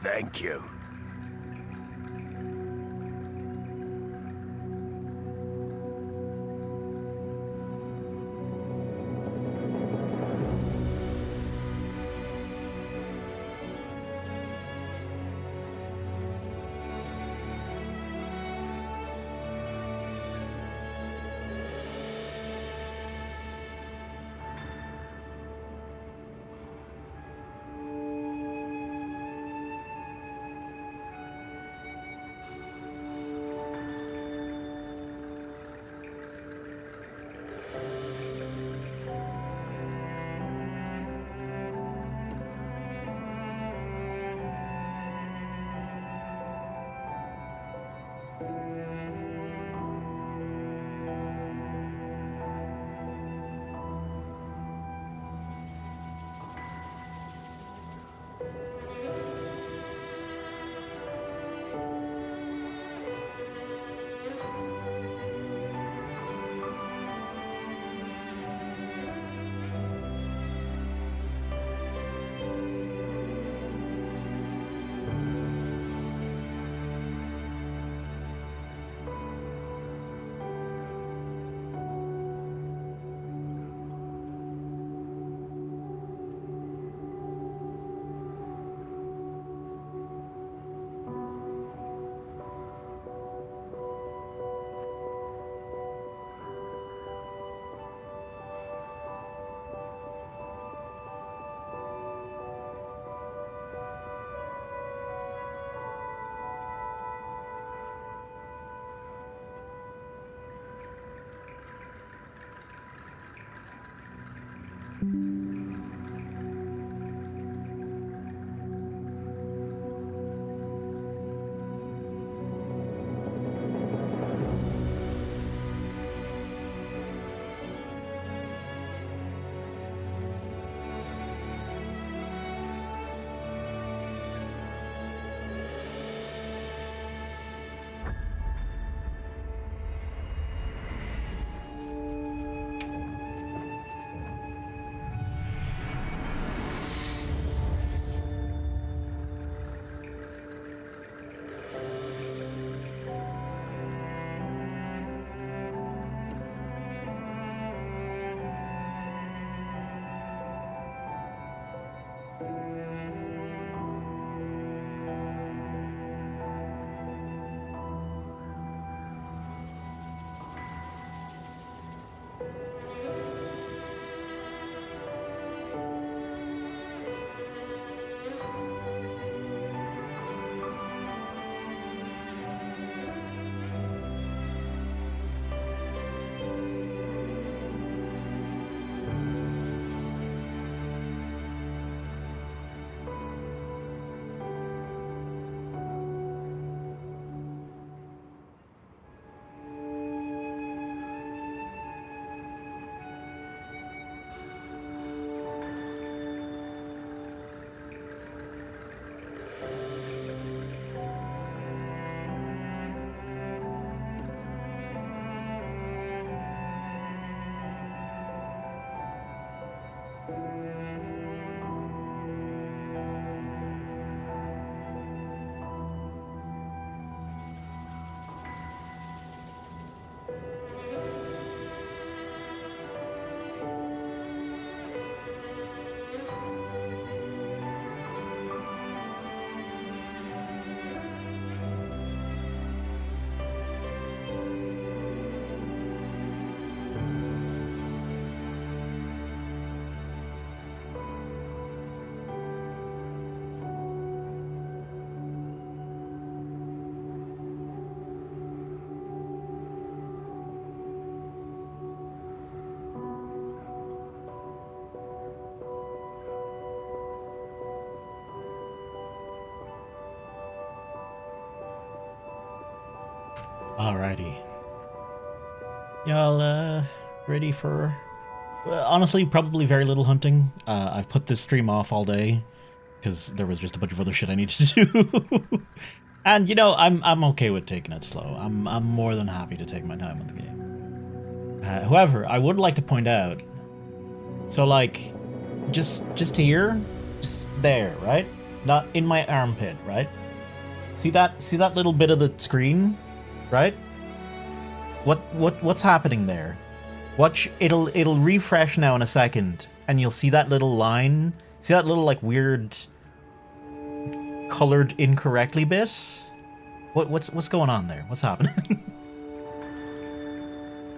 Thank you. Alrighty. Y'all ready for honestly probably very little hunting. I've put this stream off all day because there was just a bunch of other shit I needed to do. And you know, I'm okay with taking it slow. I'm more than happy to take my time with the game. However, I would like to point out, so like just here, just there, right? not in my armpit, right? See that little bit of the screen, right? What's happening there? Watch, it'll refresh now in a second, and you'll see that little line. See that little like weird colored incorrectly bit? What's going on there? What's happening?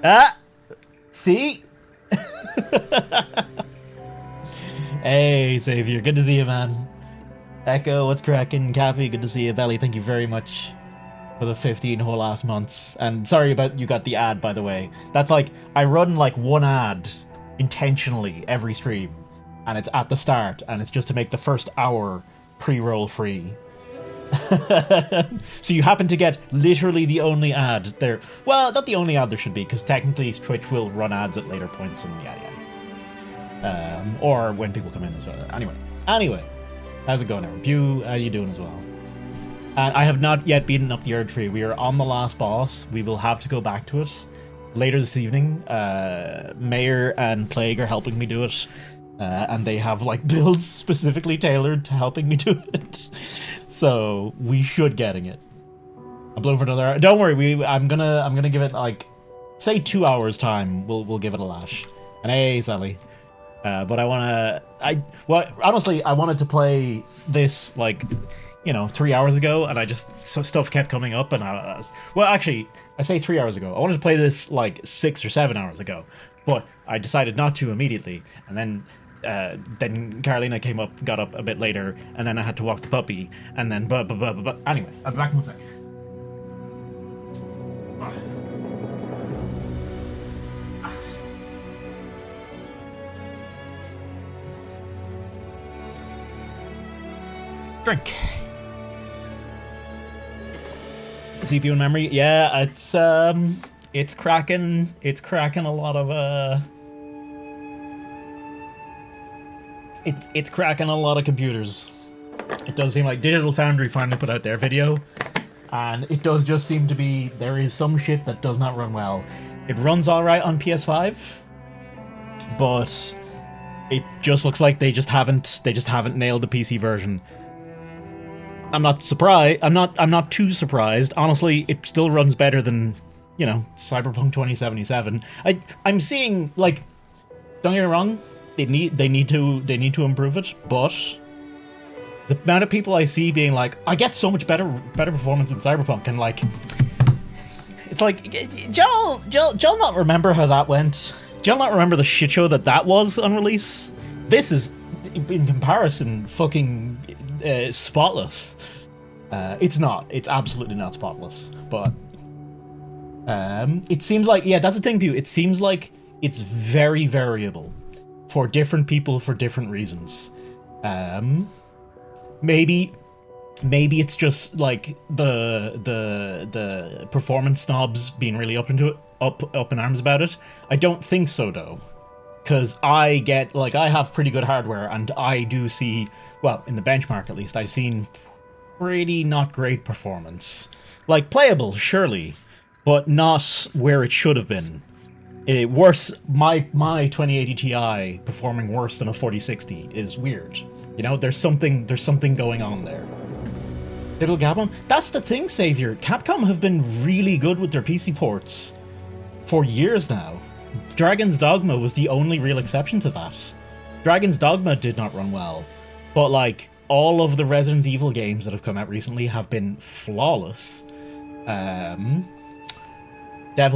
Ah! See? Hey, Savior, good to see you, man. Echo, what's cracking? Cappy, good to see you. Belly, thank you very much for the 15 whole ass months. And sorry about you got the ad, by the way. That's like, I run like one ad intentionally every stream, and it's at the start, and it's just to make the first hour pre-roll free. So you happen to get literally the only ad there. Well, not the only ad there should be, because technically Twitch will run ads at later points and yada yada. Or when people come in as well. Anyway, how's it going, Aaron? Pew, how you doing as well? And I have not yet beaten up the Erd Tree. We are on the last boss. We will have to go back to it later this evening. Mayor and Plague are helping me do it. And they have like builds specifically tailored to helping me do it. So we should getting it. I'm blowing for another hour. Don't worry, I'm gonna give it like, say 2 hours time. We'll give it a lash. And hey, Sally. But honestly, I wanted to play this like, 3 hours ago, and stuff kept coming up, and actually, I say 3 hours ago. I wanted to play this like 6 or 7 hours ago, but I decided not to immediately, and then Carolina got up a bit later, and then I had to walk the puppy, and then anyway, I'll be back in 1 second. Drink. CPU and memory, yeah, it's cracking a lot of it's cracking a lot of computers. It does seem like Digital Foundry finally put out their video, and it does just seem to be there is some shit that does not run well. It runs all right on PS5, but it just looks like they just haven't nailed the PC version. I'm not surprised. I'm not too surprised. Honestly, it still runs better than, Cyberpunk 2077. I'm seeing, like, don't get me wrong, they need to improve it, but the amount of people I see being like, I get so much better performance in Cyberpunk, and like, it's like, Joel not remember how that went? Joel not remember the shit show that was on release? This is, in comparison, fucking spotless. It's not. It's absolutely not spotless. But it seems like, yeah, that's the thing, Pew. It seems like it's very variable for different people for different reasons. Maybe it's just like the performance snobs being really up in arms about it. I don't think so though. Because I have pretty good hardware, and I do see, well, in the benchmark at least, I've seen pretty not great performance. Like, playable, surely, but not where it should have been. Worse, my 2080 Ti performing worse than a 4060 is weird. There's something going on there. Little Capcom? That's the thing, Savior. Capcom have been really good with their PC ports for years now. Dragon's Dogma was the only real exception to that. Dragon's Dogma did not run well, but like all of the Resident Evil games that have come out recently have been flawless. Devil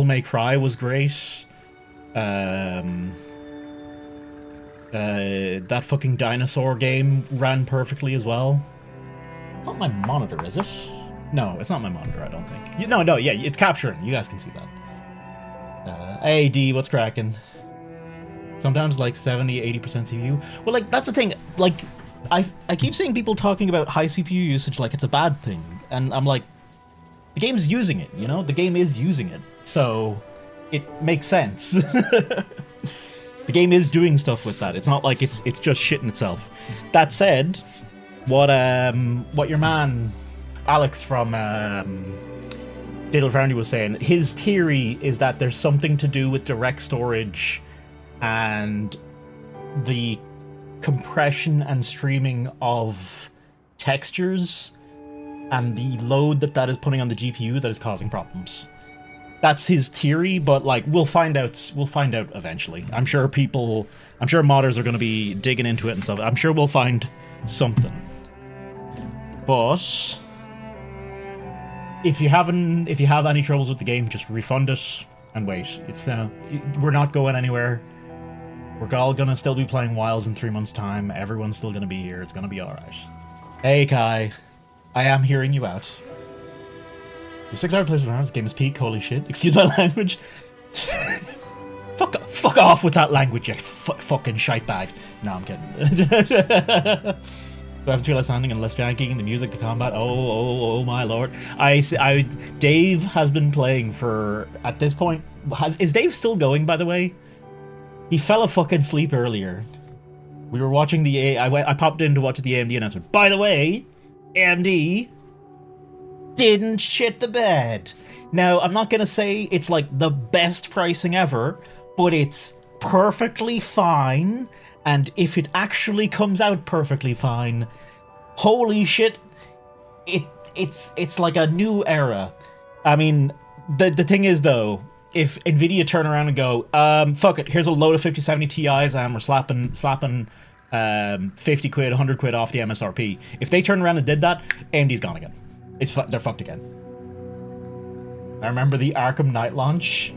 May Cry was great. That fucking dinosaur game ran perfectly as well. It's not my monitor, is it? No, it's not my monitor, I don't think. No, yeah, it's capturing. You guys can see that. Hey, D, what's cracking? Sometimes like 70-80% CPU. Well, like, that's the thing. Like, I keep seeing people talking about high CPU usage like it's a bad thing. And I'm like, the game's using it, The game is using it. So, it makes sense. The game is doing stuff with that. It's not like it's just shitting itself. That said, what your man, Alex from Digital Foundry was saying, his theory is that there's something to do with direct storage and the compression and streaming of textures and the load that is putting on the GPU that is causing problems. That's his theory, but like we'll find out. We'll find out eventually. I'm sure modders are going to be digging into it and stuff. I'm sure we'll find something. But if you have any troubles with the game, just refund it and wait. It's we're not going anywhere. We're all gonna still be playing Wilds in 3 months' time. Everyone's still gonna be here. It's gonna be alright. Hey Kai, I am hearing you out. Your 6-hour playthrough, this game is peak. Holy shit! Excuse my language. Fuck off with that language, you fucking shite bag. No, I'm kidding. Do I have to feel less landing and less janking? The music, the combat. Oh my lord! Dave has been playing for at this point. Is Dave still going? By the way, he fell a fucking sleep earlier. We were watching the I popped in to watch the AMD announcement. By the way, AMD didn't shit the bed. Now, I'm not gonna say it's like the best pricing ever, but it's perfectly fine. And if it actually comes out perfectly fine, holy shit, it's like a new era. I mean, the thing is though, if Nvidia turn around and go, fuck it, here's a load of 5070 Ti's and we're slapping 50 quid, 100 quid off the MSRP. If they turn around and did that, AMD's gone again. They're fucked again. I remember the Arkham Knight launch.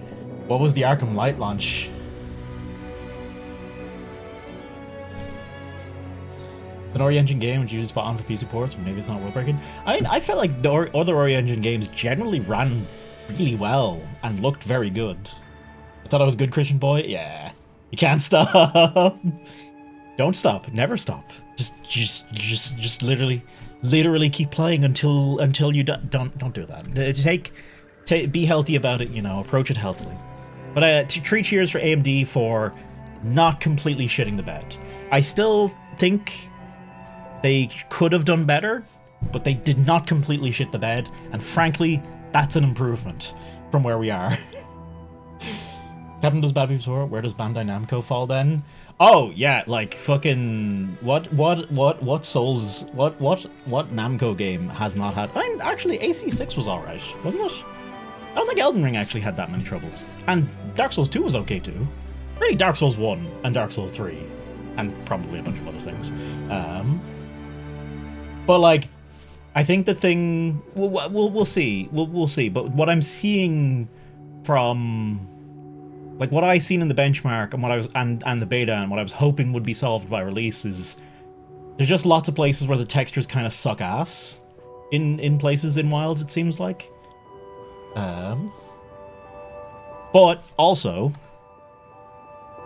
What was the Arkham Knight launch? An Ori Engine game which usually spot on for PC ports, but maybe it's not world breaking. I felt like the other Ori Engine games generally ran really well and looked very good. I thought I was a good Christian boy. Yeah, you can't stop. Don't stop. Never stop. Just literally keep playing until you don't do that. Be healthy about it. You know, approach it healthily. But 3 cheers for AMD for not completely shitting the bed. I still think they could have done better, but they did not completely shit the bed, and frankly, that's an improvement from where we are. Captain does bad before. Where does Bandai Namco fall then? Oh yeah, like fucking what Souls what Namco game has not had? I mean, actually, AC6 was alright, wasn't it? I don't think Elden Ring actually had that many troubles, and Dark Souls 2 was okay too. Really, Dark Souls 1 and Dark Souls 3, and probably a bunch of other things. But like, I think the thing we'll see. We'll see. But what I'm seeing from like what I seen in the benchmark and what I was and the beta and what I was hoping would be solved by release is there's just lots of places where the textures kind of suck ass in places in Wilds, it seems like. But also,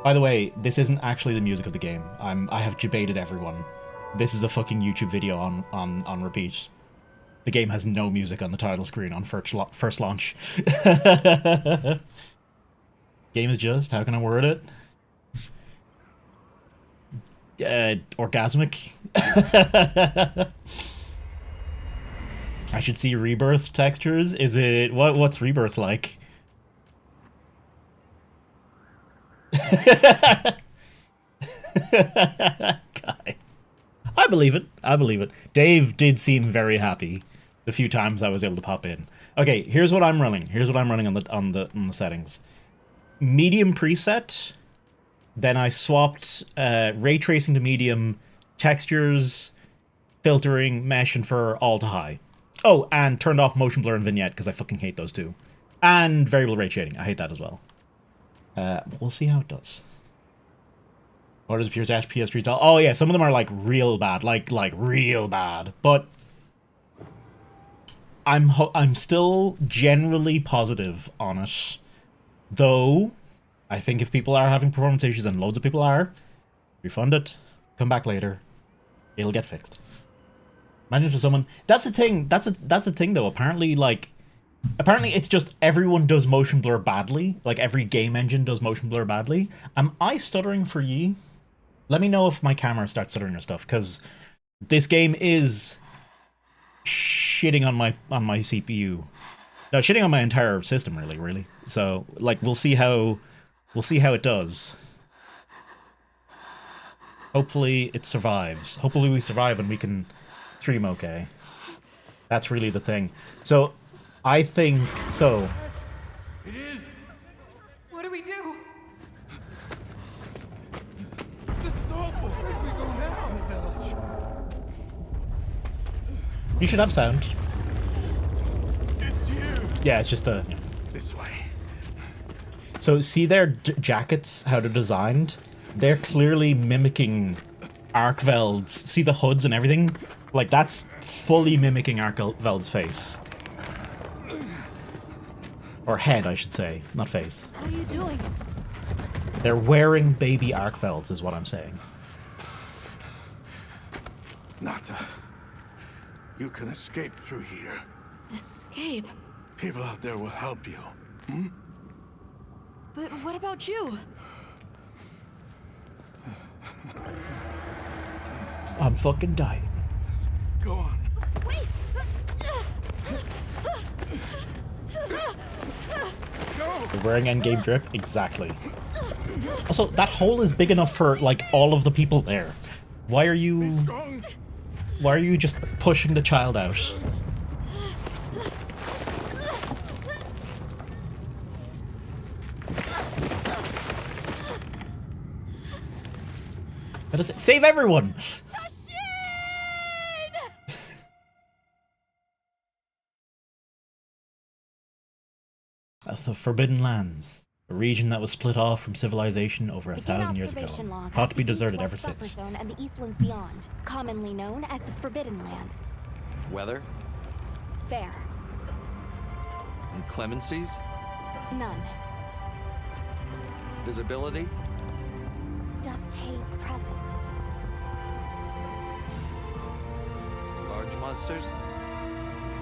by the way, this isn't actually the music of the game. I have debated everyone. This is a fucking YouTube video on repeat. The game has no music on the title screen on first launch. Game is just, how can I word it? Orgasmic. I should see Rebirth textures. Is it what's Rebirth like? Guy. I believe it. I believe it. Dave did seem very happy the few times I was able to pop in. Okay, here's what I'm running. Here's what I'm running on the settings. Medium preset. Then I swapped ray tracing to medium, textures, filtering, mesh, and fur all to high. Oh, and turned off motion blur and vignette because I fucking hate those two. And variable rate shading. I hate that as well. We'll see how it does. What is pure PS3 style? Oh yeah, some of them are like real bad, like real bad. But I'm still generally positive on it. Though, I think if people are having performance issues, and loads of people are, refund it, come back later, it'll get fixed. Imagine for someone. That's the thing. That's the thing though. Apparently it's just everyone does motion blur badly. Like every game engine does motion blur badly. Am I stuttering for ye? Let me know if my camera starts stuttering or stuff, because this game is shitting on my CPU. No, shitting on my entire system, really. So, like, we'll see how it does. Hopefully it survives. Hopefully we survive and we can stream okay. That's really the thing. So, I think so. It is. What do we do? This is awful. Where did we go now? The village. You should have sound. It's you. Yeah, it's just a. This way. So see their jackets, how they're designed? They're clearly mimicking Arkveld's. See the hoods and everything? Like, that's fully mimicking Arkveld's face. Or head, I should say, not face. What are you doing? They're wearing baby Arkvelds, is what I'm saying. Nata, you can escape through here. Escape? People out there will help you. But what about you? I'm fucking dying. Go on. Wait! Go! They're wearing endgame drip? Exactly. Also, that hole is big enough for, like, all of the people there. Why are Be you... strong. Why are you just pushing the child out? That is it. Save everyone! That's the Forbidden Lands, a region that was split off from civilization over 1,000 years ago, thought to be deserted ever since. Zone and the Eastlands beyond, commonly known as the Forbidden Lands. Weather? Fair. Inclemencies? None. Visibility? Dust haze present. Large monsters?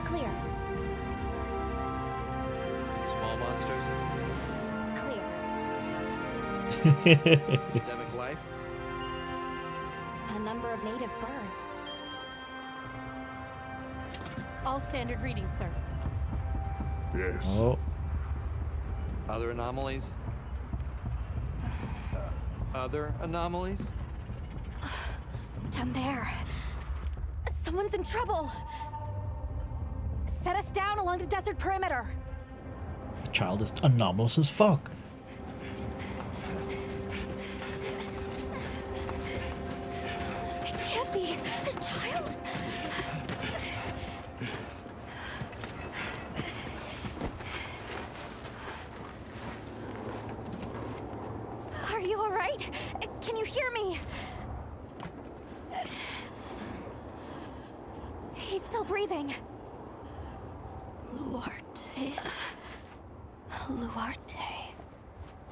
Clear. Small monsters? Clear. Endemic life? A number of native birds. All standard readings, sir. Yes. Oh, Other anomalies? Other anomalies? Down there. Someone's in trouble. Set us down along the desert perimeter. the child is anomalous as fuck. It can't be a child. Are you all right? Can you hear me? He's still breathing. Luarte. Luarte.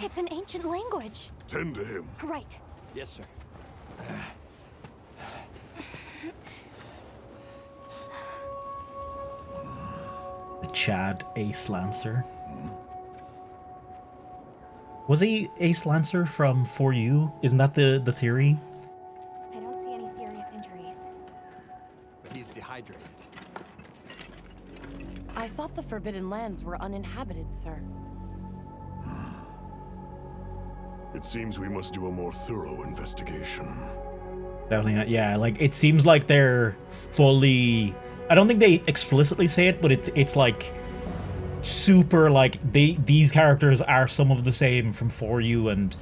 It's an ancient language. Tend to him. Right. Yes, sir. The Chad Ace Lancer. Was he Ace Lancer from For You? Isn't that the theory? I don't see any serious injuries. But he's dehydrated. I thought the Forbidden Lands were uninhabited, sir. It seems we must do a more thorough investigation. Definitely not. Yeah, like it seems like they're fully. I don't think they explicitly say it, but it's like super like these characters are some of the same from For You and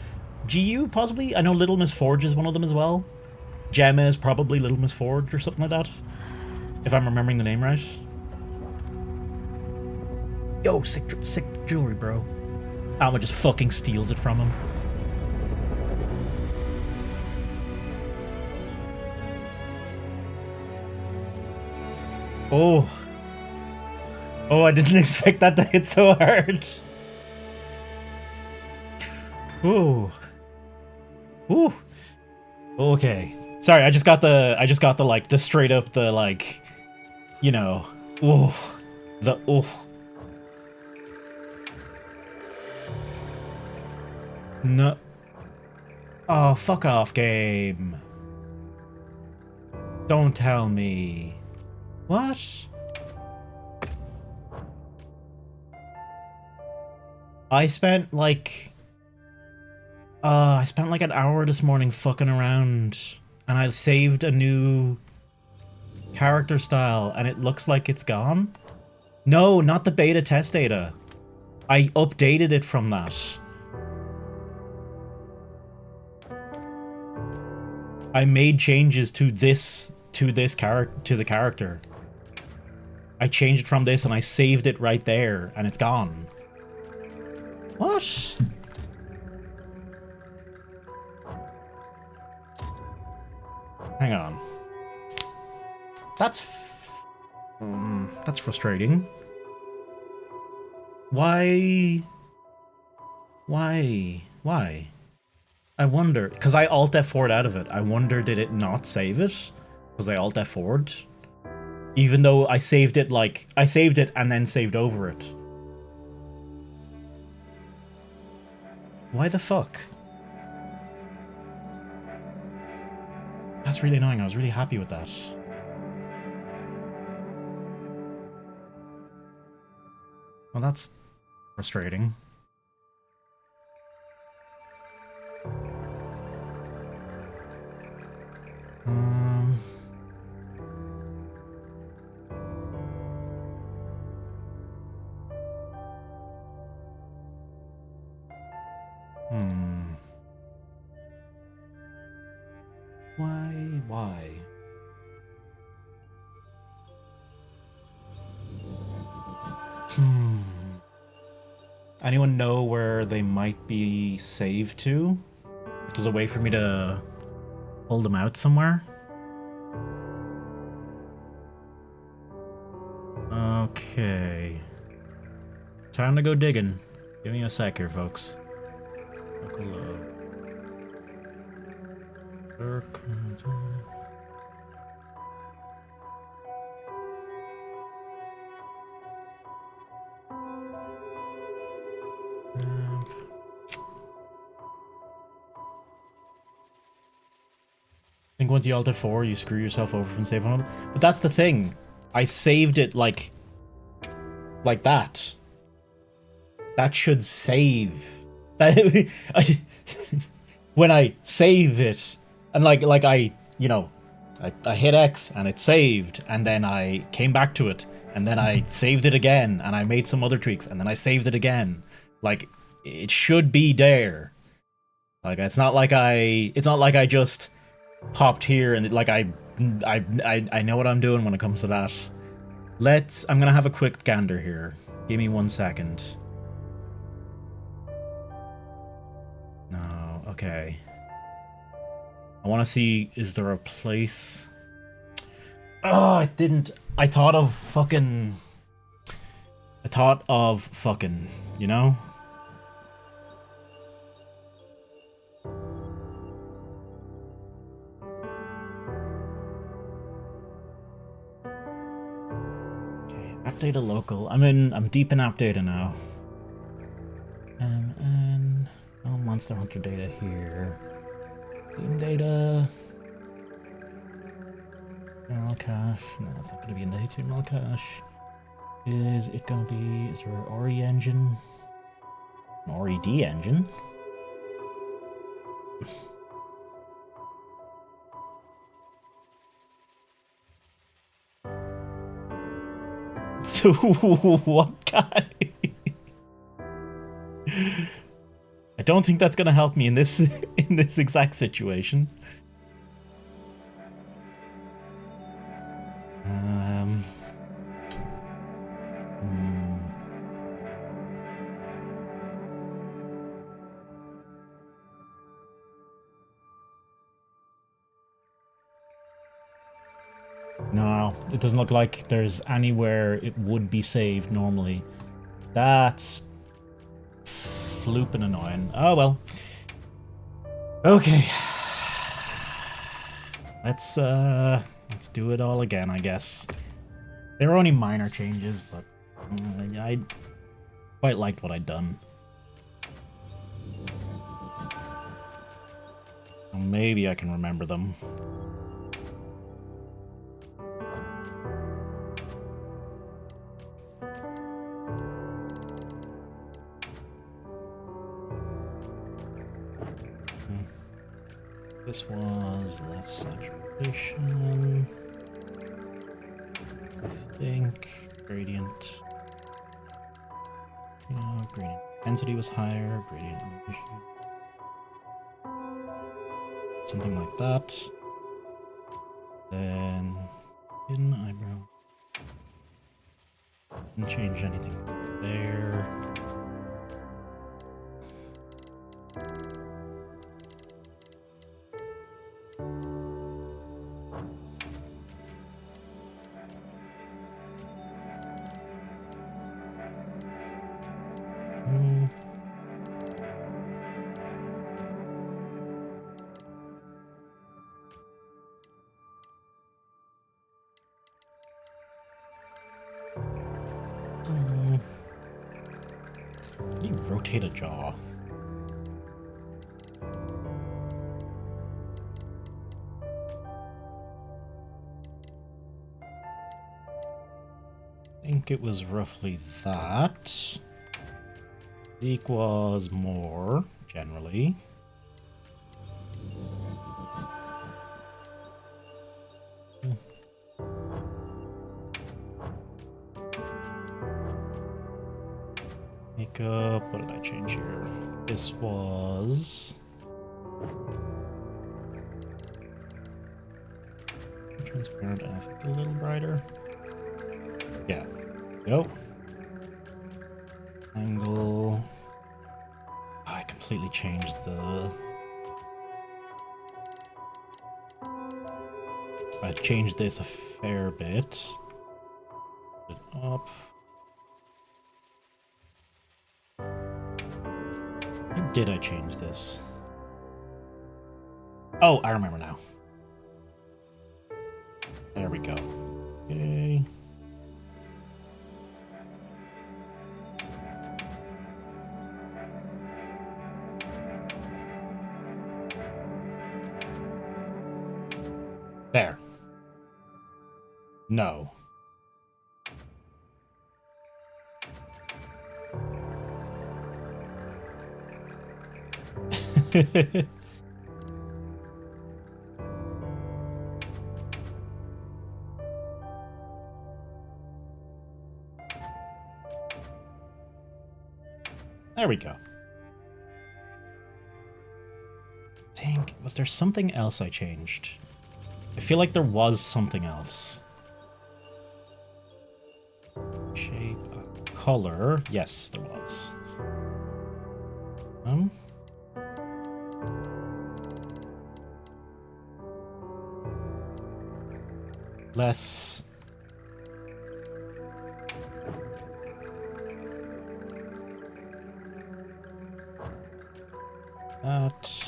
GU possibly. I know Little Miss Forge is one of them as well. Gemma is probably Little Miss Forge or something like that, if I'm remembering the name right. Yo, sick jewelry, bro. Alma just fucking steals it from him. Oh. Oh, I didn't expect that to hit so hard. Ooh. Ooh. Okay. Sorry, I just got the like the straight up the like, you know, ooh. The ooh. No. Oh, fuck off, game. Don't tell me. What? I spent like an hour this morning fucking around, and I saved a new character style, and it looks like it's gone. No, not the beta test data. I updated it from that. I made changes to the character. I changed it from this and I saved it right there, and it's gone. What? Hang on. That's frustrating. Why? I wonder, because I Alt F4'd out of it. I wonder, did it not save it? Because I Alt F4'd? Even though I saved it, like, I saved it and then saved over it. Why the fuck? That's really annoying. I was really happy with that. Well, that's frustrating. Why? Anyone know where they might be saved to? If there's a way for me to pull them out somewhere? Okay. Time to go digging. Give me a sec here, folks. I think once you Alt F4, you screw yourself over from save on. But that's the thing. I saved it like that. That should save. When I save it, and like I, you know, I hit X and it saved, and then I came back to it, and then I saved it again, and I made some other tweaks, and then I saved it again. Like, it should be there. Like, it's not like I just popped here and I know what I'm doing when it comes to that. I'm gonna have a quick gander here. Give me 1 second. No, okay. I want to see, is there a place? Oh, it didn't. I thought of fucking, you know? Data local. I'm deep in app data now. And Monster Hunter data here. Team data. General cache. No, it's not gonna be in the HTML cache. Is it gonna be? Is there an RE engine? An RED engine? So what guy? I don't think that's gonna help me in this exact situation. No, it doesn't look like there's anywhere it would be saved normally. That's flooping annoying. Oh well. Okay. Let's do it all again, I guess. They were only minor changes, but I quite liked what I'd done. Maybe I can remember them. This was less saturation. think gradient. Gradient intensity was higher. Gradient illumination. Something like that. Then hidden eyebrow. Didn't change anything there. How do you rotate a jaw? I think it was roughly that. Zeke was more, generally. Makeup, what did I change here? This was... transparent and I think a little brighter. Yeah, go. Angle. Oh, I completely changed the... I changed this a fair bit. Put it up. How did I change this? Oh, I remember now. There we go. Okay. There. No. There we go. Was there something else I changed? I feel like there was something else. Shape, color. Yes, there was. Less. That.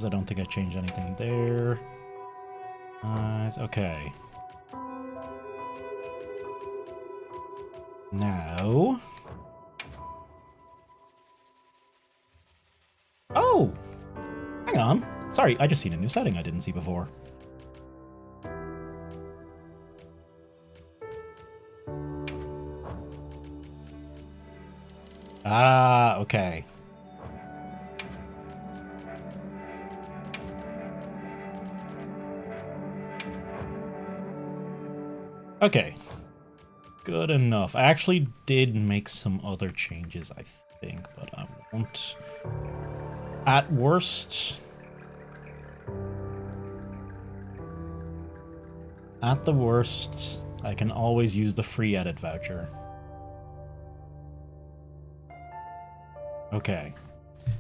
I don't think I changed anything there. Okay. Now. Oh! Hang on. Sorry, I just seen a new setting I didn't see before. Ah, okay. Okay. Good enough. I actually did make some other changes, I think, but I won't. At worst... At the worst, I can always use the free edit voucher. Okay.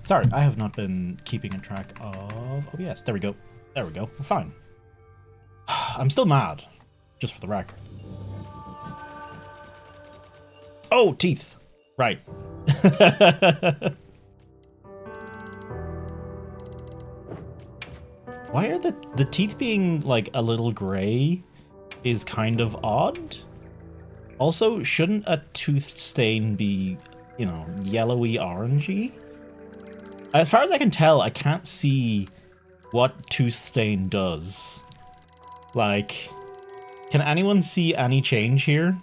Sorry, I have not been keeping a track of OBS. There we go. There we go. We're fine. I'm still mad, just for the record. Oh, teeth. Right. Why are the teeth being, like, a little gray is kind of odd? Also, shouldn't a tooth stain be, you know, yellowy orangey? As far as I can tell, I can't see what tooth stain does. Like, can anyone see any change here?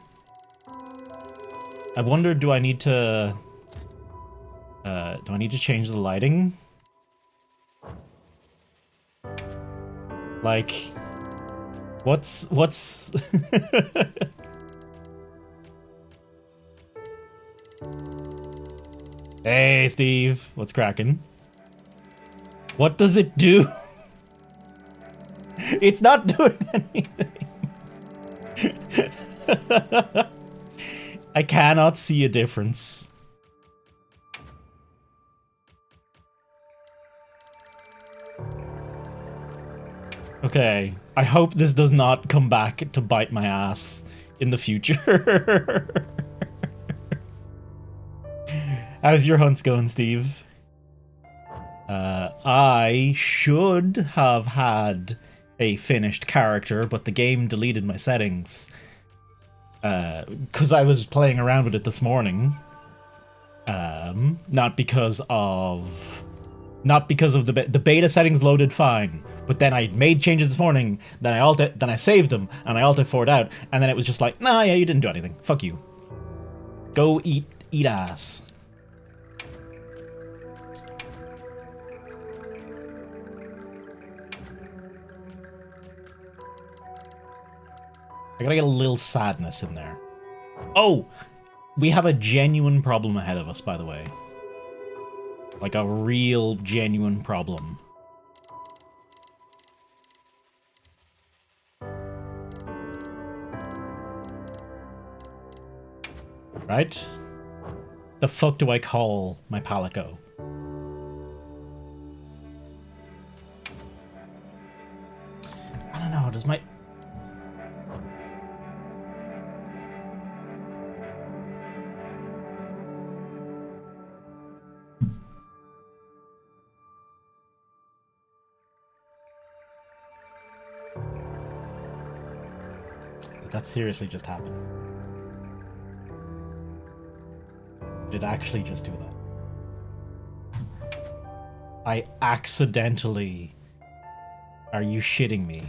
I wonder, do I need to change the lighting? Like, what's Hey, Steve. What's cracking? What does it do? It's not doing anything. I cannot see a difference. Okay, I hope this does not come back to bite my ass in the future. How's your hunts going, Steve? I should have had a finished character, but the game deleted my settings. Because I was playing around with it this morning. Not because of the beta settings loaded fine, but then I made changes this morning. Then I saved them and I alt F4'd out, and then it was just like, nah, yeah, you didn't do anything. Fuck you. Go eat ass. I gotta get a little sadness in there. Oh, we have a genuine problem ahead of us, by the way. Like a real, genuine problem. Right? The fuck do I call my Palico? I don't know, does my... That seriously just happened. Did it actually just do that? I accidentally... Are you shitting me?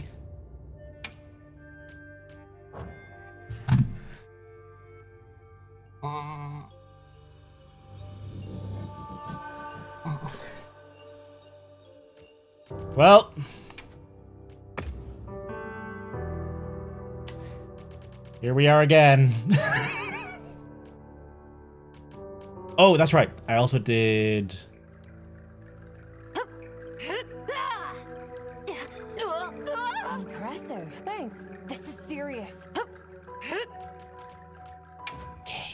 Well... Here we are again. Oh, that's right. I also did... Impressive. Thanks. This is serious. Okay.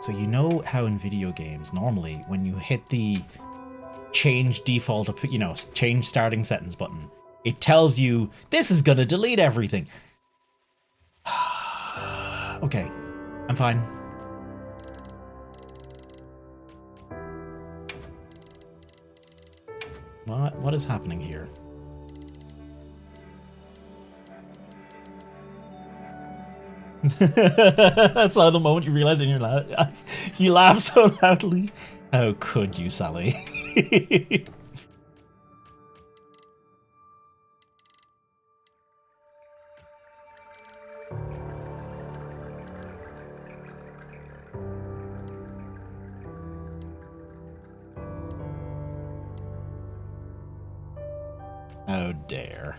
So you know how in video games, normally, when you hit the change default, change starting sentence button, it tells you, this is gonna delete everything. Okay, I'm fine. What is happening here? That's all the moment you realize in your laugh. You laugh so loudly. How could you, Sally? Oh, dare.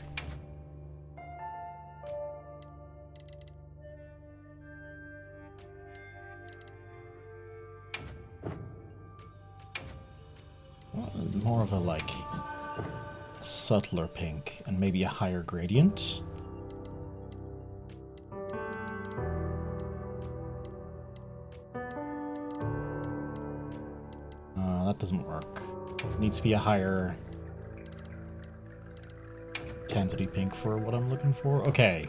Well, more of a, like, subtler pink and maybe a higher gradient. That doesn't work. It needs to be a higher intensity pink for what I'm looking for. Okay.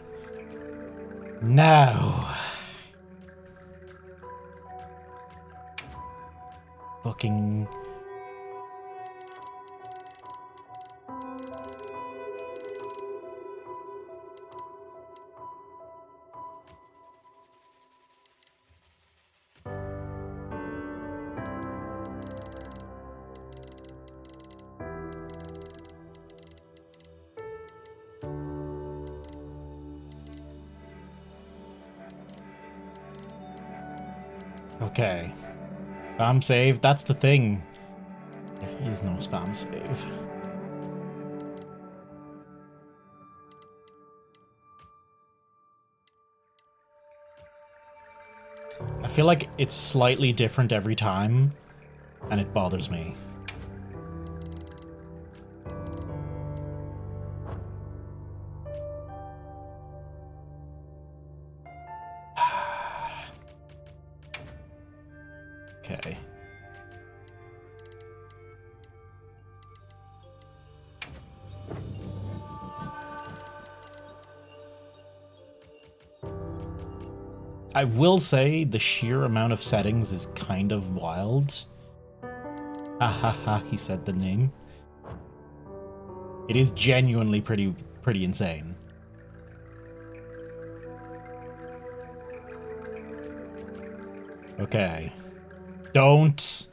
Now. Fucking... Okay. Spam save, that's the thing. There is no spam save. I feel like it's slightly different every time, and it bothers me. Okay. I will say the sheer amount of settings is kind of wild. Ha ha ha, he said the name. It is genuinely pretty insane. Okay. Don't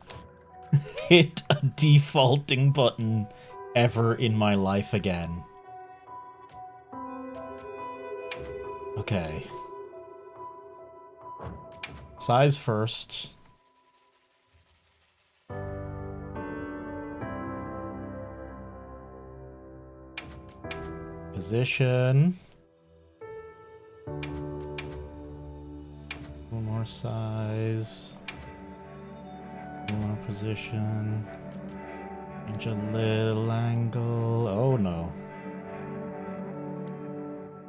hit a defaulting button ever in my life again. Okay. Size first. Position. One more size. One more position. Change a little angle. Oh no.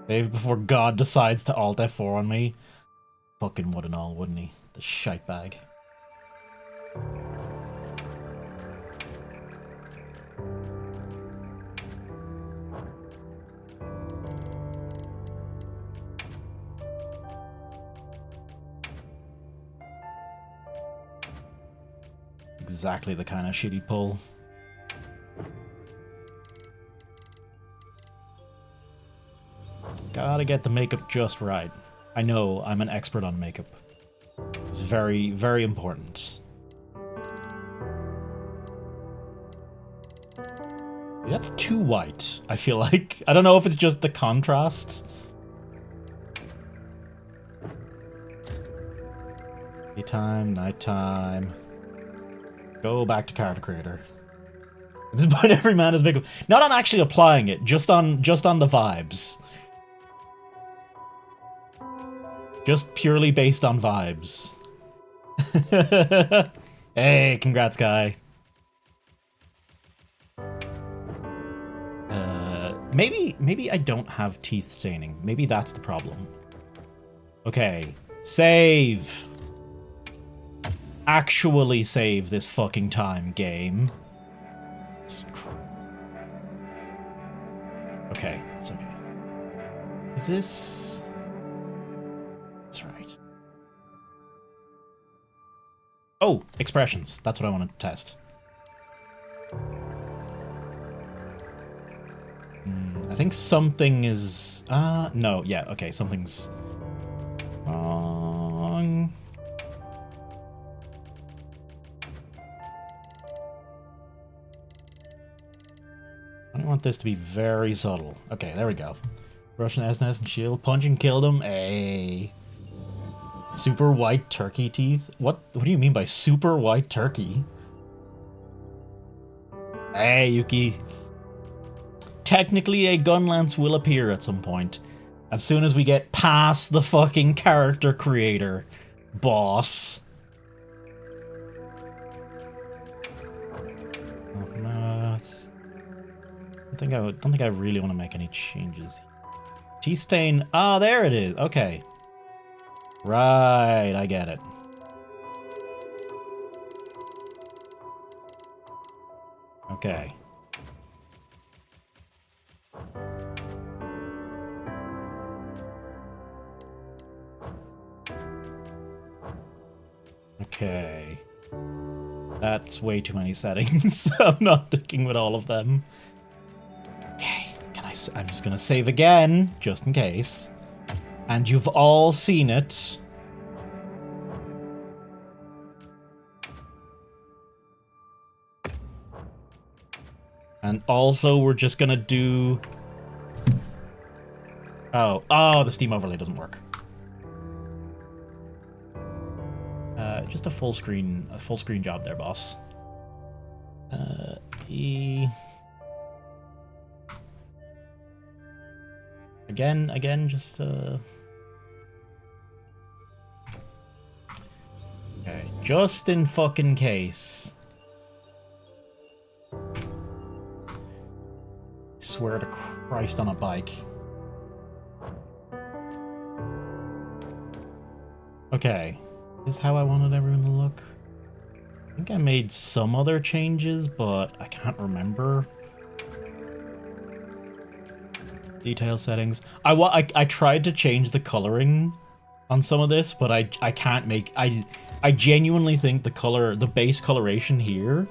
Save before God decides to Alt F4 on me. Fucking would and all, wouldn't he? The shite bag. Exactly the kind of shitty pull. Gotta get the makeup just right. I know, I'm an expert on makeup. It's very, very important. That's too white, I feel like. I don't know if it's just the contrast. Daytime, nighttime. Go back to character creator. At this point, every man has makeup. Not on actually applying it, just on the vibes. Just purely based on vibes. Hey, congrats, guy. Maybe I don't have teeth staining. Maybe that's the problem. Okay, save. Actually save this fucking time, game. Okay, it's okay. Is this... That's right. Oh, expressions. That's what I want to test. I think something is... no, yeah, okay, something's wrong. I want this to be very subtle. Okay, there we go. Russian SNS and shield. Punching killed him. Hey. Super white turkey teeth? What do you mean by super white turkey? Hey, Yuki. Technically, a Gunlance will appear at some point. As soon as we get past the fucking character creator boss. I don't think I really want to make any changes. T-stain. Ah, there it is. Okay. Right, I get it. Okay. Okay. That's way too many settings. I'm not sticking with all of them. Okay, I'm just gonna save again, just in case. And you've all seen it. And also, we're just gonna do... Oh, the Steam overlay doesn't work. Just a full screen job there, boss. Again, just Just in fucking case. Swear to Christ on a bike. Okay. This is how I wanted everyone to look. I think I made some other changes, but I can't remember. Detail settings. I tried to change the coloring on some of this, but I can't make... I genuinely think the base coloration here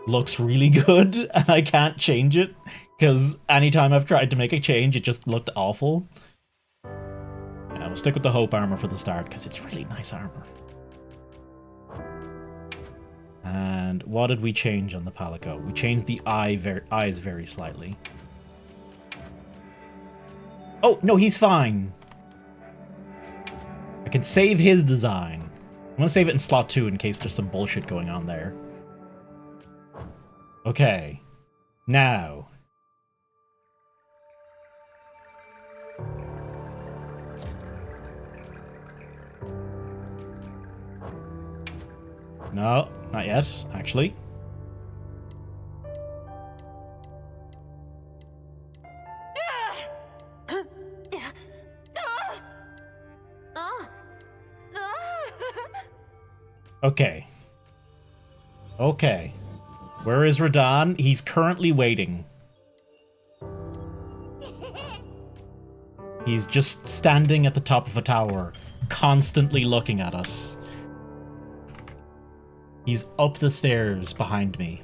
looks really good, and I can't change it, because anytime I've tried to make a change, it just looked awful. Yeah, we'll stick with the Hope armor for the start, because it's really nice armor. And what did we change on the Palico? We changed the eyes very slightly. Oh, no, he's fine. I can save his design. I'm gonna save it in slot 2 in case there's some bullshit going on there. Okay. Now. No, not yet, actually. Okay. Okay. Where is Radahn? He's currently waiting. He's just standing at the top of a tower, constantly looking at us. He's up the stairs behind me.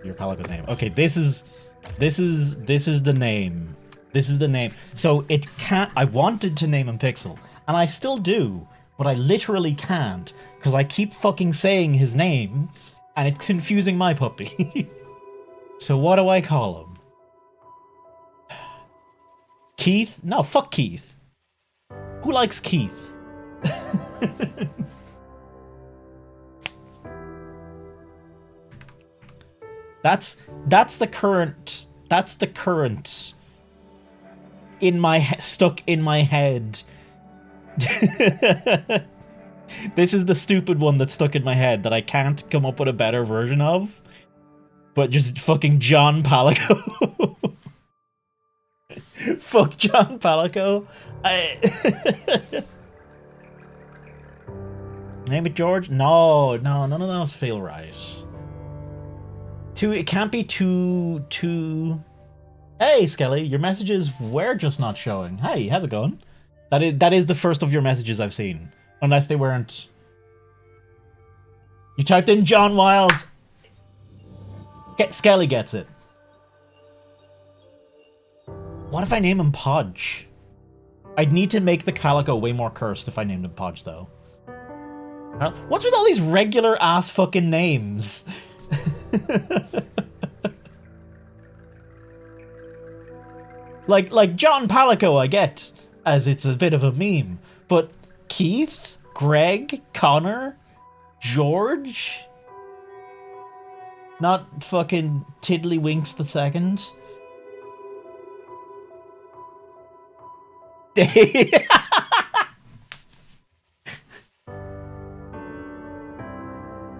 Your Palico's name. Okay, this is the name. This is the name. So it can't... I wanted to name him Pixel, and I still do. But I literally can't, because I keep fucking saying his name, and it's confusing my puppy. So what do I call him? Keith? No, fuck Keith. Who likes Keith? That's the current stuck in my head. This is the stupid one that's stuck in my head that I can't come up with a better version of. But just fucking John Palico. Fuck John Palico. Name it George? No, none of those feel right. It can't be too... Hey, Skelly, your messages were just not showing. Hey, how's it going? That is the first of your messages I've seen. Unless they weren't... You typed in John Wiles. Skelly gets it. What if I name him Podge? I'd need to make the Calico way more cursed if I named him Podge, though. What's with all these regular ass fucking names? like John Palico, I get, as it's a bit of a meme, but Keith, Greg, Connor, George, not fucking Tiddlywinks II.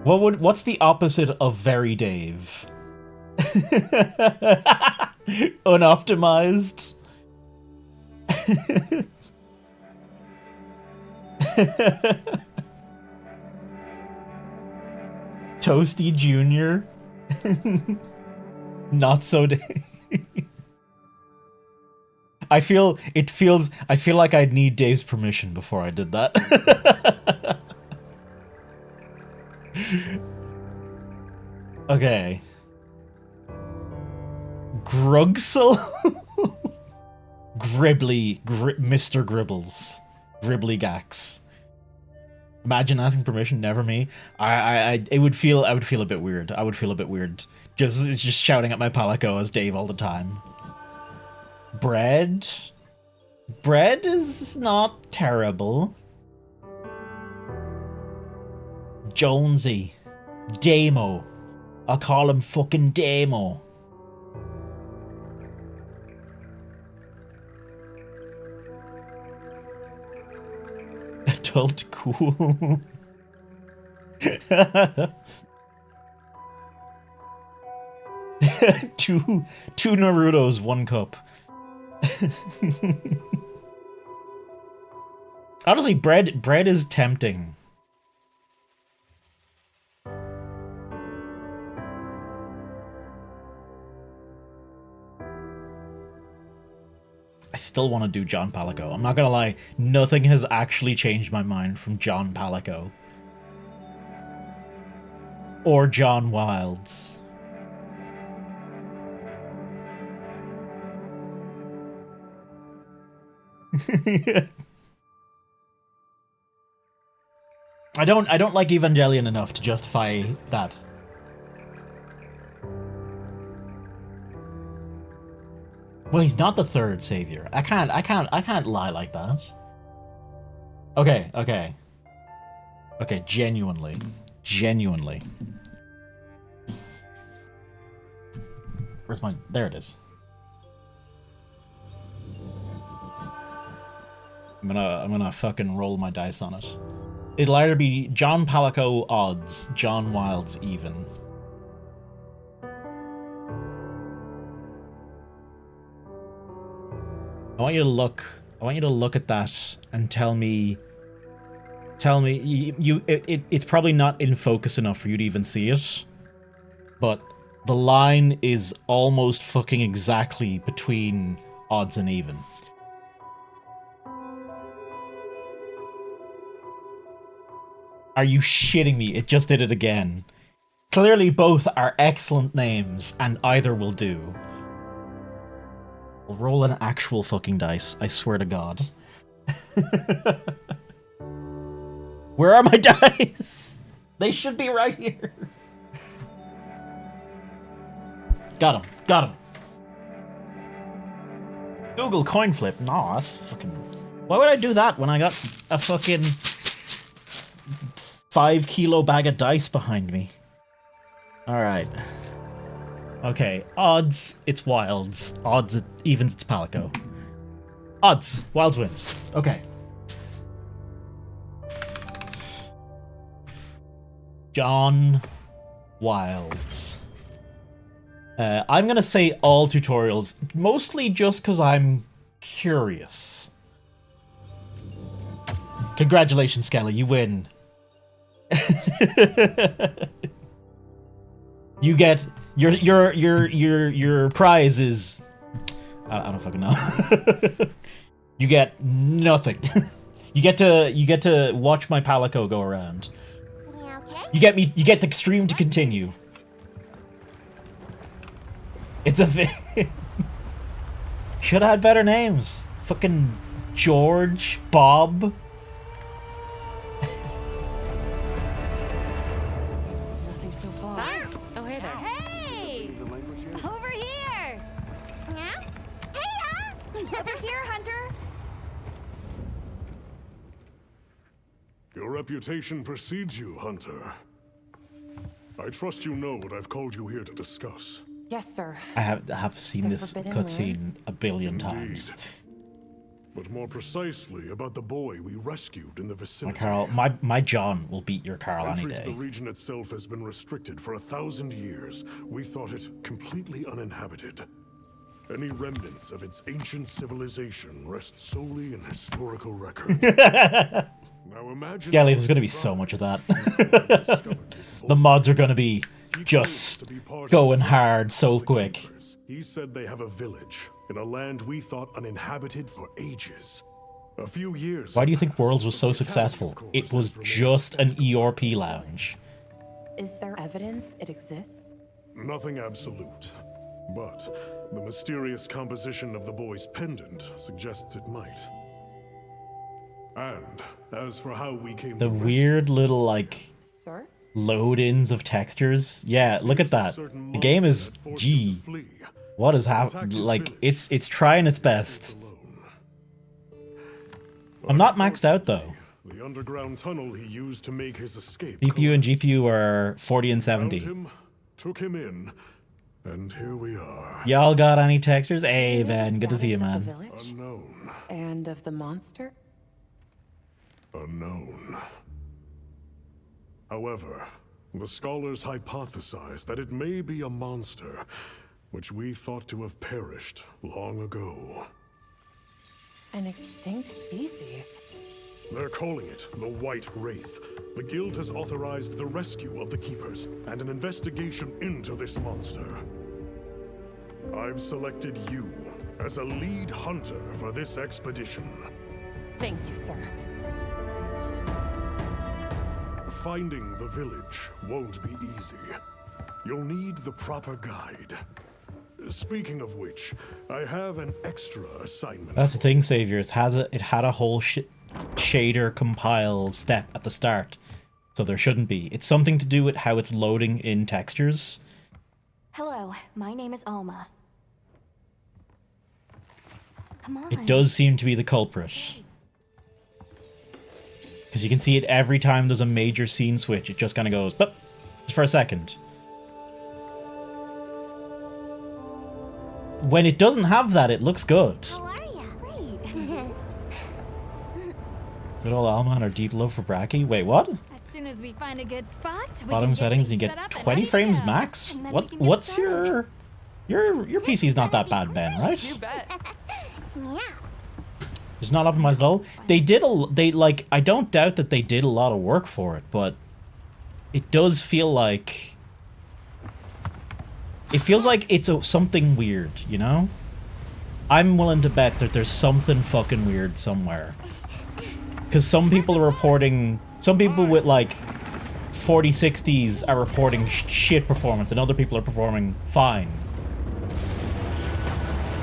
What's the opposite of very Dave? Unoptimized. Toasty Jr. Not so Dave. I feel like I'd need Dave's permission before I did that. Okay. Grugsel? Mr. Gribbles. Gribbly Gax. Imagine asking permission, never me. I would feel a bit weird. I would feel a bit weird. Just shouting at my Palico as Dave all the time. Bread? Bread is not terrible. Jonesy. Damo. I'll call him fucking Damo. adult cool. two Narutos, 1 cup. Honestly, bread is tempting. I still want to do John Palico. I'm not gonna lie, nothing has actually changed my mind from John Palico. Or John Wilds. I don't like Evangelion enough to justify that. Well, he's not the third savior. I can't lie like that. Okay, genuinely. Where's my... There it is. I'm gonna fucking roll my dice on it. It'll either be John Palico odds, John Wilds even. I want you to look at that and tell me it's probably not in focus enough for you to even see it, but the line is almost fucking exactly between odds and even. Are you shitting me? It just did it again. Clearly both are excellent names and either will do. I'll roll an actual fucking dice, I swear to God. Where are my dice? They should be right here. Got him. Google coin flip. No, that's fucking... Why would I do that when I got a fucking 5 kilo bag of dice behind me? Alright. Okay, odds, it's Wilds. Odds, it evens, it's Palico. Odds, Wilds wins. Okay. John Wilds. I'm gonna say all tutorials, mostly just because I'm curious. Congratulations, Skelly, you win. You get your prize is I don't fucking know. You get nothing. You get to watch my Palico go around. You get the stream to continue. It's a thing. Should have had better names. Fucking George, Bob. Nothing so far. Oh, hey there. Hey! Over here! Yeah? Hey, over here, Hunter! Your reputation precedes you, Hunter. I trust you know what I've called you here to discuss. Yes, sir. I have seen The this Forbidden cutscene Lands? a billion Indeed. times. But more precisely about the boy we rescued in the My vicinity. Carl, my John will beat your Carl any Entry to day. the region itself has been restricted for 1,000 years. We thought it completely uninhabited. Any remnants of its ancient civilization rest solely in historical record. Now imagine Skelly, there's gonna be so much of that. The mods are gonna be just going hard so quick. He said they have a village in a land we thought uninhabited for ages. A few years. Why do you have think passed, Worlds was so but the academy, successful? of course, It was has remained just an silent. ERP lounge. Is there evidence it exists? Nothing absolute. But the mysterious composition of the boy's pendant suggests it might. And as for how we came The to rescue weird little, like, Sir? load-ins of textures. Yeah, look at that. The game is, gee, what is happening? Like, it's trying its best. I'm not maxed out, though. The underground tunnel he used to make his escape. CPU and collapsed. GPU are 40 and Found 70. him, took him in, and here we are. Y'all got any textures? Hey, Do you know the Ben, good to see you, status of man. the village? Unknown. And of the monster? unknown. However, the scholars hypothesize that it may be a monster, which we thought to have perished long ago. An extinct species. They're calling it the White Wraith. The Guild has authorized the rescue of the Keepers and an investigation into this monster. I've selected you as a lead hunter for this expedition. Thank you, sir. Finding the village won't be easy. You'll need the proper guide. Speaking of which, I have an extra assignment. That's the thing, Savior. It had a whole shader compile step at the start, so there shouldn't be. It's something to do with how it's loading in textures. Hello, my name is Alma. Come on. It does seem to be the culprit. Because you can see it every time there's a major scene switch. It just kind of goes, boop, just for a second. When it doesn't have that, it looks good. How are ya? Great. Good old Alma and her deep love for Bracky. Wait, what? As soon as we find a good spot, we Bottom can settings and you things get set up and 20 ready to frames go. max? And then we What? can get What's started. your PC's not that bad, Ben, right? You bet. Yeah. It's not optimized at all. I don't doubt that they did a lot of work for it, but it does feel like it's something weird, you know? I'm willing to bet that there's something fucking weird somewhere. Because some people with like 4060s are reporting shit performance, and other people are performing fine.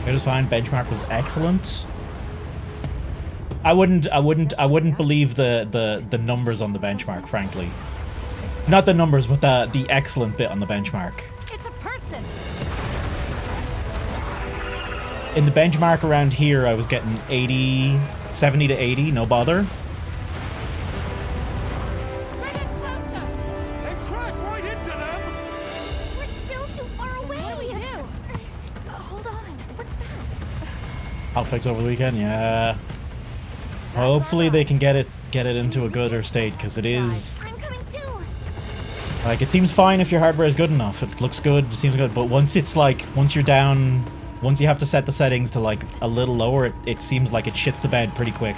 It was fine. Benchmark was excellent. I wouldn't believe the numbers on the benchmark, frankly. Not the numbers, but the excellent bit on the benchmark. It's a person. In the benchmark around here, I was getting 70 to 80, no bother. Bring us closer. And crash right into them! We're still too far away. What do we do? Hold on. What's that? Outfix over the weekend, yeah. Hopefully they can get it into a gooder state, because it is I'm coming too. like, it seems fine if your hardware is good enough. It looks good, it seems good, but once you're down, once you have to set the settings to like a little lower, it seems like it shits the bed pretty quick.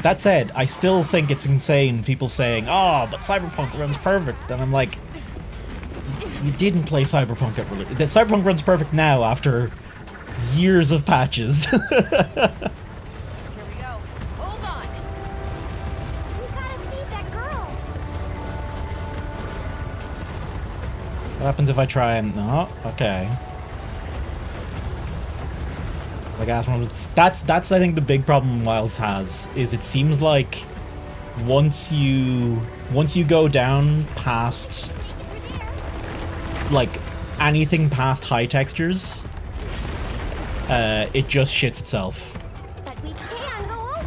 That said, I still think it's insane people saying, "Oh, but Cyberpunk runs perfect," and I'm like, you didn't play Cyberpunk at release. That Cyberpunk runs perfect now after years of patches. Here we go. Hold on. We gotta save that girl. What happens if I try and... No? Okay. Like, that's I think the big problem Wiles has, is it seems like once you go down past like anything past high textures, it just shits itself. But we can go over.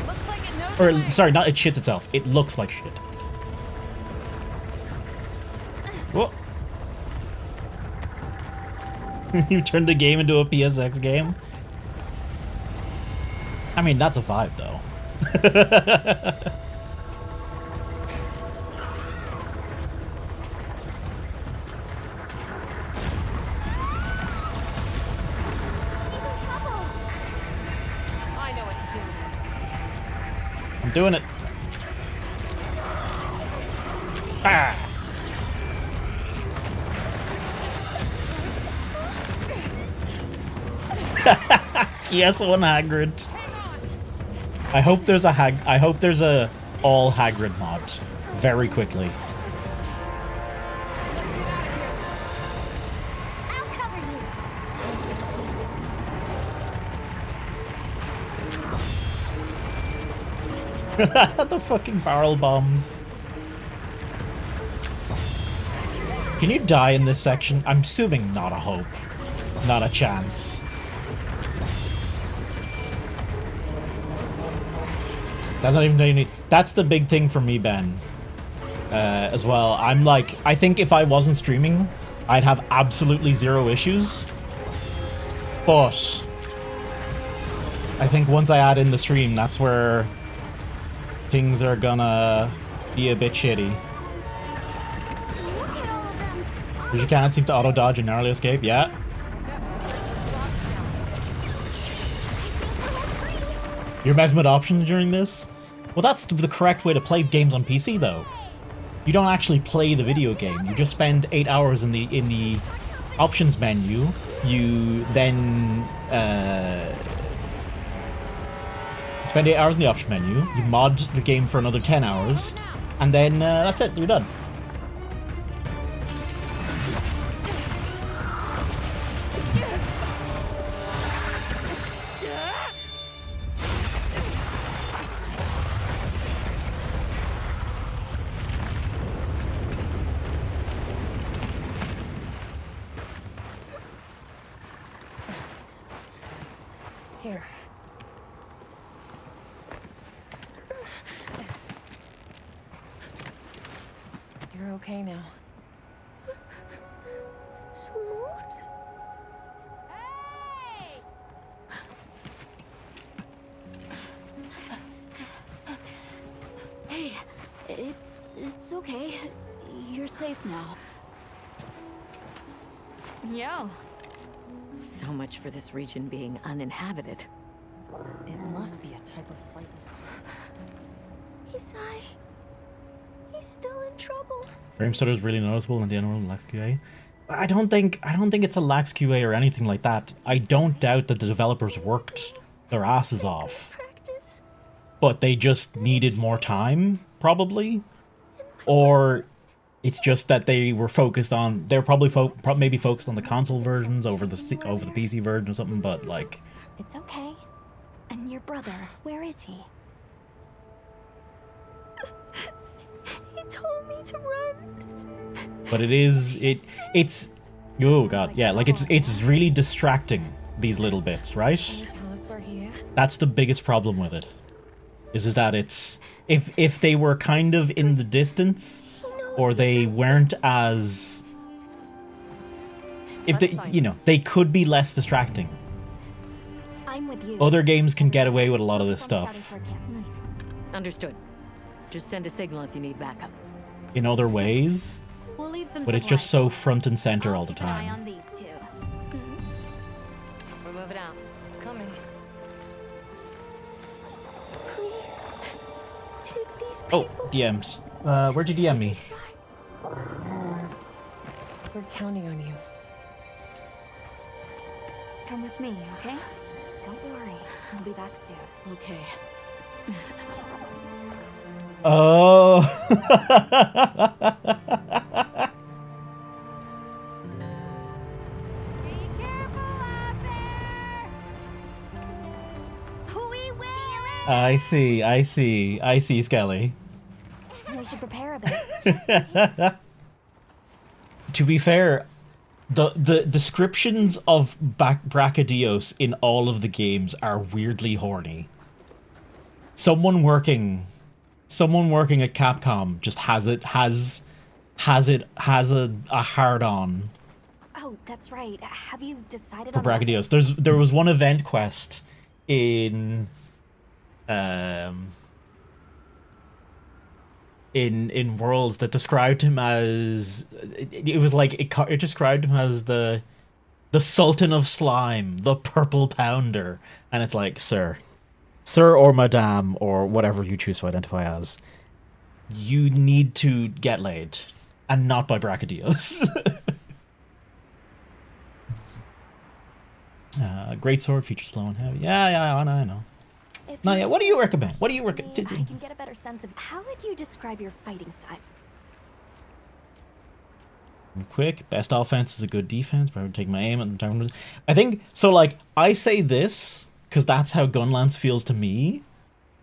Looks like it knows the way. Or sorry, not it shits itself. It looks like shit. Whoa. You turned the game into a PSX game? I mean, that's a vibe, though. She's in trouble. I know what to do. I'm doing it. Ah! PS1 Hagrid. I hope there's a all Hagrid mod very quickly. I'll cover you. The fucking barrel bombs. Can you die in this section? I'm assuming not a hope. Not a chance. That's not even unique. That's the big thing for me, Ben. As well, I'm like, I think if I wasn't streaming, I'd have absolutely zero issues. But I think once I add in the stream, that's where things are gonna be a bit shitty. Because you can't seem to auto-dodge and narrowly escape, yeah. You're messing with options during this? Well, that's the correct way to play games on PC, though. You don't actually play the video game. You just spend 8 hours in the options menu. You then spend 8 hours in the option menu. You mod the game for another 10 hours, and then that's it. You're done. Here. You're okay now. Smooth? Hey! Hey, it's okay. You're safe now. Yo. So much for this region being uninhabited. It must be a type of flightless. He's still in trouble. Frame stutter is really noticeable in the general lax QA. I don't think it's a lax QA or anything like that. I don't doubt that the developers worked their asses off, Practice. but they just needed more time, probably, or it's just that they were focused on. They're probably maybe focused on the console versions over the PC version or something. But like, It's okay. And your brother, where is he? He told me to run. but it's oh god, yeah, like it's really distracting, these little bits, right? Can you tell us where he is? That's the biggest problem with it. Is that it's if they were kind of in the distance, or they weren't as if they they could be less distracting. I'm with you. Other games can get away with a lot of this Scouting stuff for a campsite. Understood. Just send a signal if you need backup. in other ways, We'll leave some but it's just supplies. so front and center all the Keep an eye time. on these two. We're moving out. Coming. Please. Take these Oh, people. DMs. Where'd you DM me? We're counting on you. Come with me, okay? Don't worry. I'll be back soon. Okay. Oh. Be careful out there. We will. I see, Skelly. We should prepare a bit. Just in case. To be fair, the descriptions of Brachydios in all of the games are weirdly horny. Someone working at Capcom just has a hard on Oh, that's right. Have you decided for on what- Brachydios. There was one event quest in Worlds that described him as it was like it described him as the Sultan of Slime, the Purple Pounder, and it's like, sir or madame or whatever you choose to identify as, you need to get laid, and not by Brachydios. Great sword, features slow and heavy. Yeah, I know. If No, you yeah. could What do you say recommend? What do you to me, recommend? I can get a better sense of how would you describe your fighting style? Quick, best offense is a good defense, but I would take my aim at the time. I think so. Like, I say this because that's how Gunlance feels to me,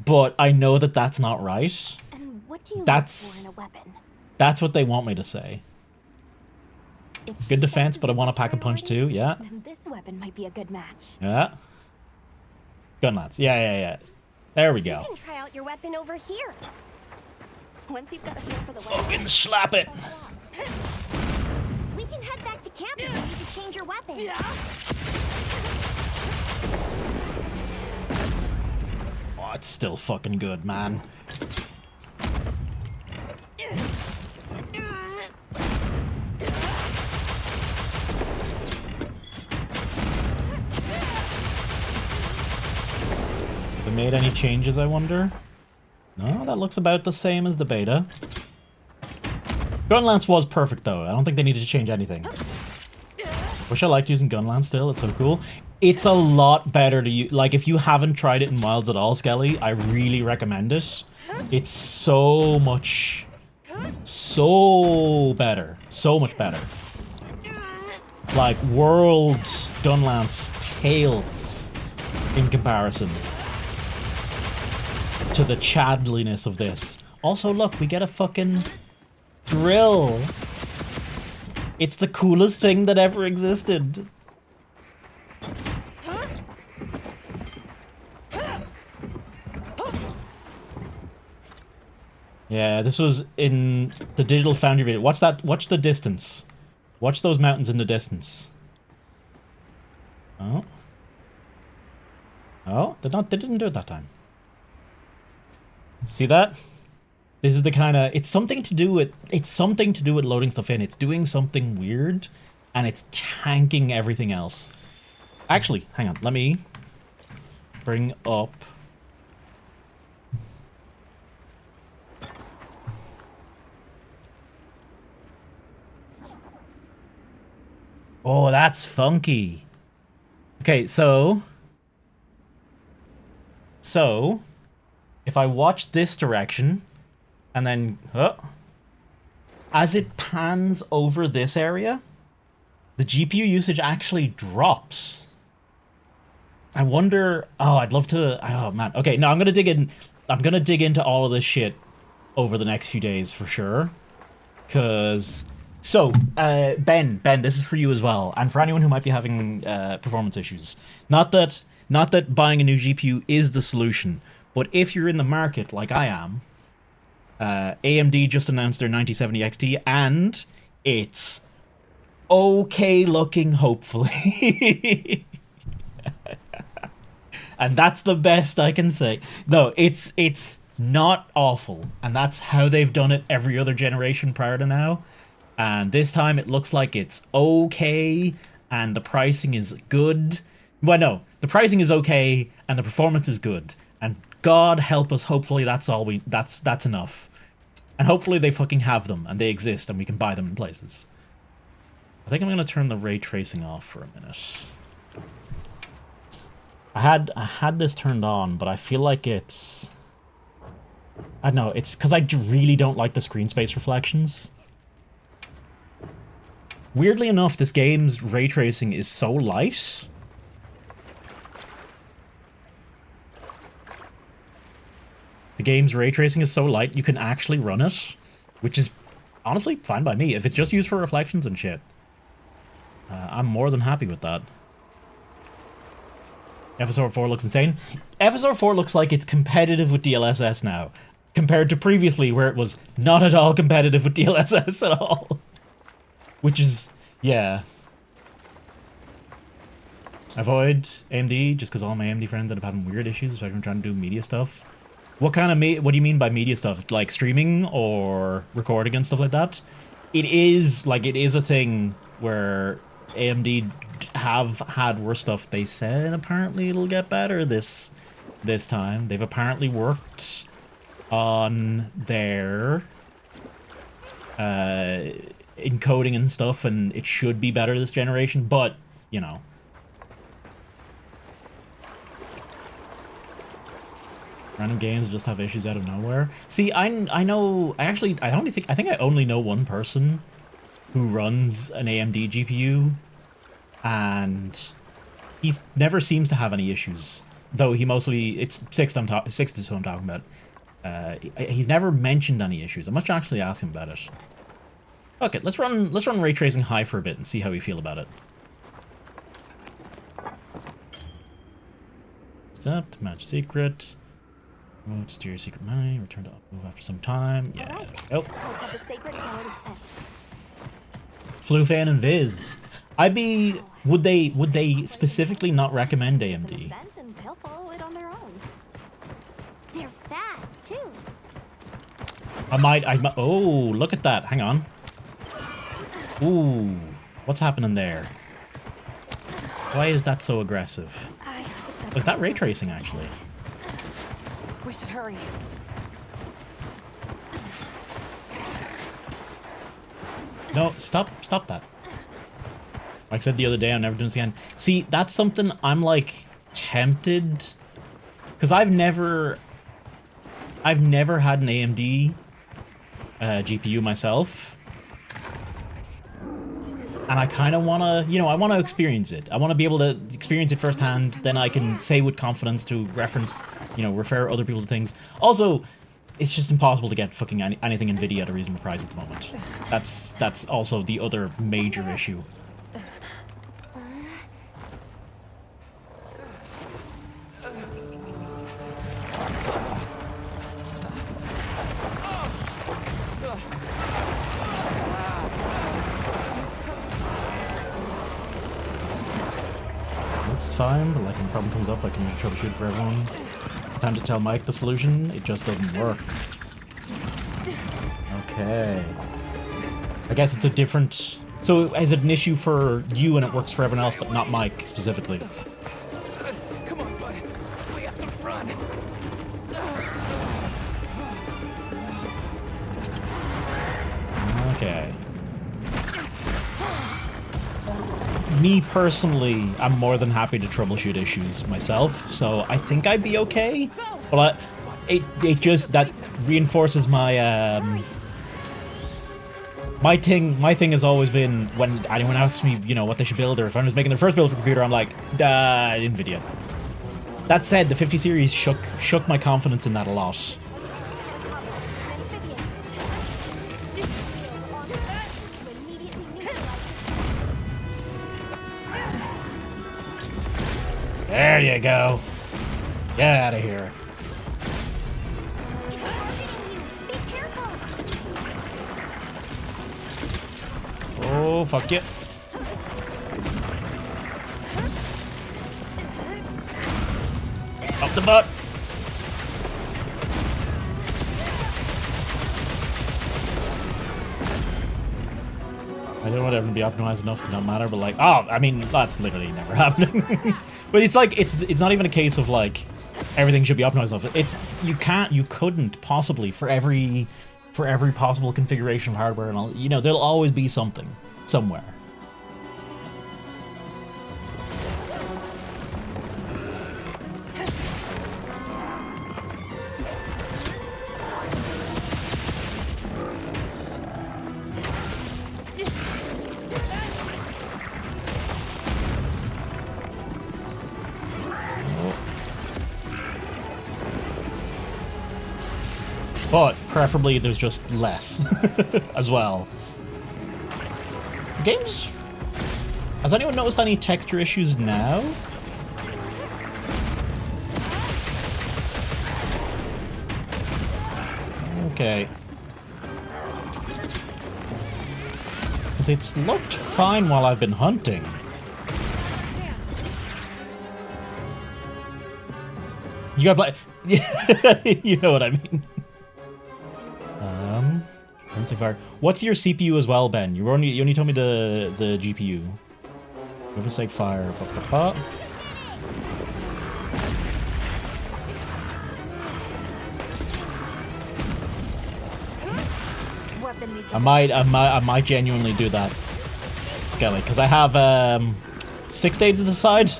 but I know that that's not right. And what do you That's- look for in a weapon? That's what they want me to say. If Good defense, is but I your want to first pack a punch priority, too. Yeah, then this weapon might be a good match. yeah. Gunlance. Yeah. There we You go. can try out your weapon over here. Once you've got a feel for the Fucking weapon, slap it. we can head back to camp if you need to change your weapon. Oh, it's still fucking good, man. They made any changes, I wonder? No, that looks about the same as the beta. Gunlance was perfect, though. I don't think they needed to change anything. Wish I liked using Gunlance still. It's so cool. It's a lot better to use. Like, if you haven't tried it in Wilds at all, Skelly, I really recommend it. It's so much... so better. So much better. Like, World Gunlance pales in comparison to the chadliness of this. Also, look, we get a fucking drill. It's the coolest thing that ever existed. Yeah, this was in the Digital Foundry video. Watch that. Watch the distance. Watch those mountains in the distance. Oh. Oh, they didn't do it that time. See that? This is the kind of... It's something to do with loading stuff in. It's doing something weird, and it's tanking everything else. Actually, hang on. Let me bring up... Oh, that's funky. Okay, so... if I watch this direction, and then... as it pans over this area, the GPU usage actually drops. I wonder... Oh, I'd love to... Oh, man. Okay, no, I'm gonna dig in... I'm gonna dig into all of this shit over the next few days, for sure. Because... So, Ben, this is for you as well, and for anyone who might be having performance issues. Not that buying a new GPU is the solution, but if you're in the market like I am, AMD just announced their 9070 XT, and it's okay looking, hopefully. And that's the best I can say. No, it's not awful, and that's how they've done it every other generation prior to now. And this time it looks like it's okay, and the pricing is good. Well, no, the pricing is okay, and the performance is good. And God help us, hopefully that's enough. And hopefully they fucking have them, and they exist, and we can buy them in places. I think I'm gonna turn the ray tracing off for a minute. I had this turned on, but I feel like it's... I don't know, it's because I really don't like the screen space reflections. Weirdly enough, this game's ray tracing is so light. The game's ray tracing is so light, you can actually run it, which is honestly fine by me. If it's just used for reflections and shit, I'm more than happy with that. FSR 4 looks insane. FSR 4 looks like it's competitive with DLSS now, compared to previously where it was not at all competitive with DLSS at all. Which is, yeah. Avoid AMD, just because all my AMD friends end up having weird issues, especially when trying to do media stuff. What kind of what do you mean by media stuff? Like streaming or recording and stuff like that? It is a thing where AMD have had worse stuff. They said apparently it'll get better this time. They've apparently worked on their encoding and stuff, and it should be better this generation, but you know, random games just have issues out of nowhere. See, I know, I think I only know one person who runs an AMD GPU, and he never seems to have any issues, though he mostly, it's Six is who I'm talking about. He's never mentioned any issues. I must actually ask him about it. Okay, let's run ray tracing high for a bit and see how we feel about it. Step to match secret. Remote steer secret money. Return to move after some time. Yeah. Alright. Nope. Let's have the sacred card of scent. Flufan and Viz. I'd be. Would they specifically not recommend AMD? Scent and they'll follow it on their own. They're fast too. I might. Oh, look at that. Hang on. Ooh, what's happening there? Why is that so aggressive? I hope Was that ray tracing actually? We should hurry. No, stop that. Like I said the other day, I'm never doing this again. See, that's something I'm like tempted, because I've never had an AMD GPU myself, and I kind of want to, you know, I want to experience it. I want to be able to experience it firsthand. Then I can say with confidence to reference, you know, refer other people to things. Also, it's just impossible to get fucking anything NVIDIA at a reasonable price at the moment. That's also the other major issue. It's fine, but like when a problem comes up, I can troubleshoot for everyone. Time to tell Mike the solution, it just doesn't work. Okay. I guess it's a different... So is it an issue for you and it works for everyone else, but not Mike specifically? Come on, bud. We have to run. Okay. Me personally, I'm more than happy to troubleshoot issues myself, so I think I'd be okay. But it just, that reinforces my my thing has always been, when anyone asks me, you know, what they should build, or if anyone's making their first build for a computer, I'm like, NVIDIA. That said, the 50 series shook my confidence in that a lot. There you go. Get out of here. Oh, fuck you. Up the butt. I don't want everything to be optimized enough to not matter, but like, oh, I mean, that's literally never happening. But it's like, it's not even a case of like, everything should be optimized enough. It's, you couldn't possibly for every possible configuration of hardware and all, you know, there'll always be something, somewhere. But preferably there's just less as well. Games? Has anyone noticed any texture issues now? Okay. Because it's looked fine while I've been hunting. You gotta play. You know what I mean. Fire. What's your CPU as well, Ben? You only told me the GPU. Overstake fire. I might genuinely do that, Skelly, because I have 6 days to decide.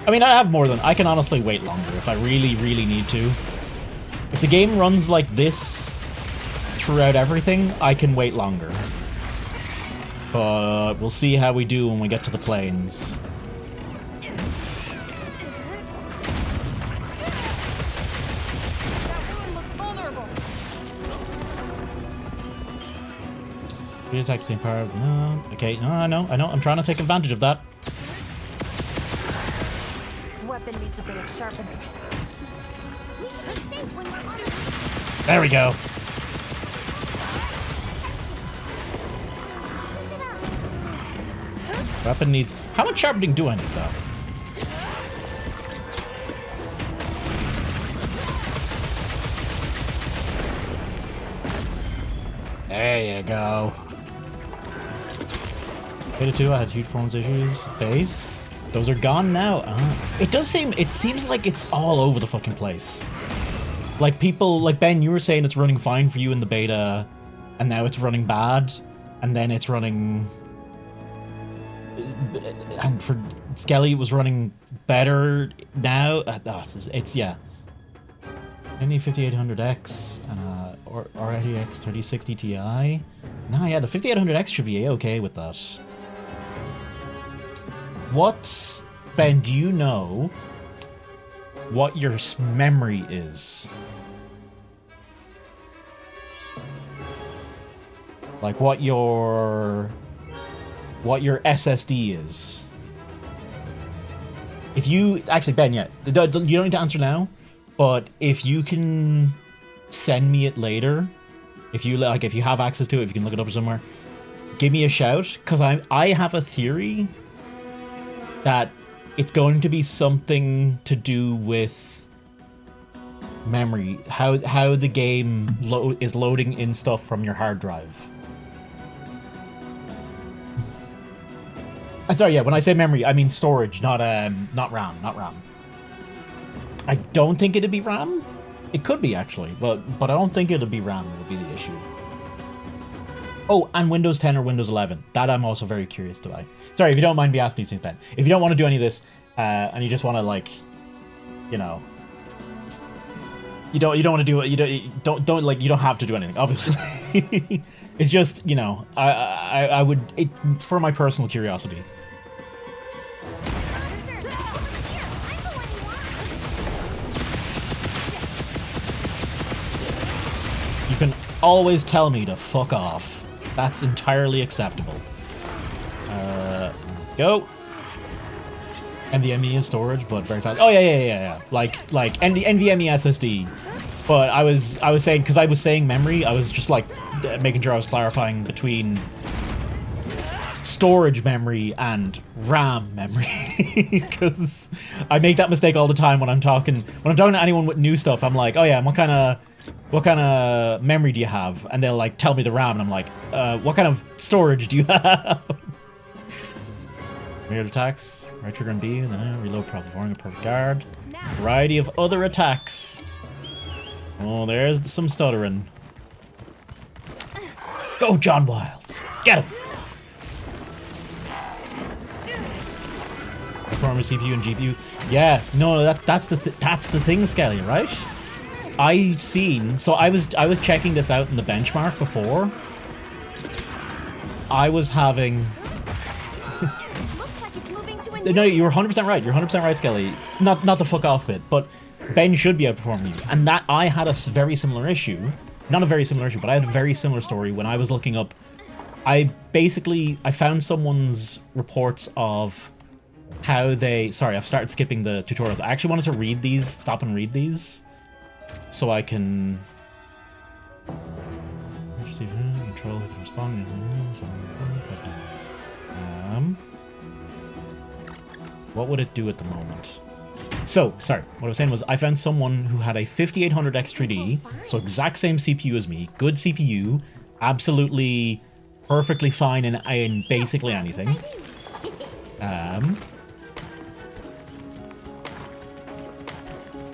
I mean, I have more than I can honestly wait longer if I really need to. If the game runs like this throughout everything, I can wait longer. But we'll see how we do when we get to the plains. We attack same power. No. Okay, no, I know. I'm trying to take advantage of that. Weapon needs a bit of sharpening. We should There we go. Weapon needs... How much sharpening do I need, though? There you go. Beta 2, I had huge performance issues. Phase. Those are gone now. It does seem... It seems like it's all over the fucking place. Like people... Like Ben, you were saying it's running fine for you in the beta, and now it's running bad, and then it's running... And for Skelly, it was running better now. It's yeah. Any 5800X or RTX 3060 Ti. No, yeah, the 5800X should be a-okay with that. What, Ben? Do you know what your memory is? Like what your SSD is. If you actually, Ben, yeah, you don't need to answer now, but if you can send me it later, if you have access to it, if you can look it up somewhere, give me a shout, because I have a theory that it's going to be something to do with memory, how the game is loading in stuff from your hard drive. Sorry, yeah, when I say memory, I mean storage, not RAM, not RAM. I don't think it'd be RAM. It could be, actually, but I don't think it'd be RAM would be the issue. Oh, and Windows 10 or Windows 11. That I'm also very curious to buy. Sorry, if you don't mind me asking these things, Ben. If you don't want to do any of this, and you just want to, like, you know, you don't want to do it. You don't have to do anything, obviously. It's just, you know, I would, for my personal curiosity. You can always tell me to fuck off. That's entirely acceptable. Go. NVMe is storage, but very fast. Oh yeah. Like NVMe SSD. But I was saying, because I was saying memory, I was just like making sure I was clarifying between storage memory and RAM memory, because I make that mistake all the time when I'm talking to anyone with new stuff. I'm like, oh yeah, what kind of memory do you have? And they'll like tell me the RAM, and I'm like, what kind of storage do you have? Weird attacks, right trigger and B, and then reload, performing a perfect guard. Variety of other attacks. Oh, there's some stuttering. Go, John Wilds! Get him! Performance CPU and GPU. Yeah, no, that's the thing, Skelly, right? I was checking this out in the benchmark before. I was having. No, you're 100% right. You're 100% right, Skelly. Not the fuck off bit, but Ben should be outperforming you. And that I had a very similar issue. Not a very similar issue, but I had a very similar story when I was looking up. I found someone's reports of how they... Sorry, I've started skipping the tutorials. I actually wanted to read these, stop and read these, so I can... Control, respond. What would it do at the moment? So, sorry, what I was saying was I found someone who had a 5800X 3D, so exact same CPU as me, good CPU, absolutely perfectly fine in basically anything.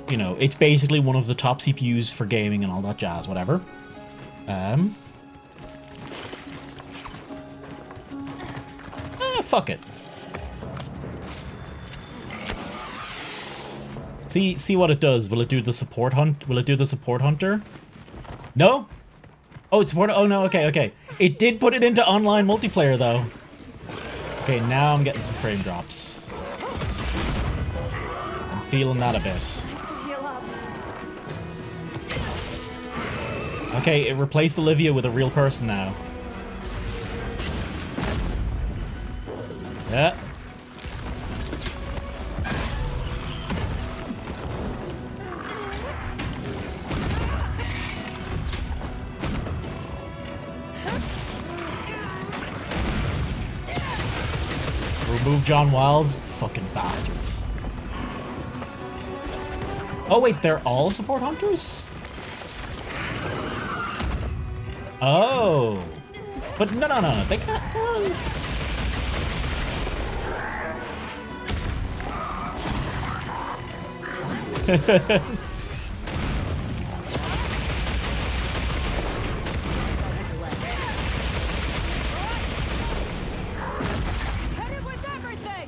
You know, it's basically one of the top CPUs for gaming and all that jazz, whatever. Fuck it. See what it does. Will it do the support hunt? Will it do the support hunter? No? Oh, it's support. Oh no. Okay. It did put it into online multiplayer though. Okay, now I'm getting some frame drops. I'm feeling that a bit. Okay, it replaced Olivia with a real person now. Yeah. Remove John Wiles? Fucking bastards. Oh wait, they're all support hunters? Oh. But no, they can't. Headed with everything!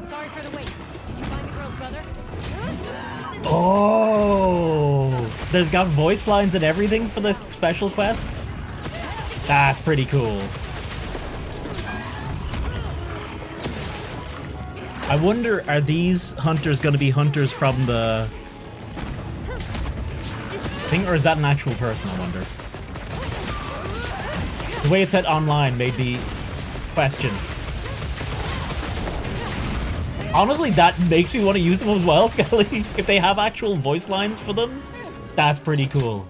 Sorry for the wait. Did you find the girl's brother? Oh, there's got voice lines and everything for the special quests? That's pretty cool. I wonder, are these hunters going to be hunters from the thing, or is that an actual person, I wonder? The way it said online made me question. Honestly, that makes me want to use them as well, Skelly. If they have actual voice lines for them, that's pretty cool.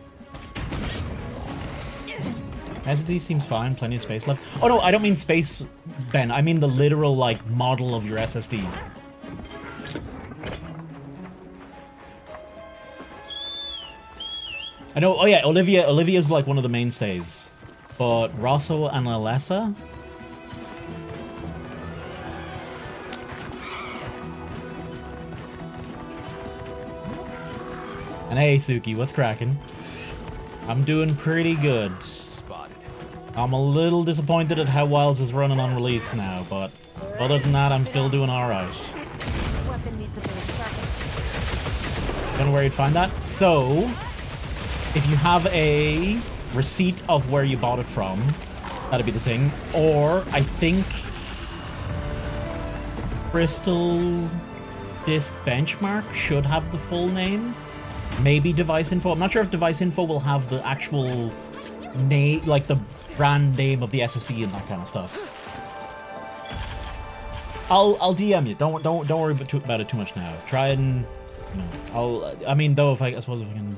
SSD seems fine, plenty of space left. Oh no, I don't mean space, Ben. I mean the literal, like, model of your SSD. I know, oh yeah, Olivia's like one of the mainstays. But Rosso and Alessa? And hey, Suki, what's cracking? I'm doing pretty good. Spotted. I'm a little disappointed at how Wilds is running on release now, but other than that, I'm still doing alright. Weapon needs a bit of sharpening. Don't know where you'd find that. So, if you have a receipt of where you bought it from, that'd be the thing. Or, I think, Crystal Disk Benchmark should have the full name. Maybe Device Info. I'm not sure if Device Info will have the actual name, like the brand name of the SSD and that kind of stuff. I'll DM you. Don't worry about it too much now. Try and, you know, I mean, though, I suppose if I can.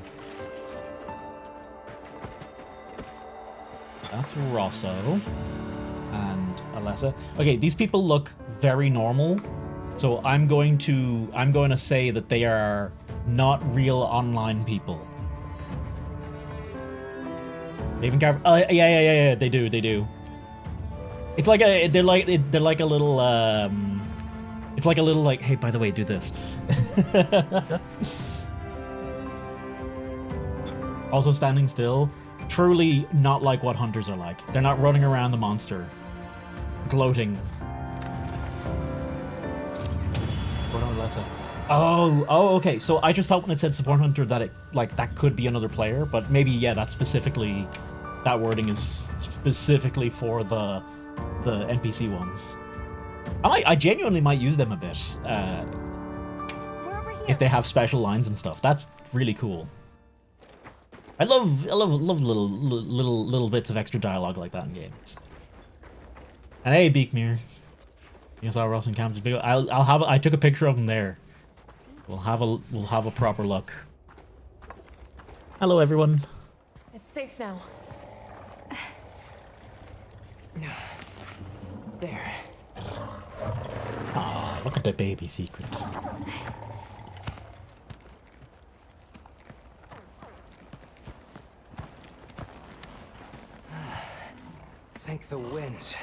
That's Rosso and Alessa. Okay, these people look very normal, so I'm going to say that they are not real online people. They even carve. Yeah. They do. It's like they're like a little. It's like a little like, hey, by the way, do this. Also, standing still. Truly not like what hunters are like. They're not running around the monster, gloating. What on Alessa? Oh, okay. So I just thought when it said support hunter that it that could be another player, but maybe yeah, that wording is specifically for the NPC ones. I genuinely might use them a bit We're over here. if they have special lines and stuff. That's really cool. I love little bits of extra dialogue like that in games. And hey, Beekmere. You saw Ross and Cam's video. I took a picture of them there. We'll have a proper look. Hello, everyone. It's safe now. There. Ah, look at the baby secret. Thank the winds.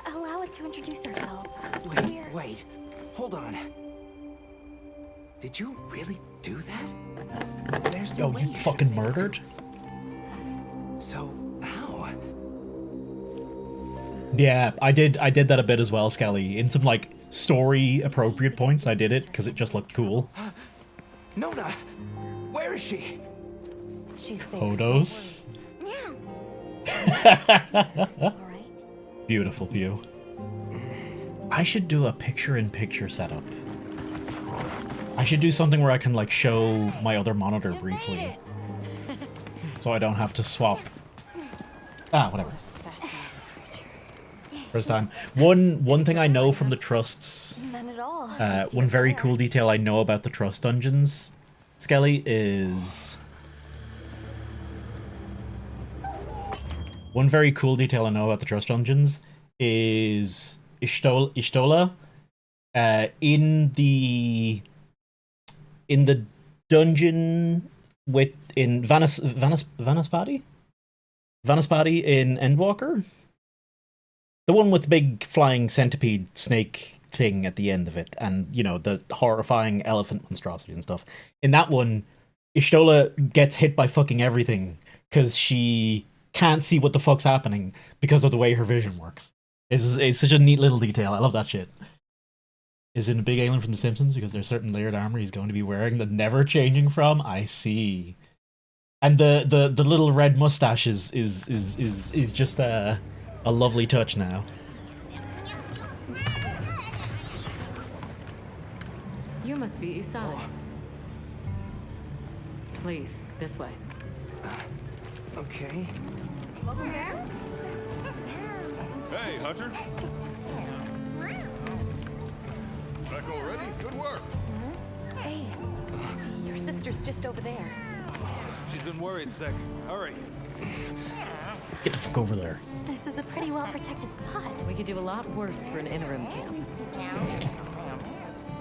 Allow us to introduce ourselves. Wait. Hold on. Did you really do that? There's no Yo, way you should fucking have been able to- murdered? So, how? Yeah, I did that a bit as well, Skelly. In some like story appropriate points, I did it because it just looked cool. Nona! Where is she? She's safe. Photos. All right. Beautiful view. I should do a picture-in-picture setup. I should do something where I can like show my other monitor briefly, so I don't have to swap. Ah, whatever. First time. One thing I know from the trusts, None at all. one very cool detail I know about the trust dungeons, Skelly, is... One very cool detail I know about the trust dungeons is Ishtola, in the dungeon in Vanaspati in Endwalker, the one with the big flying centipede snake thing at the end of it, and you know, the horrifying elephant monstrosity and stuff. In that one, Ishtola gets hit by fucking everything because she can't see what the fuck's happening because of the way her vision works. It's such a neat little detail. I love that shit. Is in a big alien from The Simpsons because there's certain layered armor he's going to be wearing that never changing from. I see. And the little red mustache is just a lovely touch now. You must be Usai. Please, this way. Okay. Hey, Hunter. Back already? Good work. Hey, your sister's just over there. She's been worried, Sec. Hurry. Get the fuck over there. This is a pretty well-protected spot. We could do a lot worse for an interim camp.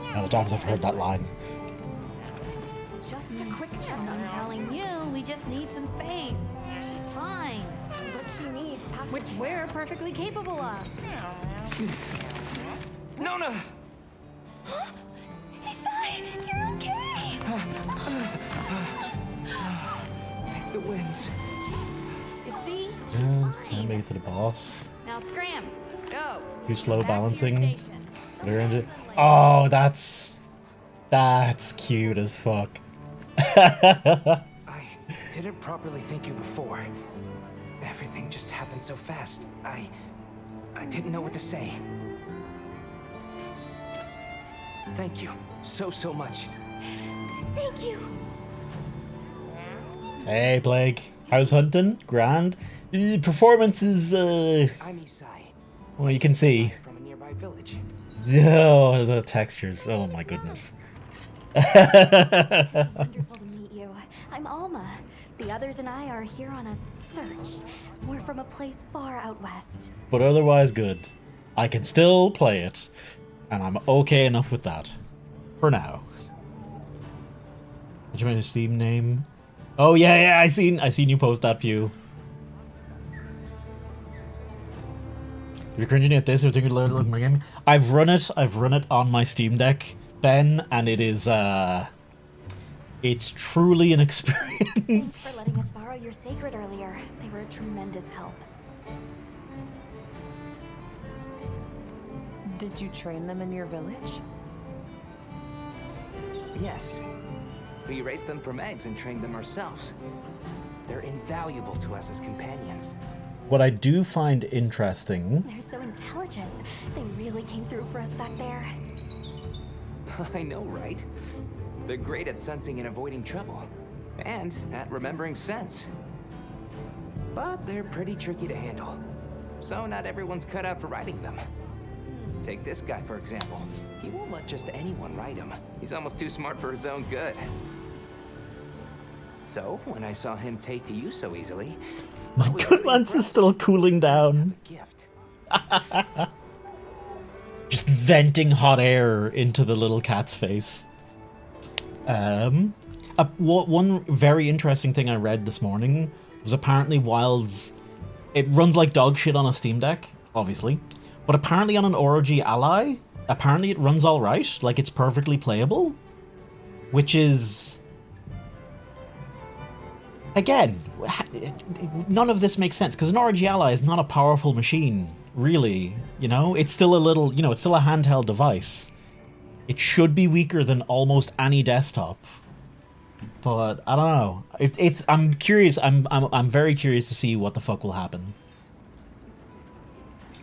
How many times I've heard that line. Just a quick check. I'm telling you, we just need some space. She's fine. But she needs aftercare. Which we're perfectly capable of. Nona! Isai, you're okay! The winds. You see? She's Can't fine. make it to the boss. Now scram. Go. Too slow Back to your balancing. stations. They're into it. Oh, that's cute as fuck. I didn't properly thank you before. Everything just happened so fast. I didn't know what to say. Thank you so much. Thank you. Hey, Plague. How's hunting? Grand. Performance is, I'm Isai. well, you can see. From a nearby village. Oh, the textures. Oh my goodness. It's wonderful to meet you. I'm Alma. The others and I are here on a search. We're from a place far out west. But otherwise good. I can still play it. And I'm okay enough with that. For now. Did you make a Steam name? Oh yeah, I seen you post that, Pew. If you're cringing at this, or think you'd look my game. I've run it on my Steam Deck, Ben, and it is it's truly an experience. Thanks for letting us borrow your sacred earlier. They were a tremendous help. Did you train them in your village? Yes. We raised them from eggs and trained them ourselves. They're invaluable to us as companions. What I do find interesting. They're so intelligent. They really came through for us back there. I know, right? They're great at sensing and avoiding trouble. And at remembering sense. But they're pretty tricky to handle. So not everyone's cut out for riding them. Take this guy, for example. He won't let just anyone ride him. He's almost too smart for his own good. So, when I saw him take to you so easily... My Gunlance is still cooling down. Gift. Just venting hot air into the little cat's face. One very interesting thing I read this morning was apparently Wild's... It runs like dog shit on a Steam Deck, obviously. But apparently on an ROG Ally, apparently it runs alright. Like, it's perfectly playable. Which is... Again, none of this makes sense, because an ROG Ally is not a powerful machine, really. You know? It's still a little... You know, it's still a handheld device. It should be weaker than almost any desktop. But, I don't know. I'm curious. I'm very curious to see what the fuck will happen.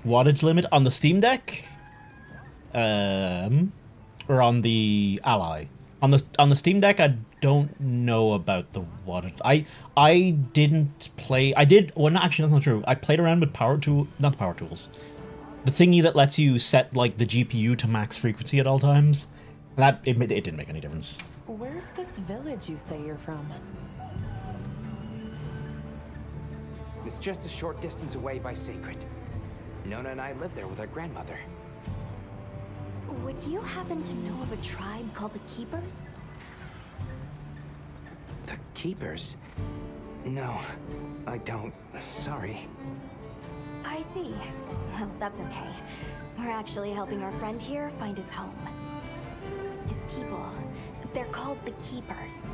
Wattage limit on the Steam Deck? Or on the Ally? On the Steam Deck, I don't know about the wattage. I didn't play... I did... Well, no, actually, that's not true. I played around with not the power tools. the thingy that lets you set like the GPU to max frequency at all times. That it didn't make any difference. Where's this village you say you're from? It's just a short distance away by Sacred. Nona and I live there with our grandmother. Would you happen to know of a tribe called the Keepers? The Keepers? No, I don't. Sorry. I see. Well, that's okay. We're actually helping our friend here find his home. His people. They're called the Keepers.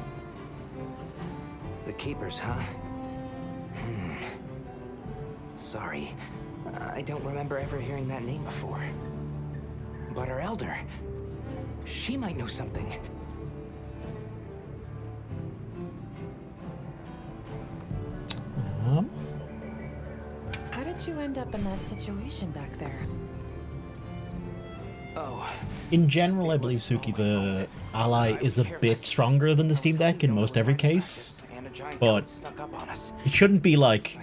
The Keepers, huh? Sorry. I don't remember ever hearing that name before. But our elder, she might know something. How did you end up in that situation back there? Oh. In general, I believe, Suki, the ally is a bit stronger than the Steam Deck in most every case. But it shouldn't be like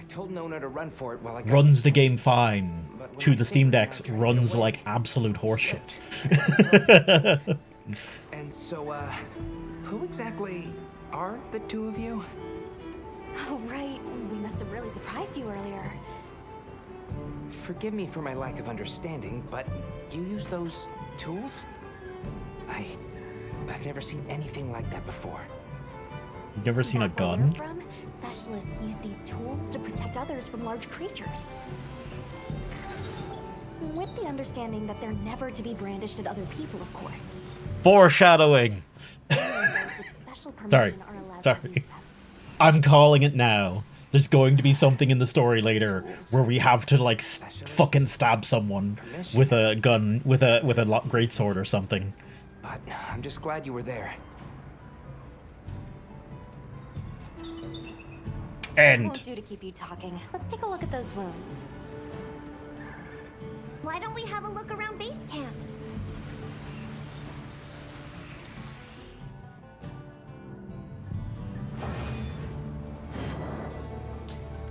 runs the game fine to the Steam Deck's runs like absolute horseshit. And so, who exactly are the two of you? Oh, right. We must have really surprised you earlier. Forgive me for my lack of understanding, but you use those tools? I've never seen anything like that before. You ever seen a gun? From, specialists use these tools to protect others from large creatures. With the understanding that they're never to be brandished at other people, of course. Foreshadowing! Those with special permission are allowed to use them. I'm calling it now. There's going to be something in the story later where we have to like fucking stab someone with a gun, with a greatsword or something. But I'm just glad you were there. It won't do to keep you talking. Let's take a look at those wounds. Why don't we have a look around base camp?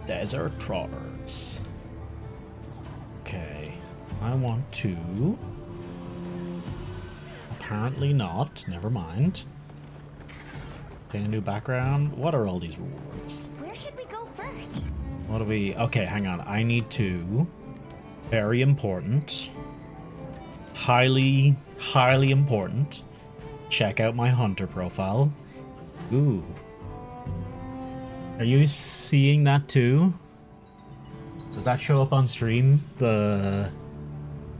Desert Trotters. Okay. I want to... Apparently not. Never mind. Okay, new background. What are all these rewards? Where should we go first? What do we... Okay, hang on. I need to... Very important. Highly, highly important. Check out my hunter profile. Ooh. Are you seeing that too? Does that show up on stream? The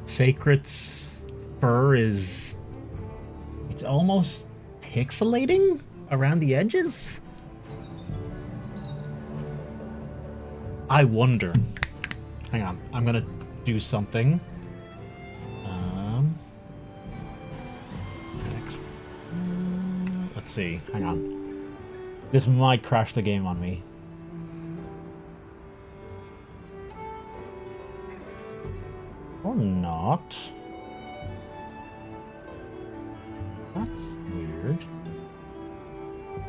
Sacred's fur is... It's almost pixelating around the edges? I wonder. Hang on, I'm gonna do something. Let's see, hang on. This might crash the game on me. Or not. That's weird.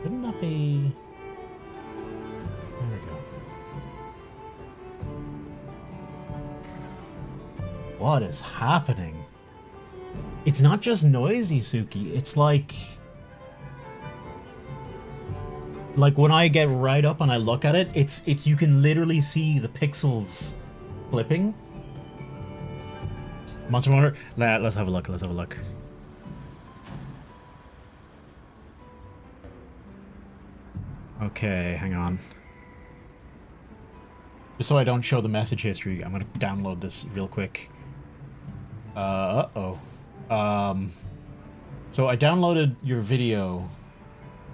Wouldn't that be... There we go. What is happening? It's not just noisy, Suki. It's like when I get right up and I look at it, it's you can literally see the pixels flipping. Monster Hunter. Let's have a look. Let's have a look. Okay, hang on. Just so I don't show the message history, I'm gonna download this real quick. Uh-oh. So I downloaded your video,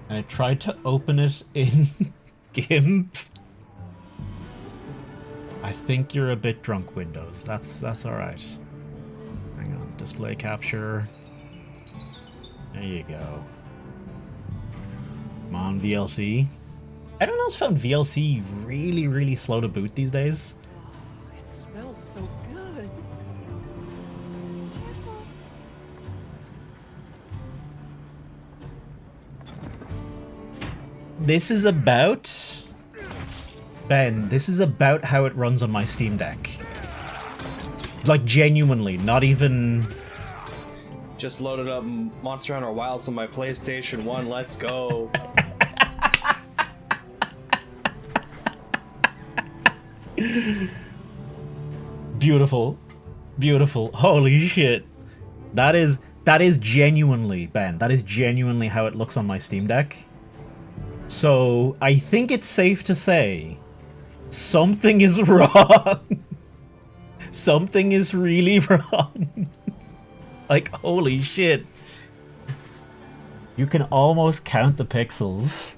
and I tried to open it in GIMP. I think you're a bit drunk, Windows. That's alright. Hang on, display capture. There you go. Come on, VLC. Everyone else found VLC really, really slow to boot these days. It smells so good. This is about... Ben, this is about how it runs on my Steam Deck. Like, genuinely, not even... Just loaded up Monster Hunter Wilds on my PlayStation 1. Let's go. Beautiful. Beautiful. Holy shit. That is genuinely, Ben, that is genuinely how it looks on my Steam Deck. So, I think it's safe to say something is wrong. Something is really wrong. Like, holy shit. You can almost count the pixels.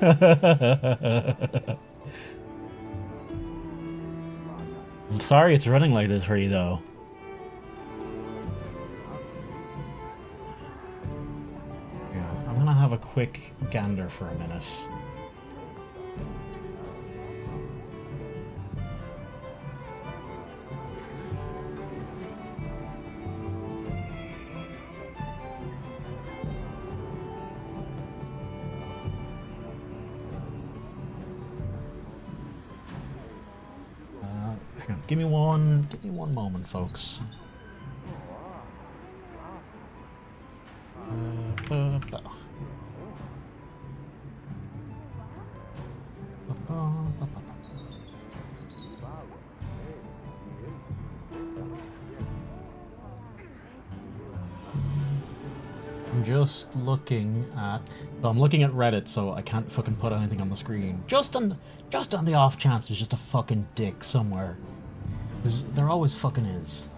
I'm sorry it's running like this for you, though. Yeah, I'm gonna have a quick gander for a minute. Give me one moment, folks. I'm just looking at... So I'm looking at Reddit, so I can't fucking put anything on the screen. Just on the off chance there's just a fucking dick somewhere. There always fucking is.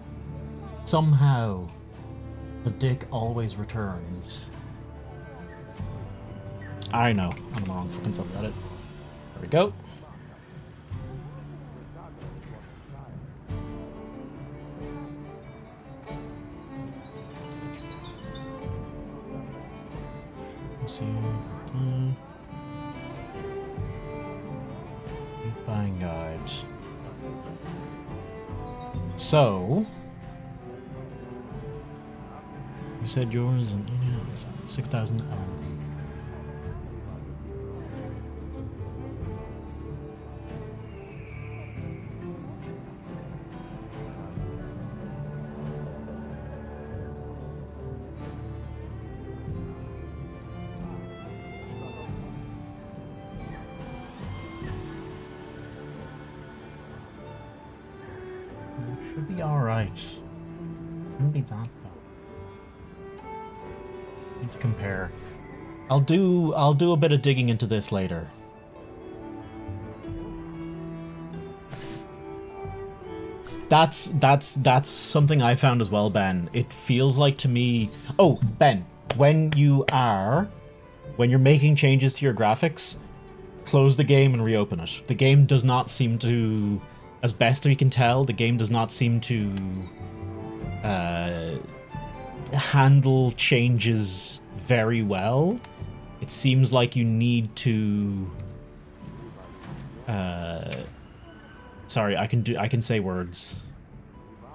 Somehow, the dick always returns. I know, I'm the wrong fucking subreddit. There we go. Let's see. Buying guides. So, you said yours and 6,000. Should be alright. Shouldn't be that bad. Need to compare. I'll do a bit of digging into this later. That's something I found as well, Ben. It feels like to me... Oh, Ben, when you're making changes to your graphics, close the game and reopen it. The game does not seem to... As best we can tell, the game does not seem to handle changes very well. It seems like you need to... sorry, I can say words.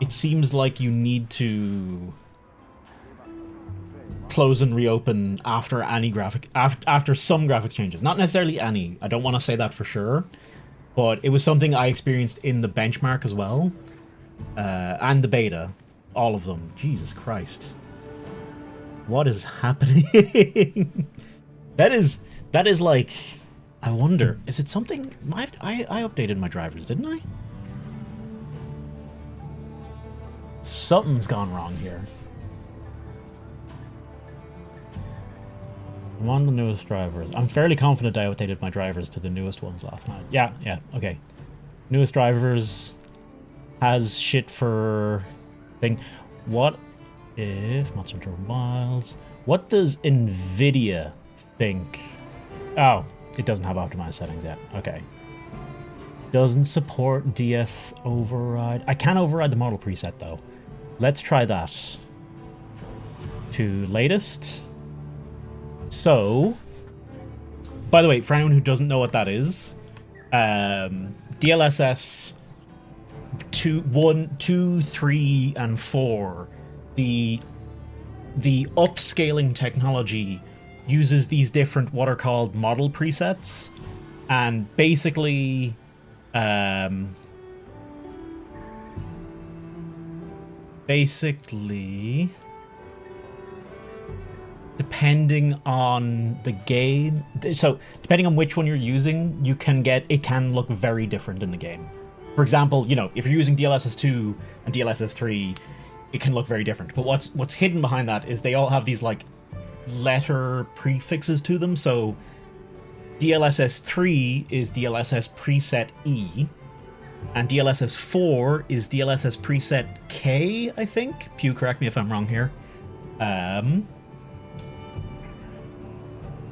It seems like you need to close and reopen after after some graphic changes. Not necessarily any. I don't want to say that for sure. But it was something I experienced in the benchmark as well. And the beta. All of them. Jesus Christ. What is happening? That is like... I wonder, is it something... I updated my drivers, didn't I? Something's gone wrong here. I'm on the newest drivers. I'm fairly confident I updated my drivers to the newest ones last night. Yeah, okay. Newest drivers has shit for thing. What if Monster Hunter Wilds? What does NVIDIA think? Oh, it doesn't have optimized settings yet. Okay. Doesn't support DS override. I can override the model preset though. Let's try that. To latest. So, by the way, for anyone who doesn't know what that is, DLSS 1, 2, 3, and 4, the upscaling technology uses these different what are called model presets, and basically depending on the game, so depending on which one you're using, it can look very different in the game. For example, you know, if you're using DLSS 2 and DLSS 3, it can look very different. But what's hidden behind that is they all have these like letter prefixes to them. So DLSS 3 is DLSS preset E, and DLSS 4 is DLSS preset K, I think. Pew, correct me if I'm wrong here.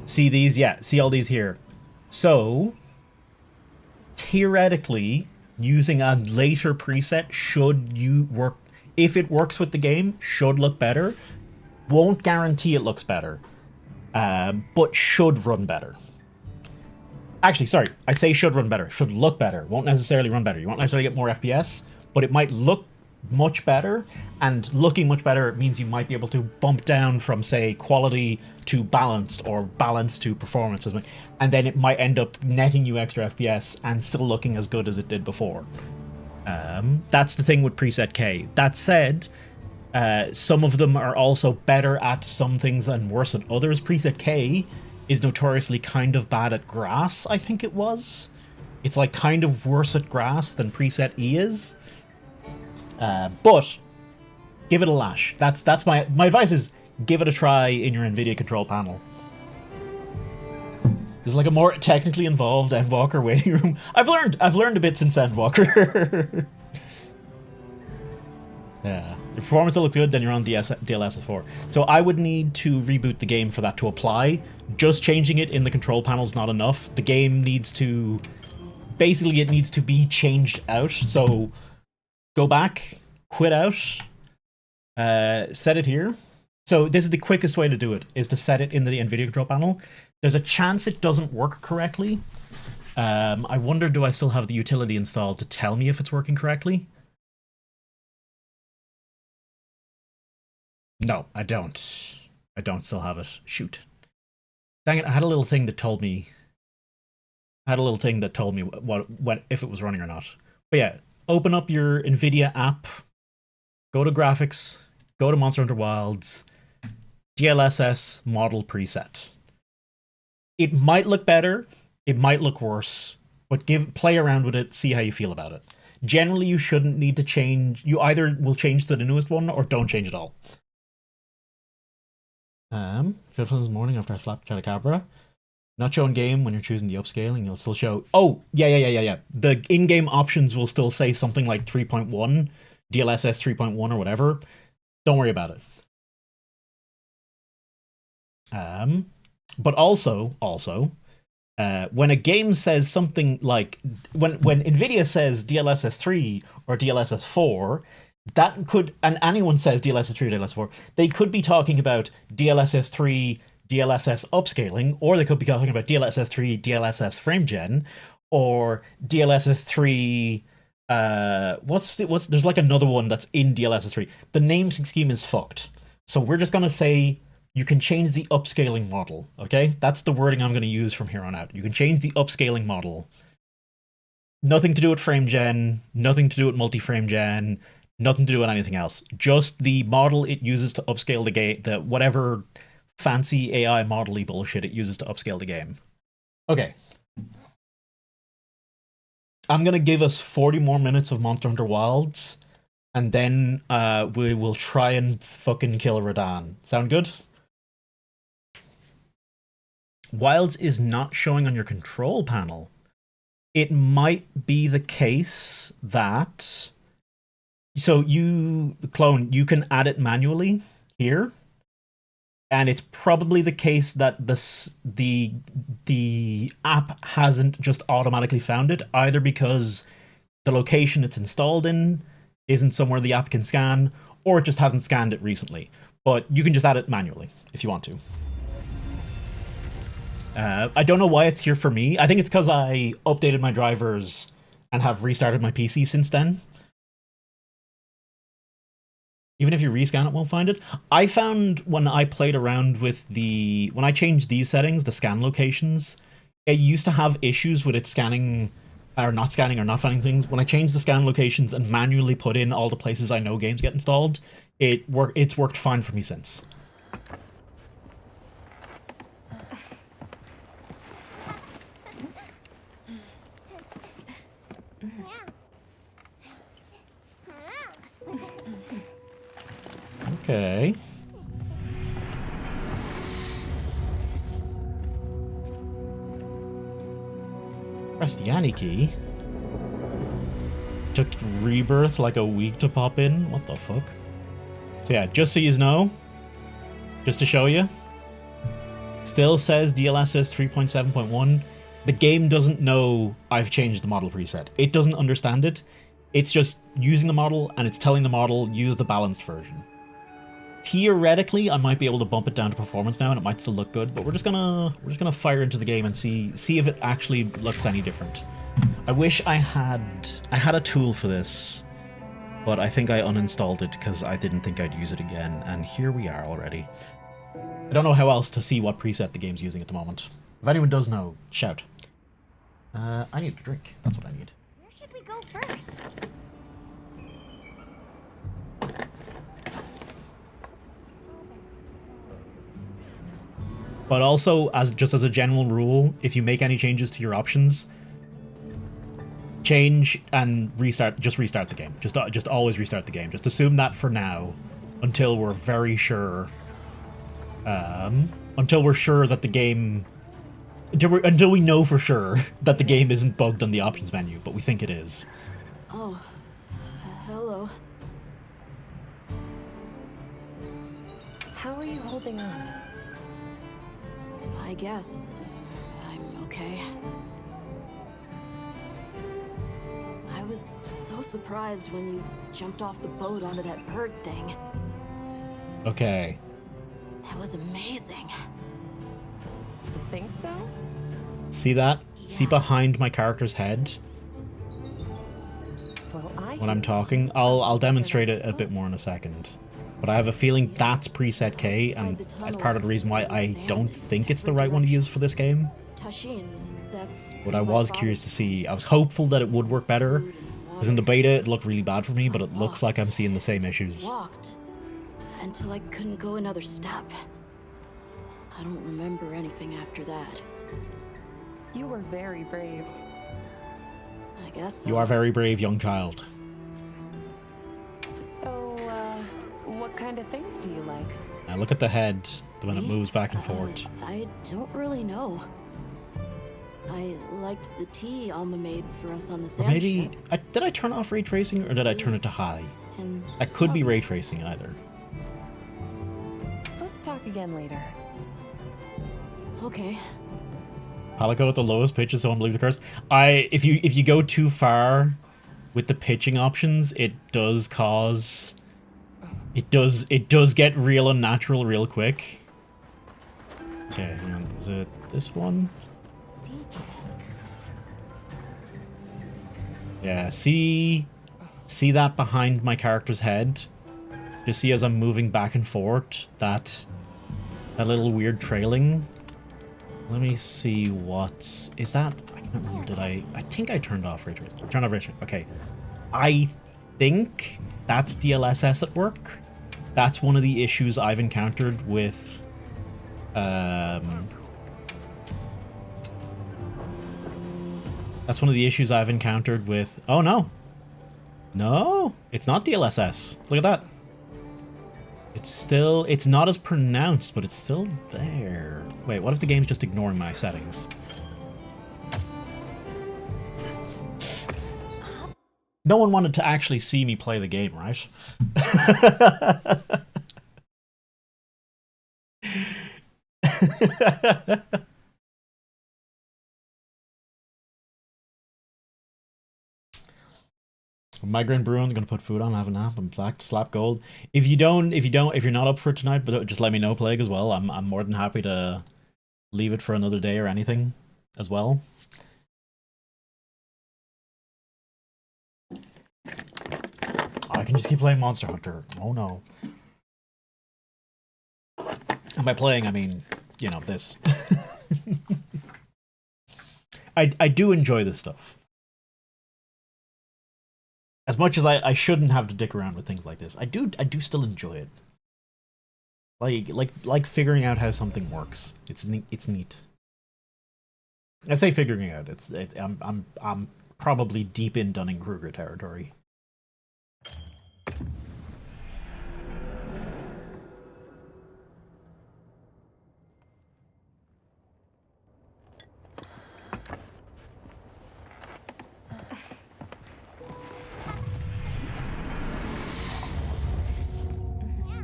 See these? Yeah, see all these here. So, theoretically, using a later preset work. If it works with the game, should look better. Won't guarantee it looks better, but should run better. Actually, sorry, I say should run better. Should look better. Won't necessarily run better. You won't necessarily get more FPS, but it might look much better, and looking much better means you might be able to bump down from, say, quality to balanced, or balanced to performance, and then it might end up netting you extra FPS and still looking as good as it did before. That's the thing with preset K. That said, some of them are also better at some things and worse at others. Preset K is notoriously kind of bad at grass, I think it was. It's like kind of worse at grass than preset E is. But give it a lash. That's my advice is give it a try in your NVIDIA control panel. There's like a more technically involved Endwalker waiting room. I've learned a bit since Endwalker. Yeah. The performance looks good, then you're on DLSS 4. So I would need to reboot the game for that to apply. Just changing it in the control panel is not enough. The game needs to... Basically, it needs to be changed out. So go back, quit out, set it here. So this is the quickest way to do it, is to set it in the NVIDIA control panel. There's a chance it doesn't work correctly. I wonder, do I still have the utility installed to tell me if it's working correctly? No, I don't. I don't still have it. Shoot. Dang it, I had a little thing that told me... what if it was running or not. But yeah, open up your NVIDIA app, go to graphics, go to Monster Hunter Wilds, DLSS model preset. It might look better, it might look worse, but play around with it, see how you feel about it. Generally, you shouldn't need to change. You either will change to the newest one or don't change at all. This morning after I slapped Chadacabra. Not showing game when you're choosing the upscaling, you'll still show... Oh, yeah. The in-game options will still say something like 3.1, DLSS 3.1 or whatever. Don't worry about it. But also, when a game says something like... When NVIDIA says DLSS 3 or DLSS 4, that could... And anyone says DLSS 3 or DLSS 4, they could be talking about DLSS 3... DLSS upscaling, or they could be talking about DLSS 3 DLSS frame gen, or DLSS 3 there's like another one that's in DLSS 3. The naming scheme is fucked. So we're just gonna say you can change the upscaling model, okay? That's the wording I'm gonna use from here on out. You can change the upscaling model. Nothing to do with frame gen, nothing to do with multi-frame gen, nothing to do with anything else. Just the model it uses to upscale the game, the whatever fancy AI model-y bullshit it uses to upscale the game. Okay. I'm gonna give us 40 more minutes of Monster Hunter Wilds, and then we will try and fucking kill Radahn. Sound good? Wilds is not showing on your control panel. It might be the case that... So you, Clone, you can add it manually here. And it's probably the case that the app hasn't just automatically found it, either because the location it's installed in isn't somewhere the app can scan, or it just hasn't scanned it recently. But you can just add it manually if you want to. I don't know why it's here for me. I think it's because I updated my drivers and have restarted my PC since then. Even if you rescan, it won't find it. I found when I played around with when I changed these settings, the scan locations, it used to have issues with it scanning, or not finding things. When I changed the scan locations and manually put in all the places I know games get installed, it's worked fine for me since. Okay. Press the Annie key. Took Rebirth like a week to pop in. What the fuck? So yeah, just so you know, just to show you, still says DLSS 3.7.1. The game doesn't know I've changed the model preset. It doesn't understand it. It's just using the model, and it's telling the model use the balanced version. Theoretically, I might be able to bump it down to performance now, and it might still look good. But we're just gonna fire into the game and see if it actually looks any different. I wish I had a tool for this, but I think I uninstalled it because I didn't think I'd use it again. And here we are already. I don't know how else to see what preset the game's using at the moment. If anyone does know, shout. I need a drink. That's what I need. Where should we go first? But also, just as a general rule, if you make any changes to your options, change and restart. Just restart the game. Just always restart the game. Just assume that for now, until we're very sure. Until we're sure that the game. Until we know for sure that the game isn't bugged on the options menu, but we think it is. Oh, hello. How are you holding on? I guess I'm okay. I was so surprised when you jumped off the boat onto that bird thing. Okay. That was amazing. You think so? See that? Yeah. See behind my character's head? Well, when I'm talking, I'll demonstrate it a bit more in a second. But I have a feeling that's preset K, and that's part of the reason why I don't think it's the right one to use for this game. But I was curious to see. I was hopeful that it would work better, because in the beta it looked really bad for me, but it looks like I'm seeing the same issues. Walked until I couldn't go another step. I don't remember anything after that. You were very brave. I guess so. You are very brave, young child. So, what kind of things do you like? Now look at the head when it moves back and forth. I don't really know. I liked the tea Alma made for us on the sand maybe ship. Did I turn off ray tracing, or did I turn it to high? I could be ray tracing either. Let's talk again later. Okay. Palico with the lowest pitch is so unbelievably cursed. If you go too far with the pitching options, it does cause. It does get real unnatural real quick. Okay, hang on. Is it this one? Yeah, see that behind my character's head? Just see as I'm moving back and forth, that little weird trailing. Let me see what's... Is that... I can't remember, did I think I turned off ray tracing. Turned off ray tracing. Okay. I think that's DLSS at work. That's one of the issues I've encountered with... That's one of the issues I've encountered with... Oh, no. No, it's not DLSS. Look at that. It's still... It's not as pronounced, but it's still there. Wait, what if the game's just ignoring my settings? No one wanted to actually see me play the game, right? Migraine brewing, gonna put food on, have a nap, I'm black, slap gold. If you're not up for it tonight, but just let me know, Plague, as well. I'm more than happy to leave it for another day or anything as well. I can just keep playing Monster Hunter. Oh no. And by playing, I mean, you know, this. I do enjoy this stuff. As much as I shouldn't have to dick around with things like this, I do still enjoy it. Like figuring out how something works. It's neat. I say figuring out. I'm probably deep in Dunning-Kruger territory.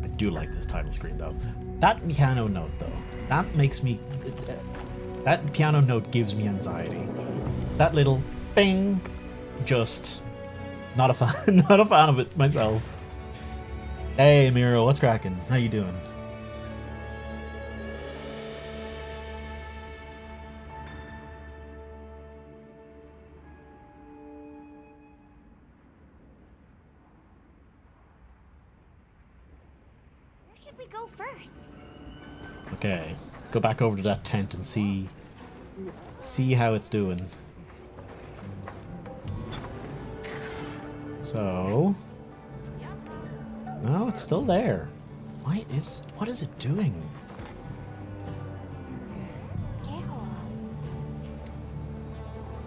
I do like this title screen though. That piano note though, that makes me. That piano note gives me anxiety. That little bing, just not a fan. Not a fan of it myself. Hey Miro, what's cracking? How you doing? Where should we go first? Okay, let's go back over to that tent and see how it's doing. So, no, it's still there. What is it doing?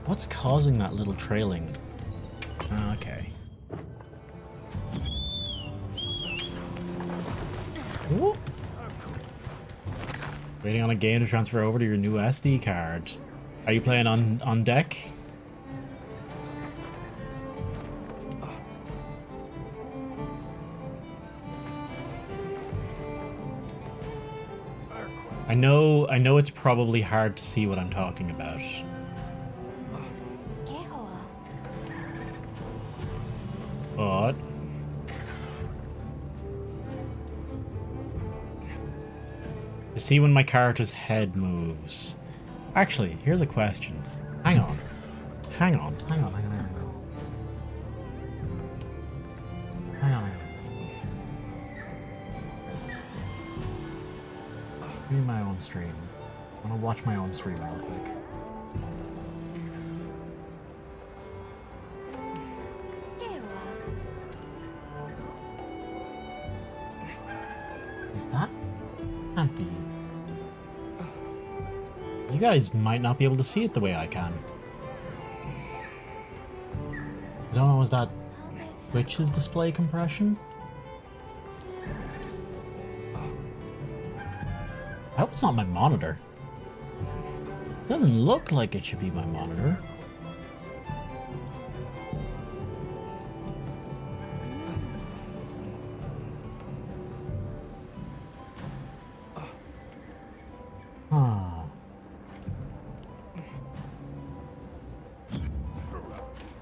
What's causing that little trailing? Okay. Ooh. Waiting on a game to transfer over to your new SD card. Are you playing on deck? I know it's probably hard to see what I'm talking about. But you see when my character's head moves. Actually, here's a question. Hang on. Hang on. Give me my own stream. I want to watch my own stream real quick. Is that? Can't be. You guys might not be able to see it the way I can. I don't know, is that Twitch's display compression? I hope it's not my monitor. It doesn't look like it should be my monitor.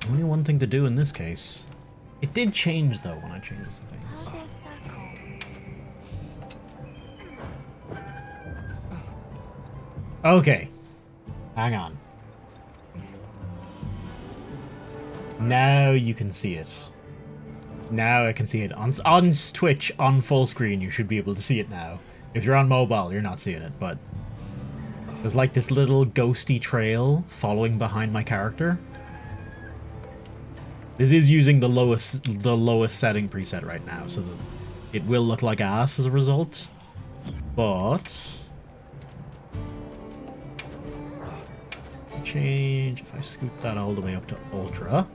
Only one thing to do in this case. It did change though when I changed the settings. Okay. Hang on. Now you can see it. Now I can see it. On Twitch, on full screen, you should be able to see it now. If you're on mobile, you're not seeing it, but there's like this little ghosty trail following behind my character. This is using the lowest setting preset right now, so that it will look like ass as a result. But change if I scoop that all the way up to ultra.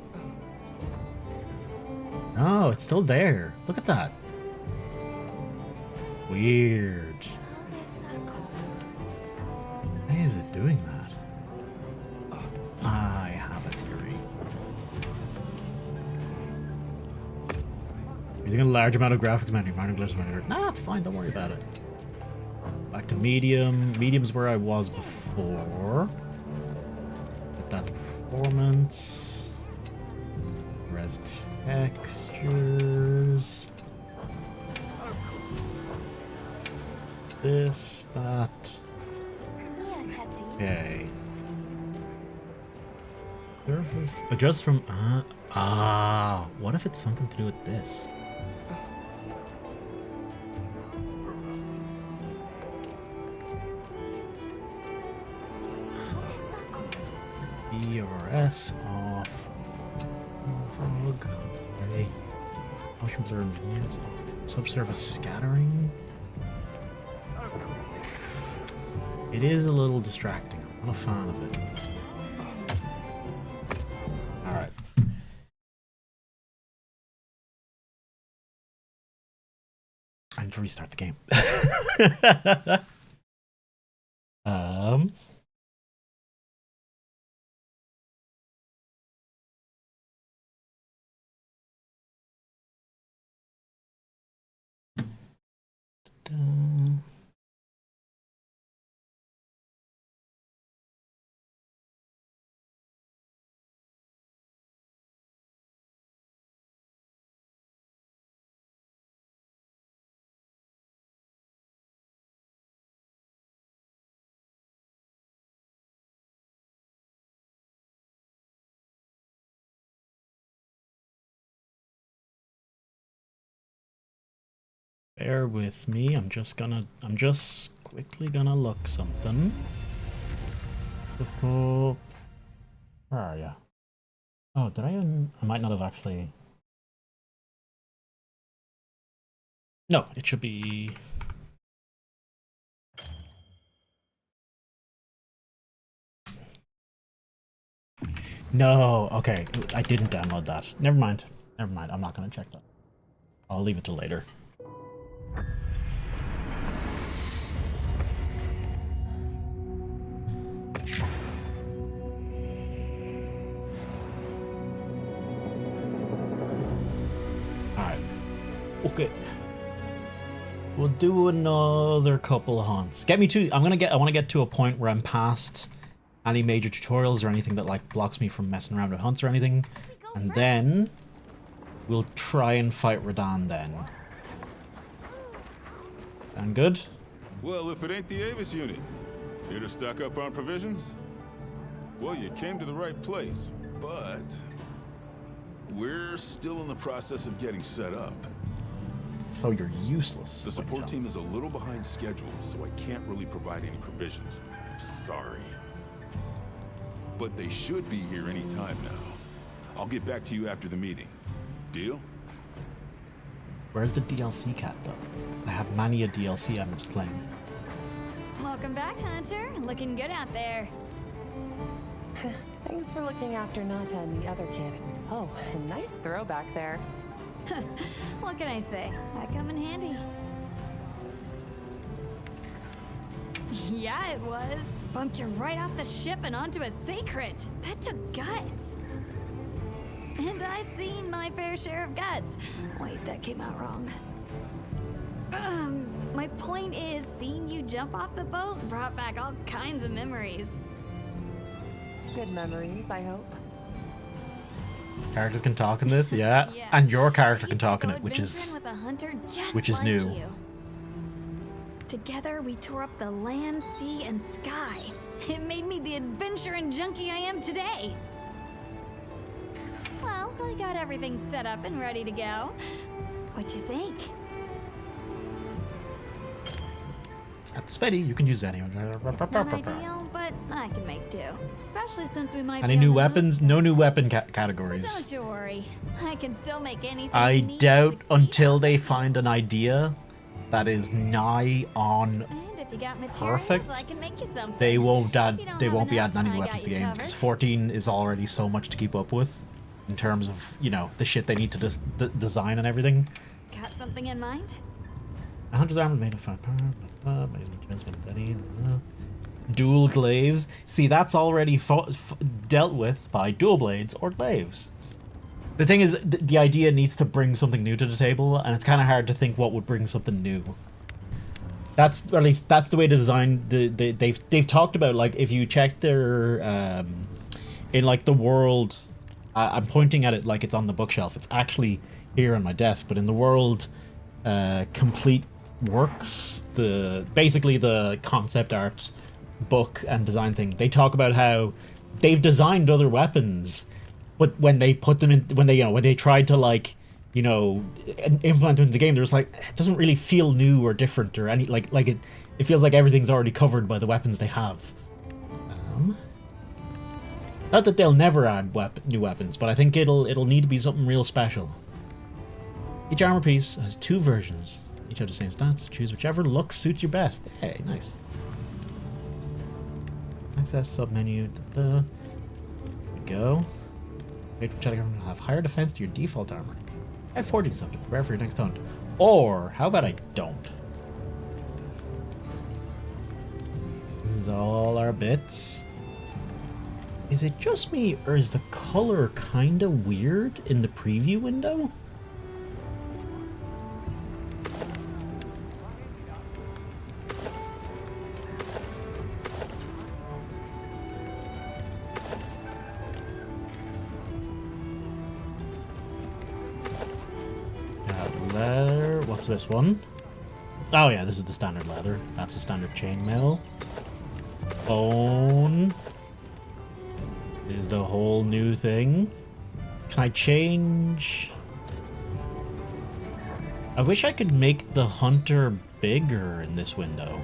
No, it's still there. Look at that. Weird. Why is it doing that? I have a theory. Using a large amount of graphics menu, minor glitches menu. Nah, it's fine, don't worry about it. Back to medium. Medium's where I was before. Get that performance. Res textures. This, that. Okay. Surface. Adjust from. What What if it's something to do with this? E over S off. Frog. Okay. Motion blur means subsurface scattering. It is a little distracting. I'm not a fan of it. Alright. I need to restart the game. Bear with me. I'm just quickly gonna look something. Where are ya? Oh, did I might not have actually. No, it should be. No, okay. I didn't download that. Never mind. Never mind. I'm not gonna check that. I'll leave it till later. Alright. Okay. We'll do another couple of hunts. Get me to I want to get to a point where I'm past any major tutorials or anything that like blocks me from messing around with hunts or anything. And then we'll try and fight Radahn then. Sound good? Well, if it ain't the Avis unit, here to stock up on provisions? Well, you came to the right place, but we're still in the process of getting set up. So you're useless. The support team is a little behind schedule, so I can't really provide any provisions. I'm sorry. But they should be here any time now. I'll get back to you after the meeting. Deal? Where's the DLC cat though? I have many a DLC I must claim. Welcome back, Hunter. Looking good out there. Thanks for looking after Nata and the other kid. Oh, nice throwback there. What can I say? I come in handy. Yeah, it was. Bumped you right off the ship and onto a sacred. That took guts. And I've seen my fair share of guts. Wait, that came out wrong. My point is, seeing you jump off the boat brought back all kinds of memories. Good memories, I hope. Characters can talk in this, yeah. And your character can talk in it, which is new. You. Together, we tore up the land, sea, and sky. It made me the adventuring junkie I am today. Well, I got everything set up and ready to go. What'd you think? At the Spidey, you can use any. It's not ideal, but I can make do. Especially since we might Any be new on the weapons? move. No new weapon categories. Don't you worry. I can still make anything I you need doubt to succeed. until they find an idea that is nigh on And if you got materials, perfect, I can make you something. they won't add. If you don't They have won't be enough, adding any I weapons got to the you game covered. because 14 is already so much to keep up with in terms of the shit they need to design and everything. Got something in mind? A hunter's armor made of fine dual glaives. See, that's already dealt with by dual blades or glaives. The thing is, the idea needs to bring something new to the table, and it's kind of hard to think what would bring something new. That's, or at least that's the way the design. They've talked about, like, if you check their in like the world. I'm pointing at it like it's on the bookshelf. It's actually here on my desk, but in the world complete works, basically the concept art book and design thing, they talk about how they've designed other weapons But when they put them in, when they tried to like, implement them into the game, there's like, it doesn't really feel new or different or any like it feels like everything's already covered by the weapons they have. Not that they'll never add new weapons, but I think it'll need to be something real special. Each armor piece has 2 versions. Each have the same stats. Choose whichever look suits you best. Hey, nice. Access submenu. There we go. Wait for chatting armor to have higher defense to your default armor. Try forging something. Prepare for your next hunt. Or how about I don't? This is all our bits. Is it just me, or is the color kinda weird in the preview window? Leather. What's this one? Oh yeah, this is the standard leather. That's the standard chainmail. Bone is the whole new thing. Can I change? I wish I could make the hunter bigger in this window.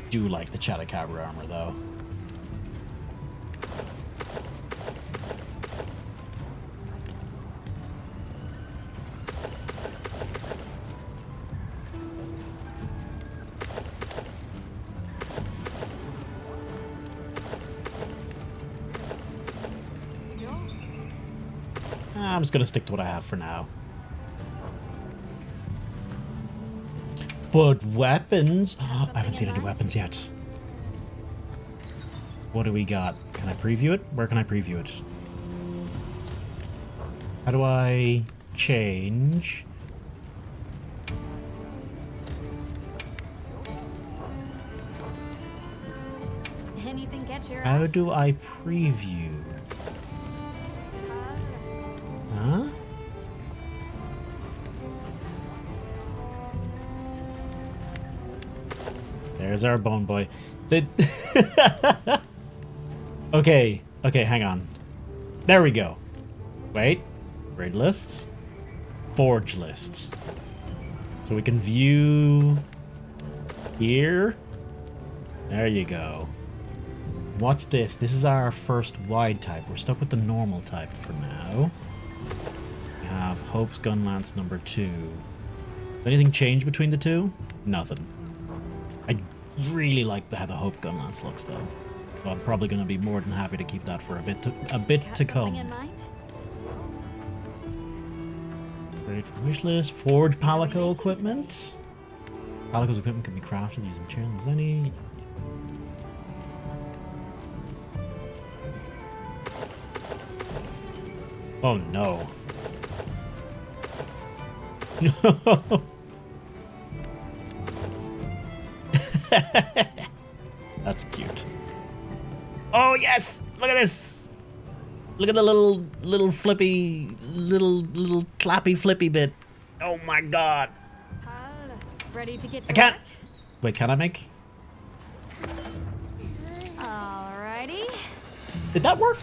Do like the Chadacabra armor though. I'm just gonna stick to what I have for now. But weapons... I haven't seen any weapons yet. What do we got? Can I preview it? Where can I preview it? How do I change? Anything catch your eye? How do I preview? Huh? There's our bone boy. Okay, hang on. There we go. Wait. Raid lists. Forge lists. So we can view here. There you go. What's this? This is our first wide type. We're stuck with the normal type for now. We have Hope's Gunlance number 2. Anything change between the two? Nothing. I really like how the Hope Gunlance looks though. So I'm probably going to be more than happy to keep that for a bit to come. Ready for wish list. Forge Palico equipment. Palico's equipment can be crafted using materials as any. Oh no. That's cute. Oh yes! Look at this! Look at the little flippy, little clappy flippy bit. Oh my god! Ready to get to I can't. work? Wait, can I make? Alrighty. Did that work?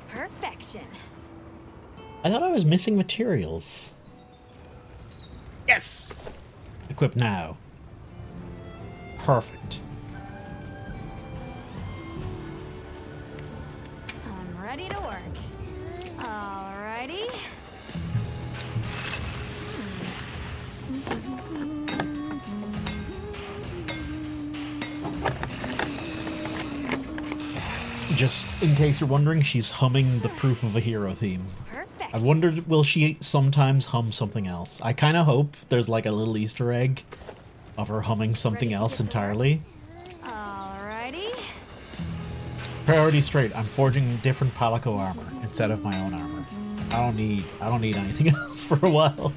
Perfection. I thought I was missing materials. Yes! Equip now. Perfect. I'm ready to work. Alrighty. Just in case you're wondering, she's humming the Proof of a Hero theme. Perfect. I wondered, will she sometimes hum something else? I kind of hope there's like a little Easter egg of her humming something else entirely. Alrighty. Priority straight. I'm forging different Palico armor instead of my own armor. I don't need anything else for a while.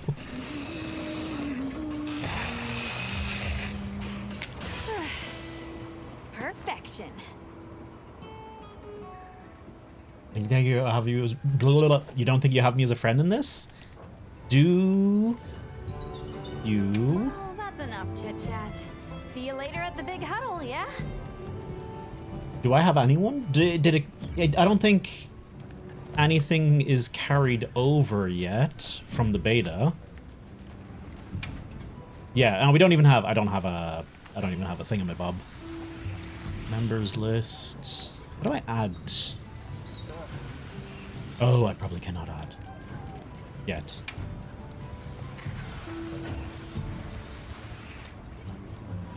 action. You think you have you as you don't think you have me as a friend in this? Do you? Well, that's enough chit-chat. See you later at the big huddle, yeah? Do I have anyone? Did it? I don't think anything is carried over yet from the beta. Yeah, and we don't even have. I don't even have a thingamabob. Members list. What do I add? Oh, I probably cannot add yet.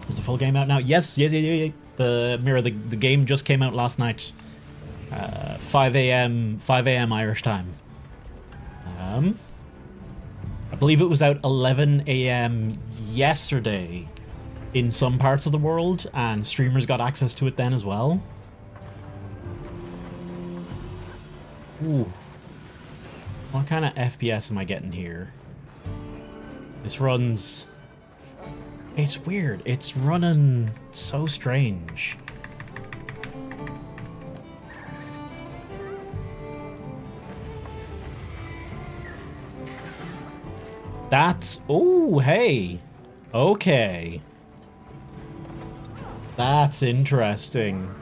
Is the full game out now? Yes. The Mirror, the game just came out last night. 5 a.m. Irish time. I believe it was out 11 a.m. yesterday in some parts of the world, and streamers got access to it then as well. Ooh. What kind of FPS am I getting here? This runs... It's weird. It's running so strange. That's... Oh, hey. Okay. That's interesting.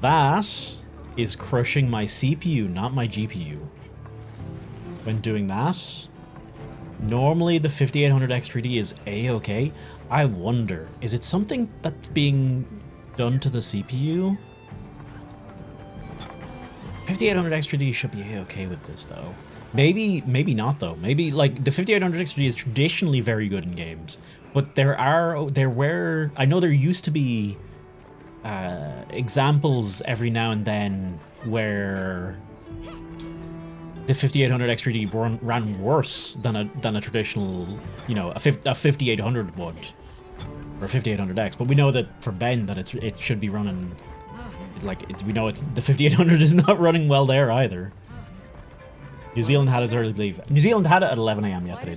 That is crushing my CPU, not my GPU. When doing that, normally the 5800 X3D is A-okay. I wonder, is it something that's being done to the CPU? 5800 X3D should be A-okay with this, though. Maybe not, though. Maybe, like, the 5800 X3D is traditionally very good in games, but I know there used to be examples every now and then where the 5800 X3D ran worse than a traditional, you know, a 5800 would, or a 5800X. But we know that for Ben that it should be running, like, we know the 5800 is not running well there either. New Zealand had its early leave. New Zealand had it at 11 a.m. yesterday.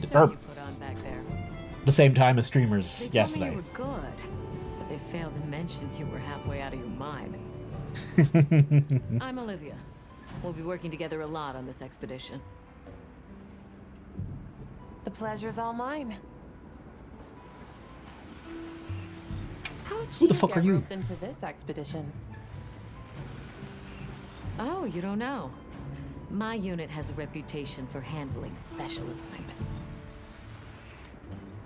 The same time as streamers yesterday. You were good, but they failed to mention you were halfway out of your mind. I'm Olivia. We'll be working together a lot on this expedition. The pleasure's all mine. How'd Who the fuck are you? roped into this expedition? Oh, you don't know. My unit has a reputation for handling special assignments.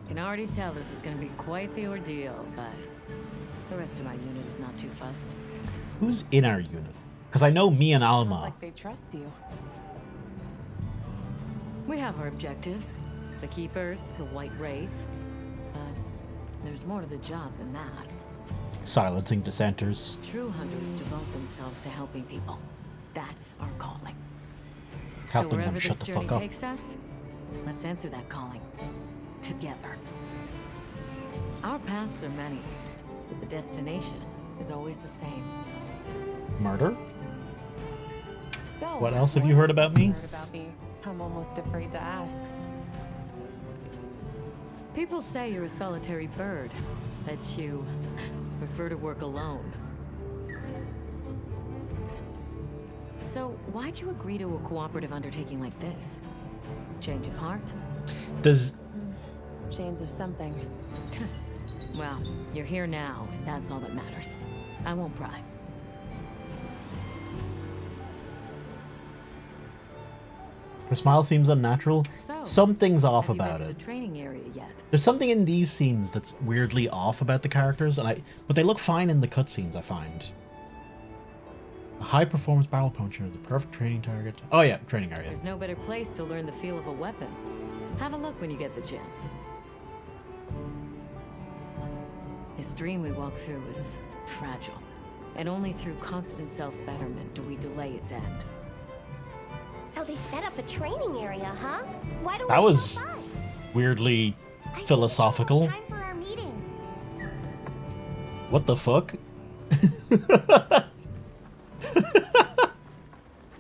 Can already tell this is going to be quite the ordeal, but the rest of my unit is not too fussed. Who's in our unit? Because I know me and Alma. Sounds like they trust you. We have our objectives. The Keepers, the White Wraith. But there's more to the job than that. Silencing dissenters. True hunters devote themselves to helping people. That's our calling. Helping so wherever them shut this the journey fuck up. takes us, let's answer that calling. Together. Our paths are many, but the destination is always the same. Murder? So, What else have you heard about me? Heard about me? I'm almost afraid to ask. People say you're a solitary bird, that you prefer to work alone. So, why'd you agree to a cooperative undertaking like this? Change of heart? Does... Change of something. Well, you're here now, and that's all that matters. I won't pry. Her smile seems unnatural. So, Something's off have you about been to it. the training area yet? There's something in these scenes that's weirdly off about the characters, but they look fine in the cutscenes, I find. A high-performance barrel puncher, the perfect training target. Oh yeah, training area. There's no better place to learn the feel of a weapon. Have a look when you get the chance. This dream we walk through is fragile, and only through constant self-betterment do we delay its end. So they set up a training area, huh? Why don't That we was stop by? weirdly philosophical. Time for our meeting. What the fuck?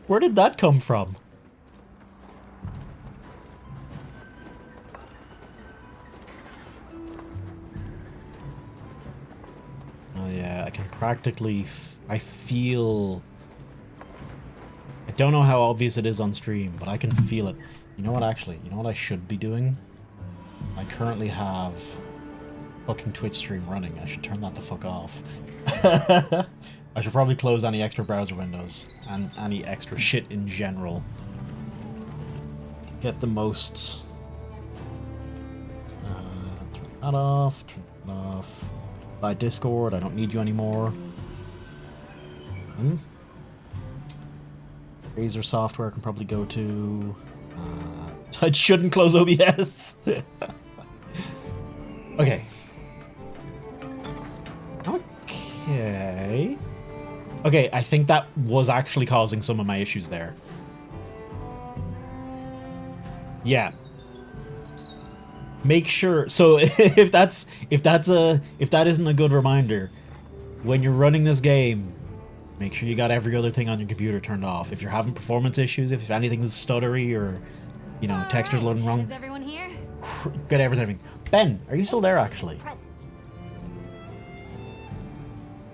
Where did that come from? Yeah, I can practically... I feel... I don't know how obvious it is on stream, but I can feel it. You know what, actually? You know what I should be doing? I currently have fucking Twitch stream running. I should turn that the fuck off. I should probably close any extra browser windows and any extra shit in general. Get the most... turn that off, turn that off. By Discord, I don't need you anymore. Razer software can probably go to... I shouldn't close OBS. Okay. Okay. Okay, I think that was actually causing some of my issues there. Yeah. Make sure. So if that isn't a good reminder, when you're running this game, make sure you got every other thing on your computer turned off. If you're having performance issues, if anything's stuttery or, you know, textures loading wrong, Is everyone here? get everything. Ben, are you still there actually?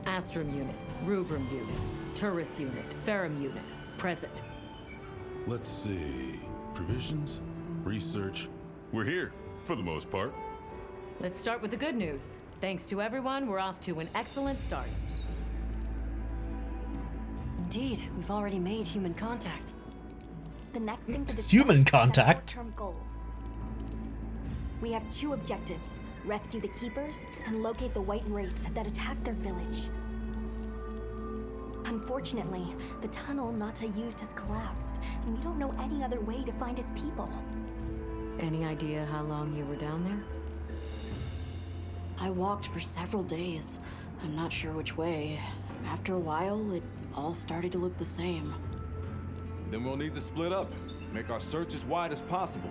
Astrum unit, Rubrum unit, Turris unit, Ferrum unit, present. Let's see. Provisions? Research? We're here, for the most part. Let's start with the good news. Thanks to everyone, we're off to an excellent start. Indeed, we've already made human contact. The next thing to discuss Human is our contact? short-term goals. We have 2 objectives: rescue the Keepers and locate the White Wraith that attacked their village. Unfortunately, the tunnel Nata used has collapsed, and we don't know any other way to find his people. Any idea how long you were down there? I walked for several days. I'm not sure which way. After a while, it all started to look the same. Then we'll need to split up. Make our search as wide as possible.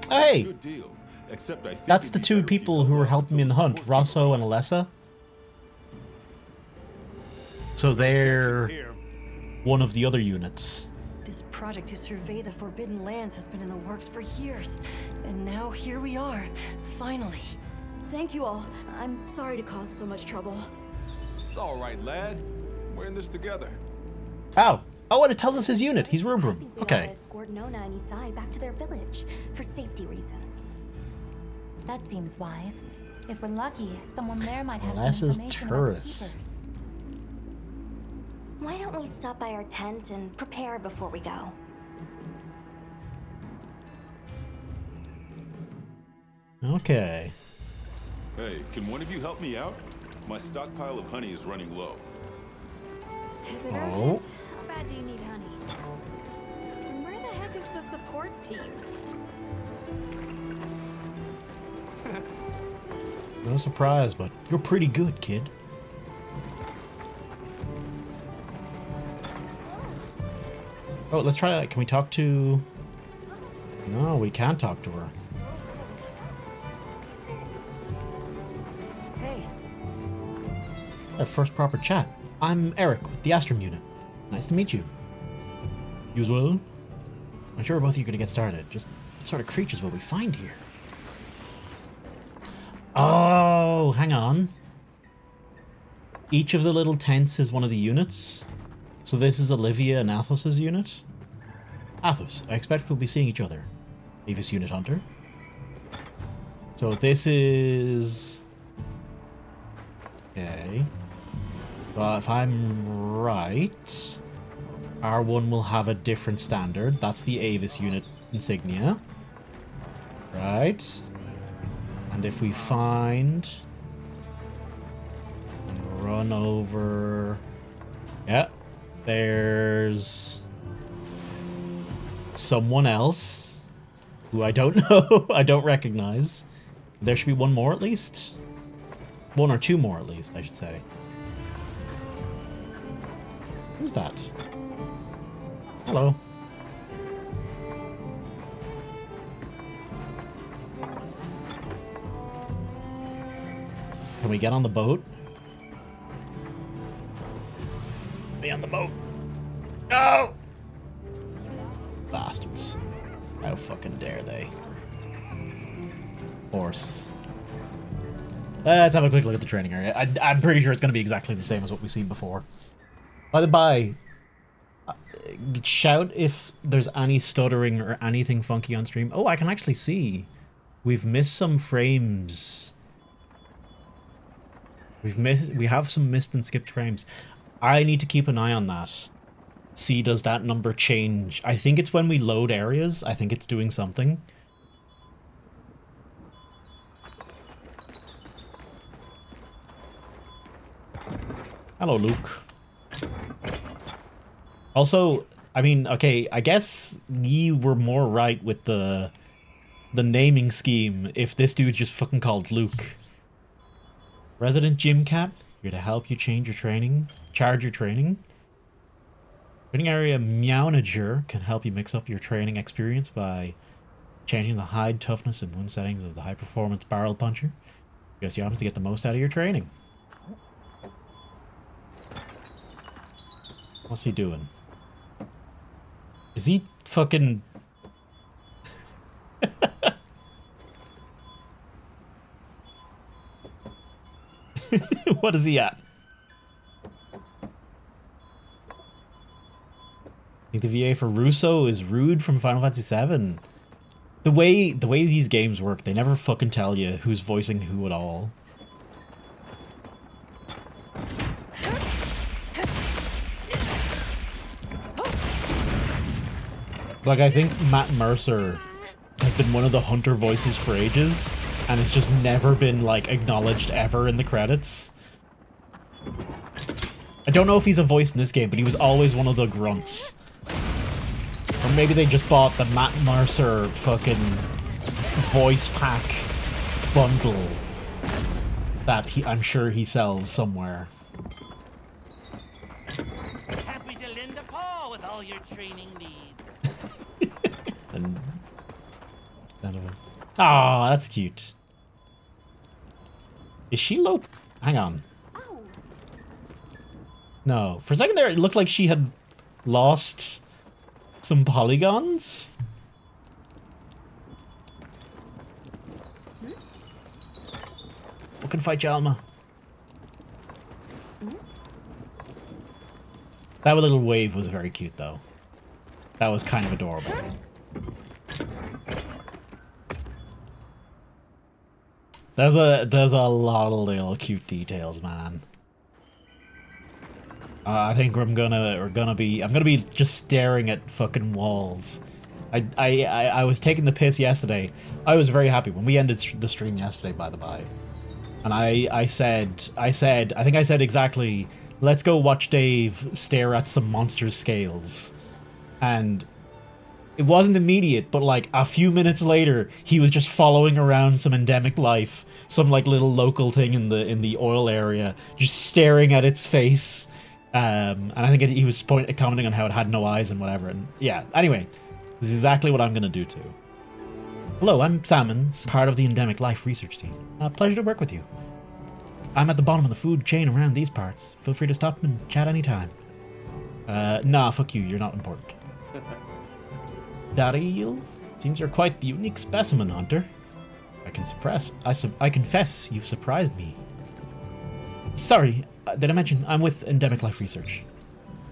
Hey! Good deal. Except I think That's the 2 people who were helping me in the hunt, Rosso and Alessa. So they're one of the other units. This project to survey the Forbidden Lands has been in the works for years. And now here we are, finally. Thank you all. I'm sorry to cause so much trouble. It's all right, lad. We're in this together. Ow! Oh, and it tells us his unit. He's Rubrum. We Okay. want to escort Nona and Isai back to their village for safety reasons. That seems wise. If we're lucky, someone there might have Less some is information about the tourists. Keepers. Why don't we stop by our tent and prepare before we go? Okay. Hey, can one of you help me out? My stockpile of honey is running low. Is it Oh. urgent? How bad do you need honey? And where the heck is the support team? No surprise, but you're pretty good, kid. Oh, let's try that. Can we talk to... No, we can't talk to her. Hey. Our first proper chat. I'm Eric with the Astrum unit. Nice to meet you. You as well? I'm sure both of you are going to get started. Just what sort of creatures will we find here? Oh, hang on. Each of the little tents is one of the units. So this is Olivia and Athos's unit. Athos, I expect we'll be seeing each other. Avis unit hunter. So this is... Okay. But if I'm right, R1 will have a different standard. That's the Avis unit insignia. Right. And if we find... and run over... Yeah. There's... someone else who I don't know. I don't recognize. There should be one more at least. 1 or 2 more at least, I should say. Who's that? Hello. Can we get on the boat? Be on the boat. No! Bastards. How fucking dare they? Horse. Let's have a quick look at the training area. I'm pretty sure it's going to be exactly the same as what we've seen before. By the by, shout if there's any stuttering or anything funky on stream. Oh, I can actually see. We've missed some frames. We have some missed and skipped frames. I need to keep an eye on that. See, does that number change? I think it's when we load areas. I think it's doing something. Hello, Luke. Also, I mean, okay, I guess ye were more right with the naming scheme if this dude just fucking called Luke. Resident Gym Cat, here to help you change your training, charge your training. Training area Meownager can help you mix up your training experience by changing the hide, toughness, and wound settings of the high performance barrel puncher. Gives you options to get the most out of your training. What's he doing? Is he fucking... What is he at? I think the VA for Russo is Rude from Final Fantasy VII. The way these games work, they never fucking tell you who's voicing who at all. Like, I think Matt Mercer has been one of the Hunter voices for ages, and it's just never been, like, acknowledged ever in the credits. I don't know if he's a voice in this game, but he was always one of the grunts. Or maybe they just bought the Matt Mercer fucking voice pack bundle that I'm sure he sells somewhere. Happy to lend a paw with all your training needs. And oh, that's cute. Is she low? Hang on. No, for a second there, it looked like she had lost some polygons. Fucking fight Jalma. That little wave was very cute, though. That was kind of adorable. There's a lot of little cute details, man. I think I'm gonna be just staring at fucking walls. I was taking the piss yesterday. I was very happy when we ended the stream yesterday, by the by. And I think I said exactly, let's go watch Dave stare at some monster scales. And it wasn't immediate, but like a few minutes later, he was just following around some endemic life, some like little local thing in the oil area, just staring at its face. And I think he was commenting on how it had no eyes and whatever. And yeah, anyway, this is exactly what I'm gonna do too. Hello, I'm Salmon, part of the Endemic Life research team. Pleasure to work with you. I'm at the bottom of the food chain around these parts. Feel free to stop and chat anytime. Nah, fuck you, you're not important. Daryl, seems you're quite the unique specimen, Hunter. I confess you've surprised me. Sorry, did I mention I'm with Endemic Life Research?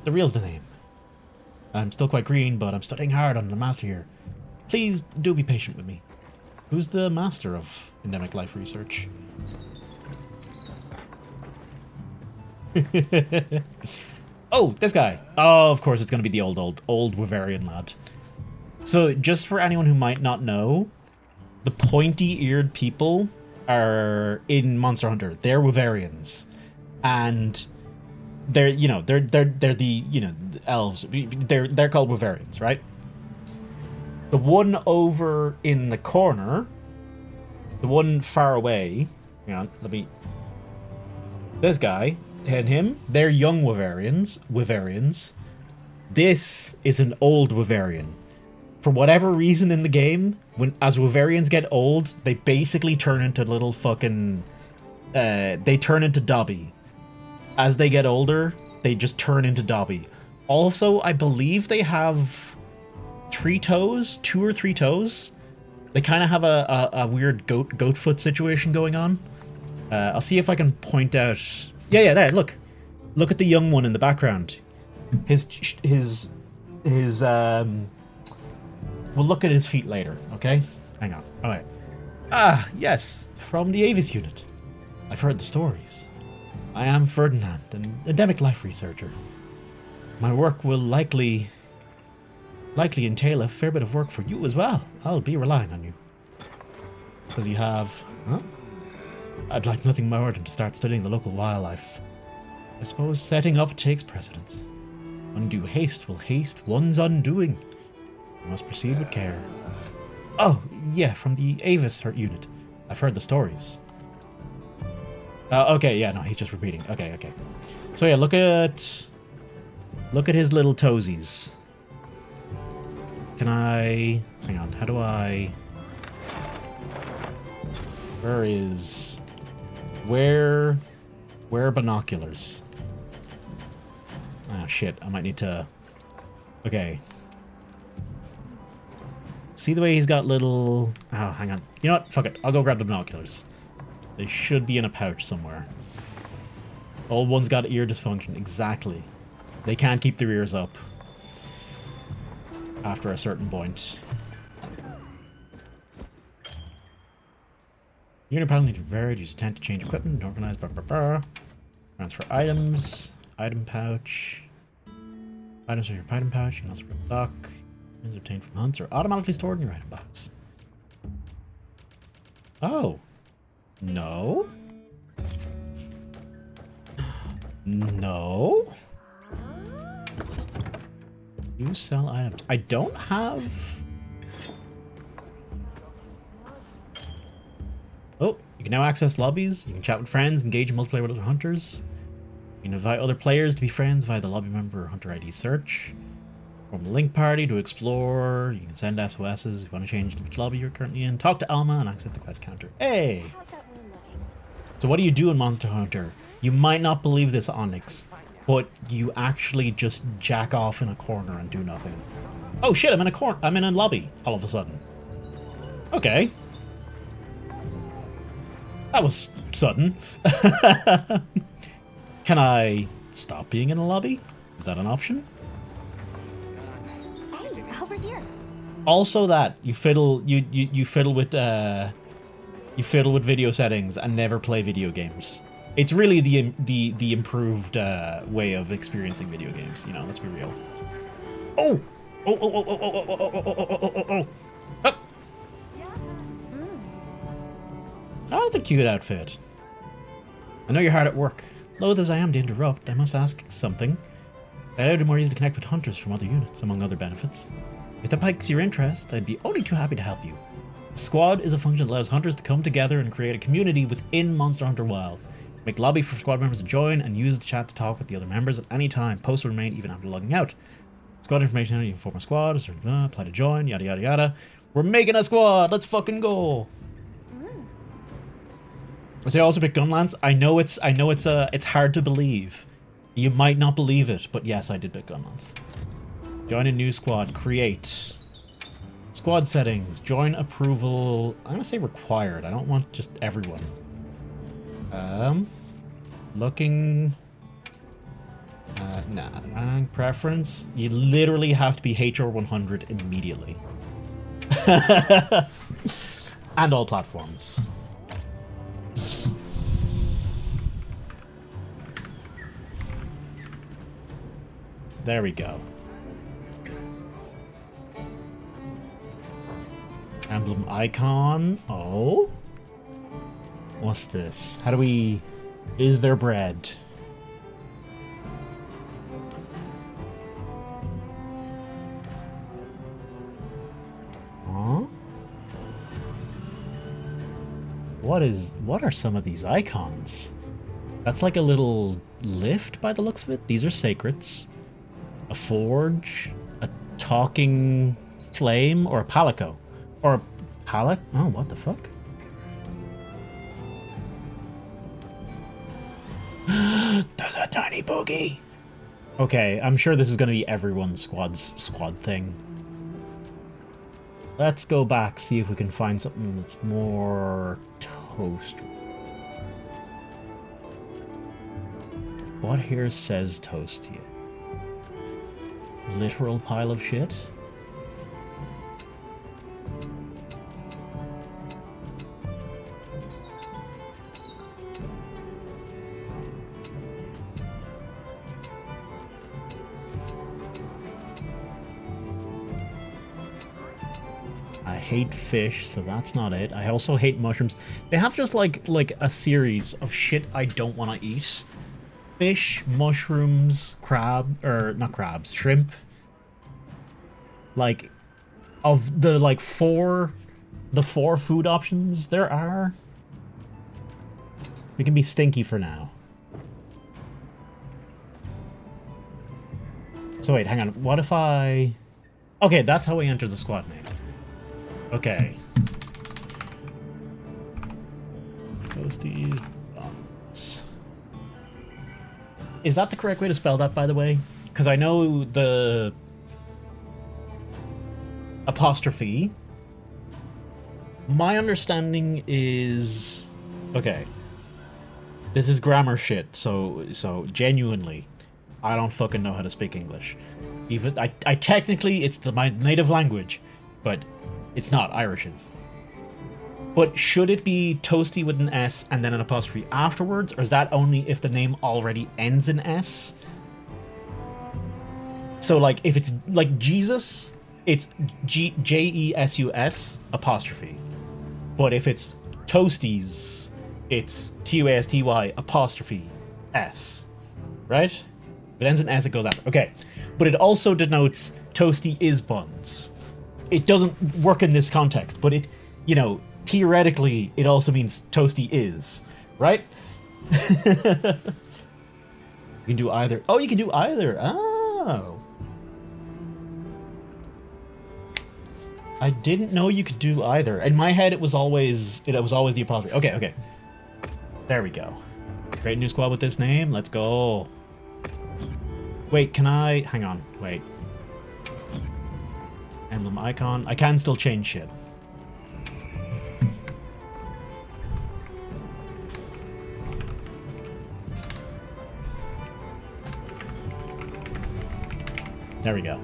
The real's the name. I'm still quite green, but I'm studying hard on the master here. Please do be patient with me. Who's the master of Endemic Life Research? Oh, this guy. Oh, of course, it's going to be the old Wavarian lad. So, just for anyone who might not know, the pointy-eared people are in Monster Hunter. They're Wavarians, and they're the elves. They're called Wavarians, right? The one over in the corner, the one far away. Hang on, this guy and him, they're young Wavarians. This is an old Wavarian. For whatever reason in the game, as Wavarians get old, they basically turn into little fucking... they turn into Dobby. As they get older, they just turn into Dobby. Also, I believe they have 3 toes, 2 or 3 toes. They kind of have a weird goat foot situation going on. I'll see if I can point out... Yeah, there, look. Look at the young one in the background. We'll look at his feet later, okay? Hang on. Alright. Ah, yes. From the Avis unit. I've heard the stories. I am Ferdinand, an endemic life researcher. My work will likely entail a fair bit of work for you as well. I'll be relying on you. Because you have... Huh? I'd like nothing more than to start studying the local wildlife. I suppose setting up takes precedence. Undue haste will haste one's undoing. You must proceed with care. Oh, yeah, from the Avis unit. I've heard the stories. Okay, yeah, no, he's just repeating. Okay. So yeah, look at his little toesies. Can I... Hang on, how do I... Where are binoculars? Ah, shit, I might need to... Okay. See the way he's got little... Oh, hang on. You know what? Fuck it. I'll go grab the binoculars. They should be in a pouch somewhere. Old one's got ear dysfunction. Exactly. They can't keep their ears up after a certain point. Unit panel needs to be varied. Use a tent to change equipment. Organize. Transfer items. Item pouch. Items from your item pouch. You can also restock. Items obtained from hunts are automatically stored in your item box. Oh. No. No. You sell items. I don't have... Oh, you can now access lobbies. You can chat with friends, engage in multiplayer with other hunters. You can invite other players to be friends via the lobby member or hunter ID search. Form a link party to explore. You can send SOSs if you want to change which lobby you're currently in. Talk to Alma and access the quest counter. Hey! So what do you do in Monster Hunter? You might not believe this, Onyx, but you actually just jack off in a corner and do nothing. Oh shit, I'm in a corner. I'm in a lobby all of a sudden. Okay. That was sudden. Can I stop being in a lobby? Is that an option? Hey, over here. Also, that you fiddle with video settings and never play video games. It's really the improved way of experiencing video games. You know, let's be real. Oh! Oh! Oh, that's a cute outfit. I know you're hard at work. Loath as I am to interrupt, I must ask something. That would be more easy to connect with hunters from other units, among other benefits. If that piques your interest, I'd be only too happy to help you. Squad is a function that allows hunters to come together and create a community within Monster Hunter Wilds. Make lobby for squad members to join and use the chat to talk with the other members at any time. Posts will remain even after logging out. Squad information, you can form a squad, apply to join, yada yada yada. We're making a squad! Let's fucking go! I also pick Gunlance. I know it's hard to believe. You might not believe it, but yes, I did pick Gunlance. Join a new squad. Create. Squad settings. Join approval. I'm gonna say required. I don't want just everyone. Looking. Nah. Rank preference. You literally have to be HR 100 immediately. And all platforms. There we go. Emblem icon. Oh? What's this? How do we... Is there bread? Huh? What are some of these icons? That's like a little lift by the looks of it. These are sacrets. A forge, a talking flame, or a palico. Or a palic? Oh, what the fuck? There's a tiny boogie. Okay, I'm sure this is going to be everyone's squad thing. Let's go back, see if we can find something that's more toast. What here says toasty? Literal pile of shit? I hate fish, so that's not it. I also hate mushrooms. They have just like a series of shit I don't want to eat. Fish, mushrooms, not crabs, shrimp. Like, of the four food options there are, we can be stinky for now. So wait, hang on. What if I... Okay, that's how we enter the squad name. Okay. Toasties buns. Is that the correct way to spell that, by the way? Because I know the apostrophe. My understanding is... Okay. This is grammar shit, so genuinely, I don't fucking know how to speak English. Even I technically, it's my native language, but it's not. Irish is. But should it be toasty with an S and then an apostrophe afterwards, or is that only if the name already ends in S? So, like, if it's like Jesus, it's J-E-S-U-S apostrophe. But if it's toasties, it's T-U-A-S-T-Y apostrophe S. Right? If it ends in S, it goes after. Okay. But it also denotes toasty is buns. It doesn't work in this context, but it, you know, theoretically, it also means toasty is, right? You can do either. Oh, you can do either. Oh. I didn't know you could do either. In my head, it was always the apostrophe. Okay, okay. There we go. Create a new squad with this name. Let's go. Wait, can I... Hang on. Wait. Emblem icon. I can still change shit. There we go.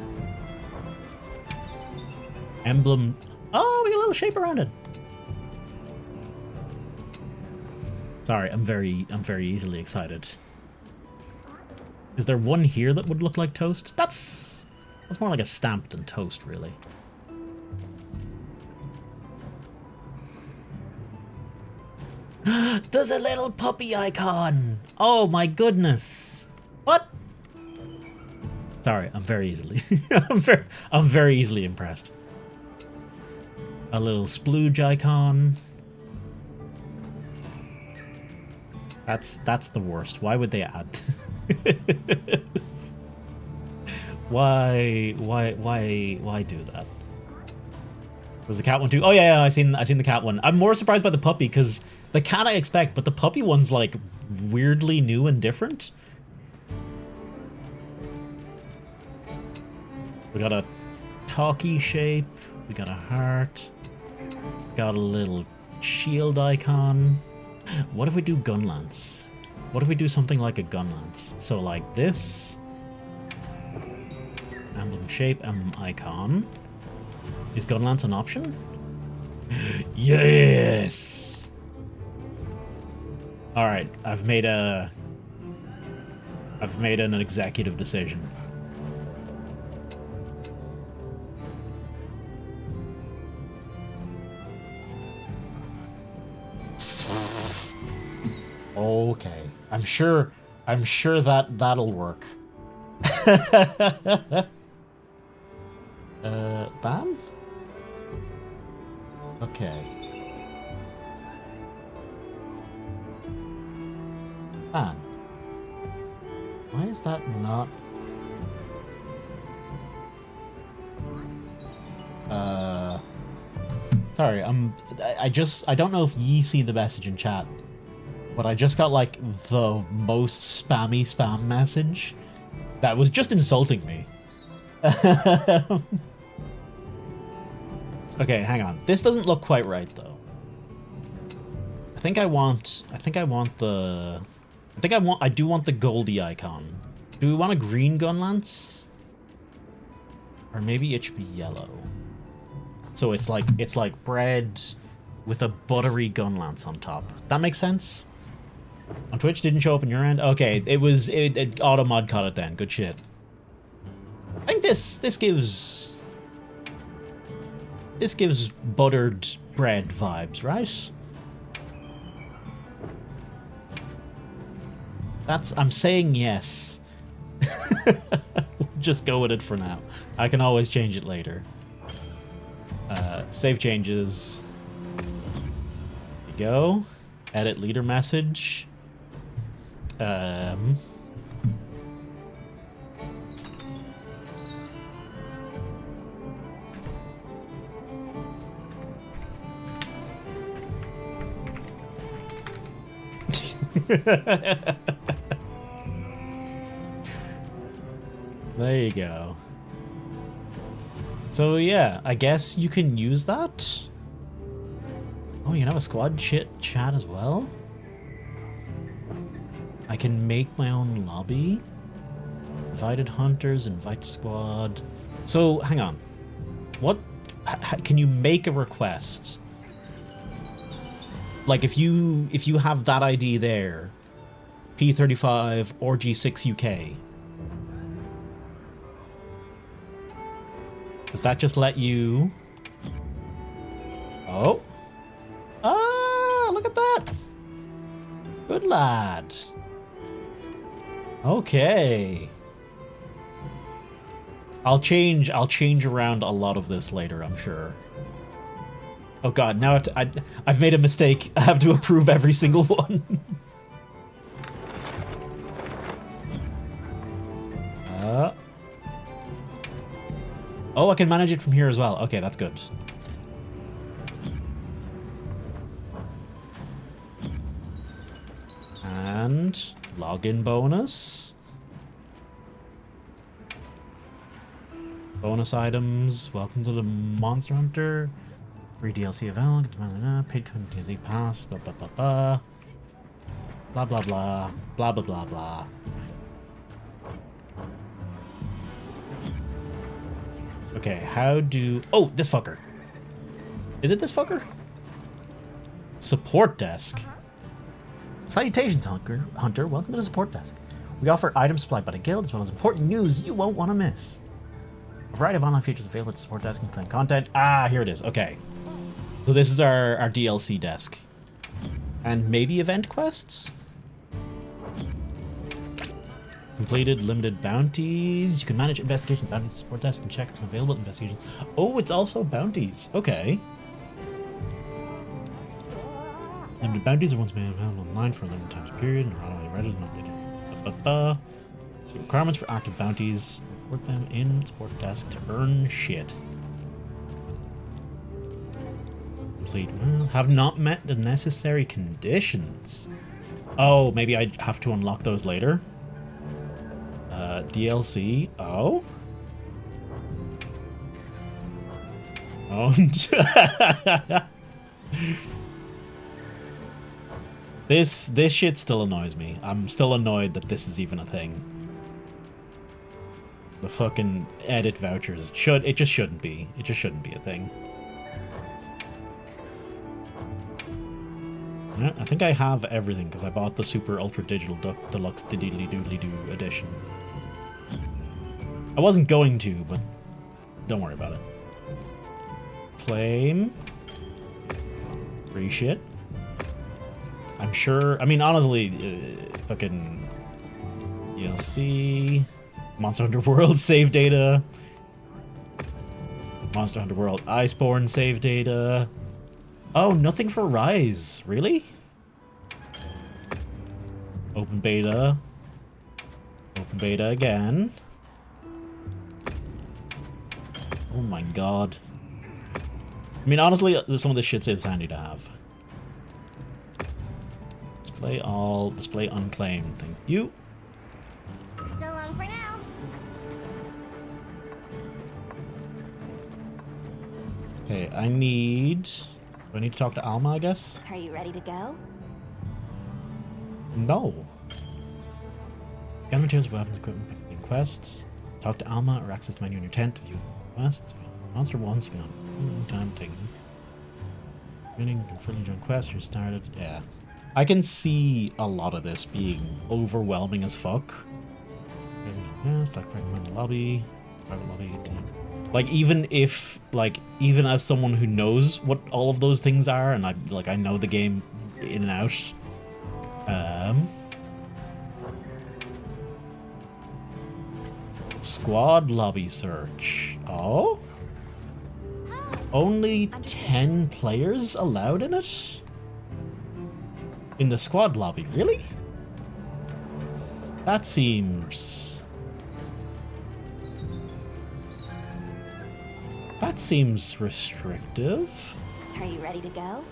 Emblem. Oh, we got a little shape around it. Sorry, I'm very easily excited. Is there one here that would look like toast? That's more like a stamp than toast, really. There's a little puppy icon. Oh my goodness. What? Sorry, I'm very easily I'm very easily impressed. A little splooge icon. That's the worst. Why would they add? Why do that? There's the cat one too. Oh yeah, I seen the cat one. I'm more surprised by the puppy because the cat I expect, but the puppy one's like weirdly new and different. We got a talkie shape. We got a heart. Got a little shield icon. What if we do Gunlance? What if we do something like a Gunlance? So like this. Emblem shape, emblem icon. Is Gunlance an option? Yes! Alright, I've made an executive decision. Okay. I'm sure that'll work. Bam? Okay. Bam. Why is that not... Sorry, I don't know if ye see the message in chat, but I just got like the most spam message that was just insulting me. Okay, hang on. This doesn't look quite right though. I think I want the I think I do want the Goldie icon. Do we want a green Gunlance? Or maybe it should be yellow. So it's like bread with a buttery Gunlance on top. That makes sense? On Twitch, didn't show up in your end? Okay, it auto mod caught it then. Good shit. I think this gives buttered bread vibes, right? I'm saying yes. Just go with it for now. I can always change it later. Save changes. There you go. Edit leader message. There you go. So yeah, I guess you can use that. Oh, you can have a squad chat as well? I can make my own lobby. Invited hunters, invite squad. So, hang on. What? Can you make a request? Like, if you have that ID there, P35 or G6 UK, does that just let you... Oh. Ah, look at that. Good lad. Okay. I'll change around a lot of this later, I'm sure. Oh god, now I've made a mistake. I have to approve every single one. Oh, I can manage it from here as well. Okay, that's good. And login bonus. Bonus items. Welcome to the Monster Hunter. Free DLC event. Paid DLC pass. Blah blah blah blah. Blah blah blah. Blah blah blah blah. Okay, how do... Oh, this fucker. Is it this fucker? Support desk. Salutations, Hunter. Welcome to the support desk. We offer items supplied by the guild as well as important news you won't want to miss. A variety of online features available at the support desk, including content. Ah, here it is. Okay. So this is our DLC desk. And maybe event quests? Completed limited bounties. You can manage investigation bounties, support desk, and check available investigations. Oh, it's also bounties. Okay. Limited bounties are once made available online for a limited time period and are not only read as not updated. The requirements for active bounties. Report them in support desk to earn shit. Complete. Well, have not met the necessary conditions. Oh, maybe I have to unlock those later. DLC. Oh. Oh. This shit still annoys me. I'm still annoyed that this is even a thing. The fucking edit vouchers. It just shouldn't be. It just shouldn't be a thing. Yeah, I think I have everything because I bought the Super Ultra Digital Deluxe Diddly Doodly Doo edition. I wasn't going to, but don't worry about it. Claim. Free shit. I'm sure. I mean, honestly, fucking DLC, Monster Hunter World save data, Monster Hunter World Iceborne save data. Oh, nothing for Rise, really? Open beta. Open beta again. Oh my god. I mean, honestly, some of this shit is handy to have. Display all, display unclaimed. Thank you. So long for now. Okay, I need... Do I need to talk to Alma, I guess? Are you ready to go? No. Gather materials, weapons, equipment, picking quests. Talk to Alma or access the menu in your tent to view quests. Monster once, you can time taking. Winning, confirming join quests, you're started. Yeah. I can see a lot of this being overwhelming as fuck. Yeah, start playing in the lobby. Private lobby. Like even as someone who knows what all of those things are, and I know the game in and out. Squad lobby search. Oh? Only 10 players allowed in it? In the squad lobby, really? That seems restrictive. Are you ready to go?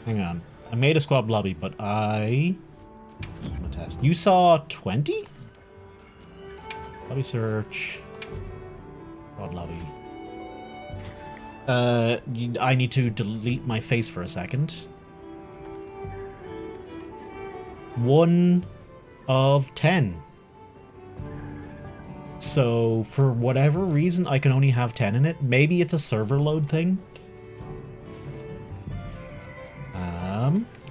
Hang on. I made a squad lobby, but I'm gonna test. You saw 20? Lobby search. Squad lobby. I need to delete my face for a second. 1 of 10. So, for whatever reason, I can only have 10 in it. Maybe it's a server load thing.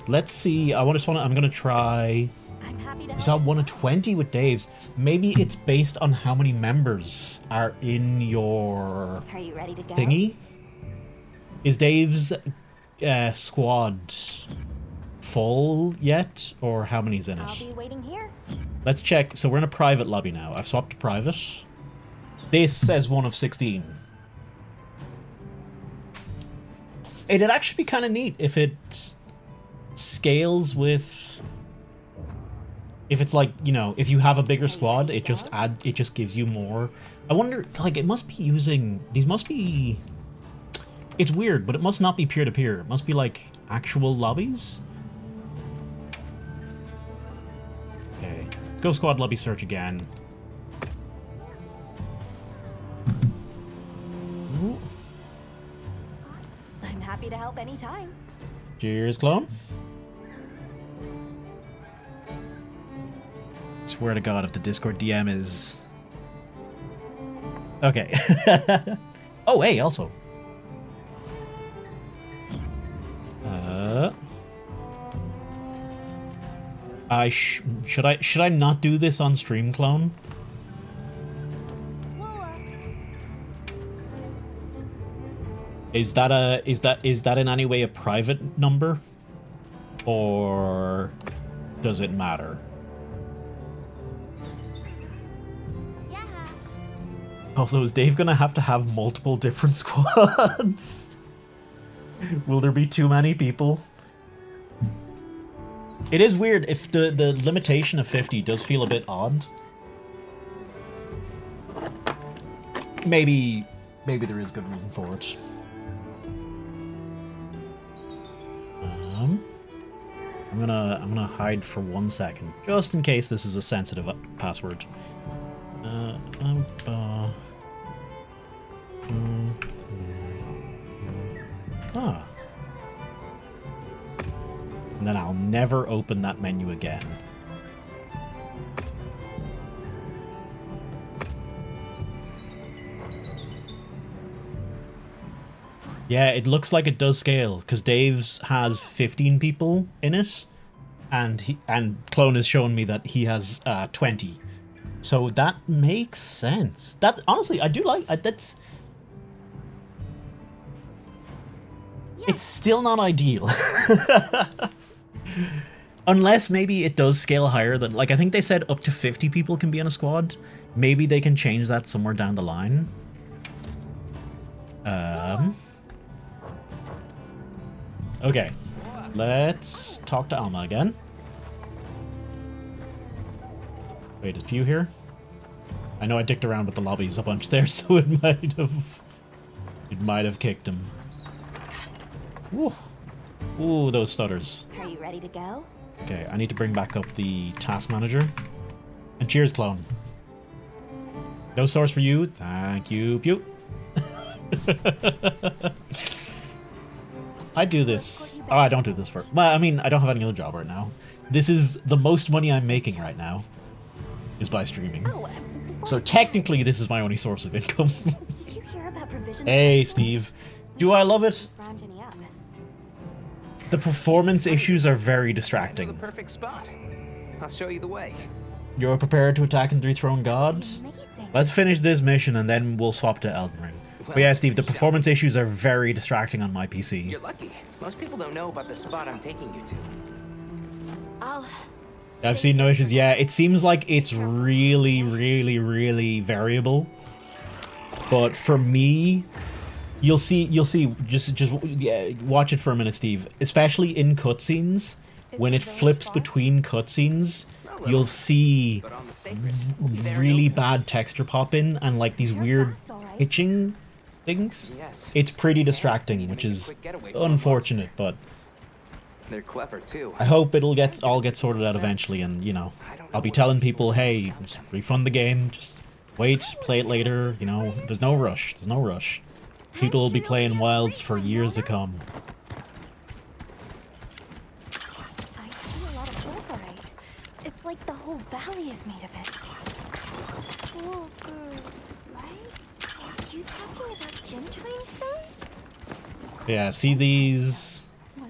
Let's see. I'm gonna try. You saw 1 of 20 with Dave's. Maybe it's based on how many members are in your Are you ready to go? thingy. Is Dave's squad full yet, or how many's in it? I'll be waiting here. Let's check. So we're in a private lobby now. I've swapped to private. This says 1 of 16. It'd actually be kind of neat if it scales with... If it's like, you know, if you have a bigger squad, it just gives you more. I wonder, like, it must be using... These must be... It's weird, but it must not be peer-to-peer. It must be, like, actual lobbies. Okay. Let's go squad lobby search again. Ooh. I'm happy to help anytime. Cheers, clone. Swear to God, if the Discord DM is... Okay. Oh, hey, also. Should I not do this on stream, clone? Is that in any way a private number? Or does it matter? Also, is Dave gonna have to have multiple different squads? Will there be too many people? It is weird if the limitation of 50 does feel a bit odd. Maybe there is good reason for it. I'm gonna hide for 1 second, just in case this is a sensitive password. And then I'll never open that menu again. Yeah, it looks like it does scale, because Dave's has 15 people in it, and Clone has shown me that he has 20. So that makes sense. That's honestly, I do like that's. Yeah. It's still not ideal. Unless maybe it does scale higher than, like, I think they said up to 50 people can be in a squad. Maybe they can change that somewhere down the line. Okay. Let's talk to Alma again. Wait, is Pew here? I know I dicked around with the lobbies a bunch there, so it might have kicked him. Ooh. Ooh, those stutters. Are you ready to go? Okay, I need to bring back up the task manager. And cheers, clone. No source for you. Thank you, Pew. I do this. Oh, I don't do this for... Well, I mean, I don't have any other job right now. This is the most money I'm making right now. is by streaming. Oh, So technically, this is my only source of income. did you hear about provisions? Hey, Steve. Do I love it? Branching up. The performance issues are very The distracting. perfect spot. I'll show you the way. You're prepared to attack and dethrone God? Amazing. Let's finish this mission and then we'll swap to Elden Ring. But yeah, Steve, the performance issues are very distracting on my PC. You're lucky. Most people don't know about the spot I'm taking you to. I've seen no issues. Yeah, it seems like it's really, really, really variable. But for me, you'll see. Just yeah, watch it for a minute, Steve. Especially in cutscenes, when it flips between cutscenes, you'll see really bad texture pop in and like these weird hitching things. It's pretty distracting, which is unfortunate, but They're clever too. I hope it'll all get sorted out eventually, and you know, I'll be telling people, hey, just refund the game, just wait, play it later, you know, there's no rush, there's no rush. People will be playing Wilds for years to come. I see a lot of bulgurite. It's like the whole valley is made of it. Right? Are you talking about gem train stones? Yeah, see these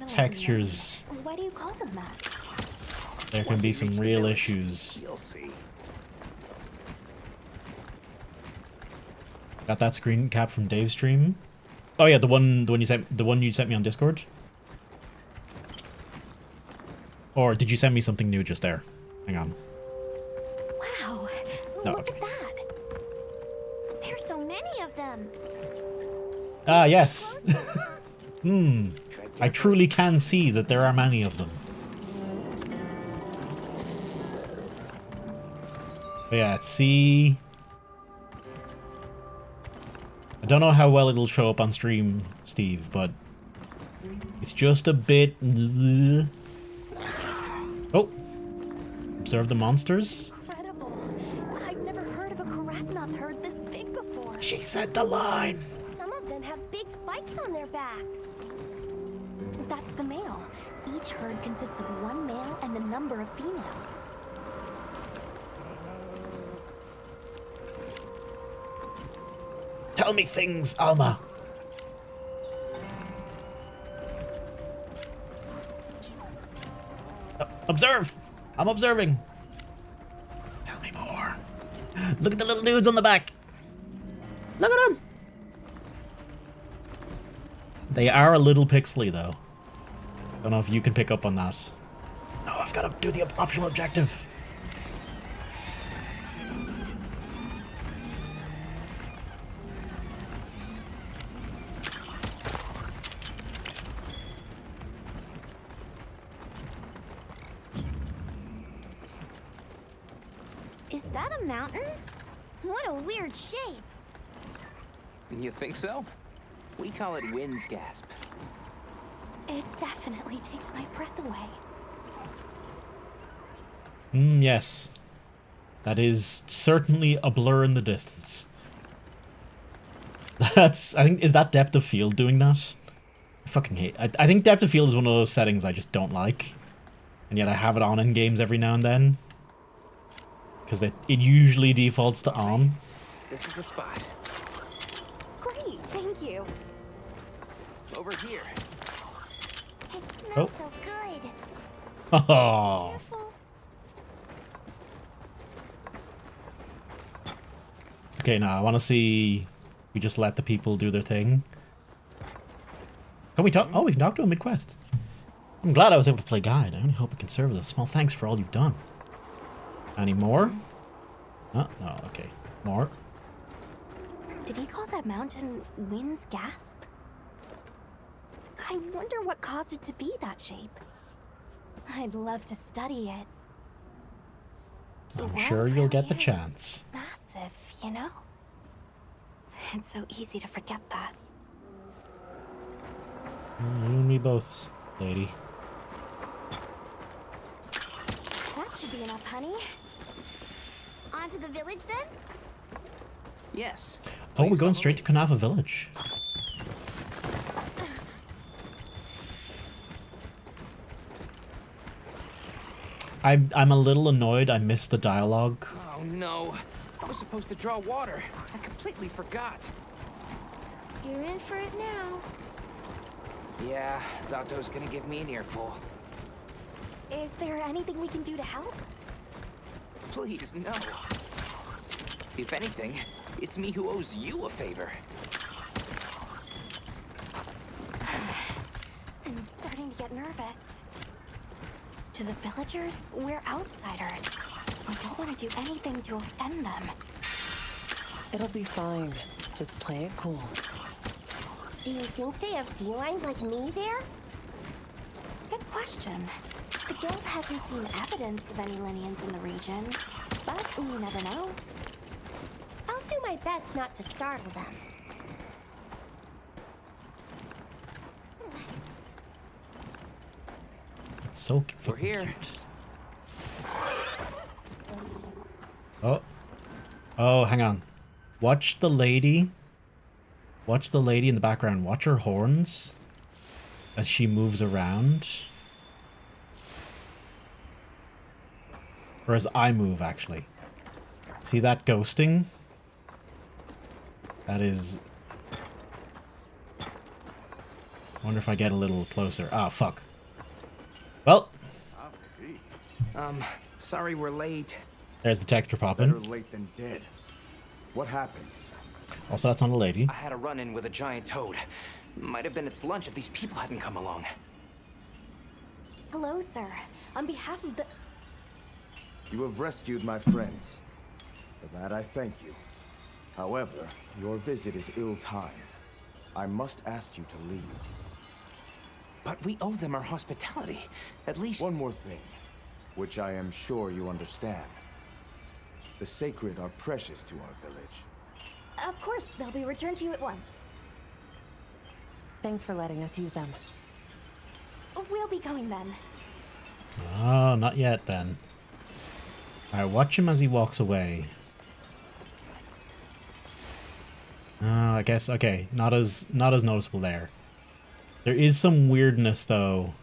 textures, Why do you call them that? there can be some real issues. You'll see. Got that screen cap from Dave's stream. Oh yeah, the one you sent me on Discord. Or did you send me something new just there? Hang on. Wow. No, Look okay. at that. There's so many of them. Ah, yes. I truly can see that there are many of them. But yeah, see. I don't know how well it'll show up on stream, Steve, but it's just a bit. Oh, observe the monsters. Incredible. I've never heard of a Karatnoth herd this big before. She said the line. Some of them have big spikes on their backs. That's the male. Each herd consists of one male and a number of females. Tell me things, Alma. Observe! I'm observing. Tell me more. Look at the little dudes on the back. Look at them. They are a little pixely, though. Don't know if you can pick up on that. No, I've got to do the optional objective. Is that a mountain? What a weird shape. You think so? We call it wind's gasp. It definitely takes my breath away. Yes. That is certainly a blur in the distance. That's, I think, is that depth of field doing that? I fucking hate, I think depth of field is one of those settings I just don't like. And yet I have it on in games every now and then. Because it usually defaults to on. This is the spot. Great, thank you. Over here. It smells Oh. so good. Oh. Okay, now I want to see. We just let the people do their thing. Can we talk? Oh, we can talk to him mid-quest. I'm glad I was able to play guide. I only hope it can serve as a small thanks for all you've done. Any more? Oh, no, okay. More. Did he call that mountain Wind's Gasp? I wonder what caused it to be that shape. I'd love to study it. I'm sure you'll get the chance. Massive, you know? It's so easy to forget that. You and me both, lady. That should be enough, honey. On to the village then? Yes. Oh, we're going straight to Kanafa Village. I'm a little annoyed I missed the dialogue Oh no, I was supposed to draw water. I completely forgot. You're in for it now. Yeah, Zato's gonna give me an earful. Is there anything we can do to help? Please, no. If anything, it's me who owes you a favor. I'm starting to get nervous. To the villagers, we're outsiders. We don't want to do anything to offend them. It'll be fine. Just play it cool. Do you think they have felines like me there? Good question. The guild hasn't seen evidence of any Linians in the region, but you never know. I'll do my best not to startle them. So We're here. Cute. Oh, hang on. Watch the lady. Watch the lady in the background. Watch her horns as she moves around. Or as I move, actually. See that ghosting? That is... I wonder if I get a little closer. Ah, fuck. Well. Sorry we're late. There's the texture popping. Better late than dead. What happened? Also, that's not a lady. I had a run-in with a giant toad. Might have been its lunch if these people hadn't come along. Hello, sir. On behalf of the... You have rescued my friends. For that I thank you. However, your visit is ill-timed. I must ask you to leave. But we owe them our hospitality. At least... One more thing, which I am sure you understand. The sacred are precious to our village. Of course, they'll be returned to you at once. Thanks for letting us use them. We'll be going then. Oh, not yet then. Alright, watch him as he walks away. Oh, I guess, okay, not as noticeable there. There is some weirdness though.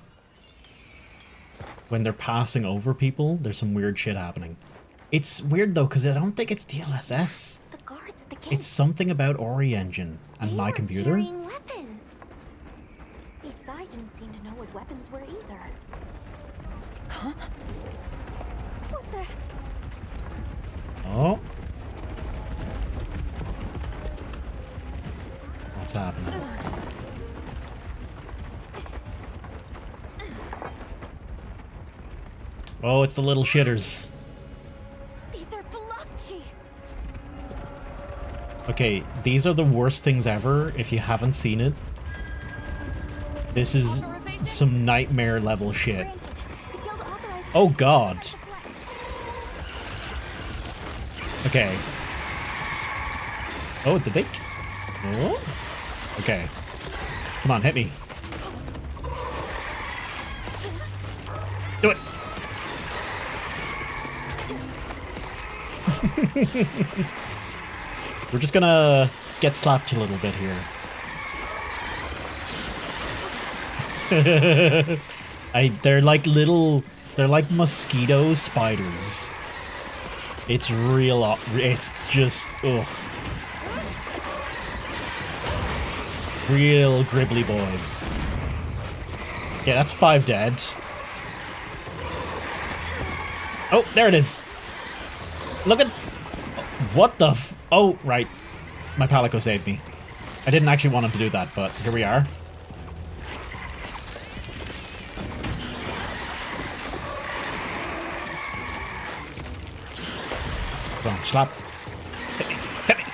When they're passing over people, there's some weird shit happening. It's weird though, because I don't think it's DLSS. The guards at the gate. It's something about Ori Engine and my computer. Carrying weapons. Besides, didn't seem to know what weapons were either. Huh? What the? Oh. What's happening? Oh, it's the little shitters. These are Phylakchi. Okay, these are the worst things ever if you haven't seen it. This is some nightmare level shit. Oh god. Okay. Oh, did they just... Oh? Okay. Come on, hit me. Do it! We're just gonna get slapped a little bit here. They're like little... They're like mosquito spiders. It's real... It's just... Ugh. Real gribbly boys. Yeah, that's 5 dead. Oh, there it is. Look at... What the f... Oh, right. My Palico saved me. I didn't actually want him to do that, but here we are. Come on, slap. Hit me. Hit me.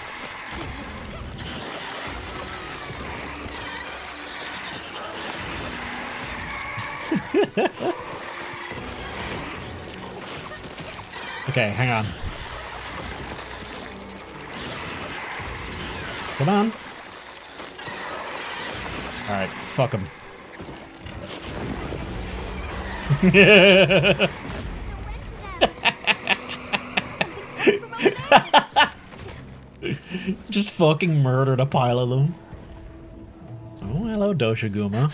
Okay, hang on. Come on. Alright, fuck him. Just fucking murdered a pile of them. Oh, hello, Doshiguma.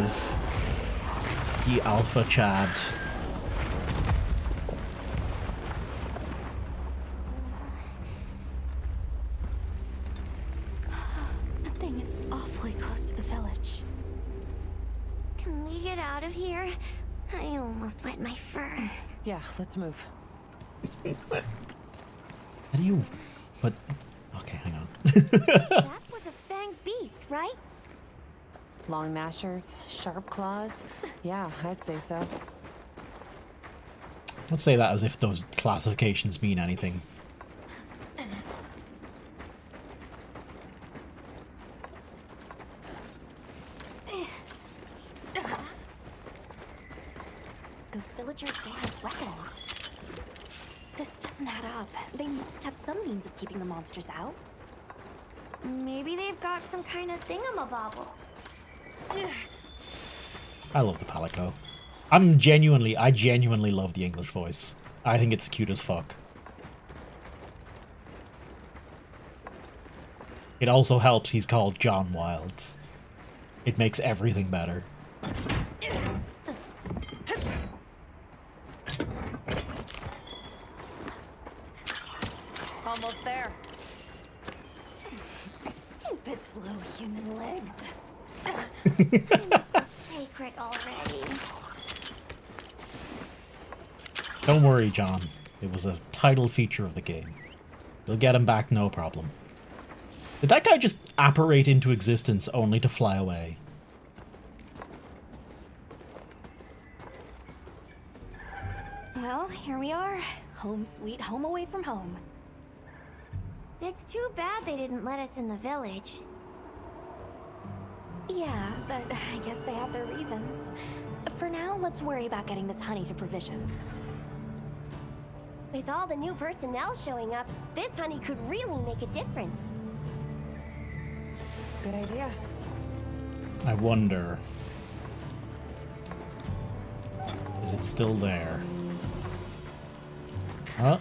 Please. Ye alpha Chad. That thing is awfully close to the village. Can we get out of here? I almost wet my fur. Yeah, let's move. How do you... But... Okay, hang on. That was a fanged beast, right? Long gnashers, sharp claws. Yeah, I'd say so. Let's say that as if those classifications mean anything. Those villagers don't have weapons. This doesn't add up. They must have some means of keeping the monsters out. Maybe they've got some kind of thingamabobble. I love the Palico. I genuinely love the English voice. I think it's cute as fuck. It also helps he's called John Wilds. It makes everything better. Almost there. Stupid slow human legs. I miss the sacred already. Don't worry, John. It was a title feature of the game. You'll get him back, no problem. Did that guy just apparate into existence only to fly away? Well, here we are. Home sweet home away from home. It's too bad they didn't let us in the village. Yeah, but I guess they have their reasons. For now, let's worry about getting this honey to provisions. With all the new personnel showing up, this honey could really make a difference. Good idea. I wonder... Is it still there? Huh?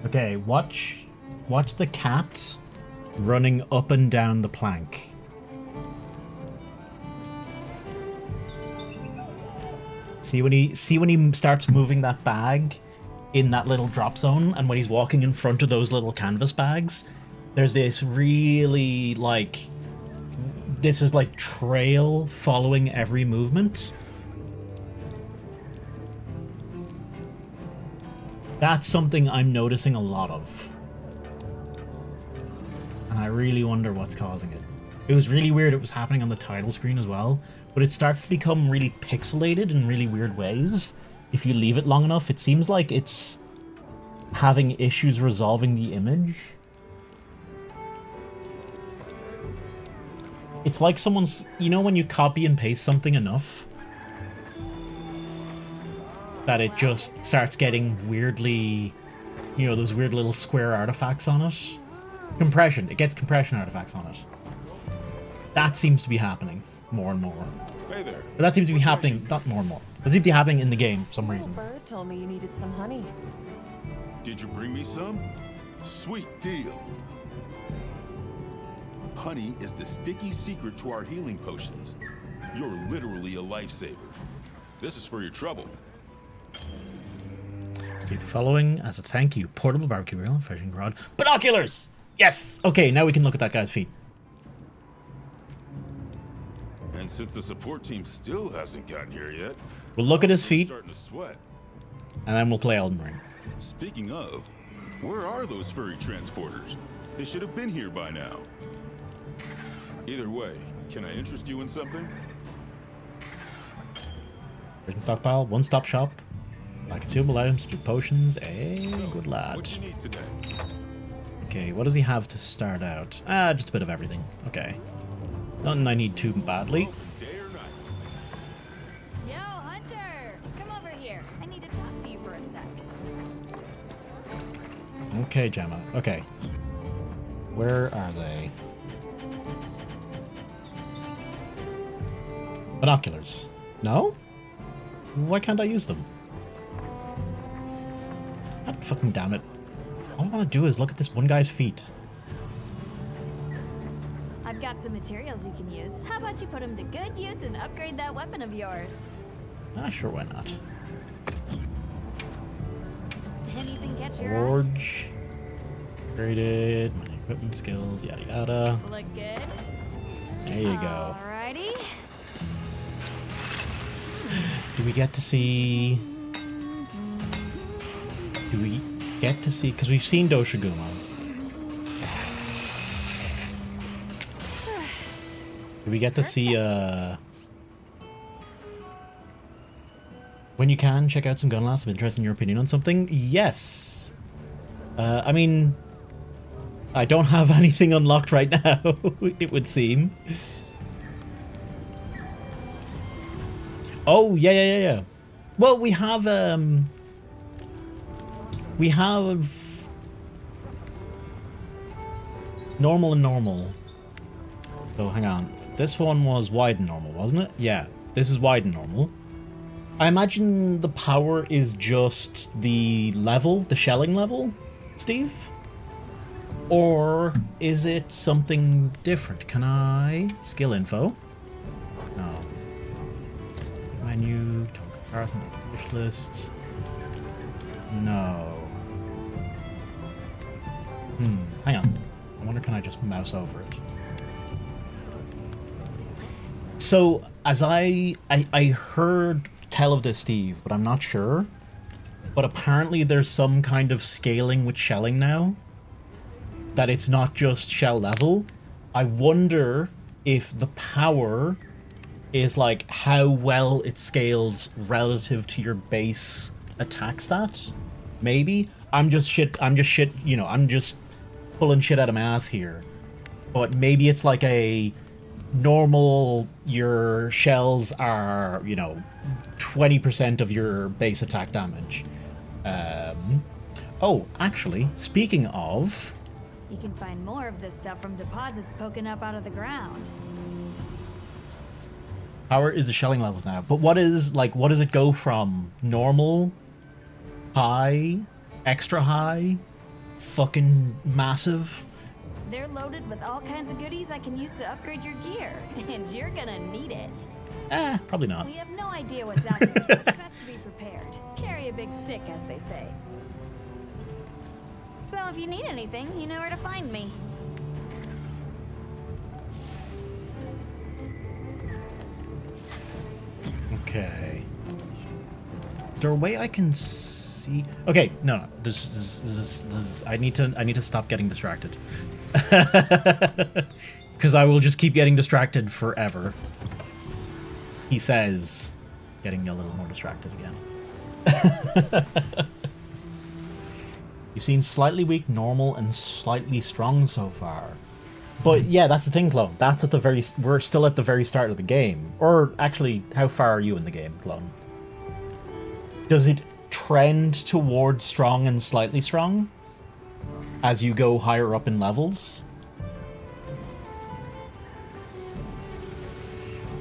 Okay, watch the cat running up and down the plank. See when he starts moving that bag in that little drop zone, and when he's walking in front of those little canvas bags, there's this really like trail following every movement. That's something I'm noticing a lot of. And I really wonder what's causing it. It was really weird it was happening on the title screen as well, but it starts to become really pixelated in really weird ways. If you leave it long enough, it seems like it's having issues resolving the image. It's like someone's... You know when you copy and paste something enough? That it just starts getting weirdly... You know, those weird little square artifacts on it? Compression. It gets compression artifacts on it. That seems to be happening more and more. Hey there. But that seems to be happening... Not more and more. That seems to be happening in the game for some reason. Bird told me you needed some honey. Did you bring me some? Sweet deal. Honey is the sticky secret to our healing potions. You're literally a lifesaver. This is for your trouble. See the following as a thank you. Portable barbecue grill, fishing rod, binoculars! Yes! Okay, now we can look at that guy's feet. And since the support team still hasn't gotten here yet, We'll look at his feet, starting to sweat. and then we'll play Elden Ring. Speaking of, where are those furry transporters? They should have been here by now. Either way, can I interest you in something? Written stockpile, one-stop shop. Buy consumable items such as potions. Good lad. What you need today? Okay, what does he have to start out? Just a bit of everything. Okay. Nothing I need too badly. Yo, Hunter! Come over here. I need to talk to you for a sec. Okay, Gemma. Okay. Where are they? Binoculars. No? Why can't I use them? God fucking damn it. All I want to do is look at this one guy's feet. got some materials you can use. How about you put them to good use and upgrade that weapon of yours? Ah, sure, why not? Anything catch your eye? Forge. Upgraded. My equipment skills, yada yada. Look good. There you go. Alrighty. Do we get to see... Do we get to see... Because we've seen Doshiguma. Do we get to see, when you can, check out some Gunlance. I'm interested in your opinion on something. Yes. I mean... I don't have anything unlocked right now, it would seem. Oh, yeah. Well, we have normal and normal. So, hang on. This one was wide and normal, wasn't it? Yeah, this is wide and normal. I imagine the power is just the level, the shelling level, Steve? Or is it something different? Can I... Skill info? No. Menu, total comparison, wish list. No. Hang on. I wonder, can I just mouse over it? So, as I heard tell of this, Steve, but I'm not sure. But apparently there's some kind of scaling with shelling now. That it's not just shell level. I wonder if the power is like how well it scales relative to your base attack stat. Maybe. I'm just pulling shit out of my ass here. But maybe it's like a normal, your shells are, 20% of your base attack damage. Oh, actually, speaking of... You can find more of this stuff from deposits poking up out of the ground. Power is the shelling levels now. But what does it go from? Normal? High? Extra high? Fucking massive? They're loaded with all kinds of goodies I can use to upgrade your gear, and you're gonna need it. Probably not. We have no idea what's out there, so it's best to be prepared. Carry a big stick, as they say. So if you need anything, you know where to find me. Okay. Is there a way I can see? Okay, no. This I need to stop getting distracted. Because I will just keep getting distracted forever. He says, getting a little more distracted again. You've seen slightly weak, normal, and slightly strong so far. But yeah, that's the thing, Clone. That's at the very... We're still at the very start of the game. Or actually, how far are you in the game, Clone? Does it trend towards strong and slightly strong as you go higher up in levels?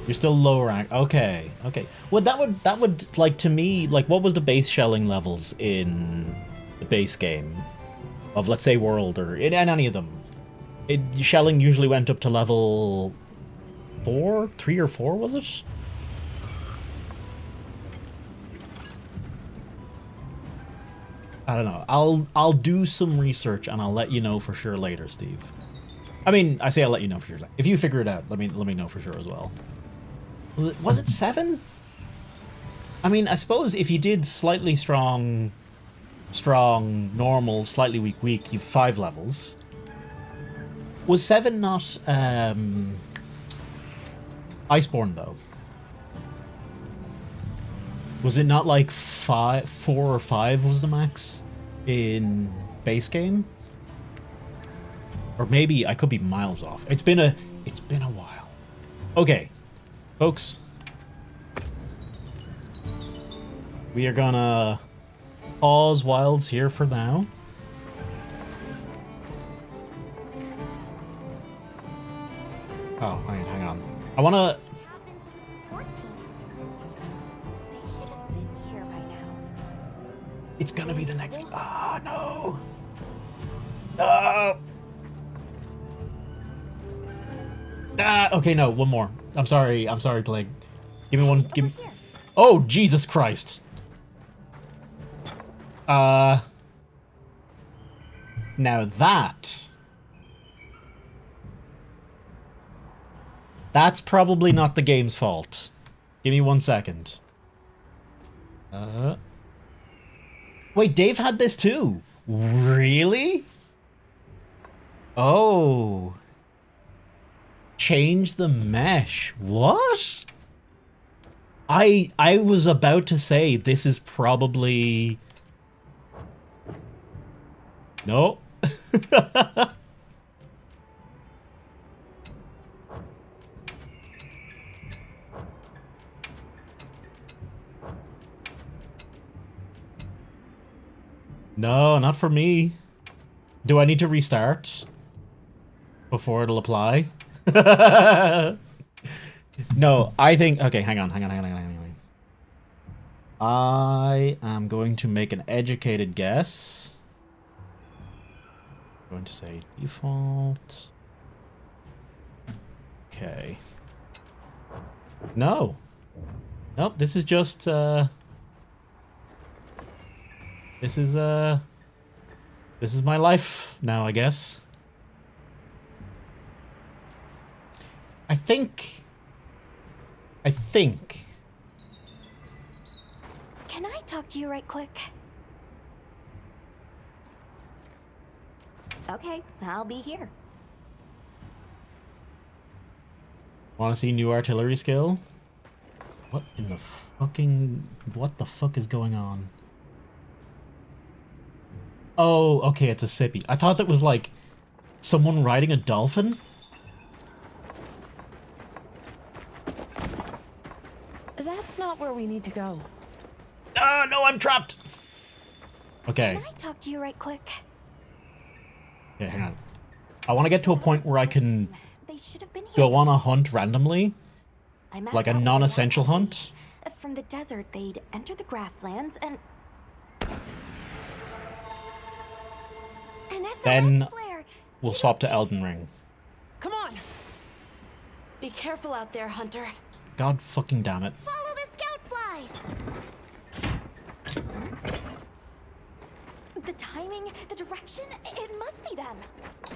You're still lower rank. Okay. Well, that would like, to me, like, what was the base shelling levels in the base game of, let's say, World or in any of them? Shelling usually went up to level 3 or 4, was it? I don't know. I'll do some research and I'll let you know for sure later, Steve. I mean, I say I'll let you know for sure. If you figure it out, let me know for sure as well. Was it 7? I mean, I suppose if you did slightly strong, normal, slightly weak, you've 5 levels. Was 7 not Iceborne though? Was it not like 4 or 5 was the max in base game? Or maybe I could be miles off. It's been a while. Okay, folks. We are gonna pause Wilds here for now. Oh, hang on. I wanna... It's gonna be the next... Ah, no! No! Okay, no, one more. I'm sorry, Plague. Give me one, give me... Oh, Jesus Christ. Now that's probably not the game's fault. Give me 1 second. Wait, Dave had this too? Really? Oh. Change the mesh. What? I was about to say this is probably... No. No, not for me. Do I need to restart before it'll apply? No, I think... Okay, hang on. I am going to make an educated guess. I'm going to say default. Okay. No. Nope, this is just... This is my life now, I guess. I think... Can I talk to you right quick? Okay, I'll be here. Want to see new artillery skill? What in the fucking... What the fuck is going on? Oh, okay, it's a sippy. I thought that was like someone riding a dolphin. That's not where we need to go. Ah, no, I'm trapped. Okay. Can I talk to you right quick? Okay, hang on. I want to get to a point where I can They should have been here. go on a hunt randomly, I mapped like a out what they non-essential wanted. hunt. From the desert, they'd enter the grasslands and an SOS Then flare. we'll swap to Elden Ring. Come on! Be careful out there, Hunter. God fucking damn it. Follow the scout flies. The timing, the direction, it must be them.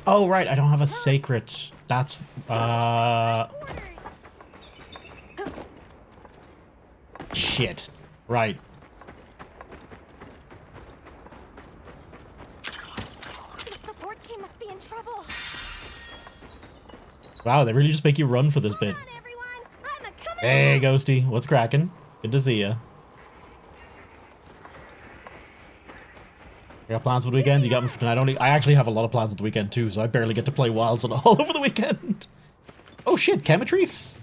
Oh, right, I don't have a sacred. That's, Shit. Right. The support team must be in trouble. Wow, they really just make you run for this bit. Hey, Ghosty. What's cracking? Good to see ya. You got plans for the weekend? You got them for tonight only? I actually have a lot of plans at the weekend too, so I barely get to play Wilds at all over the weekend. Oh shit, Chemetries?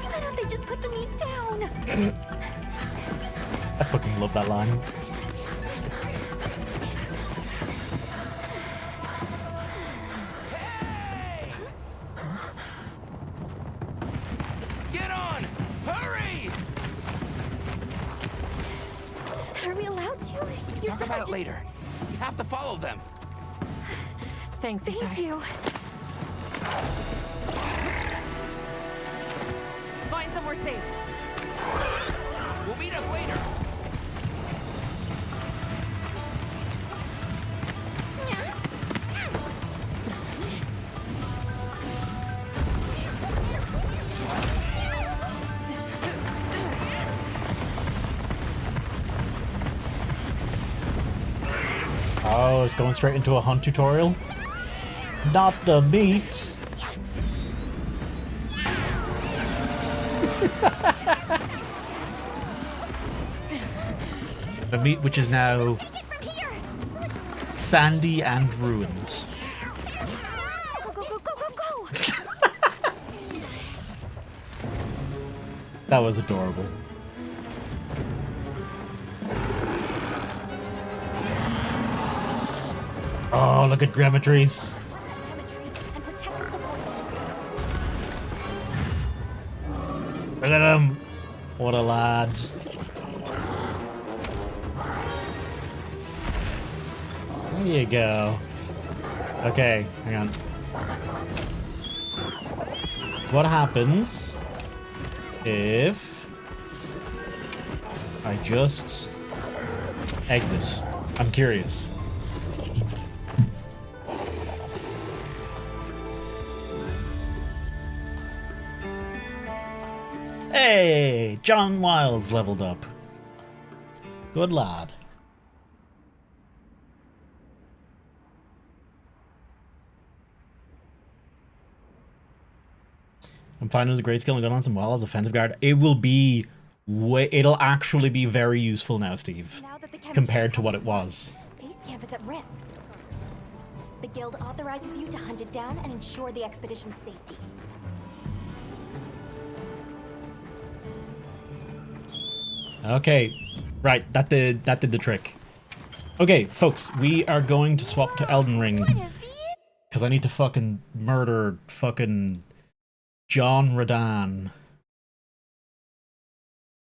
Why don't they just put the meat down? I fucking love that line. Get on! Hurry! Are we allowed to? We can talk about it later. We have to follow them. Thanks, Thank you. Find somewhere safe. We'll meet up later. Oh, it's going straight into a hunt tutorial? Not the meat. Which is now sandy and ruined. Go, go, go, go, go, go! That was adorable. Oh, look at Grammatries. Look at him. What a lad. There you go. Okay, hang on. What happens if I just exit? I'm curious. Hey, John Wiles leveled up. Good lad. I'm finding it was a great skill and Gunlance and well as offensive guard. It will be it'll actually be very useful now, Steve, compared to what it was. Base camp is at risk. The guild authorizes you to hunt it down and ensure the expedition's safety. Okay, right, that did the trick. Okay, folks, we are going to swap to Elden Ring because I need to fucking murder fucking John Radan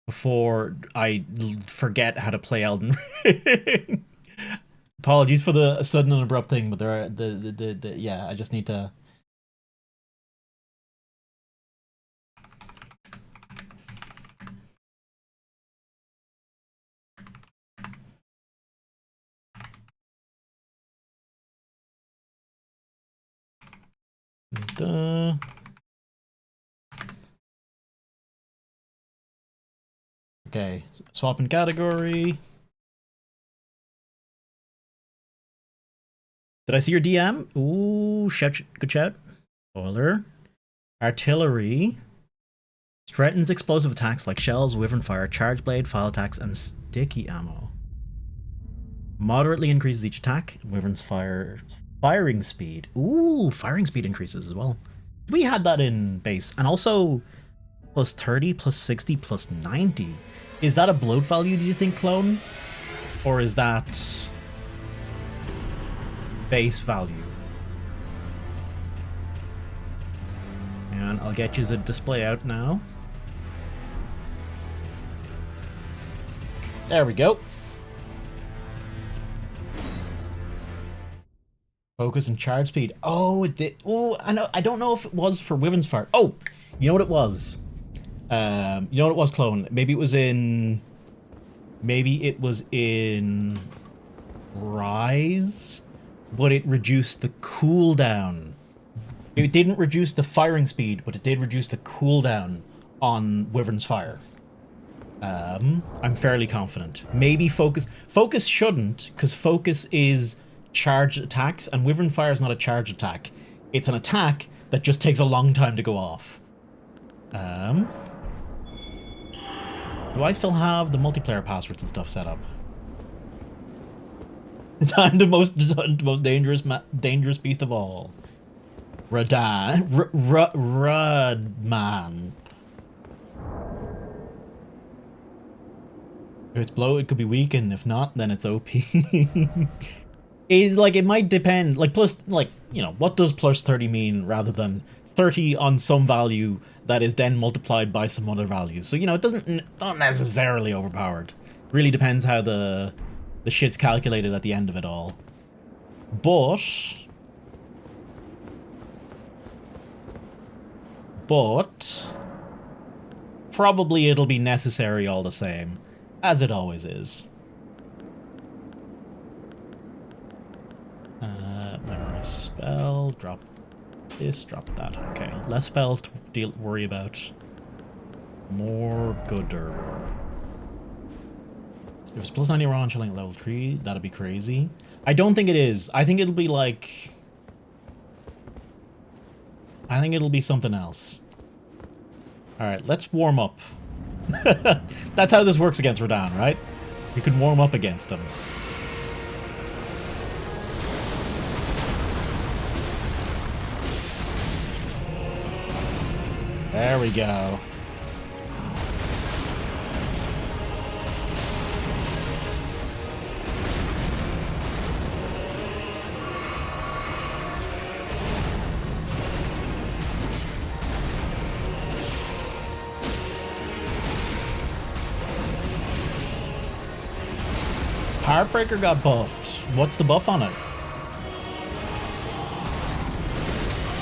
before I forget how to play Elden Ring. Apologies for the sudden and abrupt thing, but there are yeah, I just need to. Okay, swapping category. Did I see your DM? Ooh, good shout. Spoiler. Artillery. Threatens explosive attacks like shells, wyvern fire, charge blade, file attacks, and sticky ammo. Moderately increases each attack. Wyvern's firing speed. Ooh, firing speed increases as well. We had that in base. And also plus 30, plus 60, plus 90. Is that a bloat value, do you think, clone? Or is that base value? And I'll get you the display out now. There we go. Focus and charge speed. Oh, it did. Oh, I know. I don't know if it was for Wyvern's Fire. Oh, you know what it was? You know what it was, clone? Maybe it was in Rise, but it reduced the cooldown. It didn't reduce the firing speed, but it did reduce the cooldown on Wyvern's Fire. I'm fairly confident. Maybe Focus shouldn't, because Focus is charged attacks, and Wyvern Fire is not a charged attack. It's an attack that just takes a long time to go off. Do I still have the multiplayer passwords and stuff set up? I'm the most dangerous beast of all. Radan. Rudman. If it's blow, it could be weakened. If not, then it's OP. Is like, it might depend. Like, plus, like, you know, what does plus 30 mean rather than 30 on some value that is then multiplied by some other value? So, you know, it not necessarily overpowered. Really depends how the shit's calculated at the end of it all. But probably it'll be necessary all the same, as it always is. Memorize spell, drop this, drop that. Okay, less spells to worry about. More gooder. If it's plus 90 raw and chilling at level 3, that'd be crazy. I don't think it is. I think it'll be like... I think it'll be something else. Alright, let's warm up. That's how this works against Radahn, right? You can warm up against him. There we go. Heartbreaker got buffed. What's the buff on it?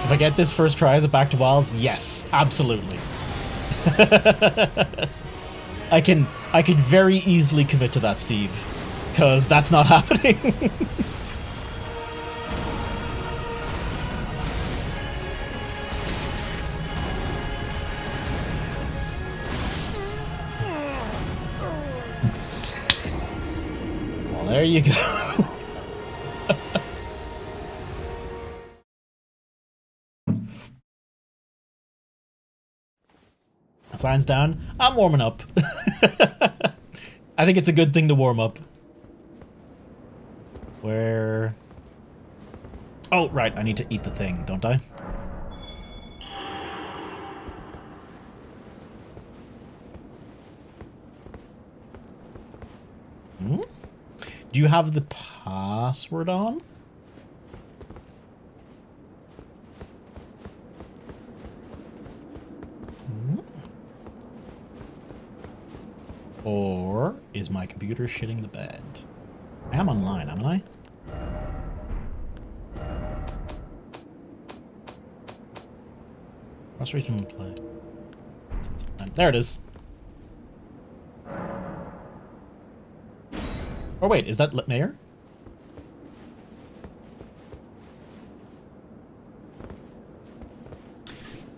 If I get this first try, is it back to wilds? Yes, absolutely. I can very easily commit to that, Steve, because that's not happening. Well, there you go. Signs down. I'm warming up. I think it's a good thing to warm up. Where... Oh, right. I need to eat the thing, don't I? Hmm? Do you have the password on? Or is my computer shitting the bed? I am online, am I? Cross regional play. There it is. Oh wait, is that Mayor?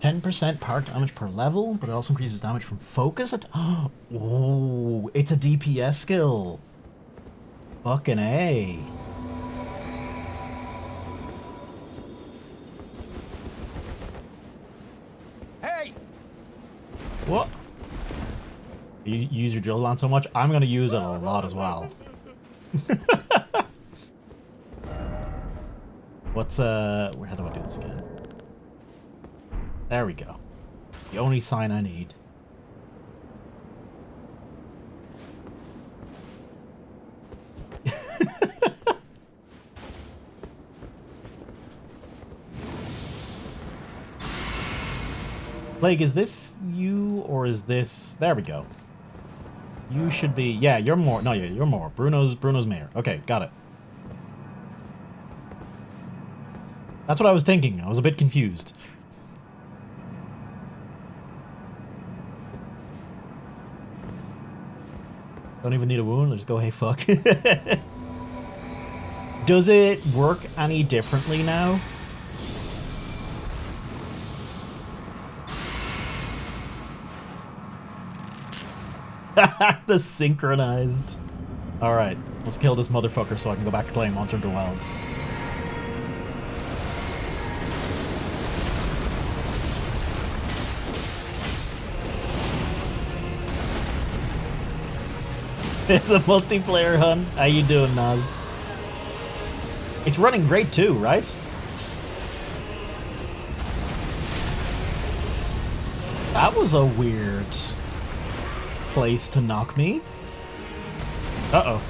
%, power damage per level, but it also increases damage from focus. Oh, it's a DPS skill. Fucking A. Hey! What? You use your drill lance so much? I'm gonna use it a lot as well. What's how do I do this again? There we go. The only sign I need. Plague, is this you or is this... There we go. You should be... Yeah, you're more... No, you're more. Bruno's mayor. Okay, got it. That's what I was thinking. I was a bit confused. Don't even need a wound, let's go, hey fuck. Does it work any differently now? The synchronized. Alright, let's kill this motherfucker so I can go back to playing Monster Hunter Wilds. It's a multiplayer hunt. How you doing, Naz? It's running great too, right? That was a weird place to knock me. Uh-oh.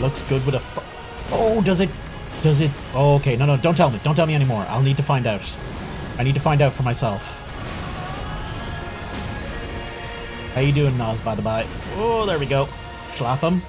Looks good with a oh, does it? Oh, okay, no, don't tell me. Don't tell me anymore. I'll need to find out. I need to find out for myself. How you doing, Nas, by the by? Oh, there we go. Slap him.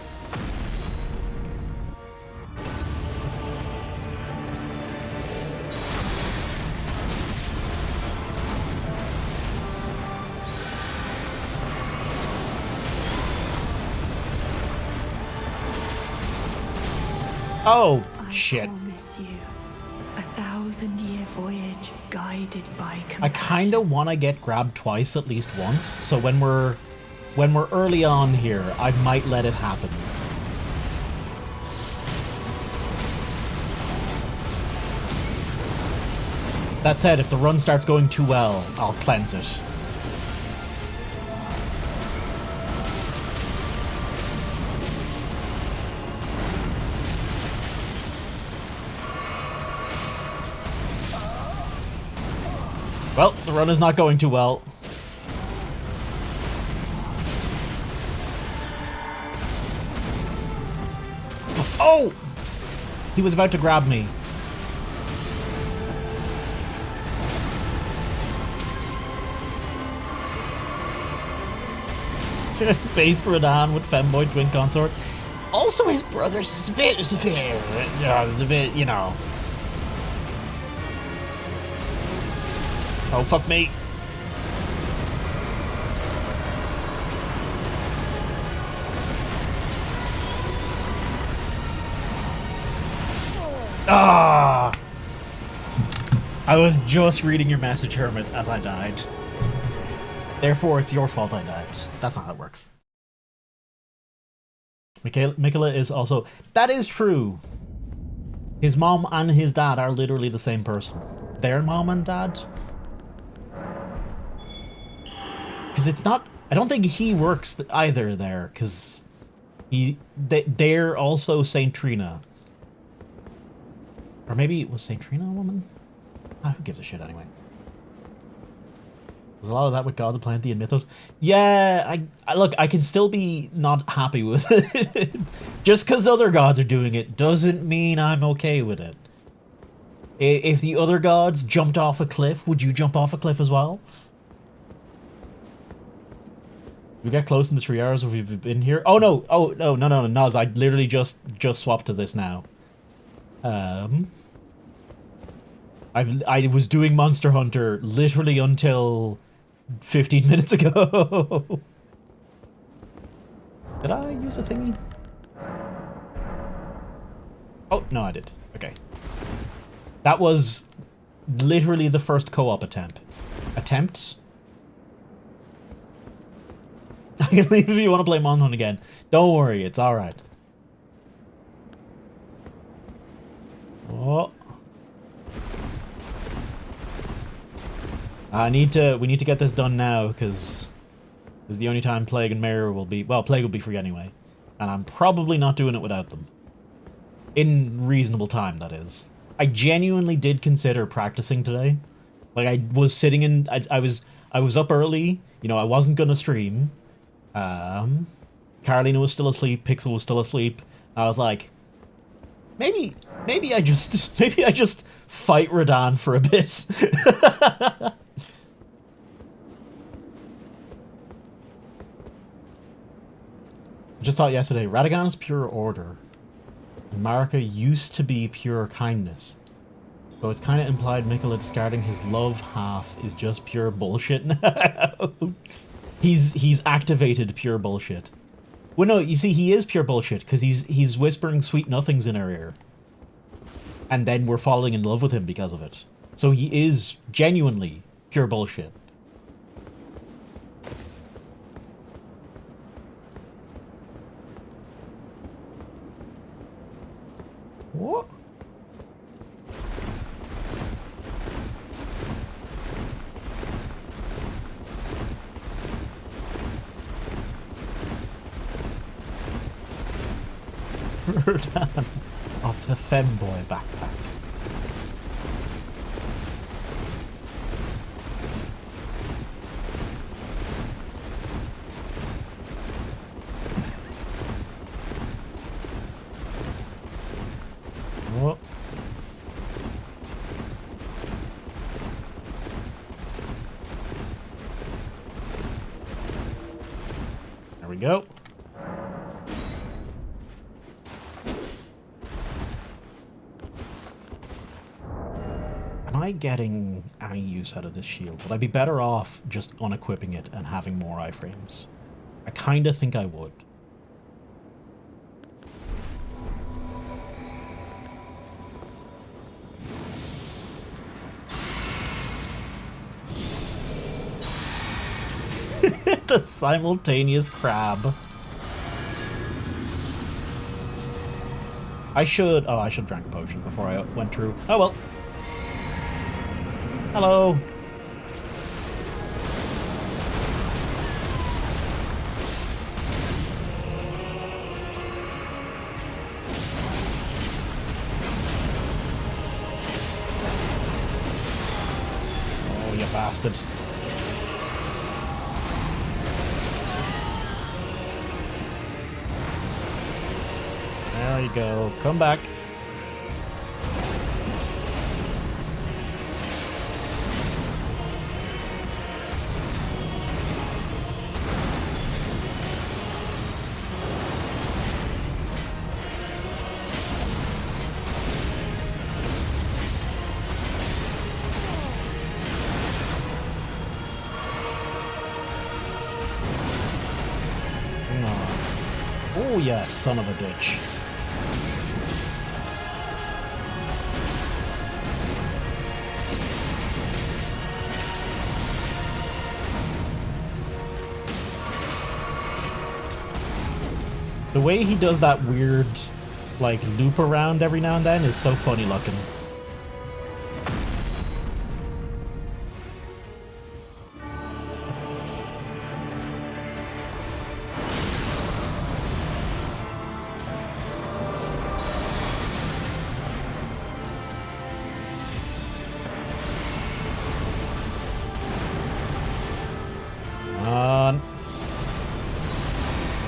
Oh, Shit. Promise you, 1,000-year voyage guided by I kind of want to get grabbed twice at least once, so when we're early on here, I might let it happen. That said, if the run starts going too well, I'll cleanse it. Well, the run is not going too well. Oh! He was about to grab me. Face Radahn with femboy twin consort. Also, his brother's a bit, you know. Oh, fuck me. Ah! I was just reading your message, Hermit, as I died. Therefore, it's your fault I died. That's not how it works. Mikola is also... That is true! His mom and his dad are literally the same person. Their mom and dad? Because it's not... I don't think he works either there, because they're also Saint Trina. Or maybe it was Saint Trina a woman? Ah, who gives a shit anyway? There's a lot of that with Gods of Plenty and Mythos. Yeah, I look, I can still be not happy with it. Just because other gods are doing it doesn't mean I'm okay with it. If the other gods jumped off a cliff, would you jump off a cliff as well? We get close in the 3 hours if we've been here. Oh no! Oh no! No! Naz, I literally just swapped to this now. I was doing Monster Hunter literally until 15 minutes ago. Did I use a thingy? Oh, no, I did. Okay. That was literally the first co-op attempt. I can leave if you want to play Monster Hunt again. Don't worry, it's alright. Oh. We need to get this done now, because this is the only time Plague and Mare will be... Well, Plague will be free anyway. And I'm probably not doing it without them. In reasonable time, that is. I genuinely did consider practicing today. Like, I was sitting in... I was up early. You know, I wasn't going to stream. Carolina was still asleep. Pixel was still asleep. I was like... Maybe I just fight Radahn for a bit. Just thought yesterday, Radagon is pure order. And Marika used to be pure kindness. So it's kind of implied Mikola discarding his love half is just pure bullshit now. He's activated pure bullshit. Well, no, you see, he is pure bullshit because he's whispering sweet nothings in her ear. And then we're falling in love with him because of it. So he is genuinely pure bullshit. What? Off the femboy backpack. What? There we go. Am I getting any use out of this shield? Would I be better off just unequipping it and having more iframes? I kinda think I would. The simultaneous crab. I should have drank a potion before I went through. Oh well. Hello. Oh, you bastard. There you go. Come back. Oh yes, son of a bitch. The way he does that weird, like, loop around every now and then is so funny looking.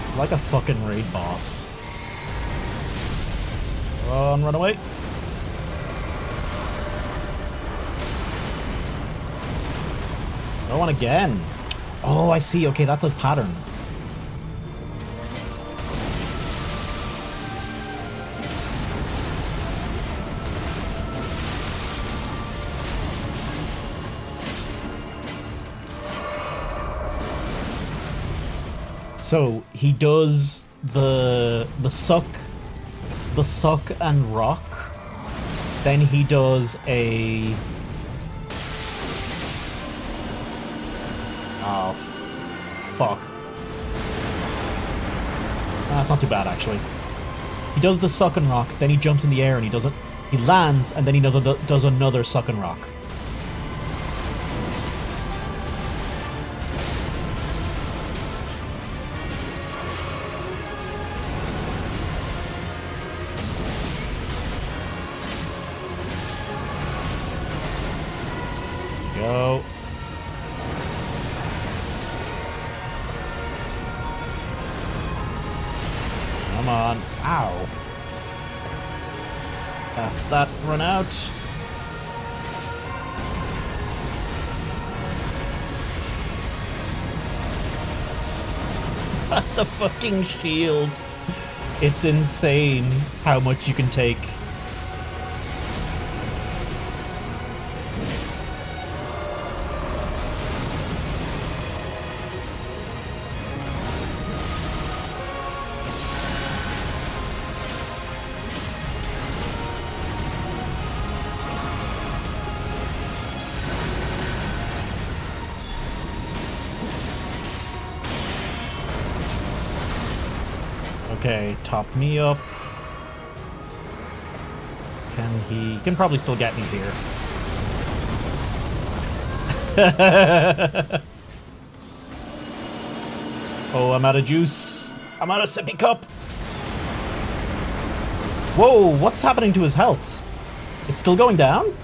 It's like a fucking raid boss. Run away. Go on again. Oh, I see. Okay, that's a pattern. So he does the suck and rock. Then he does a oh fuck. That's not too bad actually. He does the suck and rock, then he jumps in the air and he does it. He lands and then he does another suck and rock. Go. Come on. Ow. That's that. Run out. The fucking shield. It's insane how much you can take. Okay, top me up. He can probably still get me here. Oh, I'm out of juice. I'm out of sippy cup. Whoa, what's happening to his health? It's still going down?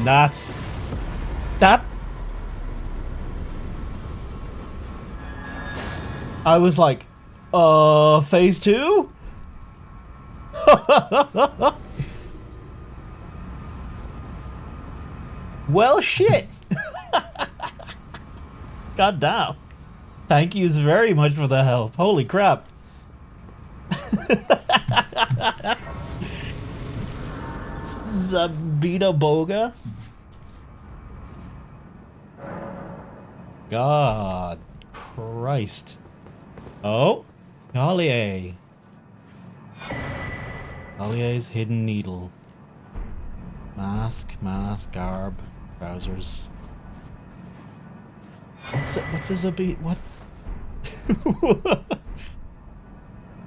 That I was like, phase 2? Well, shit. God damn. Thank yous very much for the help. Holy crap. Zabita Boga? God Christ. Oh, golly. Allia's hidden needle. Mask, garb, trousers. What's his ability? What?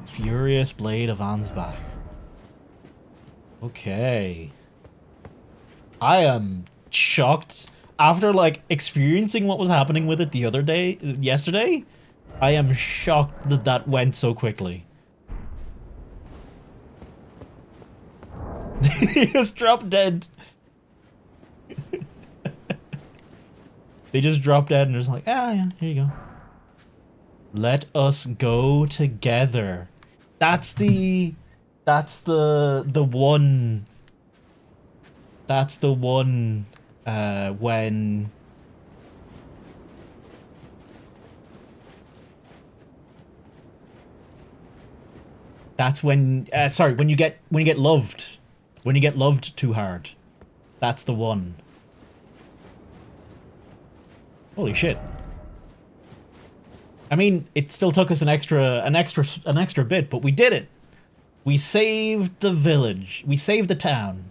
Furious Blade of Ansbach. Okay. I am shocked. After, like, experiencing what was happening with it yesterday, I am shocked that that went so quickly. He just dropped dead. They just dropped dead and just like, ah, yeah, here you go. Let us go together. That's the one. That's the one when that's when sorry, when you get loved. When you get loved too hard. That's the one. Holy shit. I mean, it still took us an extra bit, but we did it. We saved the village. We saved the town.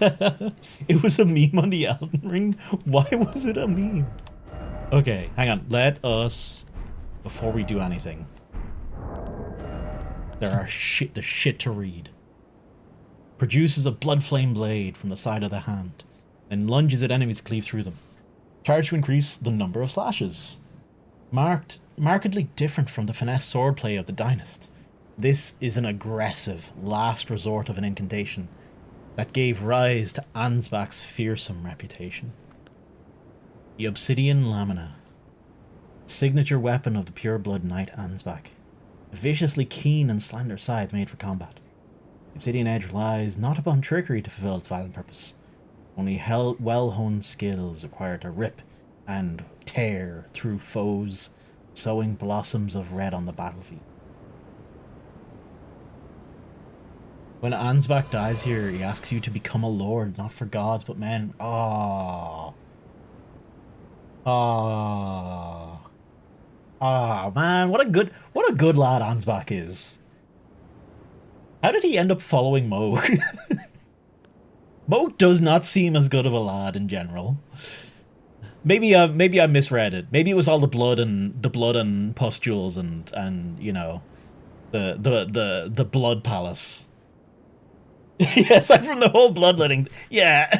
It was a meme on the Elden Ring. Why was it a meme? Okay, hang on. Let us, before we do anything, there's shit to read. Produces a blood flame blade from the side of the hand, and lunges at enemies to cleave through them. Charged to increase the number of slashes. Markedly different from the finesse swordplay of the Dynast. This is an aggressive last resort of an incantation that gave rise to Ansbach's fearsome reputation. The Obsidian Lamina, signature weapon of the pure-blood knight Ansbach, a viciously keen and slender scythe made for combat. The Obsidian Edge relies not upon trickery to fulfill its violent purpose, only well-honed skills required to rip and tear through foes, sowing blossoms of red on the battlefield. When Ansbach dies here, he asks you to become a lord, not for gods, but men. Ah, man, what a good lad Ansbach is. How did he end up following Moog? Moog does not seem as good of a lad in general. Maybe I misread it. Maybe it was all the blood and pustules and you know, the blood palace. Yeah, aside from the whole bloodletting. Yeah.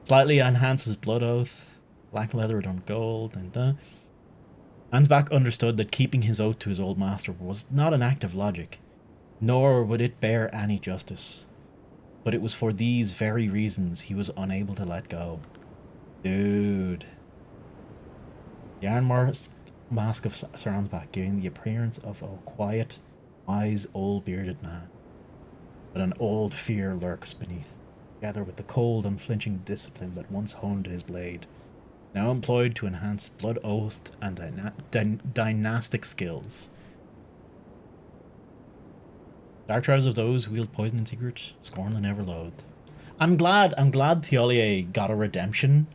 Slightly enhances blood oath. Black leather on gold. And Ansbach understood that keeping his oath to his old master was not an act of logic, nor would it bear any justice. But it was for these very reasons he was unable to let go. Dude. The Iron Mask of Sir Ansbach giving the appearance of a quiet, wise, old bearded man. But an old fear lurks beneath, together with the cold, unflinching discipline that once honed his blade, now employed to enhance blood oath and dynastic skills. Dark trials of those who wield poison in secret, scorn and never loathed. I'm glad Thiolier got a redemption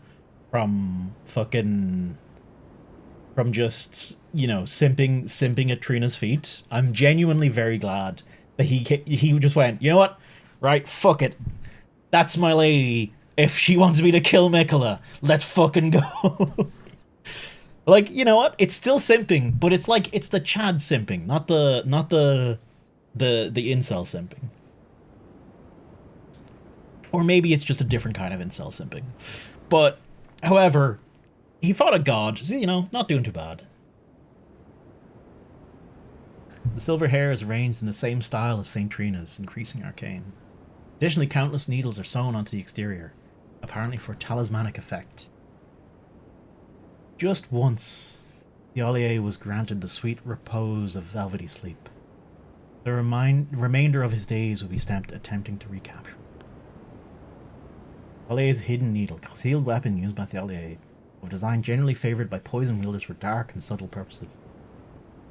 from just, you know, simping at Trina's feet. I'm genuinely very glad that he just went, you know what? Right, fuck it. That's my lady. If she wants me to kill Mikola, let's fucking go. Like, you know what? It's still simping, but it's like it's the Chad simping, not the incel simping. Or maybe it's just a different kind of incel simping. But, however, he fought a god, you know, not doing too bad. The silver hair is arranged in the same style as St. Trina's, increasing arcane. Additionally, countless needles are sewn onto the exterior, apparently for talismanic effect. Just once, the Ollier was granted the sweet repose of velvety sleep. The remainder of his days would be spent attempting to recapture. Ollier's hidden needle, concealed weapon used by the Ollier, of design generally favoured by poison wielders for dark and subtle purposes.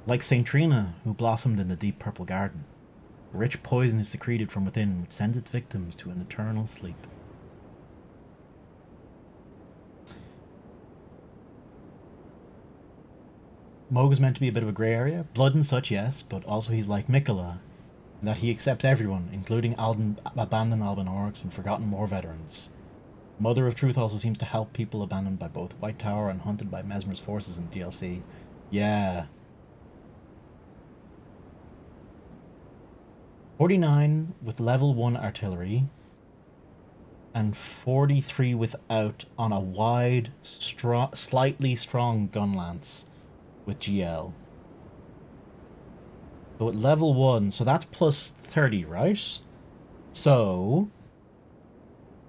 Like St. Trina, who blossomed in the deep purple garden, rich poison is secreted from within, which sends its victims to an eternal sleep. Moog is meant to be a bit of a grey area. Blood and such, yes, but also he's like Mikola, in that he accepts everyone, including abandoned Alban orcs and forgotten war veterans. Mother of Truth also seems to help people abandoned by both White Tower and hunted by Mesmer's forces in DLC. Yeah. 49 with level 1 artillery, and 43 without on a wide, slightly strong Gunlance with GL. So at level 1, so that's plus 30, right? So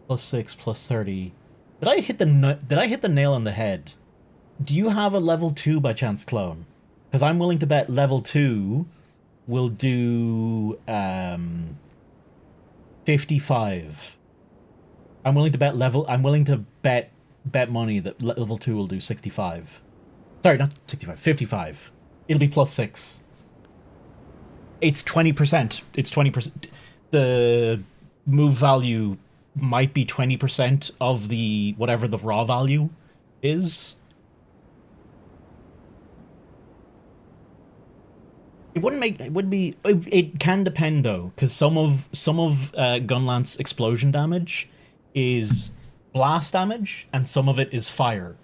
plus 6 plus 30. Did I hit the nail on the head? Do you have a level 2 by chance, clone? Because I'm willing to bet level 2 will do 55. I'm willing to bet money that level 2 will do 65. Sorry, not 65, 55. It'll be plus 6. It's 20%. It's 20%. The move value might be 20% of the whatever the raw value is. It can depend though, because some of Gunlance explosion damage is blast damage and some of it is fire.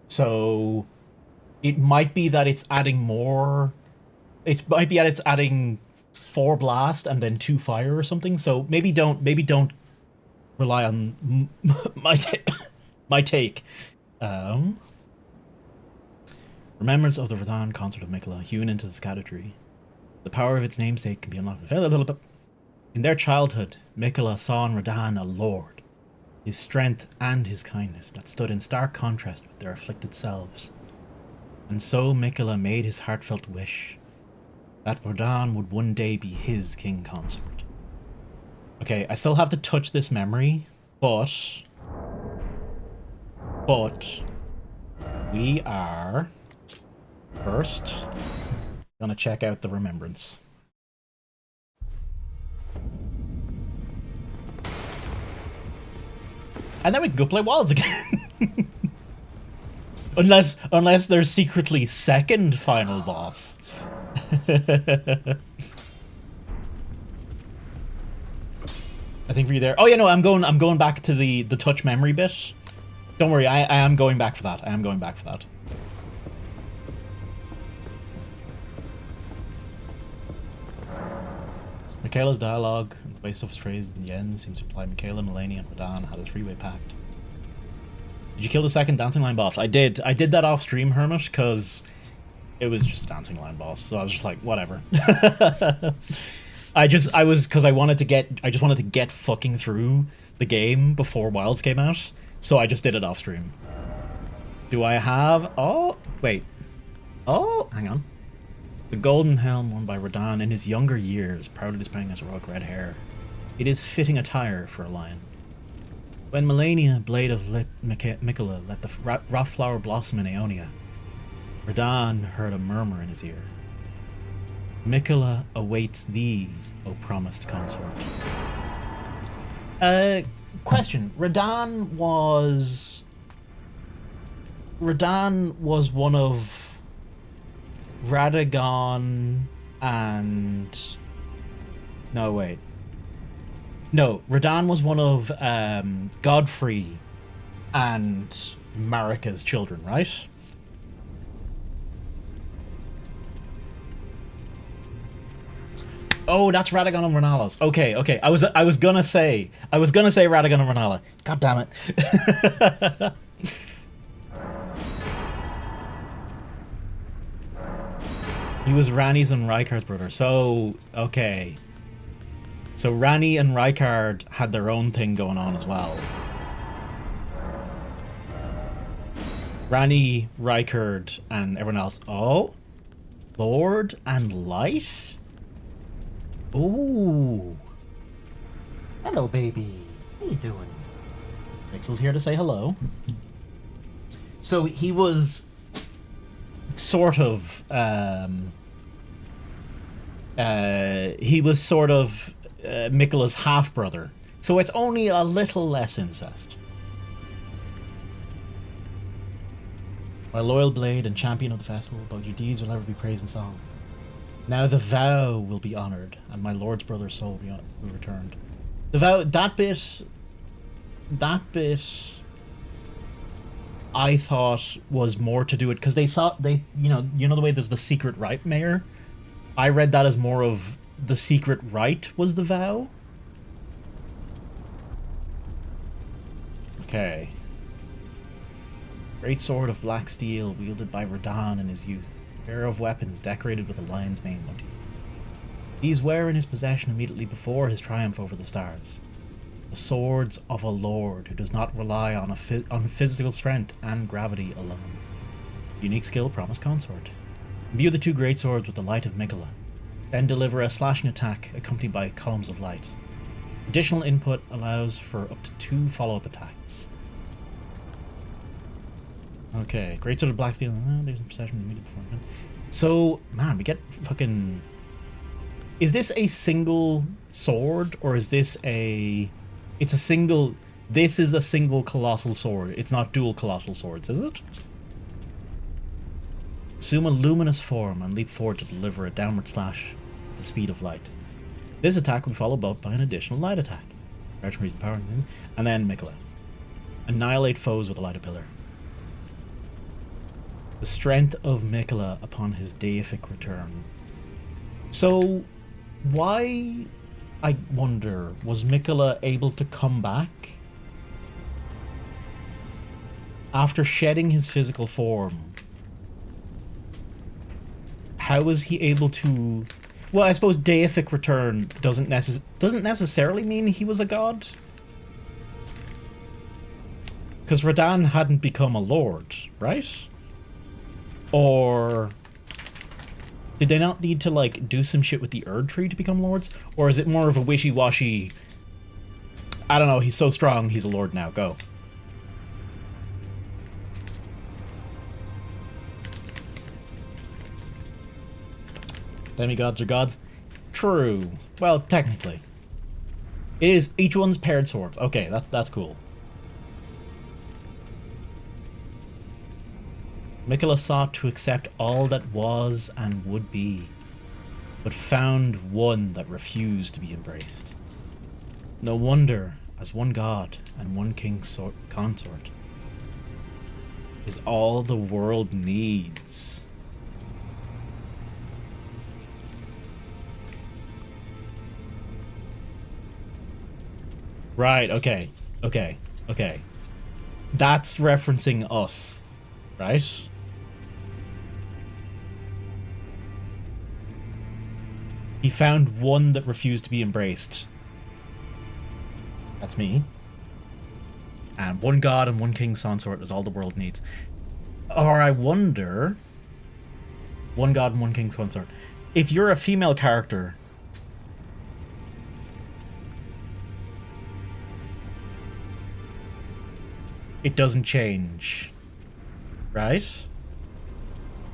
So it might be that it's adding more. It might be that it's adding 4 blast and then 2 fire or something. So maybe don't rely on my take. Remembrance of the Verdan Concert of Mikola, hewn into the scatter tree. The power of its namesake can be unlocked. In their childhood, Mikola saw in Radahn a lord, his strength and his kindness that stood in stark contrast with their afflicted selves. And so Mikola made his heartfelt wish that Radahn would one day be his king consort. Okay, I still have to touch this memory, but we are first gonna check out the remembrance. And then we can go play Wilds again. unless there's secretly second final boss. I think for you there. Oh yeah, no, I'm going back to the touch memory bit. Don't worry, I am going back for that. I am going back for that. Michaela's dialogue and the way stuff is phrased in the end seems to imply Michaela, Melania, and Radahn had a 3-way pact. Did you kill the second dancing line boss? I did. I did that off stream, Hermit, because it was just a dancing line boss. So I was just like, whatever. I just wanted to get fucking through the game before Wilds came out. So I just did it off stream. Do I have? Oh, wait. Oh, hang on. The golden helm worn by Radahn in his younger years, proudly displaying his heroic red hair. It is fitting attire for a lion. When Melania, blade of Mikola, let the rough flower blossom in Aeonia, Radahn heard a murmur in his ear. Mikola awaits thee, O promised consort. Question. Radahn was one of Radagon and... No, wait. No, Radahn was one of Godfrey and Marika's children, right? Oh, that's Radagon and Renala's. Okay. I was gonna say Radagon and Renala. God damn it. He was Ranni's and Rykard's brother. So, okay. So Ranni and Rykard had their own thing going on as well. Ranni, Rykard, and everyone else. Oh. Lord and Light? Ooh. Hello, baby. How you doing? Pixel's here to say hello. So he was sort of Mikola's half-brother. So it's only a little less incest. My loyal blade and champion of the festival, both your deeds will ever be praised and song. Now the vow will be honored, and my lord's brother's soul will be returned. The vow, that bit, I thought was more to do it because you know the way there's the secret rite mayor. I read that as more of the secret rite was the vow. Okay. Great sword of black steel wielded by Radahn in his youth. Pair of weapons decorated with a lion's mane motif. These were in his possession immediately before his triumph over the stars. The swords of a lord who does not rely on physical strength and gravity alone. Unique skill, promise consort. Imbue the two great swords with the light of Mikola. Then deliver a slashing attack accompanied by columns of light. Additional input allows for up to 2 follow-up attacks. Okay, great sword of black steel. There's a possession immediate beforehand. So, man, we get fucking... Is this a single sword, or is this a... It's a single... This is a single colossal sword. It's not dual colossal swords, is it? Assume a luminous form and leap forward to deliver a downward slash at the speed of light. This attack would follow up by an additional light attack. Reason power, and then Mikola. Annihilate foes with a lighter pillar. The strength of Mikola upon his deific return. So, why, I wonder, was Mikola able to come back after shedding his physical form? How was he able to... Well, I suppose deific return doesn't necessarily mean he was a god. Because Radahn hadn't become a lord, right? Or did they not need to, like, do some shit with the Erd Tree to become lords? Or is it more of a wishy-washy, I don't know, he's so strong, he's a lord now, go. Demigods are gods? True. Well, technically. It is, each one's paired swords. Okay, that's cool. Mikola sought to accept all that was and would be, but found one that refused to be embraced. No wonder, as one god and one king consort, is all the world needs. Right, okay. That's referencing us, right? He found one that refused to be embraced. That's me. And one god and one king consort is all the world needs. Or I wonder... One god and one king consort. If you're a female character... It doesn't change. Right?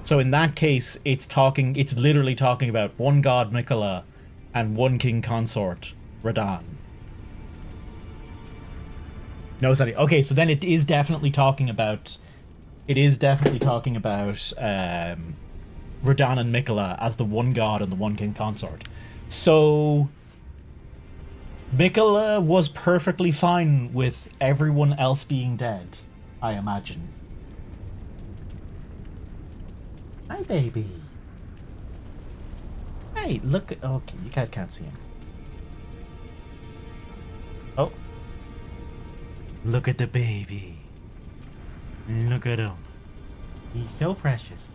So in that case, it's literally talking about one god, Mikola, and one king consort, Radahn. No, sorry. Okay, so then it is definitely talking about... Radahn and Mikola as the one god and the one king consort. So... Mikola was perfectly fine with everyone else being dead, I imagine. Hi, baby. Hey, look. Okay, you guys can't see him. Oh. Look at the baby. Look at him. He's so precious.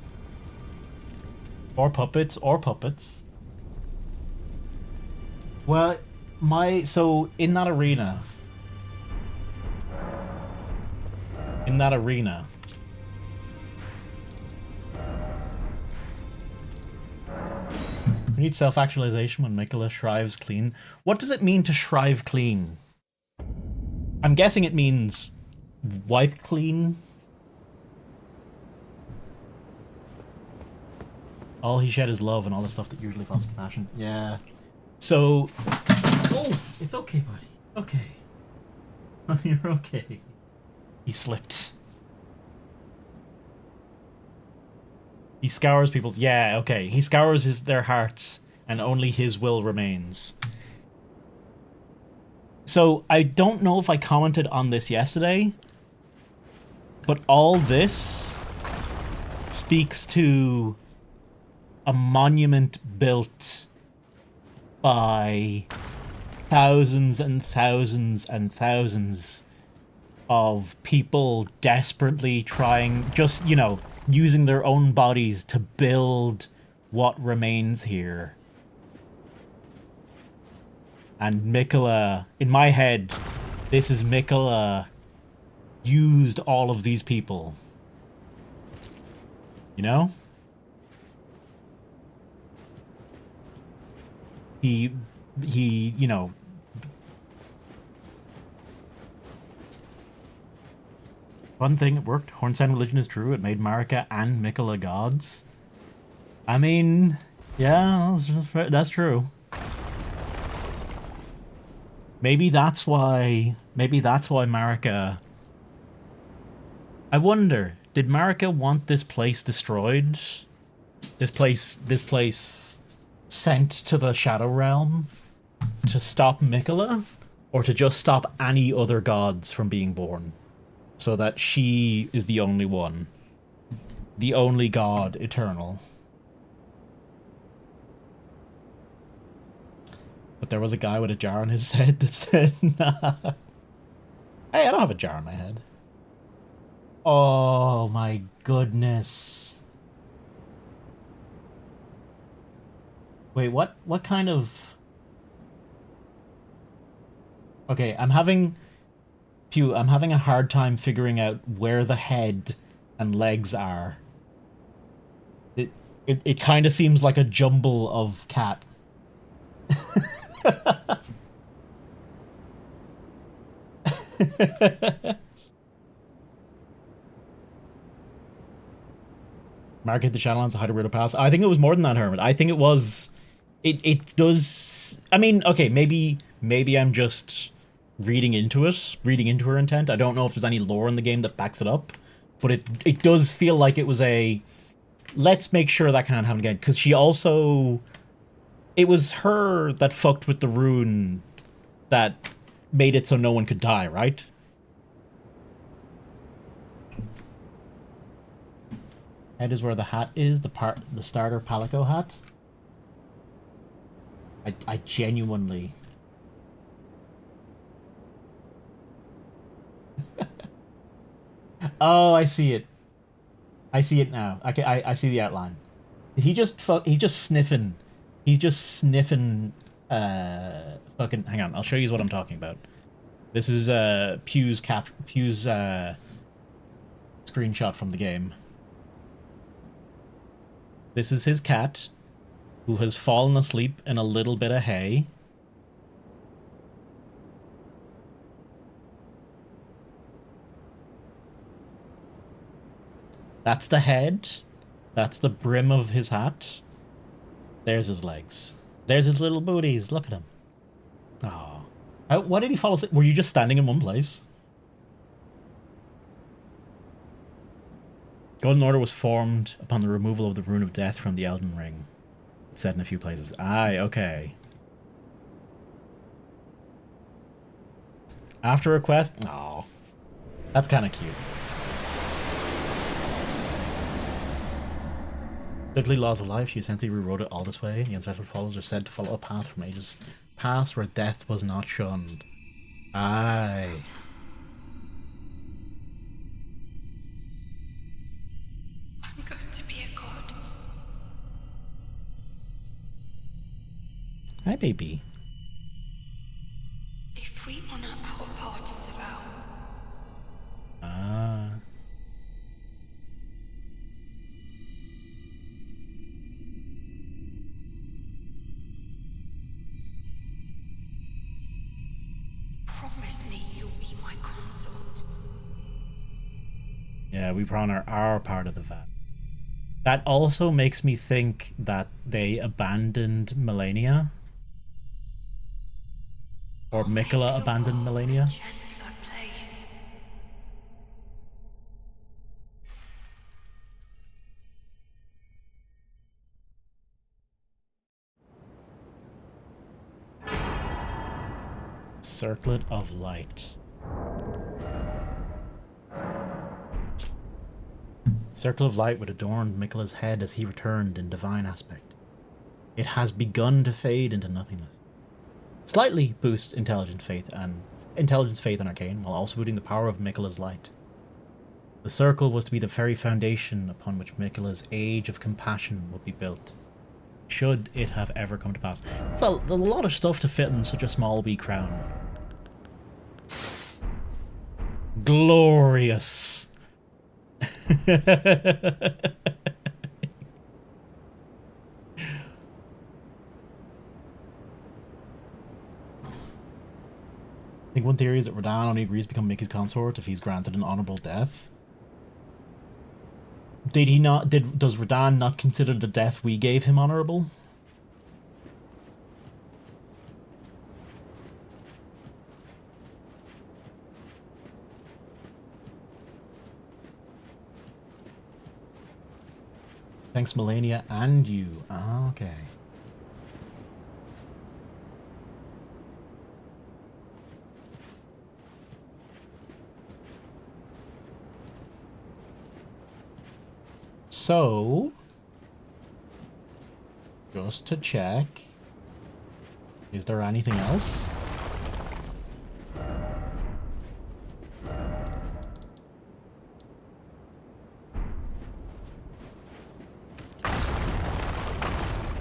Or puppets. Well, so in that arena. We need self-actualization when Mikola shrives clean. What does it mean to shrive clean? I'm guessing it means wipe clean. All he shed is love and all the stuff that usually fosters compassion. Yeah. So... Oh, it's okay, buddy. Okay. You're okay. He slipped. He scours people's... Yeah, okay. He scours their hearts, and only his will remains. So, I don't know if I commented on this yesterday, but all this speaks to a monument built by thousands and thousands and thousands of people desperately trying, just, you know, using their own bodies to build what remains here. And Mikola, in my head, this is Mikola used all of these people. You know? He, you know... One thing, it worked. Hornstein religion is true. It made Marika and Mikola gods. I mean, yeah, that's true. Maybe that's why Marika... I wonder, did Marika want this place destroyed? This place sent to the Shadow Realm to stop Mikola? Or to just stop any other gods from being born? So that she is the only one. The only god eternal. But there was a guy with a jar on his head that said, nah. Hey, I don't have a jar on my head. Oh my goodness. Wait, what kind of... Okay, I'm having a hard time figuring out where the head and legs are. It kind of seems like a jumble of cat. Market the Shadowlands, the Hydro Pass. I think it was more than that, Hermit. I think it was... It does... I mean, okay, maybe I'm just... reading into her intent. I don't know if there's any lore in the game that backs it up, but it does feel like it was a let's make sure that can't happen again, because she also, it was her that fucked with the rune that made it so no one could die, right? Head is where the hat is, the starter Palico hat. I genuinely... Oh, I see it. I see it now. I see the outline. He's just sniffing. He's just sniffing. Fucking. Hang on. I'll show you what I'm talking about. This is Pew's screenshot from the game. This is his cat, who has fallen asleep in a little bit of hay. That's the head. That's the brim of his hat. There's his legs. There's his little booties. Look at him. Oh. Why did he fall asleep? Were you just standing in one place? Golden Order was formed upon the removal of the Rune of Death from the Elden Ring. It's said in a few places. Aye, okay. After a quest? Oh. That's kind of cute. Literally Laws of Life, she essentially rewrote it all this way. The ancestral followers are said to follow a path from ages past where death was not shunned. Aye. I'm going to be a god. Hi, baby. If we honor our part of the vow. Ah. Promise me you'll be my consort. Yeah, we honor our part of the vow. That also makes me think that they abandoned Melania. Or Mikola abandoned Melania. Circlet of Light. Circle of Light would adorn Miquella's head as he returned in divine aspect. It has begun to fade into nothingness. Slightly boosts intelligence, faith, and arcane, while also boosting the power of Miquella's light. The circle was to be the very foundation upon which Miquella's age of compassion would be built, should it have ever come to pass. It's a lot of stuff to fit in such a small wee crown. Glorious. I think one theory is that Radahn only agrees to become Mickey's consort if he's granted an honorable death. Does Radahn not consider the death we gave him honorable? Thanks, Melania, and you. Ah, okay. So, just to check, is there anything else?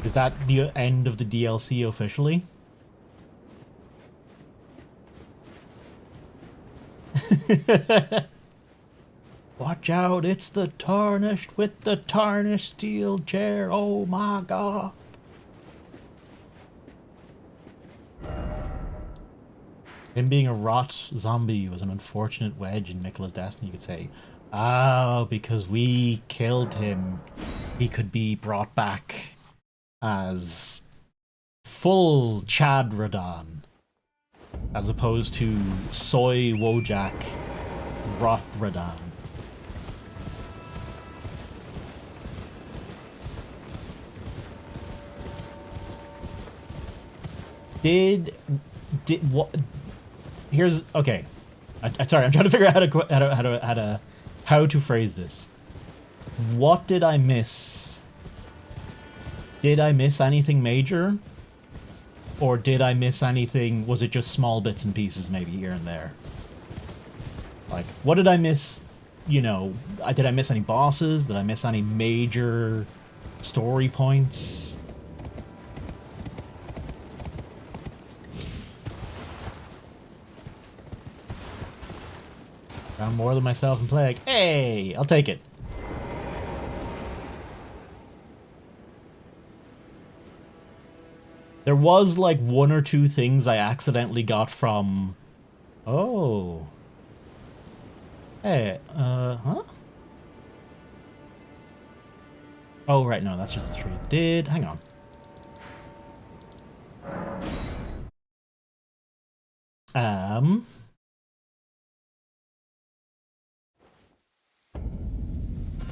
Is that the end of the DLC officially? Watch out, it's the Tarnished with the tarnished steel chair. Oh my god. Him being a rot zombie was an unfortunate wedge in Miquella's destiny, you could say. Oh, because we killed him, he could be brought back as full Chad Radahn, as opposed to Soy Wojak Rot Radahn. Did what? Here's okay. Sorry, I'm trying to figure out how to phrase this. What did I miss? Did I miss anything major? Or did I miss anything? Was it just small bits and pieces, maybe here and there? Like, what did I miss? You know, did I miss any bosses? Did I miss any major story points? Found more than myself in Plague. Hey, I'll take it. There was like one or two things I accidentally got from... Oh. Hey, huh? Oh, right, no, that's just a tree. Hang on.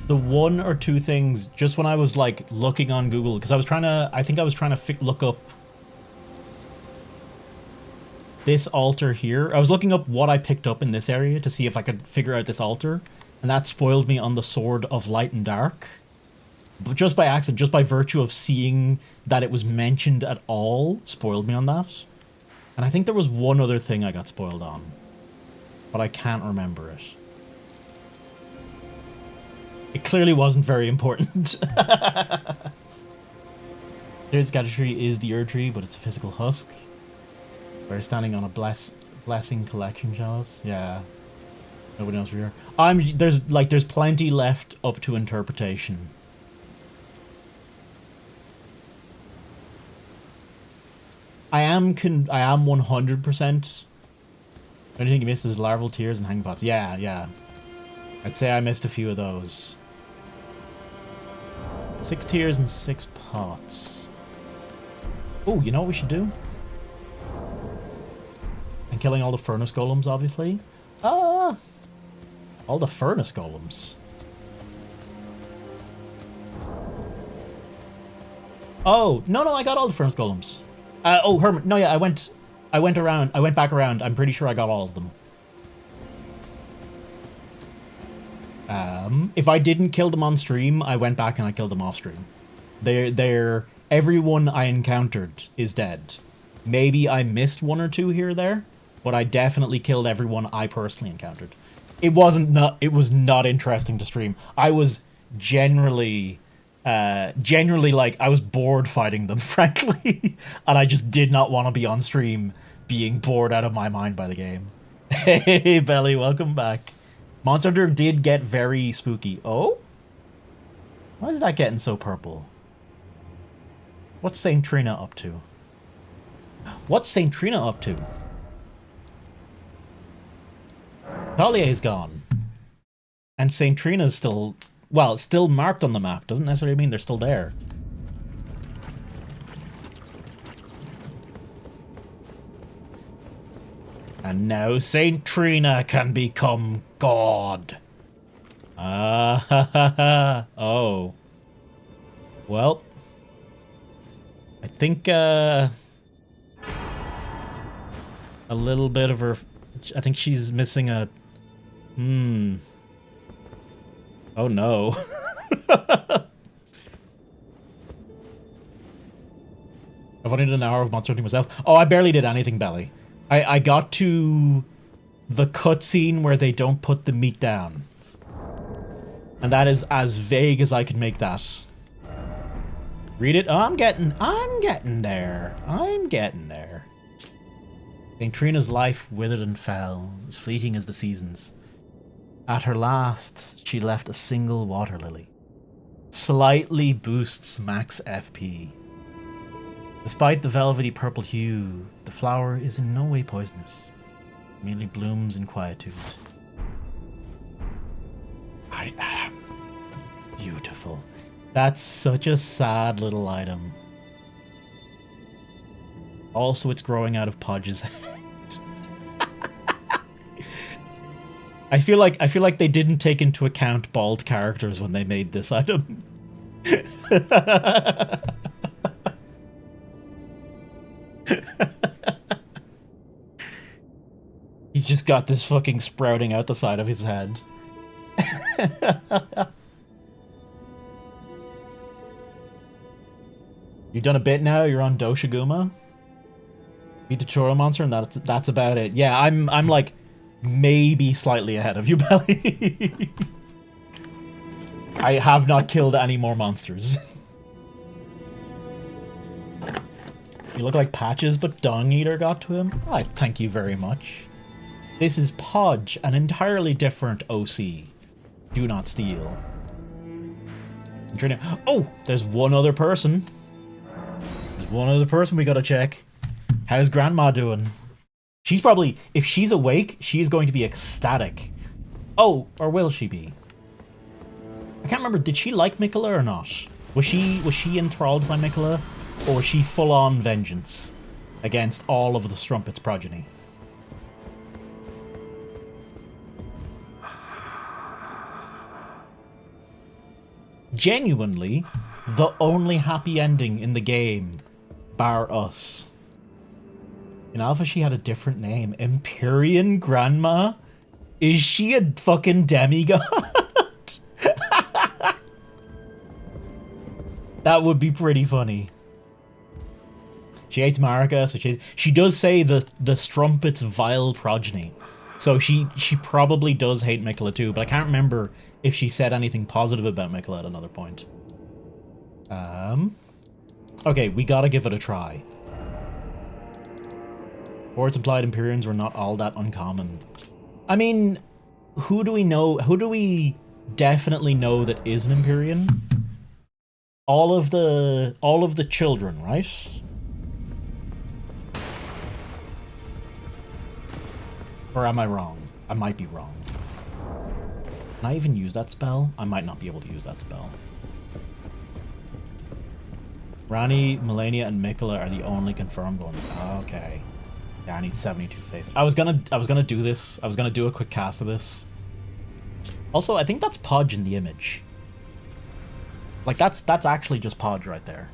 The one or two things, just when I was like looking on Google, because I think I was trying to look up this altar here. I was looking up what I picked up in this area to see if I could figure out this altar, and that spoiled me on the Sword of Light and Dark. But just by accident, just by virtue of seeing that it was mentioned at all, spoiled me on that. And I think there was one other thing I got spoiled on, but I can't remember it. It clearly wasn't very important. Here's Gadgetry is the Erd Tree, but it's a physical husk. We're standing on a blessing collection shells. Yeah. Nobody knows where you're. There's plenty left up to interpretation. I am 100%. The only thing you missed is larval tears and hangpots. Yeah. I'd say I missed a few of those. 6 tears and 6 pots. Oh, you know what we should do? And killing all the furnace golems, obviously. All the furnace golems. Oh, no, I got all the furnace golems. Oh, Hermit. No, yeah, I went I went back around. I'm pretty sure I got all of them. If I didn't kill them on stream, I went back and I killed them off stream. Everyone I encountered is dead. Maybe I missed one or two here or there, but I definitely killed everyone I personally encountered. It was not interesting to stream. I was generally like, I was bored fighting them, frankly, and I just did not want to be on stream being bored out of my mind by the game. Hey, Belly, welcome back. Monster Hunter did get very spooky. Oh? Why is that getting so purple? What's Saint Trina up to? What's Saint Trina up to? Collier's gone. And Saint Trina's still... Well, it's still marked on the map. Doesn't necessarily mean they're still there. And now Saint Trina can become God. Oh. Well. I think, a little bit of her... I think she's missing a... Oh no. I've only done an hour of Monster Hunting myself. Oh, I barely did anything, Belly. I got to the cutscene where they don't put the meat down. And that is as vague as I can make that. Read it? Oh, I'm getting there. I'm getting there. Saint Trina's life withered and fell, as fleeting as the seasons. At her last, she left a single water lily. Slightly boosts max FP. Despite the velvety purple hue, the flower is in no way poisonous. It merely blooms in quietude. I am beautiful. That's such a sad little item. Also, it's growing out of Podge's head. I feel like they didn't take into account bald characters when they made this item. He's just got this fucking sprouting out the side of his head. You've done a bit now, you're on Doshiguma. Beat the Choro monster and that's about it. Yeah, I'm like maybe slightly ahead of you, Belly. I have not killed any more monsters. You look like Patches, but Dung Eater got to him. I thank you very much. This is Podge, an entirely different OC. Do not steal. I'm trying to... Oh, there's one other person. There's one other person we gotta check. How's Grandma doing? She's probably... If she's awake, she's going to be ecstatic. Oh, or will she be? I can't remember. Did she like Mikola or not? Was she enthralled by Mikola? Or was she full-on vengeance against all of the Strumpet's progeny? Genuinely, the only happy ending in the game, bar us. In Alpha, she had a different name. Empyrean Grandma? Is she a fucking demigod? That would be pretty funny. She hates Marika, so she does say the Strumpet's vile progeny. So she probably does hate Mikola too, but I can't remember if she said anything positive about Mikola at another point. Okay, we gotta give it a try. Reports implied Empyreans were not all that uncommon. I mean, who do we know? Who do we definitely know that is an Empyrean? All of the children, right? Or am I wrong? I might be wrong. Can I even use that spell? I might not be able to use that spell. Rani, Melania, and Mikola are the only confirmed ones. Okay. Yeah, I need 72 faith. I was gonna do this. I was gonna do a quick cast of this. Also, I think that's Podge in the image. Like that's actually just Podge right there.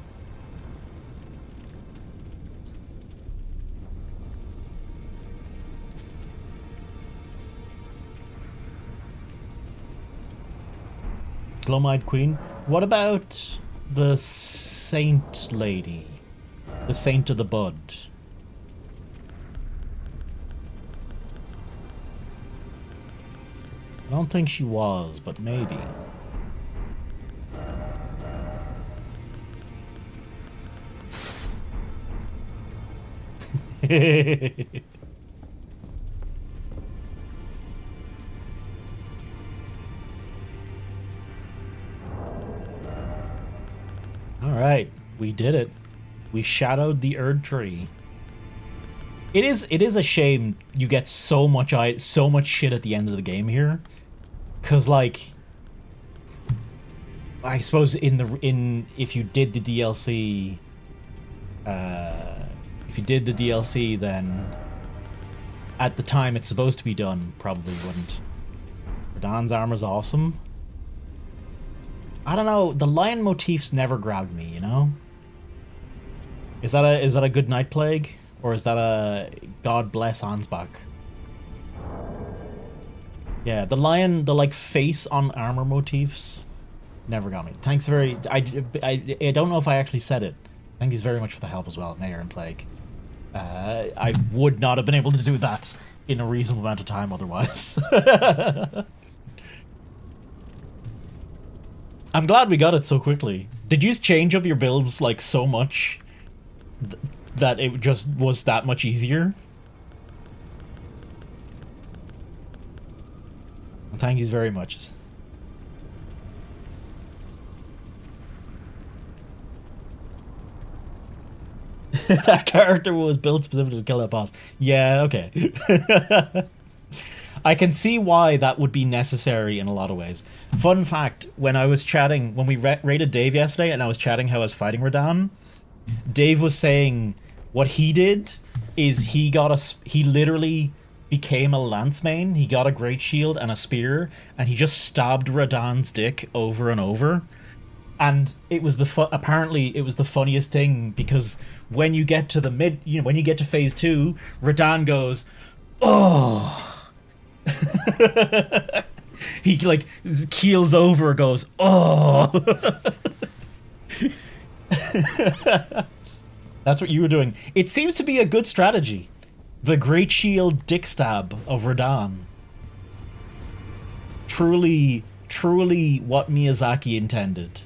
Glum-eyed Queen. What about the Saint Lady? The Saint of the Bud. I don't think she was, but maybe. Alright, we did it. We shadowed the Erd Tree. It is a shame you get so much shit at the end of the game here. 'Cause like I suppose if you did the DLC then at the time it's supposed to be done, probably wouldn't. Radahn's armor's awesome. I don't know, the lion motifs never grabbed me, you know? Is that a good Night Plague? Or is that a God bless Ansbach? Yeah, the lion, the like face on armor motifs never got me. Thanks very... I don't know if I actually said it. Thank you very much for the help as well, Mayor and Plague. I would not have been able to do that in a reasonable amount of time otherwise. I'm glad we got it so quickly. Did you change up your builds like so much that it just was that much easier? Thank you very much. That character was built specifically to kill that boss. Yeah, okay. I can see why that would be necessary in a lot of ways. Fun fact, when I was chatting, when we raided Dave yesterday and I was chatting how I was fighting Radahn, Dave was saying what he did is he literally became a lance main. He got a great shield and a spear and he just stabbed Radahn's dick over and over. And it was apparently it was the funniest thing because when you get to the when you get to phase 2, Radahn goes, "Oh." He like keels over, goes, "Oh." That's what you were doing. It seems to be a good strategy. The Great Shield dick stab of Radahn. Truly what Miyazaki intended.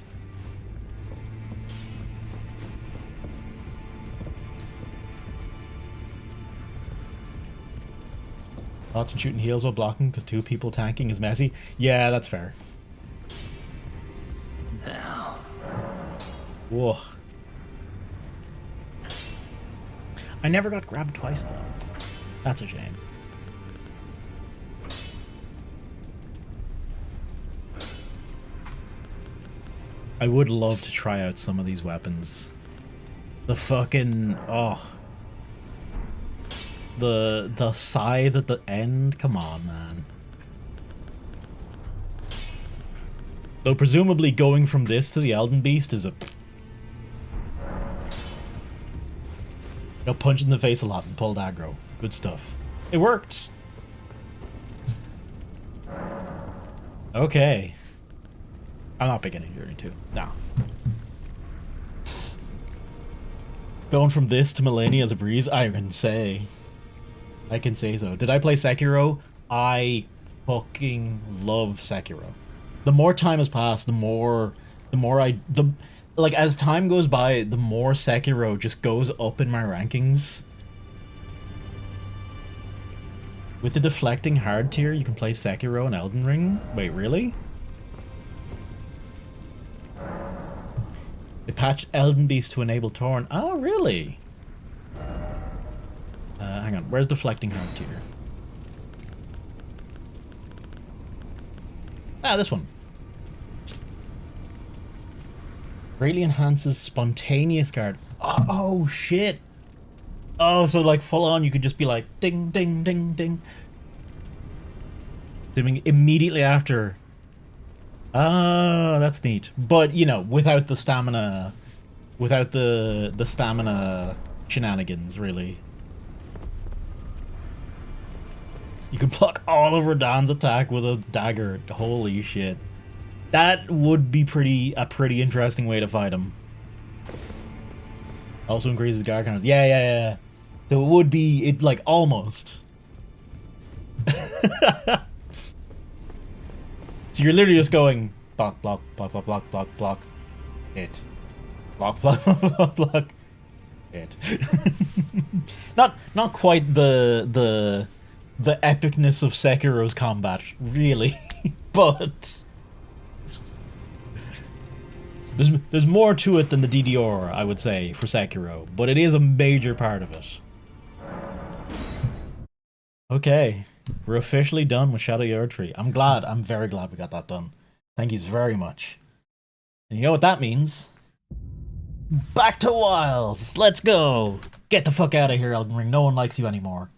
Lots of shooting heals while blocking because 2 people tanking is messy. Yeah, that's fair. Now. Whoa. I never got grabbed twice though. That's a shame. I would love to try out some of these weapons. The fucking... oh. The side at the end? Come on, man. Though presumably going from this to the Elden Beast is a... punch in the face a lot and pulled aggro. Good stuff. It worked! Okay. I'm not beginning Journey 2. No. Going from this to Millennia as a breeze, I can say so. Did I play Sekiro? I fucking love Sekiro. The more time has passed, the more like as time goes by, the more Sekiro just goes up in my rankings. With the deflecting hard tier, you can play Sekiro and Elden Ring. Wait, really? They patched Elden Beast to enable Torn. Oh, really? Hang on, where's deflecting hard tier? Ah, this one. Greatly enhances spontaneous guard. Oh, shit. Oh, so like full on you could just be like ding, ding, ding, ding. Doing immediately after. Ah, that's neat. But, you know, without the stamina, without the stamina shenanigans, really. You can block all of Radahn's attack with a dagger. Holy shit. That would be a pretty interesting way to fight him. Also increases guard counters. Yeah. So it would be like almost. So you're literally just going block, block, block, block, block, block, block, hit, block, block, block, block, hit. Not quite the epicness of Sekiro's combat, really, but there's more to it than the DDR, I would say, for Sekiro, but it is a major part of it. Okay. We're officially done with Shadow Yard Tree. I'm very glad we got that done. Thank you very much. And you know what that means? Back to Wilds! Let's go! Get the fuck out of here, Elden Ring. No one likes you anymore.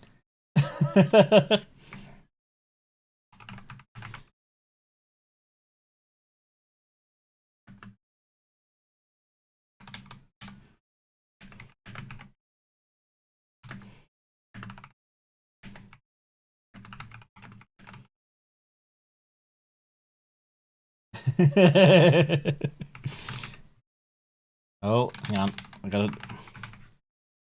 Oh, hang on. I got it.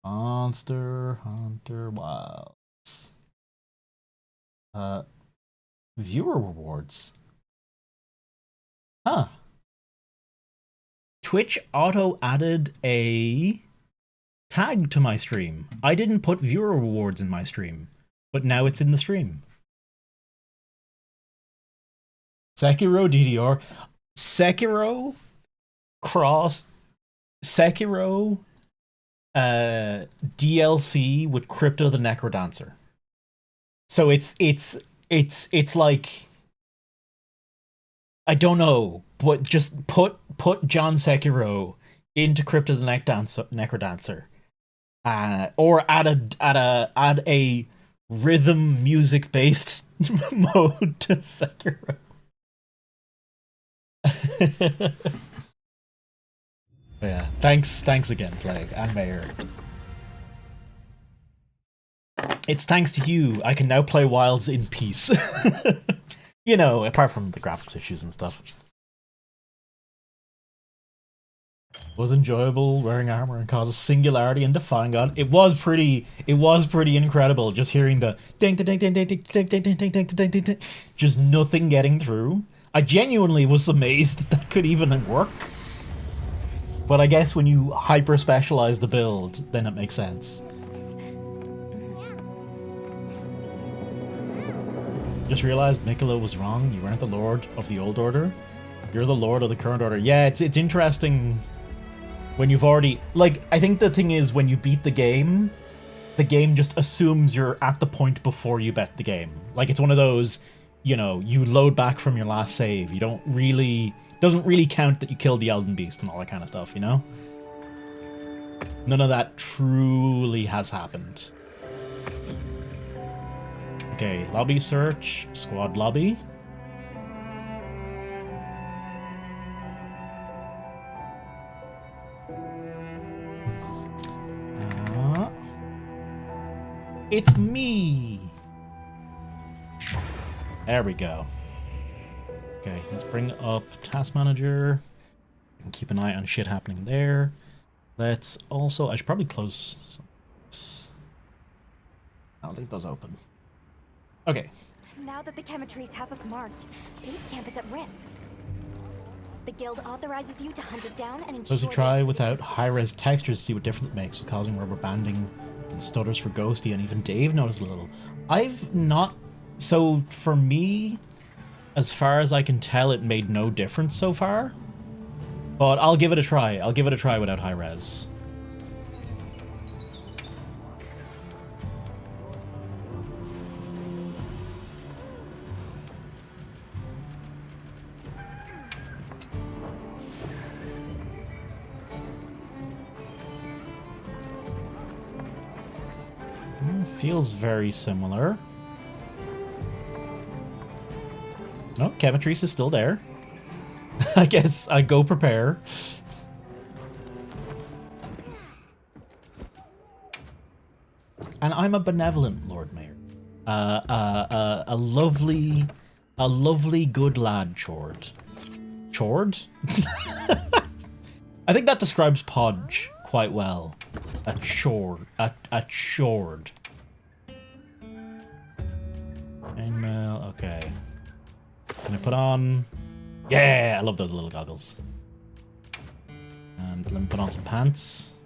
Monster Hunter Wilds. Viewer rewards. Huh. Twitch auto added a tag to my stream. I didn't put viewer rewards in my stream, but now it's in the stream. Sekiro DDR. Sekiro DLC with Crypto the Necrodancer. So it's like, I don't know, but just put John Sekiro into Crypto the Necrodancer. Or add a rhythm music based mode to Sekiro. Yeah, thanks again, Plague and Mayor. It's thanks to you I can now play Wilds in peace. You know, apart from the graphics issues and stuff. It was enjoyable wearing armor and causes singularity and defying God. It was pretty incredible just hearing the ding ding ding ding ding ding ding ding ding ding ding ding, just nothing getting through. I genuinely was amazed that could even work. But I guess when you hyper specialize the build, then it makes sense. Just realized Miquella was wrong. You weren't the Lord of the Old Order. You're the Lord of the Current Order. Yeah, it's interesting when you've already... Like, I think the thing is, when you beat the game just assumes you're at the point before you bet the game. Like, it's one of those, you know, you load back from your last save. You don't really... Doesn't really count that you killed the Elden Beast and all that kind of stuff, you know? None of that truly has happened. Okay, lobby search, squad lobby. It's me! There we go. Okay, let's bring up Task Manager and keep an eye on shit happening there. Let's also... I should probably close some... I'll leave those open. Okay. Now that the Chemitrace has us marked, base camp is at risk. The guild authorizes you to hunt it down and ensure... Supposed to try without high-res textures to see what difference it makes, with causing rubber banding and stutters for Ghosty, and even Dave noticed a little. I've not... So, for me, as far as I can tell, it made no difference so far. But I'll give it a try. I'll give it a try without high-res. Feels very similar. Oh, Chemitrace is still there. I guess I go prepare. And I'm a benevolent Lord Mayor. A lovely good lad, Chord. Chord? I think that describes Podge quite well. A chord. A chord. Chainmail, okay. Can I put on... Yeah, I love those little goggles. And let me put on some pants.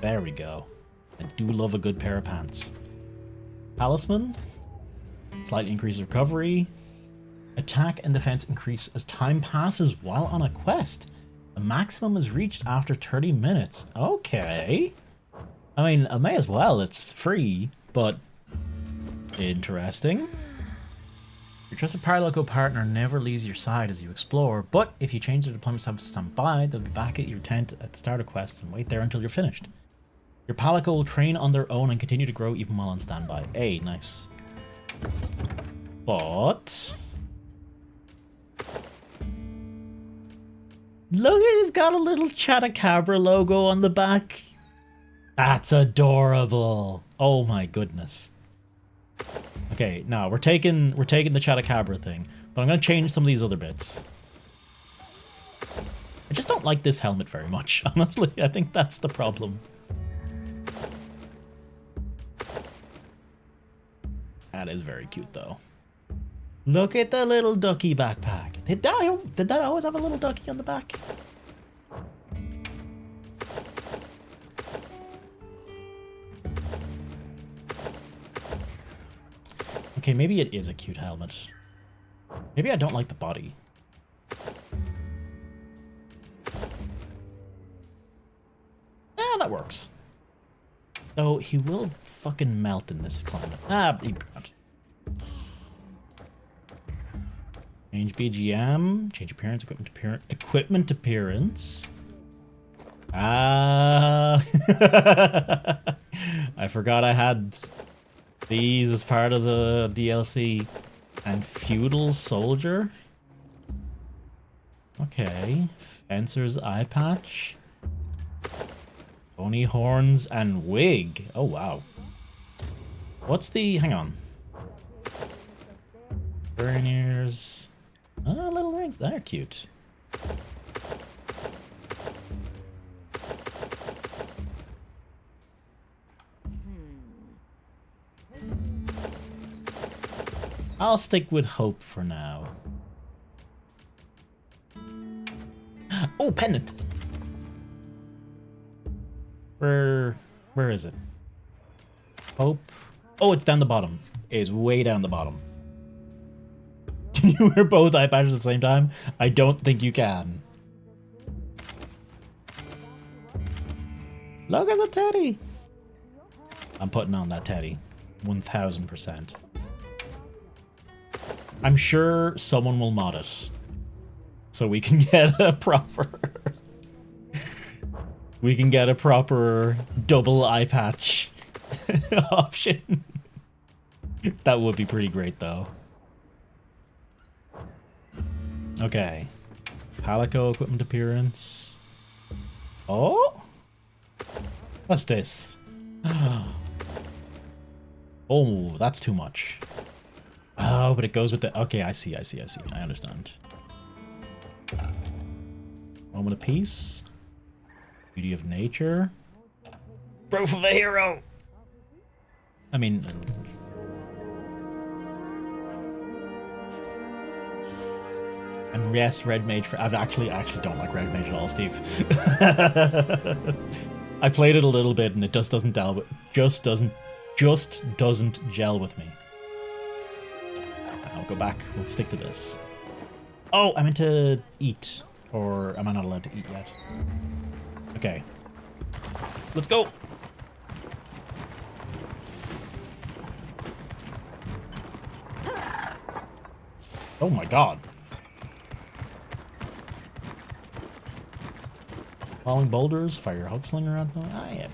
There we go. I do love a good pair of pants. Talisman. Slightly increase recovery. Attack and defense increase as time passes while on a quest. The maximum is reached after 30 minutes. Okay. I mean, I may as well. It's free, but interesting. Your trusted Paraloco partner never leaves your side as you explore, but if you change the deployment status to standby, they'll be back at your tent at the start of quests and wait there until you're finished. Your Palico will train on their own and continue to grow even while on standby. Hey, nice. But... look, it's got a little Chatacabra logo on the back. That's adorable. Oh my goodness. Okay, now we're taking the Chatacabra thing, but I'm gonna change some of these other bits. I just don't like this helmet very much, honestly. I think that's the problem. That is very cute though. Look at the little ducky backpack. Did that always have a little ducky on the back? Okay, maybe it is a cute helmet. Maybe I don't like the body. That works. So he will fucking melt in this climate. Ah, he can't. Change BGM, change appearance, equipment appearance. Ah, I forgot I had these as part of the DLC. And feudal soldier. Okay, fencer's eye patch. Bony horns and wig. Oh wow. What's the? Hang on. Burn ears. Ah, little rings. They're cute. I'll stick with hope for now. Oh, pendant. Where is it? Hope. Oh, it's down the bottom. It is way down the bottom. Can you wear both eye patches at the same time? I don't think you can. Look at the teddy. I'm putting on that teddy. 1000%. I'm sure someone will mod it. So we can get a proper... we can get a proper double eye patch option. That would be pretty great though. Okay. Palico equipment appearance. Oh? What's this? Oh, that's too much. Oh, but it goes with the... Okay, I see. I understand. Moment of peace. Beauty of nature. Proof of a hero! I mean... And yes, Red Mage... I actually don't like Red Mage at all, Steve. I played it a little bit and it just doesn't doesn't gel with me. I'll go back. We'll stick to this. Oh, I meant to eat. Or am I not allowed to eat yet? Okay. Let's go! Oh my god. Falling boulders, fire your hook slinger at them. Ah, yeah.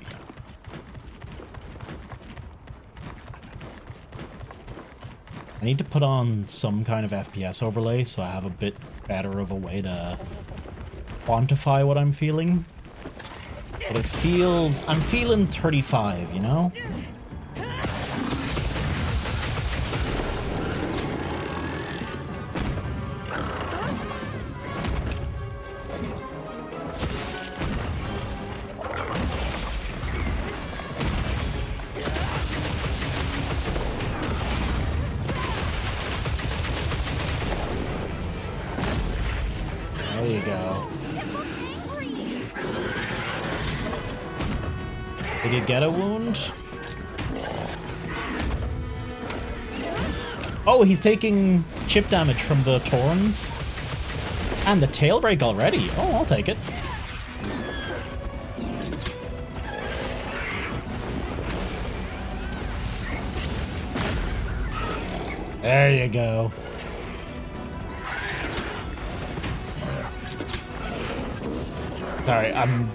I need to put on some kind of FPS overlay so I have a bit better of a way to quantify what I'm feeling. But it feels... I'm feeling 35, you know? Did you get a wound? Oh, he's taking chip damage from the Torns. And the tail break already. Oh, I'll take it. There you go. Sorry, I'm...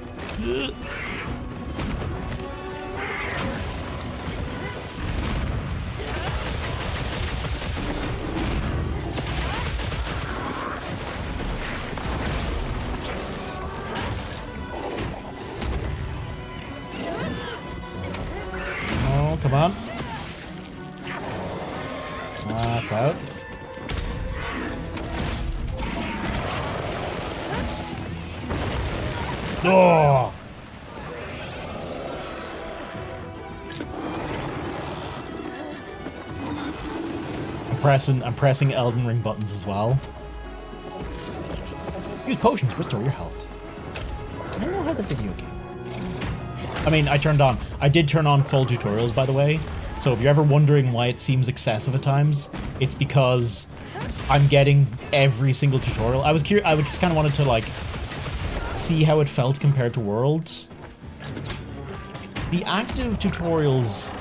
Oh, come on. That's out. Oh! I'm pressing Elden Ring buttons as well. Use potions to restore your health. I don't know how the video game. I mean, I did turn on full tutorials, by the way. So if you're ever wondering why it seems excessive at times, it's because I'm getting every single tutorial. I just kind of wanted to, like, see how it felt compared to Worlds. The active tutorials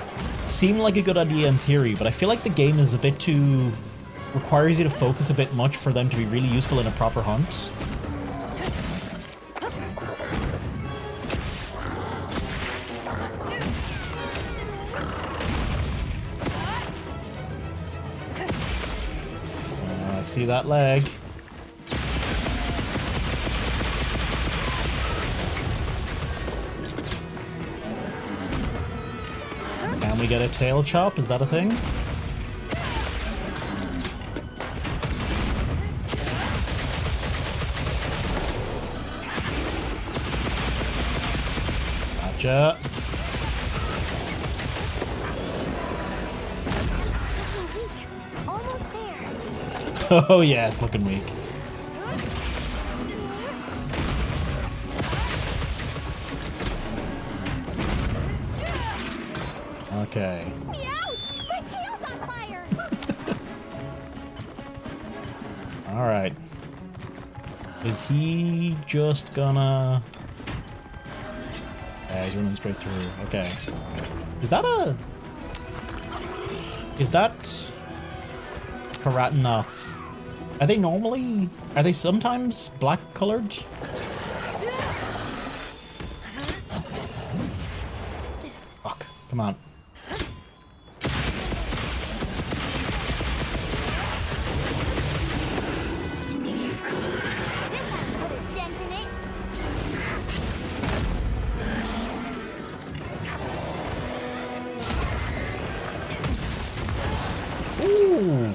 seem like a good idea in theory, but I feel like the game is a bit too... requires you to focus a bit much for them to be really useful in a proper hunt. See that leg. Can we get a tail chop? Is that a thing? Gotcha. Oh yeah, it's looking weak. Okay. Ouch! My tail's on fire! Alright. Is he just gonna... Yeah, he's running straight through. Okay. Is that a... Is that... Karatanov? Are they normally... Are they sometimes black colored? Fuck. Come on. Ooh.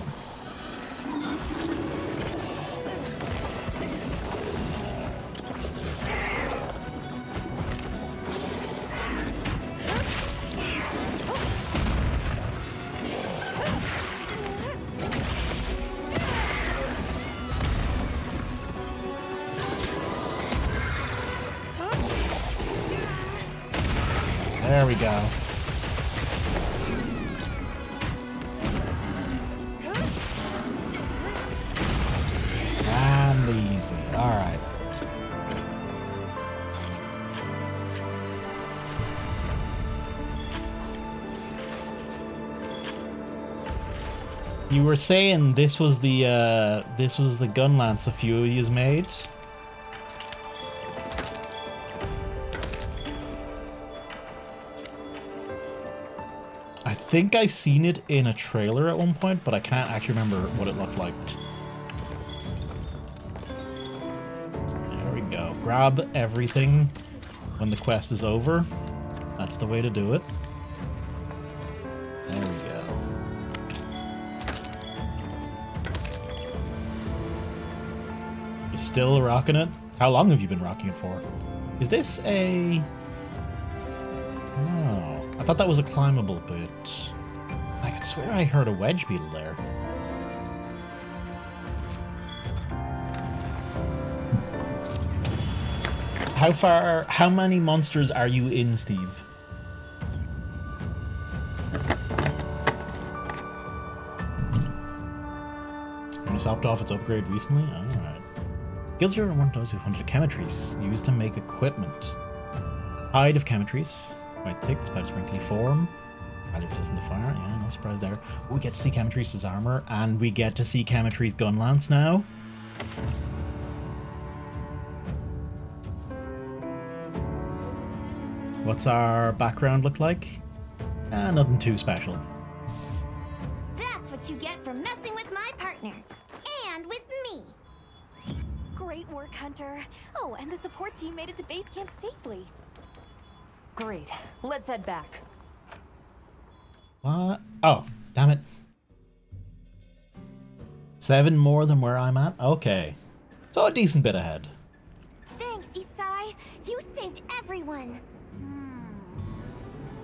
There we go. And easy. Alright. You were saying this was the Gunlance a few of yous made? I think I seen it in a trailer at one point, but I can't actually remember what it looked like. There we go. Grab everything when the quest is over. That's the way to do it. There we go. You're still rocking it? How long have you been rocking it for? Is this a... No. I thought that was a climbable bit. I could swear I heard a wedge beetle there. How many monsters are you in, Steve? sopped off its upgrade recently? Alright. Skills are one of those who've hunted chemetries, used to make equipment. Hide of chemetries. Quite thick, despite its wrinkly form. Highly resistant to fire, yeah, no surprise there. We get to see Chemetries' armor, and we get to see Chemetries' Gunlance now. What's our background look like? Nothing too special. That's what you get for messing with my partner. And with me. Great work, Hunter. Oh, and the support team made it to base camp safely. Great. Let's head back. What? Oh, damn it. 7 more than where I'm at? Okay. So a decent bit ahead. Thanks, Isai. You saved everyone.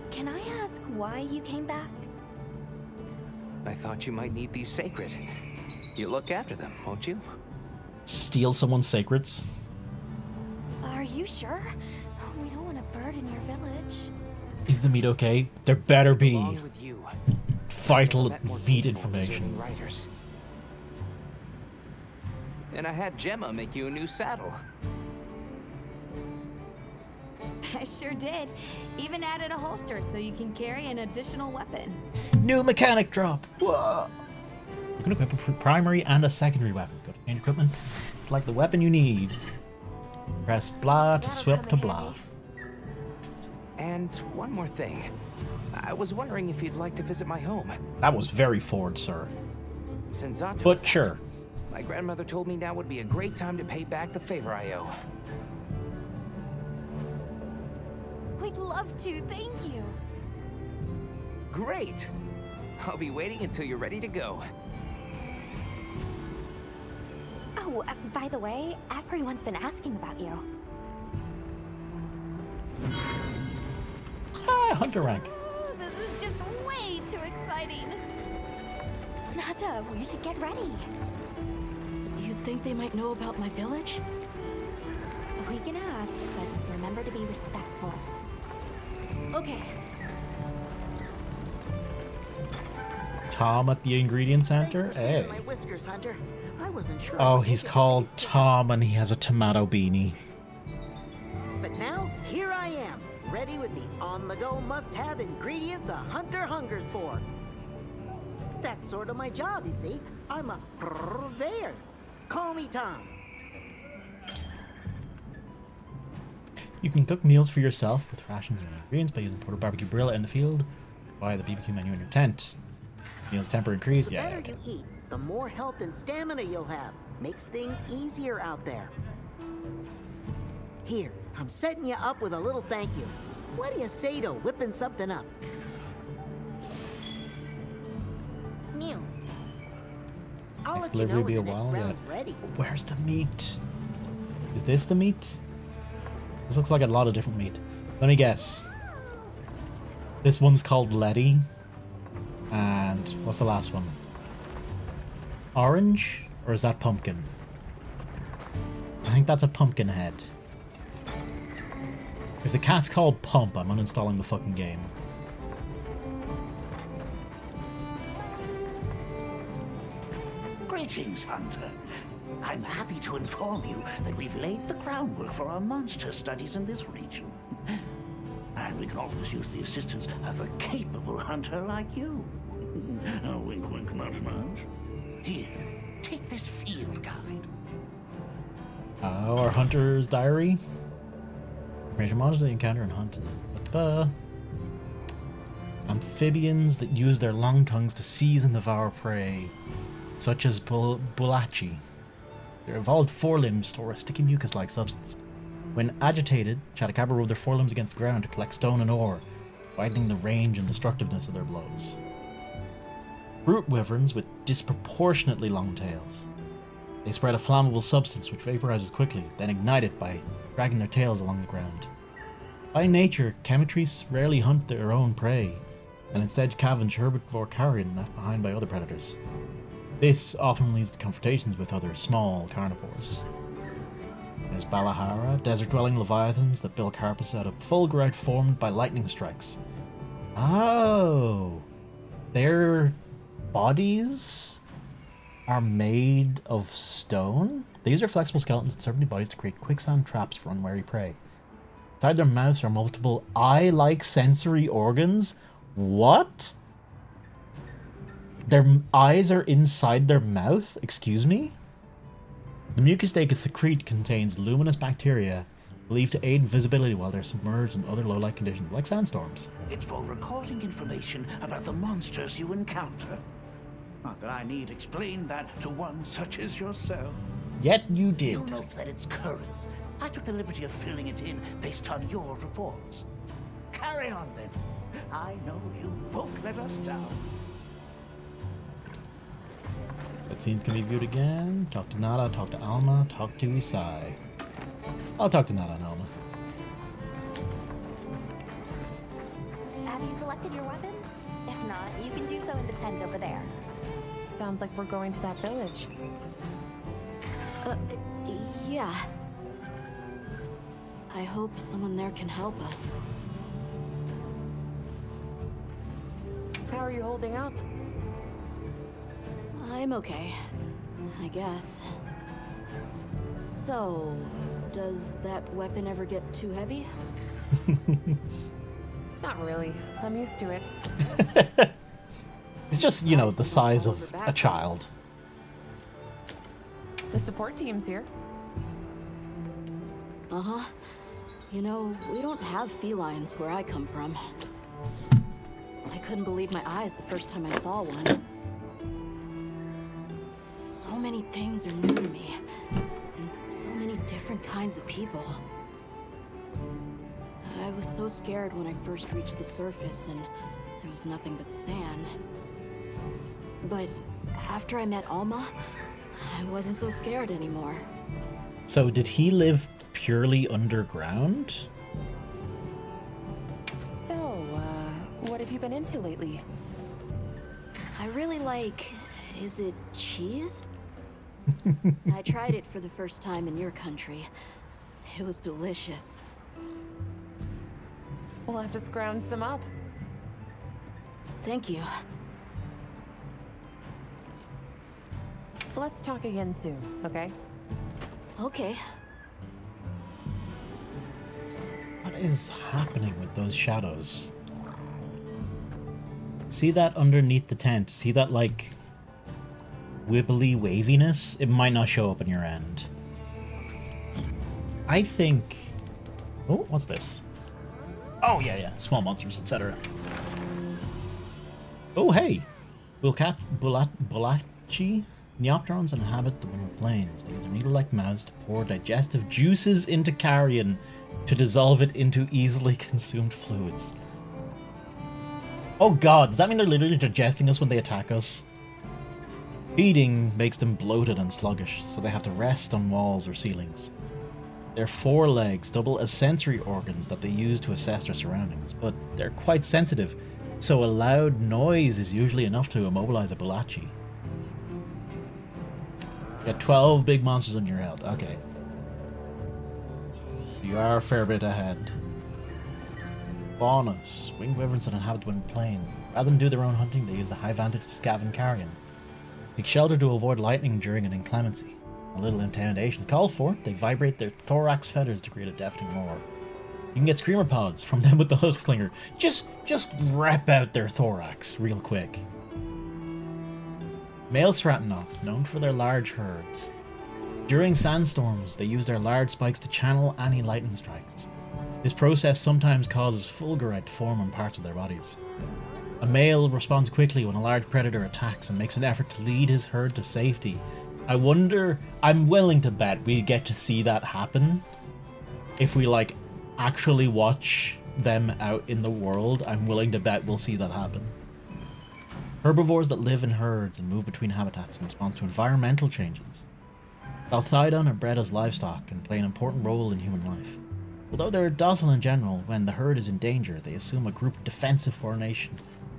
Can I ask why you came back? I thought you might need these sacred. You look after them, won't you? Steal someone's sacreds? Are you sure? We don't want to burden your village. Is the meat okay? There better be Along with you, vital met more meat people information. deserving riders. And I had Gemma make you a new saddle. I sure did. Even added a holster so you can carry an additional weapon. New mechanic drop! Whoa! You can equip a primary and a secondary weapon. Go to change equipment. Select the weapon you need. Press blah to swap to blah. And one more thing. I was wondering if you'd like to visit my home. That was very forward, sir. Since Zato But is out, sure. my grandmother told me now would be a great time to pay back the favor I owe. We'd love to, thank you. Great! I'll be waiting until you're ready to go. Oh, by the way, everyone's been asking about you. Hi, Hunter rank. Ooh, this is just way too exciting. Nata, we should get ready. You'd think they might know about my village? We can ask, but remember to be respectful. Okay. Tom at the ingredient center? Hey. My whiskers, Hunter. I wasn't sure. Oh, he's called Tom and he has a tomato beanie. But now, here I am, ready with the on-the-go must-have ingredients a hunter hungers for. That's sort of my job, you see. I'm a purveyor. Call me Tom. You can cook meals for yourself with rations and ingredients by using Porter Barbecue Grill in the field. Buy the BBQ menu in your tent. Meals temper increase. The Yeah. better you eat, the more health and stamina you'll have. Makes things easier out there. Here, I'm setting you up with a little thank you. What do you say to whipping something up? Mew. I'll Next let you know delivery when be the a next while. Yeah. round's ready. Where's the meat? Is this the meat? This looks like a lot of different meat. Let me guess. This one's called Letty. And what's the last one? Orange? Or is that pumpkin? I think that's a pumpkin head. If the cat's called Pump, I'm uninstalling the fucking game. Greetings, Hunter. I'm happy to inform you that we've laid the groundwork for our monster studies in this region. And we can always use the assistance of a capable hunter like you. Oh, wink, wink, nudge, nudge. Here, take this field guide. Our hunter's diary. Information monsters they encounter and hunt. Amphibians that use their long tongues to seize and devour prey, such as bulachi. Their evolved forelimbs store a sticky mucus-like substance. When agitated, Chattacabra rub their forelimbs against the ground to collect stone and ore, widening the range and destructiveness of their blows. Brute wyverns with disproportionately long tails. They spread a flammable substance which vaporizes quickly, then ignite it by dragging their tails along the ground. By nature, chemetries rarely hunt their own prey, and instead scavenge herbivore carrion left behind by other predators. This often leads to confrontations with other small carnivores. There's Balahara, desert-dwelling leviathans that build carpus out of fulgurite formed by lightning strikes. Oh! Their bodies are made of stone. They use their flexible skeletons and serpentine bodies to create quicksand traps for unwary prey. Inside their mouths are multiple eye-like sensory organs. What? Their eyes are inside their mouth? Excuse me? The mucus they secrete contains luminous bacteria believed to aid in visibility while they're submerged in other low-light conditions, like sandstorms. It's for recording information about the monsters you encounter. Not that I need explain that to one such as yourself. Yet you did. You note that it's current. I took the liberty of filling it in based on your reports. Carry on then. I know you won't let us down. Cutscenes can be viewed again. Talk to Nada, talk to Alma, talk to Isai. I'll talk to Nada and Alma. Have you selected your weapons? If not, you can do so in the tent over there. Sounds like we're going to that village. Yeah. I hope someone there can help us. How are you holding up? I'm okay, I guess. So, does that weapon ever get too heavy? Not really. I'm used to it. It's just, you know, the size of a child. The support team's here. Uh-huh. You know, we don't have felines where I come from. I couldn't believe my eyes the first time I saw one. So many things are new to me, and so many different kinds of people. I was so scared when I first reached the surface and there was nothing but sand. But after I met Alma, I wasn't so scared anymore. So did he live purely underground? So, what have you been into lately? I really like... is it cheese? I tried it for the first time in your country. It was delicious. We'll have to scrounge some up. Thank you. Let's talk again soon, okay? Okay. What is happening with those shadows? See that underneath the tent? See that, like, wibbly waviness? It might not show up on your end. I think... Oh, what's this? Oh, yeah. Small monsters, etc. Oh, hey! Bulachi? Neopterons inhabit the winter plains. They use their needle-like mouths to pour digestive juices into carrion to dissolve it into easily consumed fluids. Oh god, does that mean they're literally digesting us when they attack us? Feeding makes them bloated and sluggish, so they have to rest on walls or ceilings. Their forelegs double as sensory organs that they use to assess their surroundings, but they're quite sensitive, so a loud noise is usually enough to immobilize a Bulachi. You got 12 big monsters on your health, okay. You are a fair bit ahead. Faunus, winged wyverns that inhabit the wind plain. Rather than do their own hunting, they use the high vantage to scav and carrion. Take shelter to avoid lightning during an inclemency. A little intimidation is called for. They vibrate their thorax feathers to create a deafening roar. You can get screamer pods from them with the husk slinger. Just rip out their thorax real quick. Male Stratinoth, known for their large herds. During sandstorms, they use their large spikes to channel any lightning strikes. This process sometimes causes fulgurite to form on parts of their bodies. A male responds quickly when a large predator attacks and makes an effort to lead his herd to safety. I wonder, I'm willing to bet we get to see that happen. If we, like, actually watch them out in the world, I'm willing to bet we'll see that happen. Herbivores that live in herds and move between habitats in response to environmental changes. Balthydon are bred as livestock and play an important role in human life. Although they're docile in general, when the herd is in danger, they assume a group defensive formation,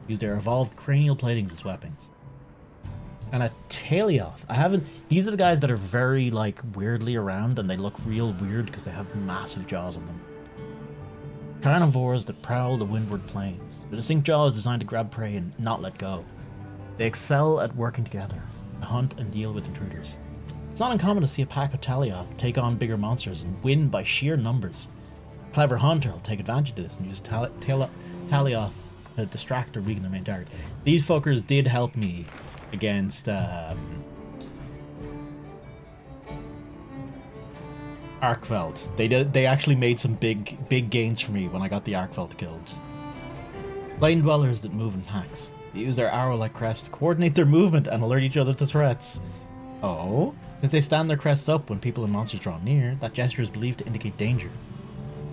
use their evolved cranial platings as weapons. And a Teleoth. These are the guys that are very, like, weirdly around, and they look real weird because they have massive jaws on them. Carnivores that prowl the windward plains. The distinct jaw is designed to grab prey and not let go. They excel at working together. to hunt and deal with intruders. It's not uncommon to see a pack of Talioth take on bigger monsters and win by sheer numbers. A clever hunter will take advantage of this and use Talioth to distract or weaken their main target. These fuckers did help me against Arkveld. They actually made some big gains for me when I got the Arkveld killed. Plane dwellers that move in packs. They use their arrow-like crest to coordinate their movement and alert each other to threats. Oh, since they stand their crests up when people and monsters draw near, that gesture is believed to indicate danger.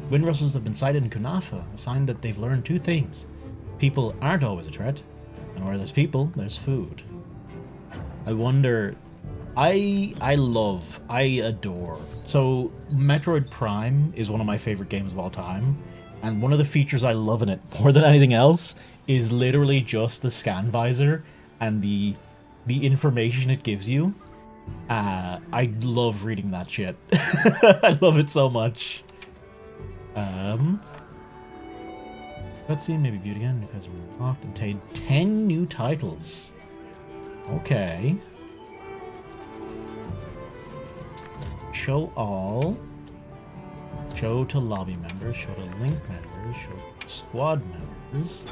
Wind rustles have been sighted in Kunafa, a sign that they've learned two things. People aren't always a threat, and where there's people, there's food. I wonder... I adore... So, Metroid Prime is one of my favorite games of all time, and one of the features I love in it, more than anything else, is literally just the scan visor and the information it gives you. I love reading that shit. I love it so much. Let's see, maybe view it again because we're locked. Obtained 10 new titles. Okay. Show all. Show to lobby members. Show to link members. Show to squad members.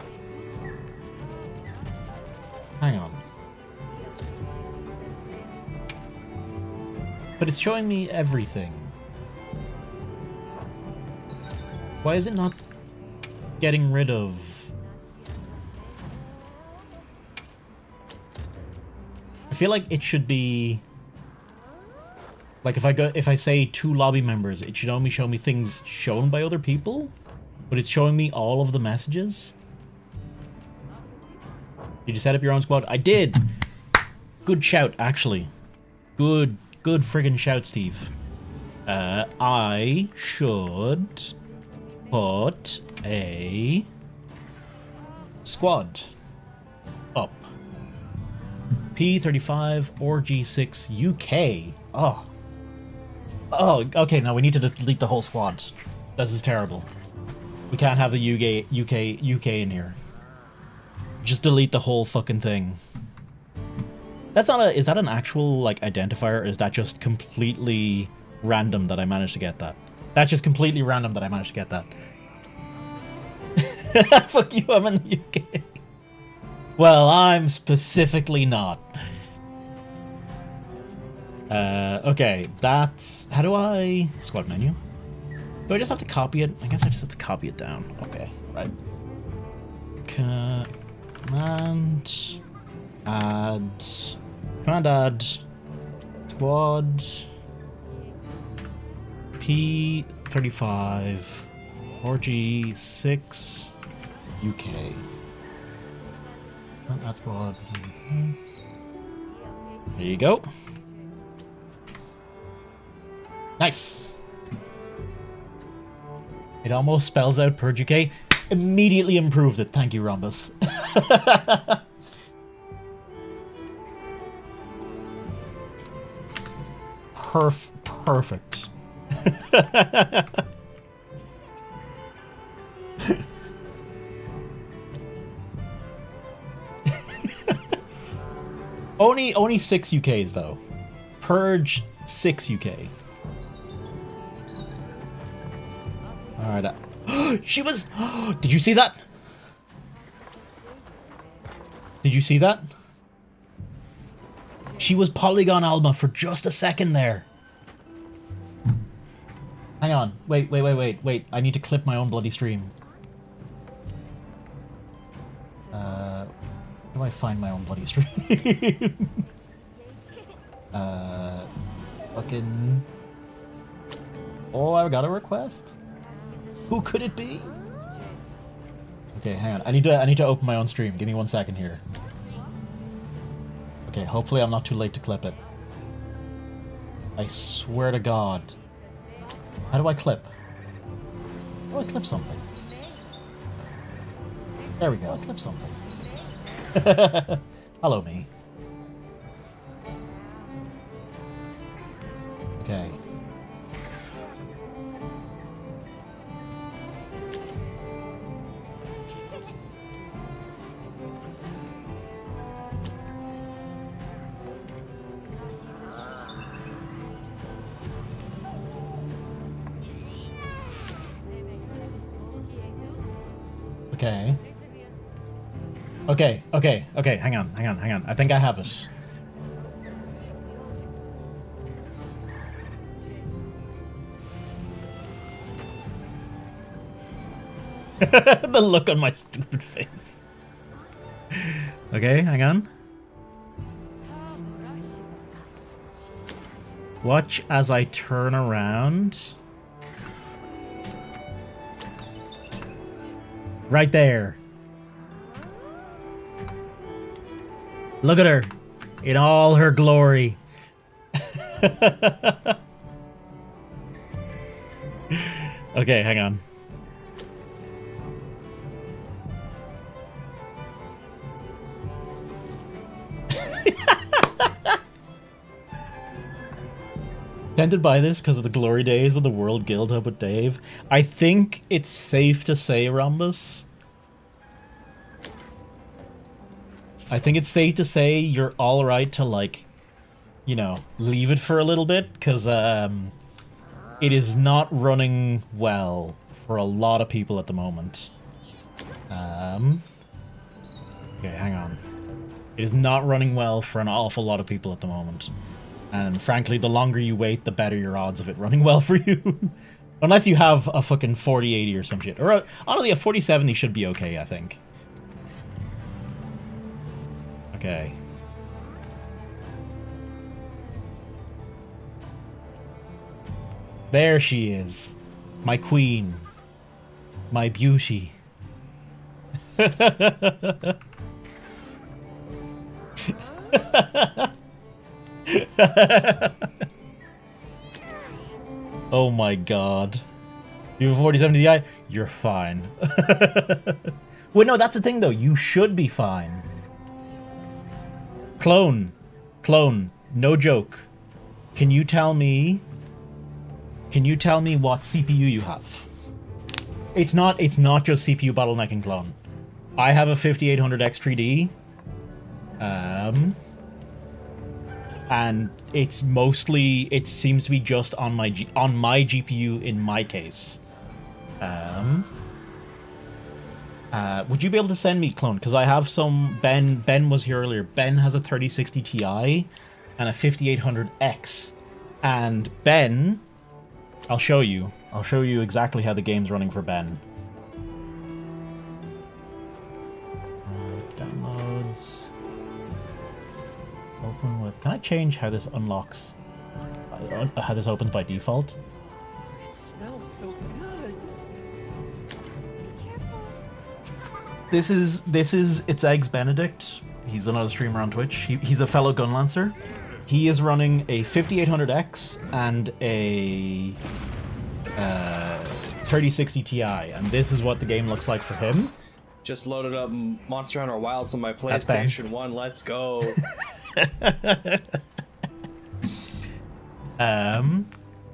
Hang on. But it's showing me everything. Why is it not getting rid of... I feel like it should be... Like if I say 2 lobby members, it should only show me things shown by other people, but it's showing me all of the messages. Did you set up your own squad? I did! Good shout, actually. Good friggin' shout, Steve. I should put a squad up. P35 or G6 UK. Oh, okay, now we need to delete the whole squad. This is terrible. We can't have the UK in here. Just delete the whole fucking thing. That's not a... Is that an actual, like, identifier, or is that just completely random that I managed to get that? That's just completely random that I managed to get that. Fuck you, I'm in the UK. Well, I'm specifically not. Okay, that's... How do I... Squad menu? Do I just have to copy it? I guess I just have to copy it down. Okay, right. Command... Add... Command add... Squad... P35... RG6... UK. Add squad... There you go. Nice! It almost spells out Purge UK. Immediately improved it. Thank you, Rhombus. Perfect. Only 6 UKs though. Purge 6 UK. Alright. She was... Did you see that? Did you see that? She was Polygon Alma for just a second there. Hang on. Wait. I need to clip my own bloody stream. Where do I find my own bloody stream? Fucking... Oh, I got a request. Who could it be? Okay, hang on. I need to open my own stream. Give me 1 second here. Okay, hopefully I'm not too late to clip it. I swear to God. How do I clip? How do I clip something? There we go. Clip something. Hello, me. Okay. Okay. Okay, hang on. I think I have it. The look on my stupid face. Okay, hang on. Watch as I turn around. Right there. Look at her. In all her glory. Okay, hang on. Tempted by this because of the glory days of the World Guild Hub with Dave. I think it's safe to say, Rhombus. I think it's safe to say you're alright to, like, you know, leave it for a little bit, because it is not running well for a lot of people at the moment. Okay, hang on. It is not running well for an awful lot of people at the moment. And frankly, the longer you wait, the better your odds of it running well for you. Unless you have a fucking 4080 or some shit. Or, honestly, a 4070 should be okay, I think. Okay. There she is. My queen. My beauty. Oh my god. You have a 4070 Ti? You're fine. Well, no, that's the thing though. You should be fine. Clone. No joke. Can you tell me what CPU you have? It's not just CPU bottlenecking, Clone. I have a 5800X 3D. And it's mostly, it seems to be just on my GPU in my case. Would you be able to send me, Clone? Because I have some, Ben was here earlier. Ben has a 3060 Ti and a 5800X. And Ben, I'll show you exactly how the game's running for Ben. Downloads. Open with... Can I change how this unlocks? How this opens by default? It smells so good. This is It's Eggs Benedict. He's another streamer on Twitch. He's a fellow Gunlancer. He is running a 5800X and a 3060 Ti, and this is what the game looks like for him. Just loaded up Monster Hunter Wilds on my PlayStation 1. Let's go.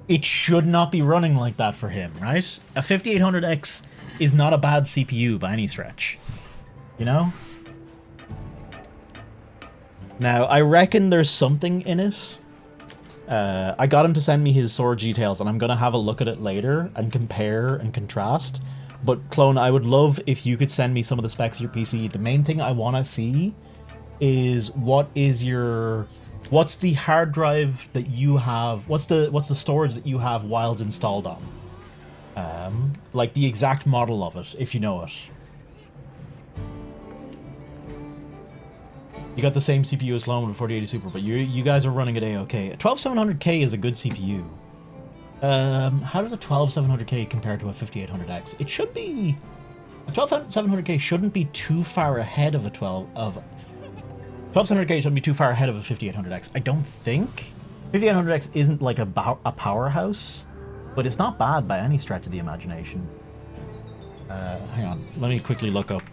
It should not be running like that for him, right? A 5800X is not a bad CPU by any stretch. You know? Now, I reckon there's something in it. I got him to send me his sword details, and I'm going to have a look at it later and compare and contrast. But, Clone, I would love if you could send me some of the specs of your PC. The main thing I want to see is what's the hard drive that you have, what's the storage that you have Wilds installed on? Like the exact model of it, if you know it. You got the same CPU as Clone with 4080 Super, but you guys are running at A-OK. A 12700K is a good CPU. How does a 12700K compare to a 5800X? It should be... A 12700K shouldn't be too far ahead of a 12700K shouldn't be too far ahead of a 5800X. I don't think. 5800X isn't like a powerhouse, but it's not bad by any stretch of the imagination. Hang on. Let me quickly look up.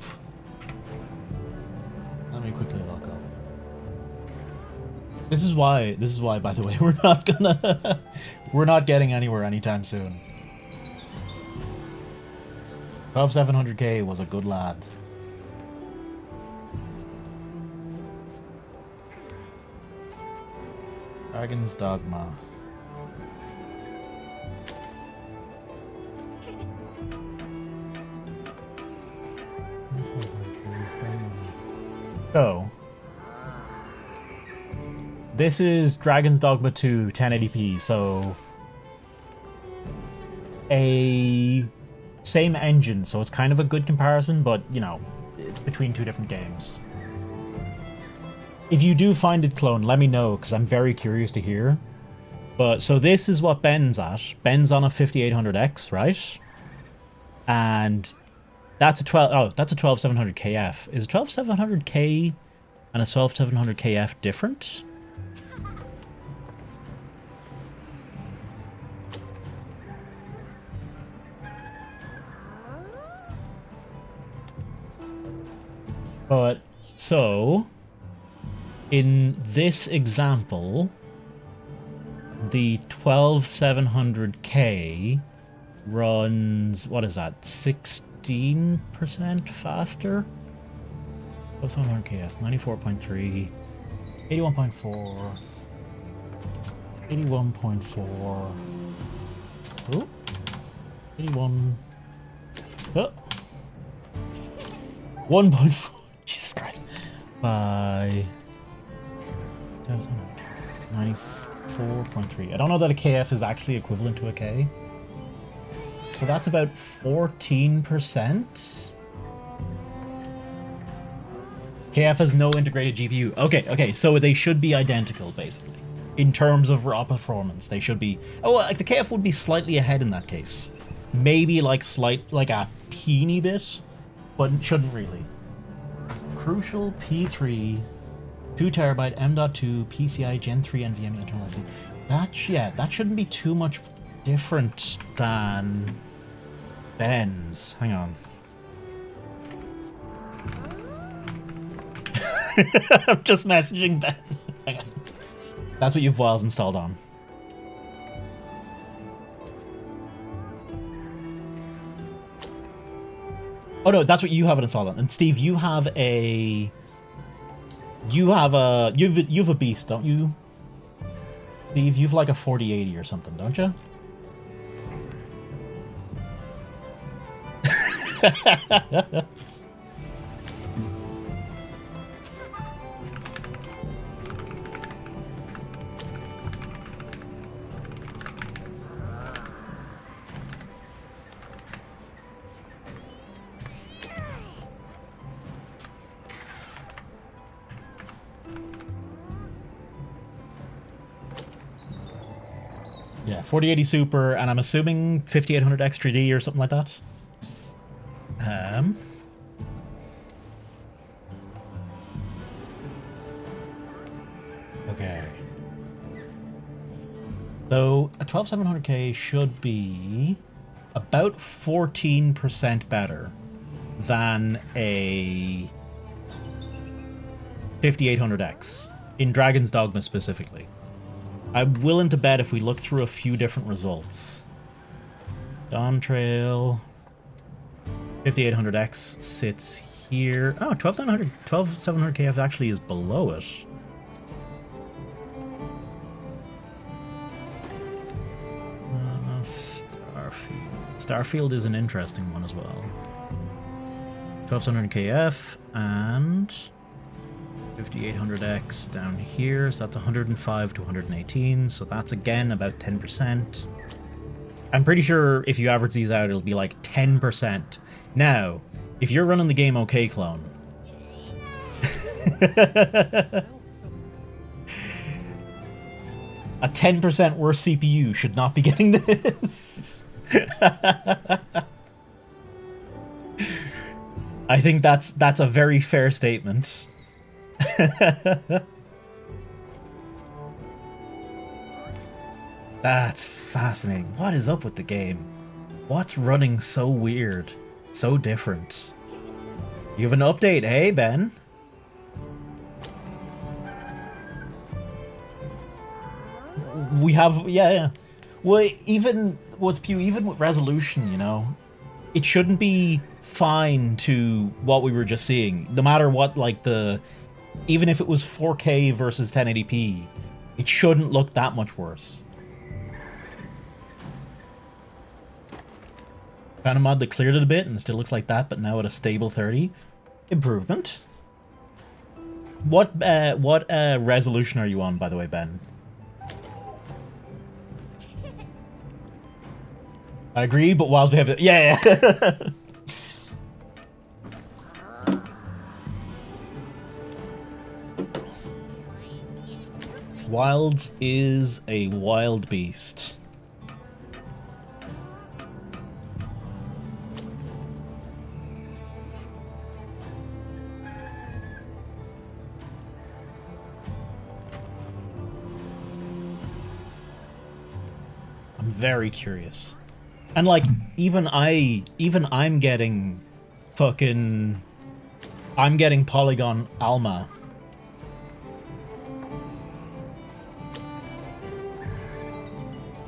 This is why, by the way, we're not getting anywhere anytime soon. 12700K was a good lad. Dragon's Dogma. So, this is Dragon's Dogma 2 1080p, so a same engine, so it's kind of a good comparison, but, you know, it's between two different games. If you do find it clone, let me know, because I'm very curious to hear. But, so this is what Ben's at. Ben's on a 5800X, right? And that's a 12700 KF. Is a 12700K and a 12700 KF different? But, so, in this example, the 12700K runs, what is that, 16% faster? 12700KS, 94.3, 81.4, 81.4, oh, 81, oh, 1.4, Jesus Christ, by 94.3. I don't know that a KF is actually equivalent to a K. So that's about 14%. KF has no integrated GPU. Okay, so they should be identical, basically. In terms of raw performance, they should be... Oh, like the KF would be slightly ahead in that case. Maybe like a teeny bit, but shouldn't really. Crucial P3, 2TB, M.2, PCI Gen 3 NVMe internal SD. That shouldn't be too much different than Ben's. Hang on. I'm just messaging Ben. Hang on. That's what you've WAS installed on. Oh no, that's what you have it installed on. And Steve, you have a beast, don't you? Steve, you've like a 4080 or something, don't you? Yeah, 4080 Super, and I'm assuming 5800 Extra D or something like that. Okay. So a 12700K should be about 14% better than a 5800X in Dragon's Dogma specifically. I'm willing to bet if we look through a few different results. Dawn Trail 5800X sits here. Oh, 12700KF actually is below it. Starfield is an interesting one as well. 12700KF and 5800X down here, so that's 105 to 118, so that's again about 10%. I'm pretty sure if you average these out, it'll be like 10%. Now, if you're running the game okay, clone, a 10% worse CPU should not be getting this. I think that's a very fair statement. That's fascinating. What is up with the game? What's running so weird? So different? You have an update, hey, Ben? We have, yeah. Well, even with resolution, you know, it shouldn't be fine to what we were just seeing. No matter what, like even if it was 4K versus 1080p, it shouldn't look that much worse. Found a mod that cleared it a bit and it still looks like that, but now at a stable 30. Improvement. What resolution are you on, by the way, Ben? I agree, but whilst we have it, yeah. Wilds is a wild beast. I'm very curious. And like, even I'm getting fucking... I'm getting Polygon Alma.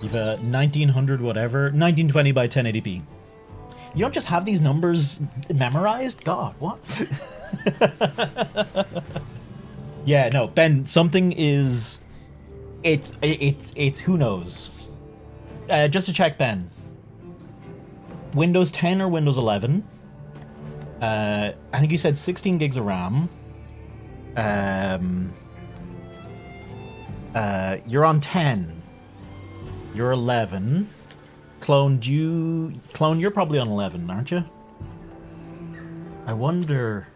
You've a 1900 whatever, 1920 by 1080p. You don't just have these numbers memorized? God, what? Yeah, no, Ben, something is... It's who knows? Just to check, Ben. Windows 10 or Windows 11? I think you said 16 gigs of RAM. You're on 10. You're 11. Clone, you're probably on 11, aren't you? I wonder...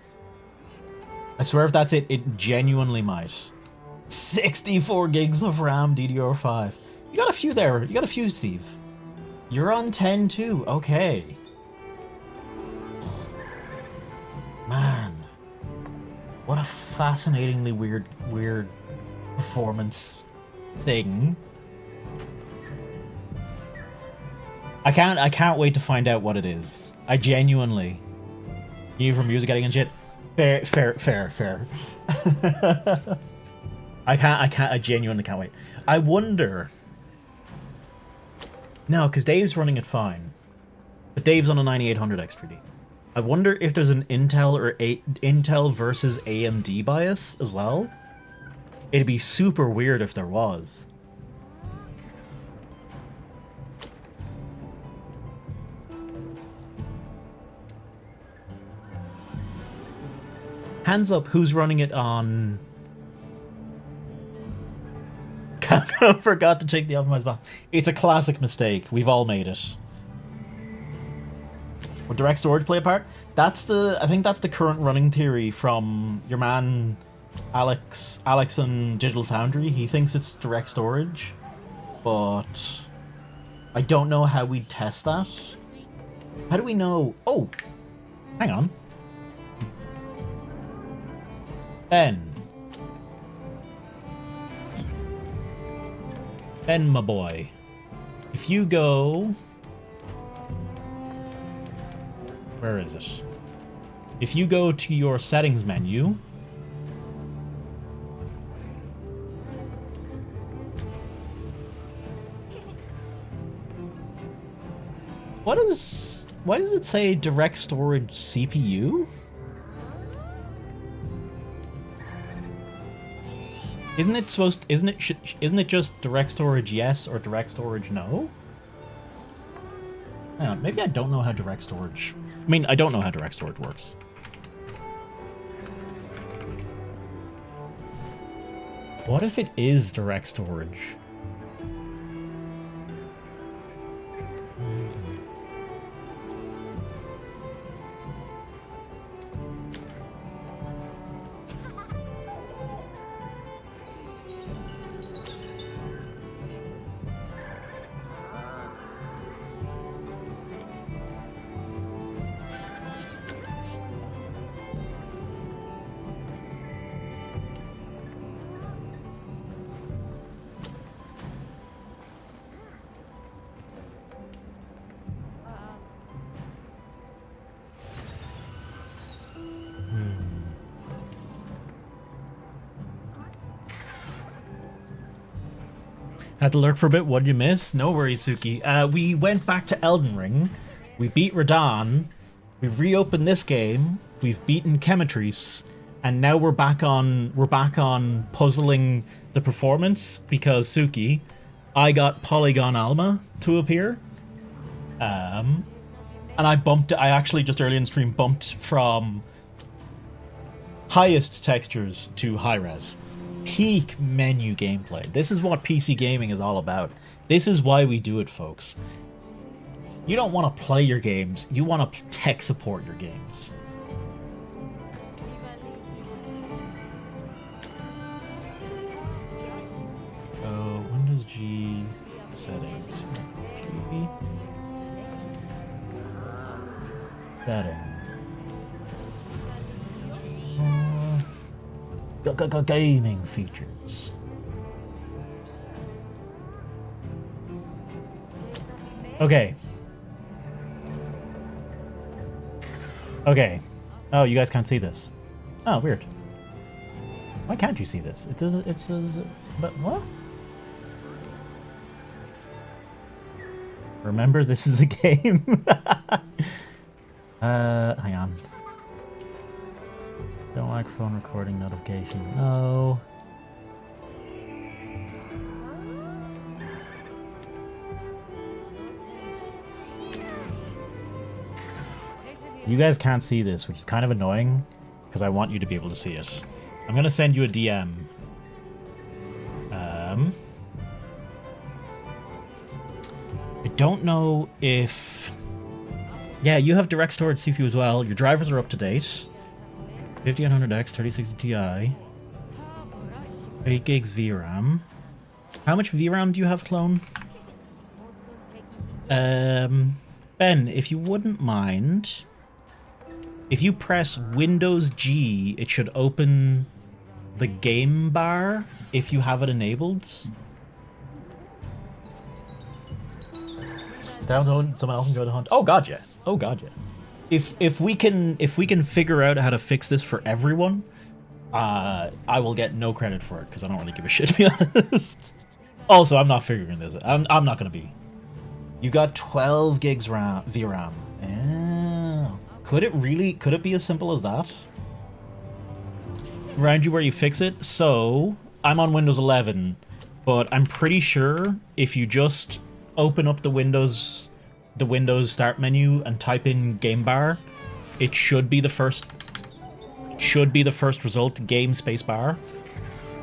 I swear if that's it, it genuinely might. 64 gigs of RAM, DDR5. You got a few there. You got a few, Steve. You're on 10 too. Okay. Man. What a fascinatingly weird performance thing. I can't wait to find out what it is. I genuinely. You for music getting and shit. Fair. I genuinely can't wait. I wonder. No, because Dave's running it fine. But Dave's on a 9800 X3D. I wonder if there's an Intel or Intel versus AMD bias as well. It'd be super weird if there was. Hands up, who's running it on... Capcom forgot to take the optimized box. It's a classic mistake. We've all made it. Would direct storage play a part? I think that's the current running theory from your man Alex and Digital Foundry. He thinks it's direct storage, but I don't know how we'd test that. How do we know? Oh, hang on. Ben, my boy, if you go... Where is it? If you go to your settings menu... Why does it say direct storage CPU? Isn't it just direct storage yes or direct storage no? Hang on, maybe I don't know how direct storage... I mean, I don't know how direct storage works. What if it is direct storage? Had to lurk for a bit. What'd you miss? No worries, Suki. We went back to Elden Ring. We beat Radahn. We've reopened this game. We've beaten Chemitrice, and now we're back on puzzling the performance because Suki, I got Polygon Alma to appear. And I actually just early in stream bumped from highest textures to high res. Peak menu gameplay. This is what PC gaming is all about. This is why we do it, folks. You don't want to play your games, you want to tech support your games. Oh, Windows G settings. G settings. Gaming features. Okay. Okay. Oh, you guys can't see this. Oh, weird. Why can't you see this? But what? Remember, this is a game. Hang on. Don't like phone recording notification. No. You guys can't see this, which is kind of annoying, because I want you to be able to see it. I'm gonna send you a DM. I don't know if... Yeah, you have direct storage CPU as well. Your drivers are up to date. 5900X, 3060 Ti. 8 gigs VRAM. How much VRAM do you have, clone? Ben, if you wouldn't mind, if you press Windows G, it should open the game bar if you have it enabled. Download, someone else enjoy the hunt. Oh god, yeah. Oh god, yeah. If we can figure out how to fix this for everyone, I will get no credit for it because I don't really give a shit, to be honest. Also, I'm not figuring this out. I'm not gonna be. You got 12 gigs VRAM. Oh. Could it be as simple as that? Remind you where you fix it. So I'm on Windows 11, but I'm pretty sure if you just open up the Windows start menu and type in game bar, it should be the first result, game space bar,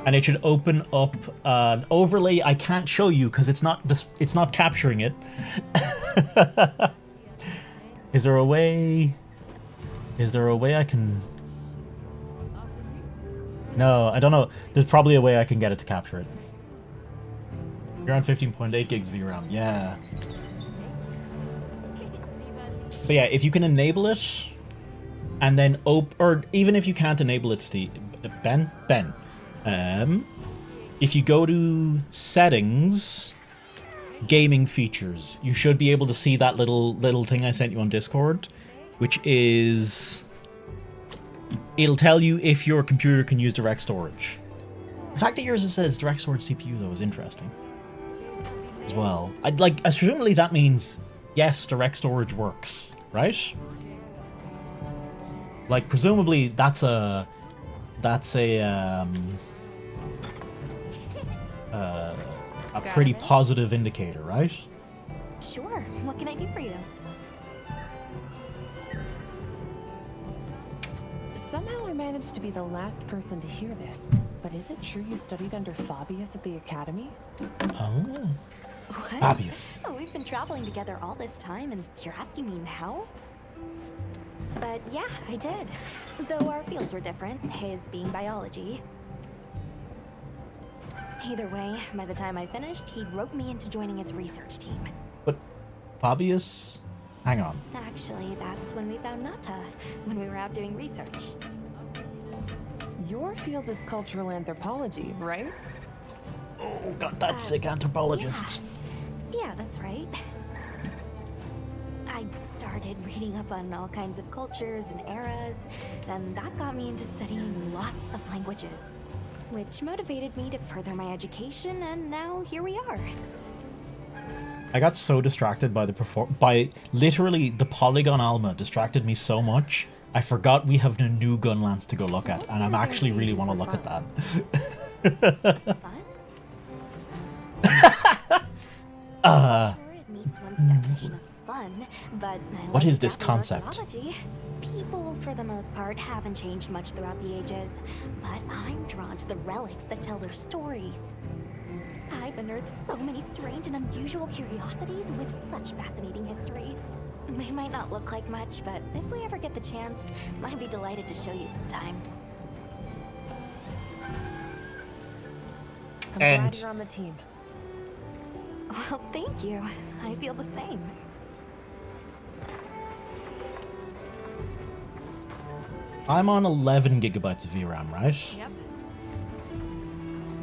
and it should open up an overlay I can't show you because it's not capturing it. Is there a way I can... No, I don't know. There's probably a way I can get it to capture it. You're on 15.8 gigs VRAM. Yeah. But yeah, if you can enable it, and then or even if you can't enable it, Steve, Ben, if you go to settings, gaming features, you should be able to see that little thing I sent you on Discord, which is, it'll tell you if your computer can use direct storage. The fact that yours says direct storage CPU though is interesting as well. Presumably that means yes, direct storage works, right? Like, presumably that's a pretty positive indicator, right? Sure. What can I do for you? Somehow I managed to be the last person to hear this, but is it true you studied under Fabius at the academy? Oh. What? Fabius. Oh, we've been traveling together all this time, and you're asking me now? But yeah, I did. Though our fields were different, his being biology. Either way, by the time I finished, he'd roped me into joining his research team. But Fabius? Hang on. Actually, that's when we found Nata, when we were out doing research. Your field is cultural anthropology, right? Oh, got that sick anthropologist. Yeah, that's right. I started reading up on all kinds of cultures and eras, then that got me into studying lots of languages, which motivated me to further my education, and now here we are. I got so distracted by literally the Polygon Alma distracted me so much, I forgot we have a new Gunlance to go look at, and I'm actually really want to look at that. Sure, it meets one's definition of fun, but what is this concept? People people, for the most part, haven't changed much throughout the ages, but I'm drawn to the relics that tell their stories. I've unearthed so many strange and unusual curiosities with such fascinating history. They might not look like much, but if we ever get the chance, I'd be delighted to show you sometime. I'm glad you're on the team. Well, thank you. I feel the same. I'm on 11 gigabytes of VRAM, right? Yep.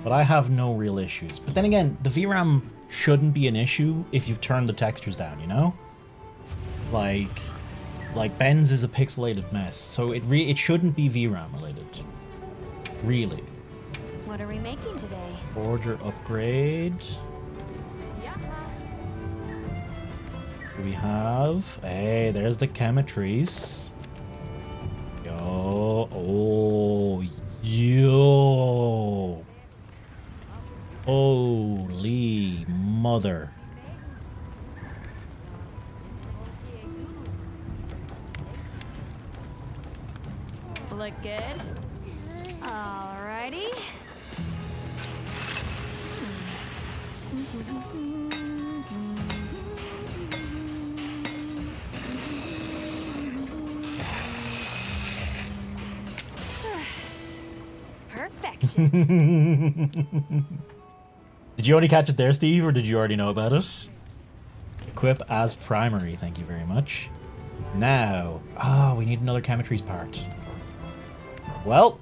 But I have no real issues. But then again, the VRAM shouldn't be an issue if you've turned the textures down, you know? Like Ben's is a pixelated mess, so it shouldn't be VRAM related. Really. What are we making today? Forger upgrade. We have... Hey, there's the chemistries. Yo. Oh. Yo. Holy mother. Look good? Alrighty. Perfection. Did you only catch it there, Steve, or did you already know about it? Equip as primary, thank you very much. Now, we need another chemistries part. Well.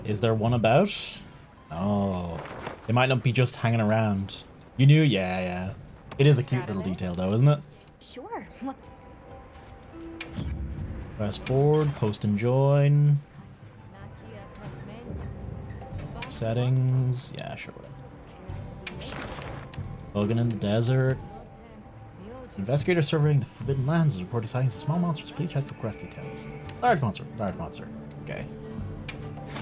Is there one about? Oh, they might not be just hanging around. You knew? Yeah. It is a cute little detail though, isn't it? Sure. What? Press board, post and join. Settings, yeah, sure. Logan in the desert. Investigator surveying the Forbidden Lands is reporting sightings of small monsters. Please check request details. Large monster. Okay.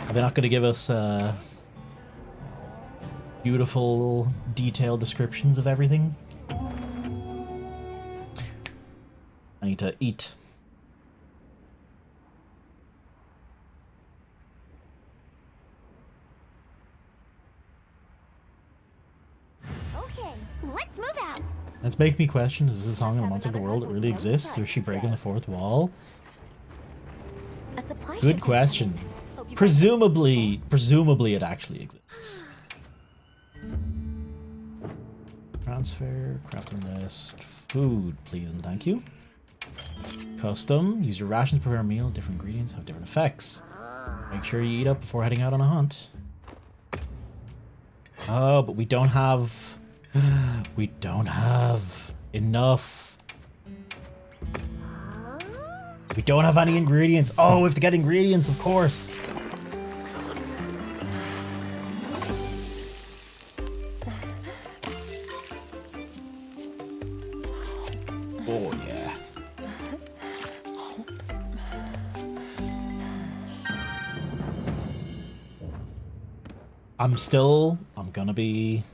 Are they not going to give us beautiful, detailed descriptions of everything? I need to eat. Okay, let's move out. That's making me question, is this song in a monster of the world that really exists, or is she breaking the fourth wall? A supply Good question. Presumably it actually exists. Transfer, crafting list, food, please and thank you. Custom, use your rations to prepare a meal, different ingredients have different effects. Make sure you eat up before heading out on a hunt. Oh, but we don't have enough. We don't have any ingredients. Oh, we have to get ingredients, of course. Oh, yeah. I'm gonna be...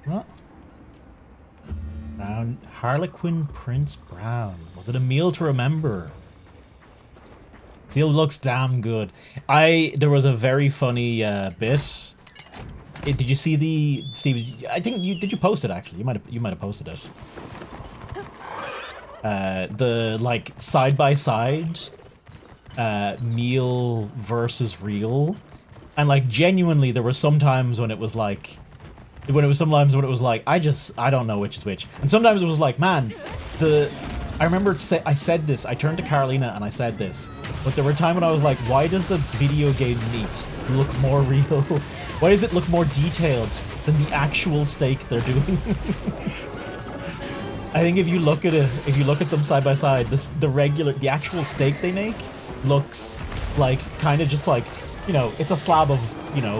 What? Brown Harlequin Prince Brown. Was it a meal to remember? Still looks damn good. There was a very funny bit. Did you see the Steve? I think did you post it actually? You might have posted it. The like side by side meal versus real, and like genuinely there were sometimes when it was like I don't know which is which, and sometimes it was like, man, I remember I said this, I turned to Carolina and I said this, but there were times when I was like, why does the video game meat look more real? Why does it look more detailed than the actual steak they're doing? I think if you look at them side by side, the actual steak they make looks like kind of just like, it's a slab of,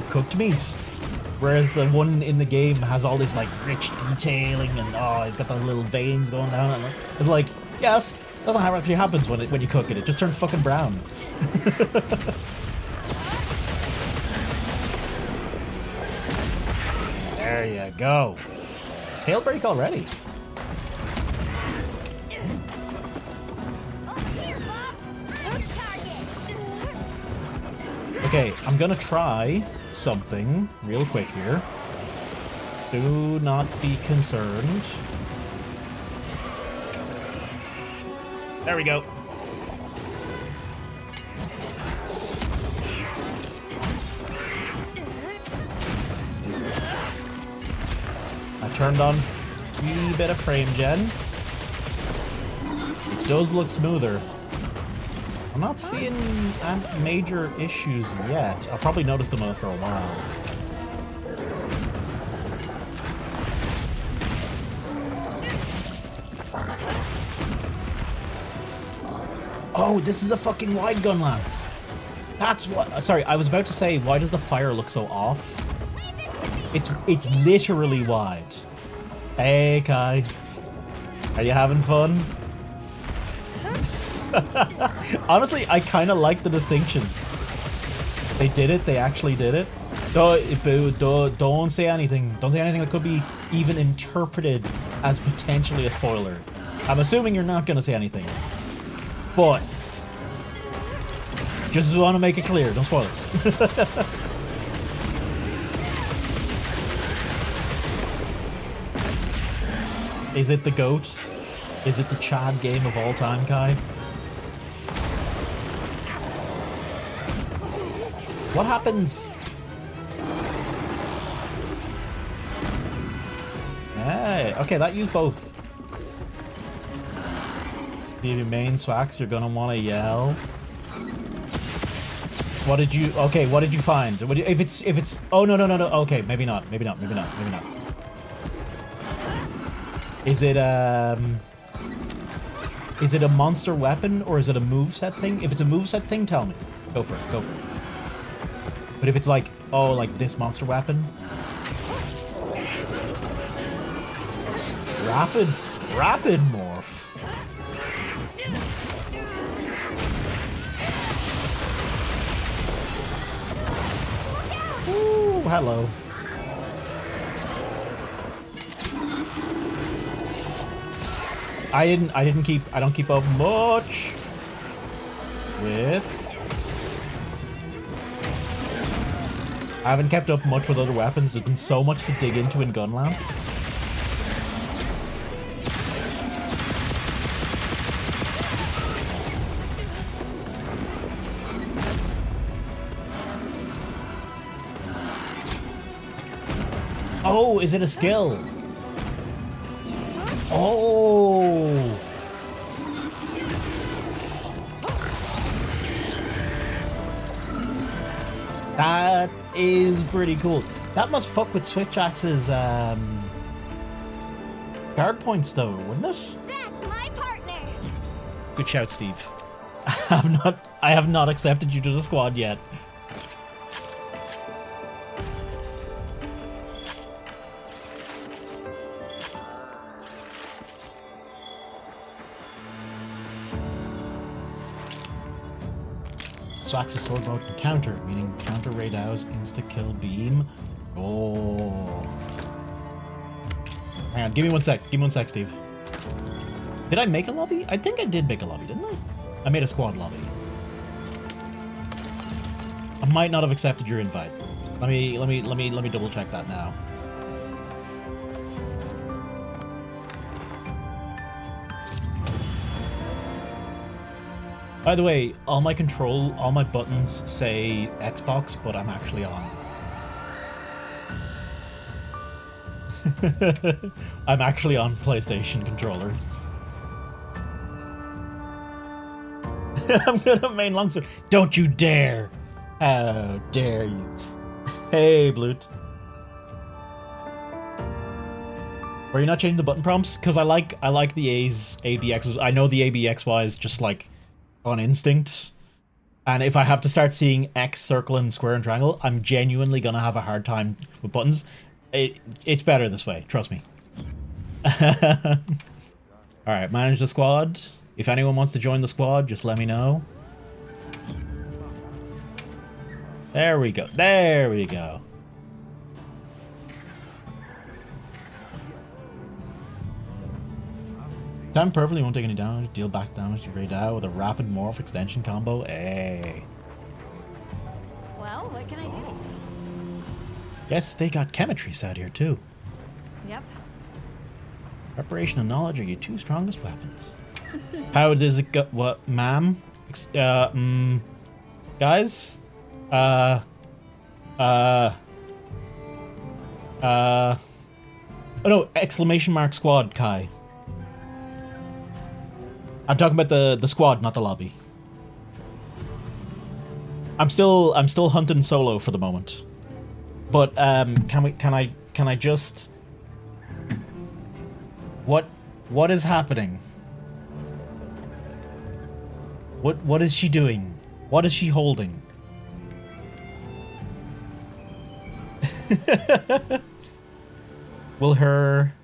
cooked meat. Whereas the one in the game has all this like rich detailing and it's got the little veins going down. And it's like, yes, that's not how it actually happens when you cook it. It just turns fucking brown. There you go. Tail break already. Okay, I'm gonna try something real quick here. Do not be concerned. There we go. I turned on a wee bit of frame gen. It does look smoother. I'm not seeing major issues yet. I'll probably notice them after a while. Oh, this is a fucking wide Gunlance. That's what. Sorry, I was about to say, why does the fire look so off? It's literally wide. Hey, Kai. Are you having fun? Honestly, I kind of like the distinction. They did it. They actually did it. Don't say anything. Don't say anything that could be even interpreted as potentially a spoiler. I'm assuming you're not going to say anything. But just want to make it clear. No spoilers. Is it the GOAT? Is it the Chad game of all time, Kai? What happens? Hey, okay, that used both. If you main swax, you're gonna want to yell. What did you? Okay, what did you find? If it's. Oh no. Okay, maybe not. Is it a monster weapon or is it a moveset thing? If it's a moveset thing, tell me. Go for it. But if it's like, oh, like this monster weapon. Rapid morph. Ooh, hello. I don't keep up much with. I haven't kept up much with other weapons. There's been so much to dig into in Gunlance. Oh, is it a skill? Oh. That is pretty cool. That must fuck with Switch Axe's guard points though, wouldn't it? That's my partner. Good shout, Steve. I have not accepted you to the squad yet. Axis sword mode can counter, meaning counter Raidow's insta-kill beam. Oh. Hang on, give me one sec, Steve. Did I make a lobby? I think I did make a lobby, didn't I? I made a squad lobby. I might not have accepted your invite. Let me double check that now. By the way, all my buttons say Xbox, but I'm actually on. I'm actually on PlayStation controller. I'm gonna main longsword. Don't you dare! How dare you? Hey, Blute. Are you not changing the button prompts? Because I like the A's, ABXs. I know the ABXY is just like on instinct, and if I have to start seeing X, circle, and square and triangle, I'm genuinely gonna have a hard time with buttons. It's better this way, trust me. Alright, manage the squad. If anyone wants to join the squad, just let me know. There we go. There we go. Time perfectly, won't take any damage. Deal back damage to Grey Dow with a rapid morph extension combo. Hey. Well, what can I do? Yes, they got chemistry set here too. Yep. Preparation and knowledge are your two strongest weapons. How does it go? What, ma'am? Guys? Oh no, exclamation mark squad, Kai. I'm talking about the squad, not the lobby. I'm still hunting solo for the moment. But can I just what is happening? What is she doing? What is she holding? Will her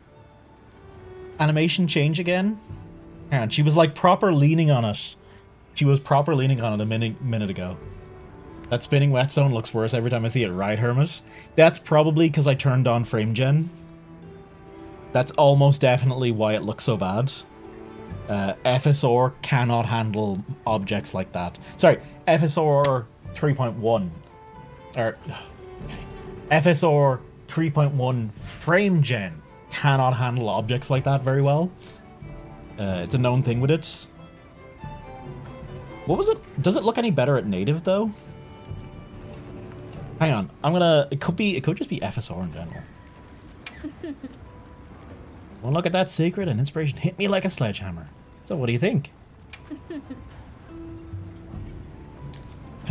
animation change again? Hang on, she was like proper leaning on it. She was proper leaning on it a minute ago. That spinning whetstone looks worse every time I see it, right, Hermit? That's probably because I turned on frame gen. That's almost definitely why it looks so bad. FSR cannot handle objects like that. Sorry, FSR 3.1. Or FSR 3.1 frame gen cannot handle objects like that very well. It's a known thing with it. What was it? Does it look any better at native though? Hang on, I'm gonna. It could just be FSR in general. Well, look at that secret and inspiration hit me like a sledgehammer. So, what do you think? Can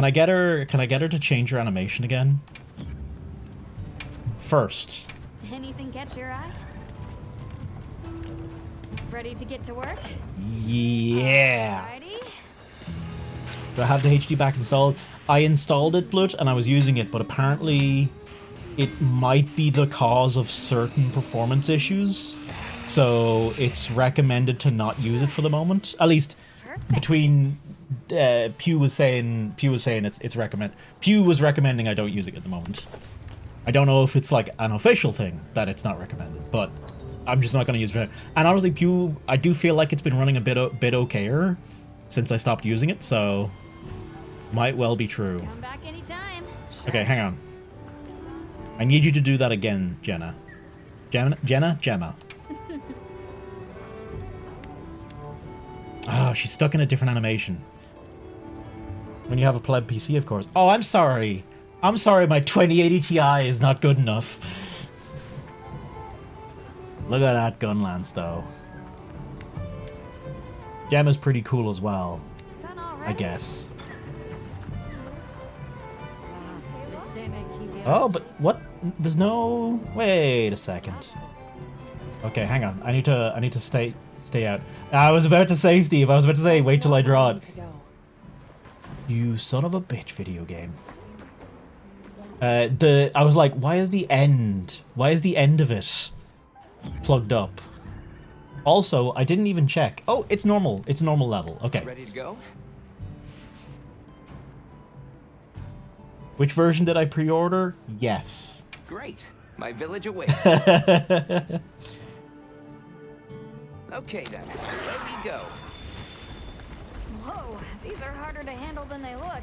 I get her? Can I get her to change her animation again? First. Anything catch your eye? Ready to get to work? Yeah. Alrighty. Do I have the HD back installed? I installed it, Blood, and I was using it, but apparently it might be the cause of certain performance issues. So it's recommended to not use it for the moment. At least between Pew was saying it's recommend. Pew was recommending I don't use it at the moment. I don't know if it's like an official thing that it's not recommended, but I'm just not going to use it. And honestly, Pew, I do feel like it's been running a bit okayer since I stopped using it, so might well be true. Come back anytime. Okay, hang on. I need you to do that again, Jenna. Gemma. Oh, she's stuck in a different animation. When you have a pleb PC, of course. Oh, I'm sorry. I'm sorry, my 2080 Ti is not good enough. Look at that Gunlance, though. Gemma's pretty cool as well, I guess. Oh, but what? There's no... Wait a second. Okay, hang on. I need to stay out. I was about to say, Steve. I was about to say, wait till I draw it. You son of a bitch, video game. I was like, why is the end of it plugged up? Also, I didn't even check. Oh, it's normal. It's normal level. Okay. Ready to go? Which version did I pre-order? Yes. Great. My village awaits. Okay then, let me go. Whoa, these are harder to handle than they look.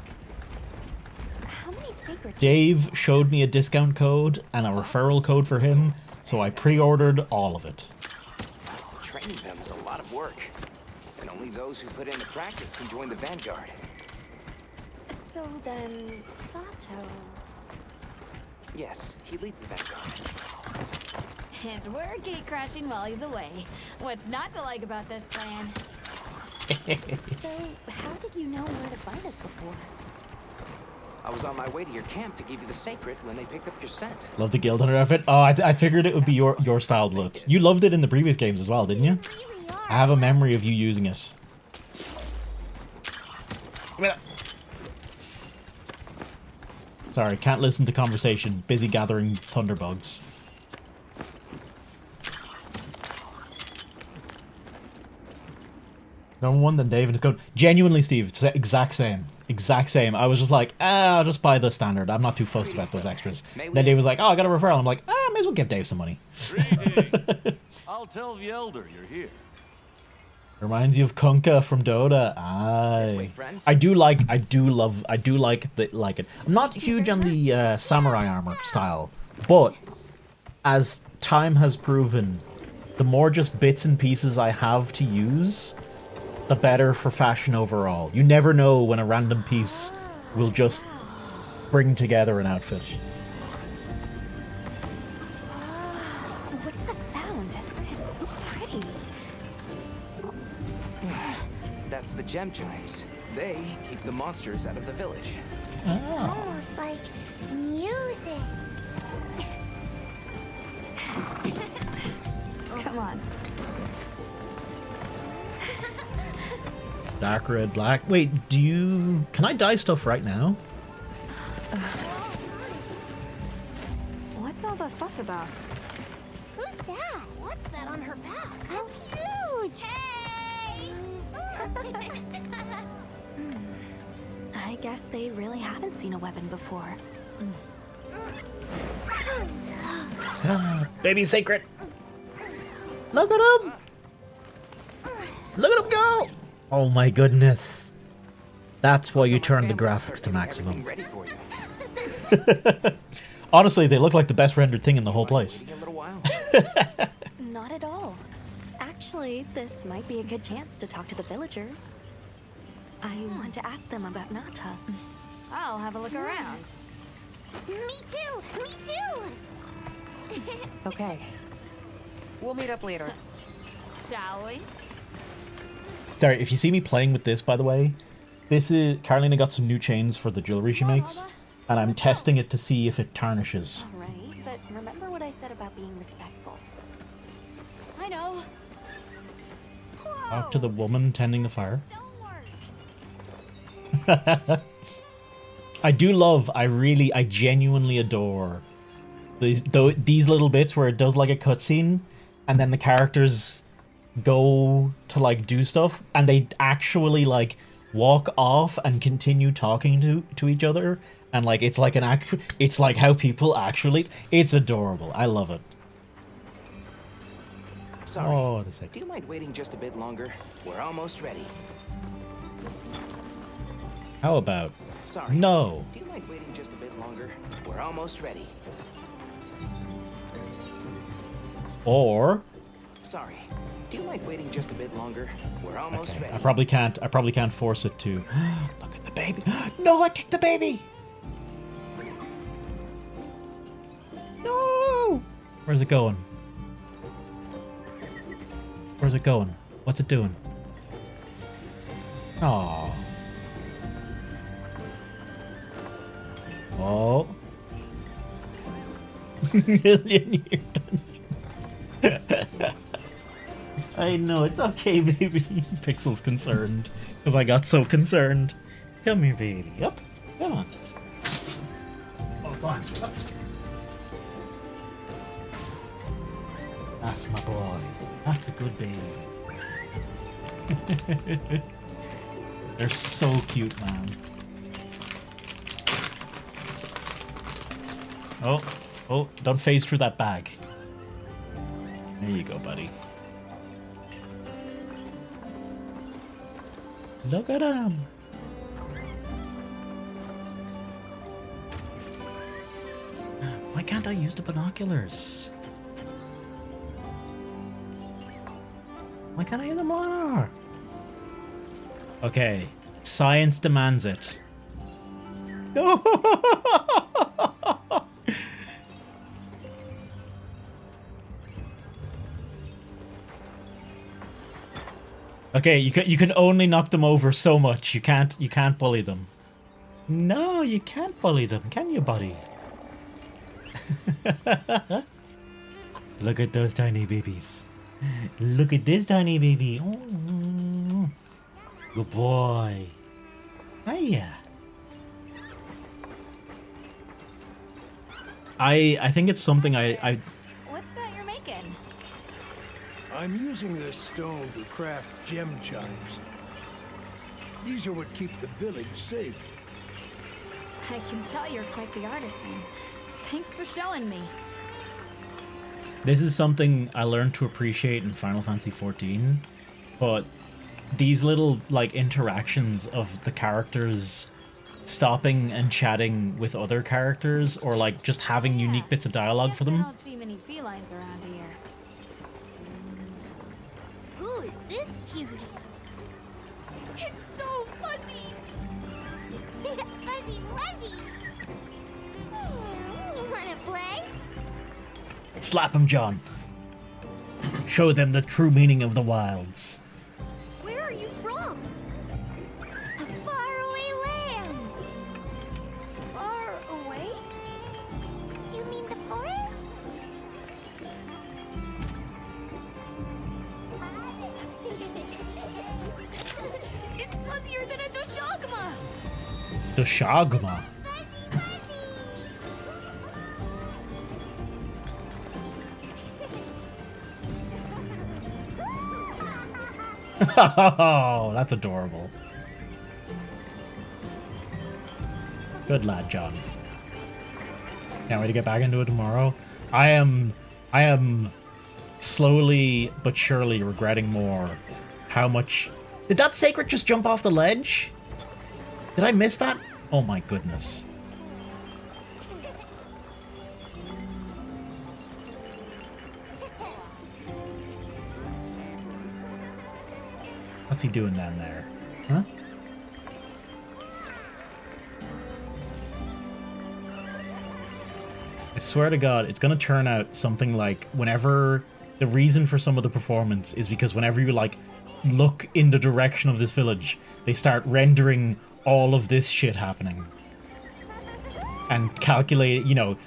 How many secrets? Dave showed me a discount code and a referral code for him, so I pre-ordered all of it. Training them is a lot of work, and only those who put in the practice can join the Vanguard. So then, Sato... Yes, he leads the Vanguard. And we're gate crashing while he's away. What's not to like about this plan? So, how did you know where to find us before? I was on my way to your camp to give you the sacred when they picked up your scent. Love the Guild Hunter outfit. Oh, I figured it would be your style, Blood. You loved it in the previous games as well, didn't you? I have a memory of you using it. Sorry, can't listen to conversation. Busy gathering thunderbugs. Number one, then Dave and his code. Genuinely, Steve, exact same. Exact same. I was just like, I'll just buy the standard. I'm not too fussed about those extras. Then Dave was like, oh, I got a referral. I'm like, may as well give Dave some money. I'll tell the Elder you're here. Reminds you of Kunkka from Dota. Aye. I do like it. I'm not huge on the samurai armor style, but as time has proven, the more just bits and pieces I have to use, the better for fashion overall. You never know when a random piece will just bring together an outfit. What's that sound? It's so pretty. That's the gem chimes. They keep the monsters out of the village. It's almost like music. Come on. Dark red, black. Wait, can I dye stuff right now? What's all the fuss about? Who's that? What's that on her back? That's huge. Hey! I guess they really haven't seen a weapon before. Baby secret. Look at him! Look at him go! Oh my goodness. That's why you turn the graphics to maximum. Honestly, they look like the best rendered thing in the whole place. Not at all. Actually, this might be a good chance to talk to the villagers. I want to ask them about Nata. I'll have a look around. Me too! Me too! Okay. We'll meet up later. Shall we? Sorry, if you see me playing with this, by the way, this is Carolina got some new chains for the jewelry she makes, and I'm testing it to see if it tarnishes. Alright, but remember what I said about being respectful. I know. Talk to the woman tending the fire. I genuinely adore these little bits where it does like a cutscene, and then the characters go to like do stuff, and they actually like walk off and continue talking to each other, and like it's like it's like how people actually. It's adorable. I love it. Sorry. Oh, the second. Do you mind waiting just a bit longer? We're almost ready. How about? Sorry. No. Do you mind waiting just a bit longer? We're almost ready. Or. Sorry. Do you mind waiting just a bit longer? We're almost ready. I probably can't force it to. Look at the baby. No, I kicked the baby. No. Where's it going? Where's it going? What's it doing? Aww. Oh. Million year dungeon. I know, it's okay, baby. Pixel's concerned. Because I got so concerned. Come here, baby. Up. Come on. Oh, come on. Up. That's my boy. That's a good baby. They're so cute, man. Oh, don't phase through that bag. There you go, buddy. Look at him. Why can't I use the binoculars? Why can't I use them on? Okay, science demands it. Okay, you can only knock them over so much. You can't bully them. No, you can't bully them, can you, buddy? Look at those tiny babies. Look at this tiny baby. Oh, good boy. Hiya. I think it's something I What's that you're making? I'm using this stone to craft gem chimes. These are what keep the village safe. I can tell you're quite the artisan. Thanks for showing me. This is something I learned to appreciate in Final Fantasy XIV, but these little like interactions of the characters stopping and chatting with other characters, or like just having unique bits of dialogue for I them. don't see many felines around here. Who is this cutie? It's so fuzzy. Fuzzy wuzzy. Wanna play? Slap him, John. Show them the true meaning of the wilds. Where are you from? A faraway land. Far away? You mean the forest? It's fuzzier than a doshagma. The Shagma. Oh, that's adorable. Good lad, John. Can't wait to get back into it tomorrow. I am slowly but surely regretting more how much... Did that sacred just jump off the ledge? Did I miss that? Oh my goodness. What's he doing down there? Huh? I swear to God, it's gonna turn out something like whenever the reason for some of the performance is because whenever you like look in the direction of this village, they start rendering all of this shit happening and calculate, you know,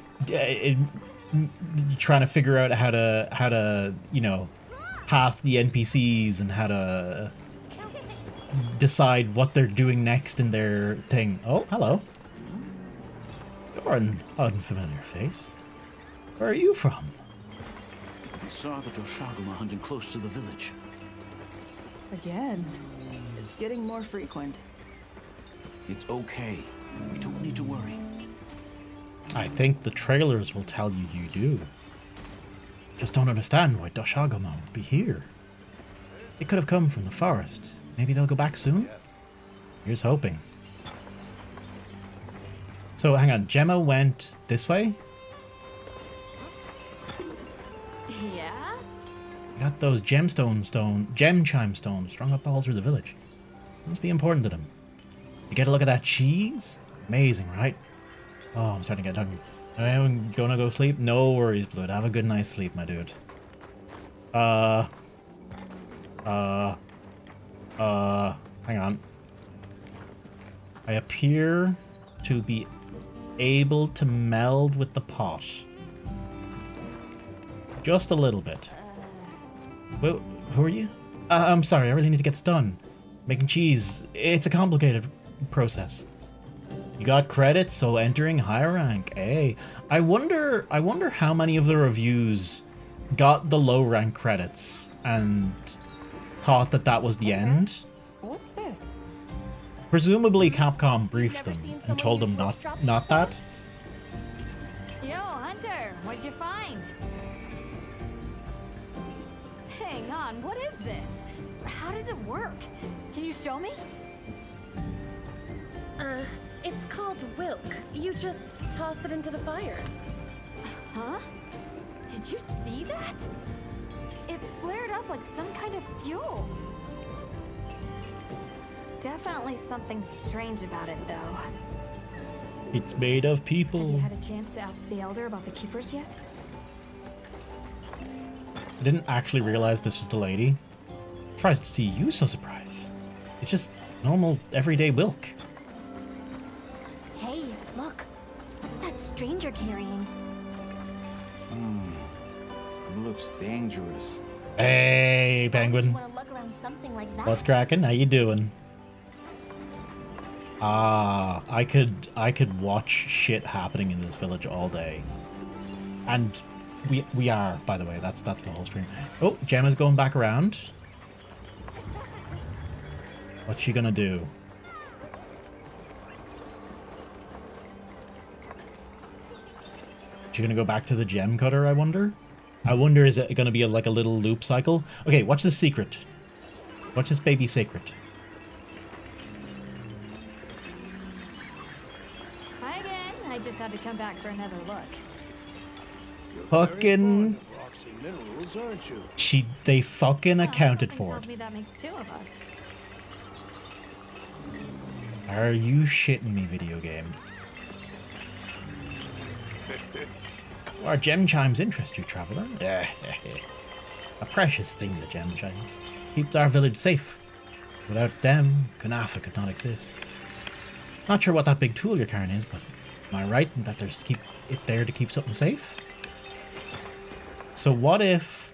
trying to figure out how to you know, path the NPCs and how to decide what they're doing next in their thing. Oh, hello. You're an unfamiliar face. Where are you from? I saw the Doshaguma hunting close to the village. Again, it's getting more frequent. It's okay. We don't need to worry. I think the trailers will tell you you do. Just don't understand why Doshaguma would be here. It could have come from the forest. Maybe they'll go back soon? Here's hoping. So, hang on. Gemma went this way? Yeah? Got those gem chime stones strung up all through the village. Must be important to them. You get a look at that cheese? Amazing, right? Oh, I'm starting to get hungry. I'm gonna go sleep? No worries, Blood. Have a good night's sleep, my dude. Hang on. I appear to be able to meld with the pot. Just a little bit. Well, who are you? I'm sorry, I really need to get this done. Making cheese, it's a complicated process. You got credits, so entering higher rank. Hey, I wonder how many of the reviews got the low rank credits and thought that was the end. What's this? Presumably Capcom briefed them and told them not that. Yo, Hunter, what'd you find? Hang on, what is this? How does it work? Can you show me? It's called Wilk. You just toss it into the fire. Huh? Did you see that? It flared up like some kind of fuel. Definitely something strange about it, though. It's made of Have people. you had a chance to ask the Elder about the Keepers yet? I didn't actually realize this was the lady. Surprised to see you so surprised. It's just normal, everyday Wilk. Hey, look. What's that stranger carrying? Looks dangerous. Hey, Penguin. Want to look around something like that? What's cracking? How you doing? Ah, I could watch shit happening in this village all day. And we are, by the way. That's the whole stream. Oh, Gemma's going back around. What's she gonna do? She gonna go back to the gem cutter, I wonder? I wonder, is it gonna be like a little loop cycle? Okay, what's the secret? What's this baby secret? Hi again. I just had to come back for another look. Fucking... Rocks and minerals, aren't you? They fucking accounted for Tells it. me that makes two of us. Are you shitting me, video game? Our gem chimes interest you, traveler? A precious thing, the gem chimes. Keeps our village safe. Without them, Kunafa could not exist. Not sure what that big tool you're carrying is, but am I right in that it's there to keep something safe? So what if...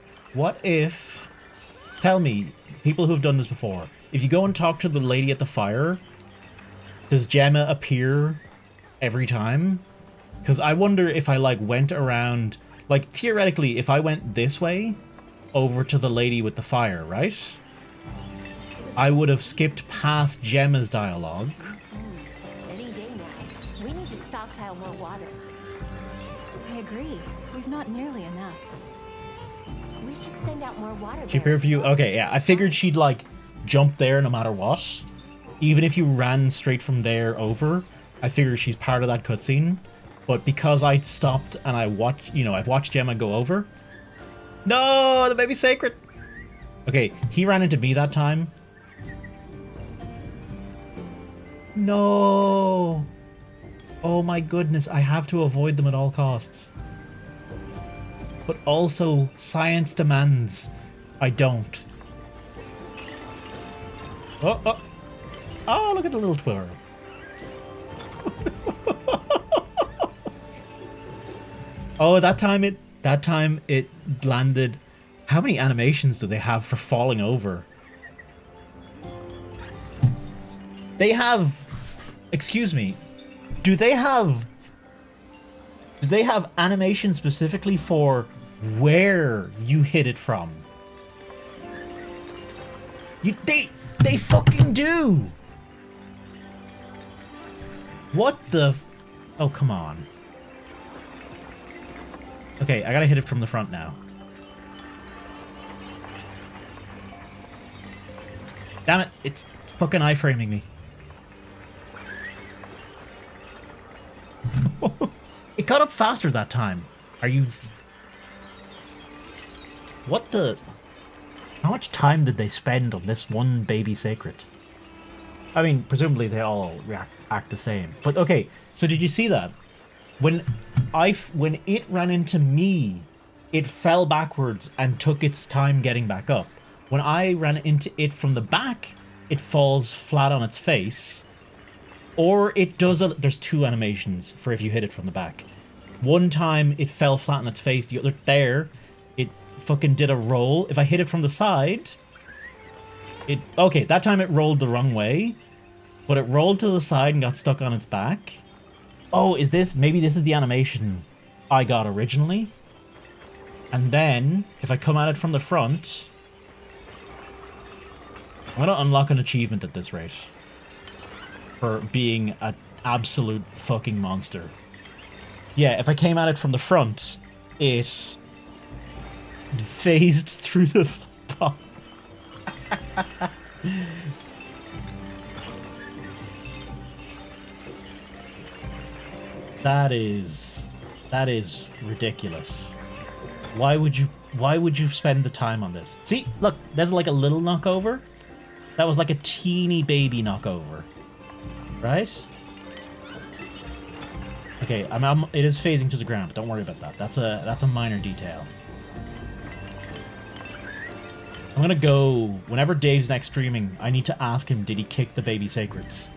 Tell me, people who've done this before, if you go and talk to the lady at the fire, does Gemma appear every time? Because I wonder if I, like, went around... Like, theoretically, if I went this way, over to the lady with the fire, right? I would have skipped past Gemma's dialogue. Any day now. We need to stockpile more water. I agree. We've not nearly enough. We should send out more water. Cheaper view. Okay, yeah. I figured she'd, like, jump there no matter what. Even if you ran straight from there over, I figured she's part of that cutscene. But because I stopped and I watched, I've watched Gemma go over. No, the baby's sacred. Okay, he ran into me that time. No. Oh my goodness, I have to avoid them at all costs. But also, science demands I don't. Oh, look at the little twirl. Oh, that time it landed. How many animations do they have for falling over? They have... Excuse me. Do they have animation specifically for where you hit it from? They fucking do! What the... Oh, come on. Okay, I gotta hit it from the front now. Damn it, it's fucking iframing me. It got up faster that time. Are you... What the... How much time did they spend on this one baby sacred? I mean, presumably they all act the same. But okay, so did you see that? When it ran into me, it fell backwards and took its time getting back up. When I ran into it from the back, it falls flat on its face. Or it does there's two animations for if you hit it from the back. One time it fell flat on its face, the other there, it fucking did a roll. If I hit it from the side, okay, that time it rolled the wrong way, but it rolled to the side and got stuck on its back. Oh, maybe this is the animation I got originally? And then, if I come at it from the front, I'm gonna unlock an achievement at this rate. For being an absolute fucking monster. Yeah, if I came at it from the front, it phased through the top. That is ridiculous. Why would you spend the time on this? See, look, there's like a little knockover. That was like a teeny baby knockover. Right? Okay, it is phasing to the ground, but don't worry about that. That's a minor detail. I'm gonna go, whenever Dave's next streaming, I need to ask him, did he kick the baby sacreds?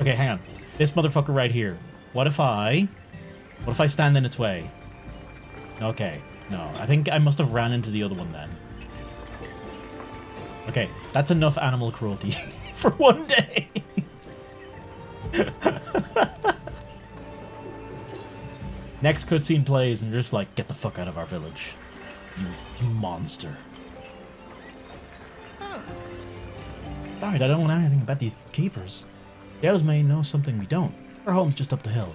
Okay, hang on. This motherfucker right here. What if I stand in its way? Okay, no. I think I must have ran into the other one then. Okay, that's enough animal cruelty for one day. Next cutscene plays and you're just like, get the fuck out of our village, you monster. Alright, I don't know anything about these keepers. The others may know something we don't. Our home's just up the hill.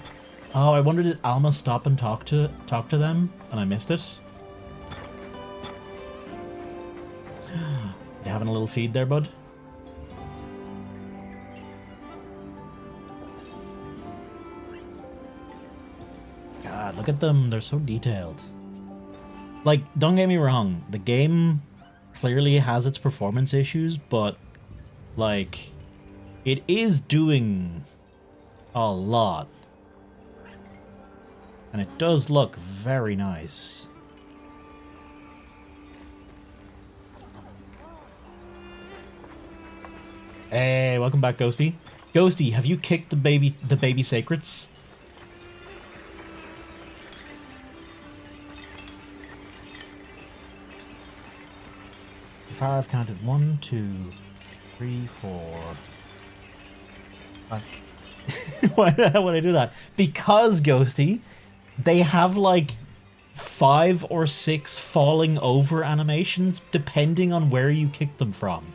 Oh, I wonder, did Alma stop and talk to them and I missed it? You having a little feed there, bud? God, look at them. They're so detailed. Like, don't get me wrong. The game clearly has its performance issues, but, like, it is doing a lot. And it does look very nice. Hey, welcome back, Ghosty. Ghosty, have you kicked the baby sacrets? So far I've counted 1, 2, 3, 4, 5. Why the hell would I do that? Because, Ghosty, they have like 5 or 6 falling over animations depending on where you kick them from.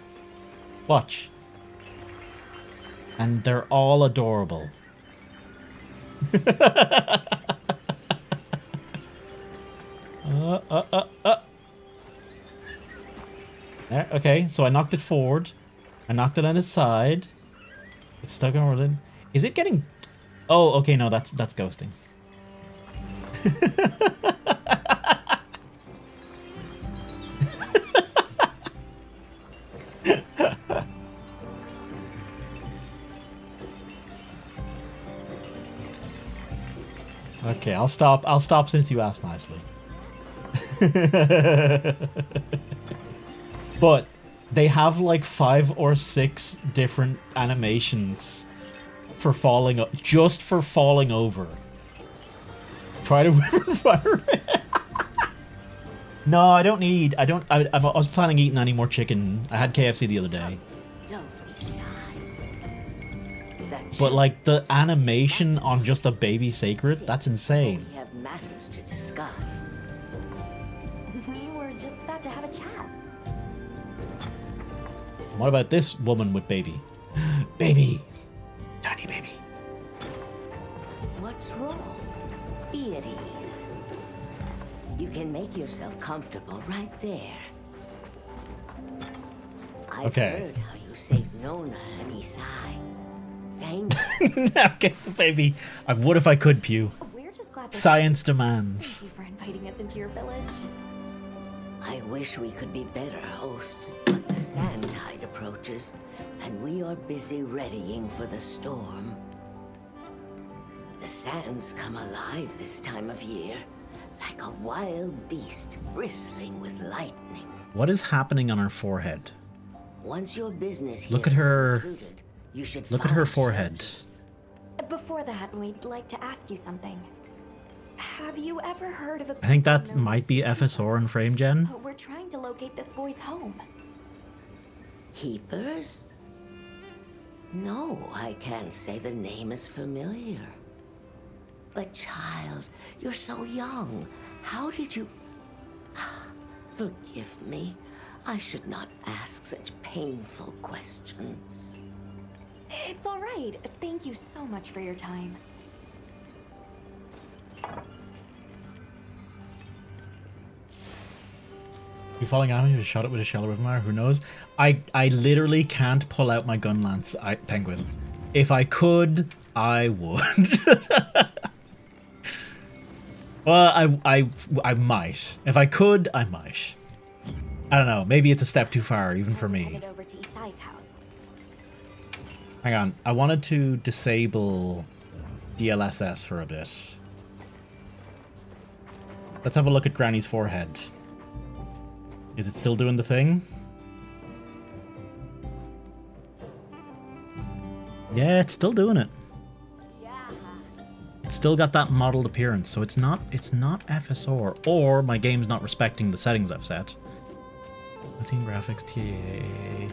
Watch. And they're all adorable. There, okay, so I knocked it forward. I knocked it on its side. It's stuck on it. Is it getting... Oh, okay, no, that's ghosting. Okay, I'll stop since you asked nicely. But they have like 5 or 6 different animations for falling, just for falling over. Try to river fire. No, I don't need. I was planning eating any more chicken. I had KFC the other day. But like the animation on just a baby sacred, that's insane. We have matters to discuss. We were just about to have a chat. What about this woman with baby? Baby. Tiny baby. What's wrong? Be at ease. You can make yourself comfortable right there. I've heard how you saved Nona and Isai. Thank you. Okay, baby. I would if I could, Pew. We're just glad Science demands. Thank you for inviting us into your village. I wish we could be better hosts, but the sand tide approaches, and we are busy readying for the storm. The sands come alive this time of year, like a wild beast bristling with lightning. What is happening on her forehead? Once your business Look at here is her. concluded, you should Look at her find forehead. Before that, we'd like to ask you something. Have you ever heard of a... I think that might be FSR and frame gen. We're trying to locate this boy's home. Keepers? No, I can't say the name is familiar. But child, you're so young. How did you... Forgive me. I should not ask such painful questions. It's all right. Thank you so much for your time. You falling at me? Just shot it with a shell or wire? Who knows? I literally can't pull out my Gunlance penguin. If I could, I would. Well, I might. If I could, I might. I don't know. Maybe it's a step too far, even for me. Headed over to Isai's house. Hang on. I wanted to disable DLSS for a bit. Let's have a look at Granny's forehead. Is it still doing the thing? Yeah, it's still doing it. It's still got that modeled appearance, so it's not FSR, or my game's not respecting the settings I've set. 15 graphics, TA.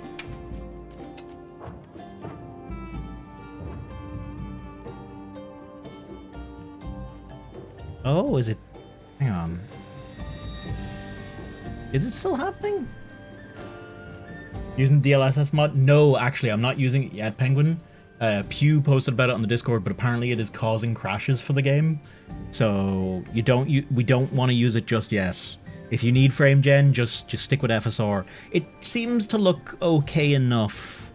Oh, is it? Hang on. Is it still happening? Using DLSS mod? No, actually, I'm not using it yet, Penguin. Pew posted about it on the Discord, but apparently it is causing crashes for the game. So we don't want to use it just yet. If you need frame gen, just stick with FSR. It seems to look okay enough.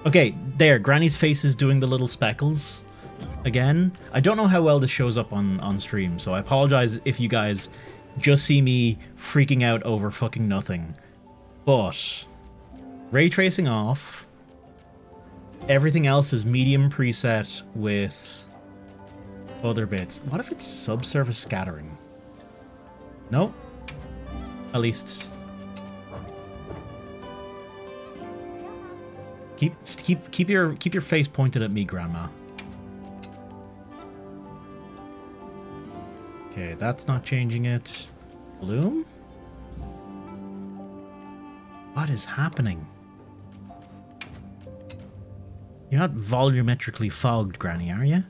Okay, there, Granny's face is doing the little speckles again. I don't know how well this shows up on stream, so I apologize if you guys just see me freaking out over fucking nothing. But ray tracing off. Everything else is medium preset with other bits. What if it's subsurface scattering? No. At least keep your face pointed at me, Grandma. Okay, that's not changing it. Bloom? What is happening? You're not volumetrically fogged, Granny, are you?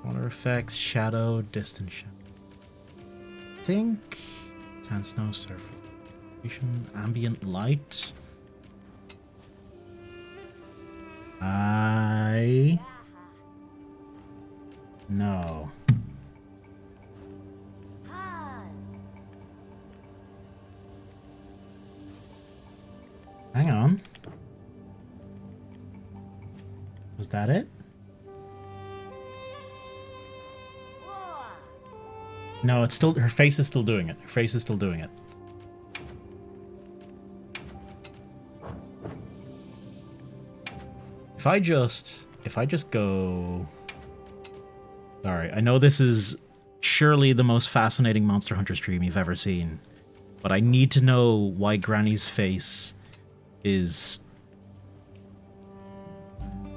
Water effects, shadow, distant shadow. I think sand, snow, surface, ambient light. No. Hang on. Was that it? No, it's still, her face is still doing it. Her face is still doing it. If I just go... Sorry, I know this is surely the most fascinating Monster Hunter stream you've ever seen, but I need to know why Granny's face is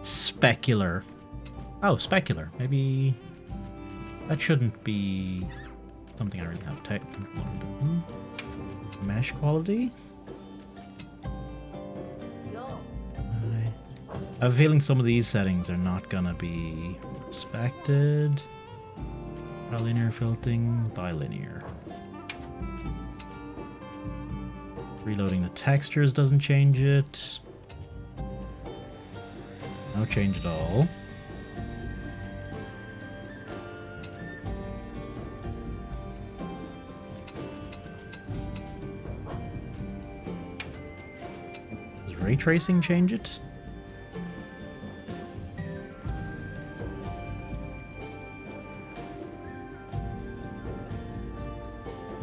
specular. Oh, specular. Maybe that shouldn't be something I really have technical. Mesh quality. I have a feeling some of these settings are not gonna be respected. Bilinear filtering, bilinear. Reloading the textures doesn't change it. No change at all. Does ray tracing change it?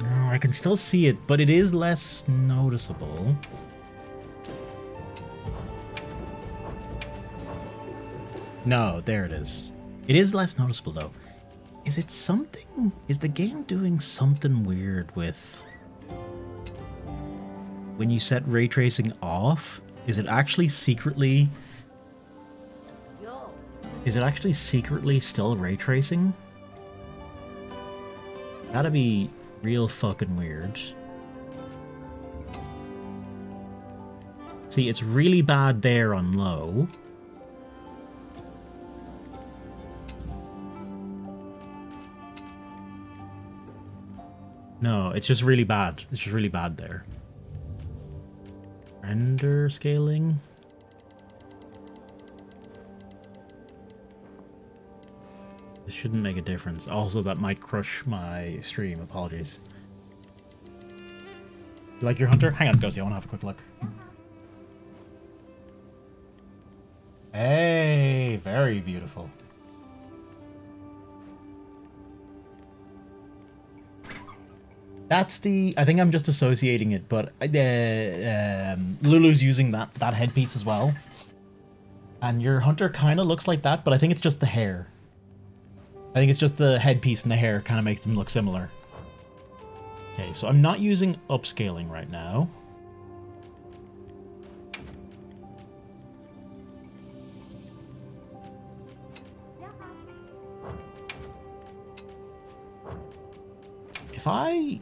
No, I can still see it, but it is less noticeable. No, there it is. It is less noticeable though. Is it something? Is the game doing something weird with when you set ray tracing off? Is it actually secretly? Is it actually secretly still ray tracing? Gotta be real fucking weird. See, it's really bad there on low. No, it's just really bad. It's just really bad there. Render scaling. This shouldn't make a difference. Also, that might crush my stream. Apologies. You like your hunter? Hang on, Gussie. I want to have a quick look. Hey, very beautiful. That's the... I think I'm just associating it, but Lulu's using that headpiece as well. And your hunter kind of looks like that, but I think it's just the hair. I think it's just the headpiece and the hair kind of makes them look similar. Okay, so I'm not using upscaling right now. If I...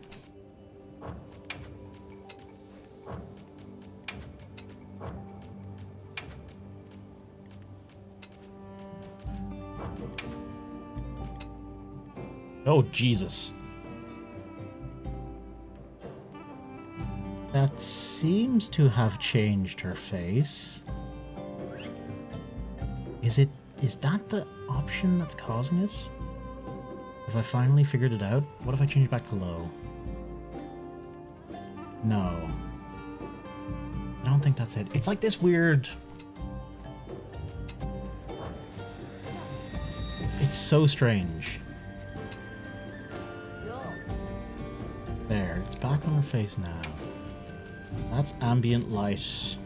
Oh, Jesus. That seems to have changed her face. Is that the option that's causing it? Have I finally figured it out? What if I change back to low? No. I don't think that's it. It's like this weird... It's so strange. There, it's back on her face now. That's ambient light.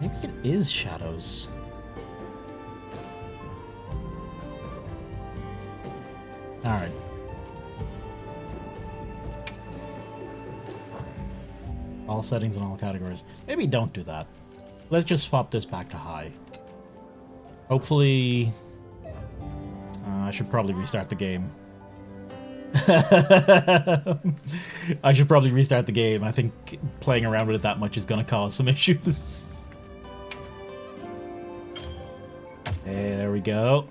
Maybe it is shadows. Alright. All settings and all categories. Maybe don't do that. Let's just swap this back to high. Hopefully... I should probably restart the game. I should probably restart the game. I think playing around with it that much is going to cause some issues. Hey, there we go.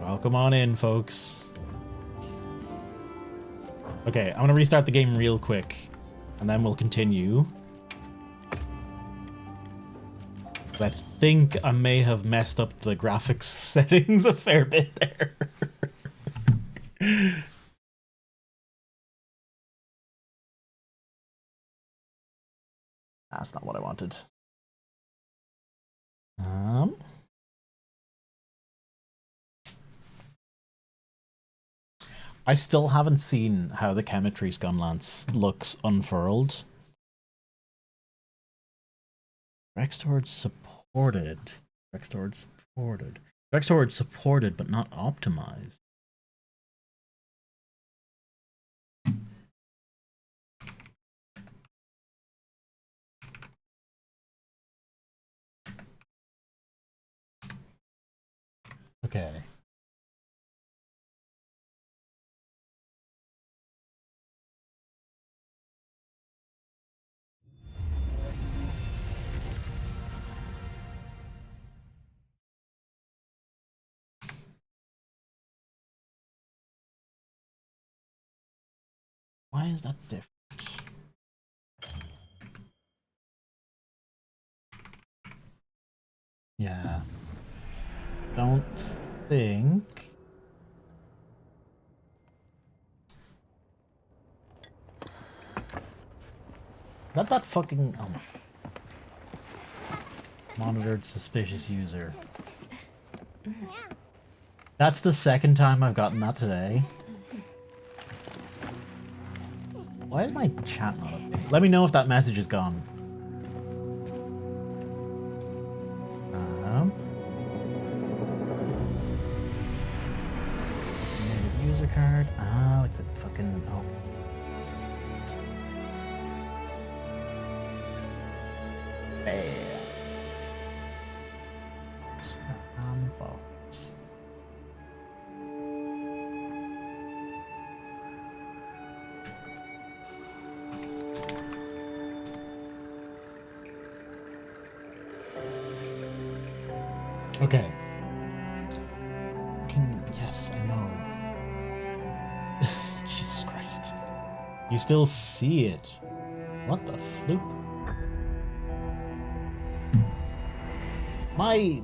Welcome on in, folks. Okay, I'm going to restart the game real quick, and then we'll continue. I think I may have messed up the graphics settings a fair bit there. That's not what I wanted. I still haven't seen how the Chemistry Gunlance looks unfurled. Rextorage supported. Rextorage supported. Rextorage supported, but not optimized. Okay. Why is that different? Yeah. Don't think... That fucking... Monitored suspicious user. That's the second time I've gotten that today. Why is my chat not updated? Let me know if that message is gone. Native user card. Oh, it's a fucking... Oh. Spam bots. Okay. Yes, I know. Jesus Christ. You still see it. What the floop? My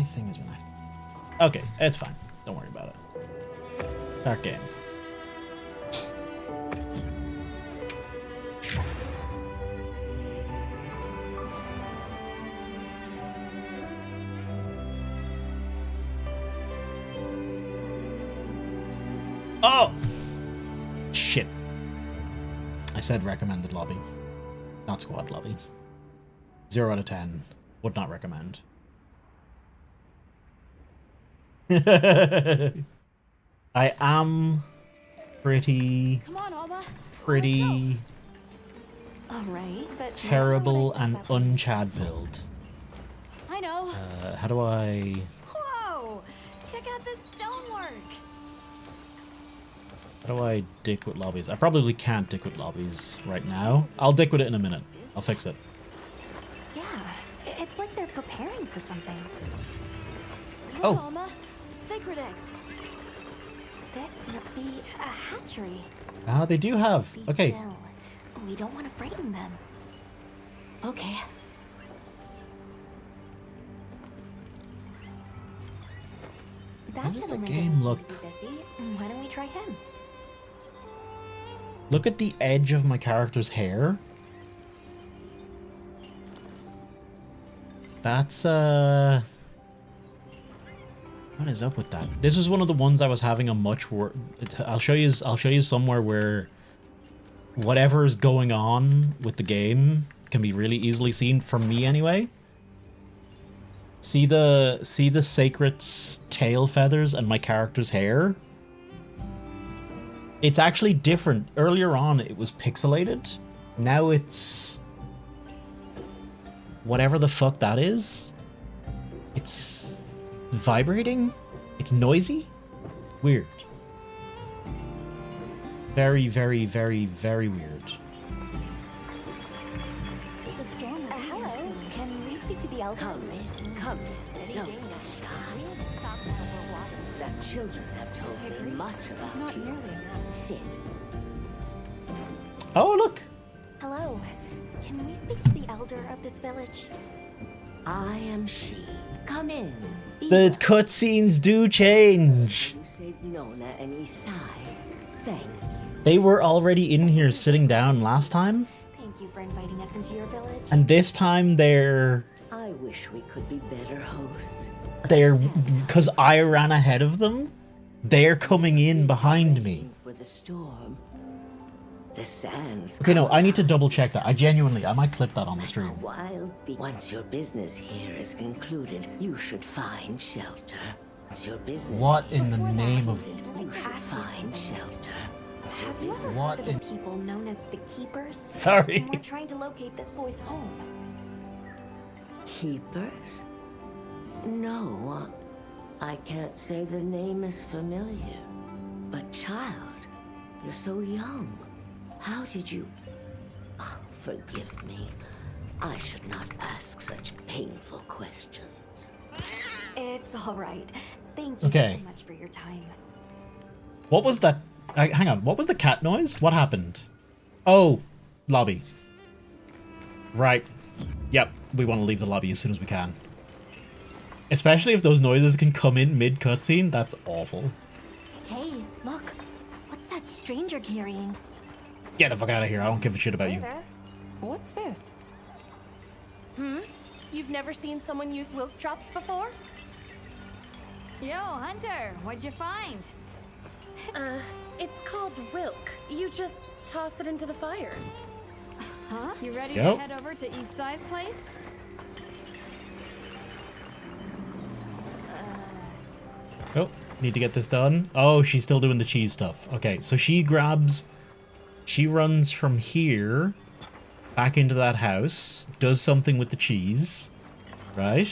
thing is when I... Okay, it's fine. Don't worry about it. Start game. Oh! Shit. I said recommended lobby. Not squad lobby. 0 out of 10. Would not recommend. I am pretty... Come on, Alma. Pretty... All right, but terrible and unchad build. I know. How do I... Whoa! Check out this stonework. How do I dick with lobbies? I probably can't dick with lobbies right now. I'll dick with it in a minute. I'll fix it. Yeah, it's like they're preparing for something. Oh. Alma, sacred eggs. This must be a hatchery. Ah, they do have. Be Okay. still. We don't want to frighten them. Okay. That How does the gentleman game doesn't look? seem to be busy. Why don't we try him? Look at the edge of my character's hair. That's what is up with that? This is one of the ones I was having a much worse. I'll show you somewhere where whatever is going on with the game can be really easily seen from me anyway. See the sacred's tail feathers and my character's hair? It's actually different. Earlier on it was pixelated. Now it's whatever the fuck that is. It's vibrating. It's noisy. Weird. Very, very, very, very weird. The storm will hello. Soon. Can we speak to the elder? Come in, come in. Don't be shy. The children have told me much about Not you. nearly. Sit. Oh, look. Hello. Can we speak to the elder of this village? I am she. Come in. The cutscenes do change. You saved Nona and Isai. Thank you. They were already in here sitting down last time, Thank you for inviting us into your village. and this time they're I wish we could be better hosts. because I ran ahead of them. They're coming in behind me. For the storm. The sands. Okay, no, I need to double check that. I might clip that on the stream. Once your business here is concluded, you should find shelter. Once your business What here in the is name of- concluded, you should find shelter. Once your Have you ever What heard of the people known as the Keepers? Sorry. We're trying to locate this boy's home. Keepers? No, I can't say the name is familiar. But child, you're so young. How did you... Oh, forgive me. I should not ask such painful questions. It's all right. Thank you Okay. so much for your time. What was that? Hang on. What was the cat noise? What happened? Oh, lobby. Right. Yep. We want to leave the lobby as soon as we can. Especially if those noises can come in mid-cutscene. That's awful. Hey, look. What's that stranger carrying? Get the fuck out of here. I don't give a shit about you. What's this? You've never seen someone use wilk drops before? Yo, Hunter, what'd you find? It's called wilk. You just toss it into the fire. Huh? You ready Yep. to head over to Isai's place? Oh, need to get this done. Oh, she's still doing the cheese stuff. Okay, so she runs from here back into that house, does something with the cheese, right?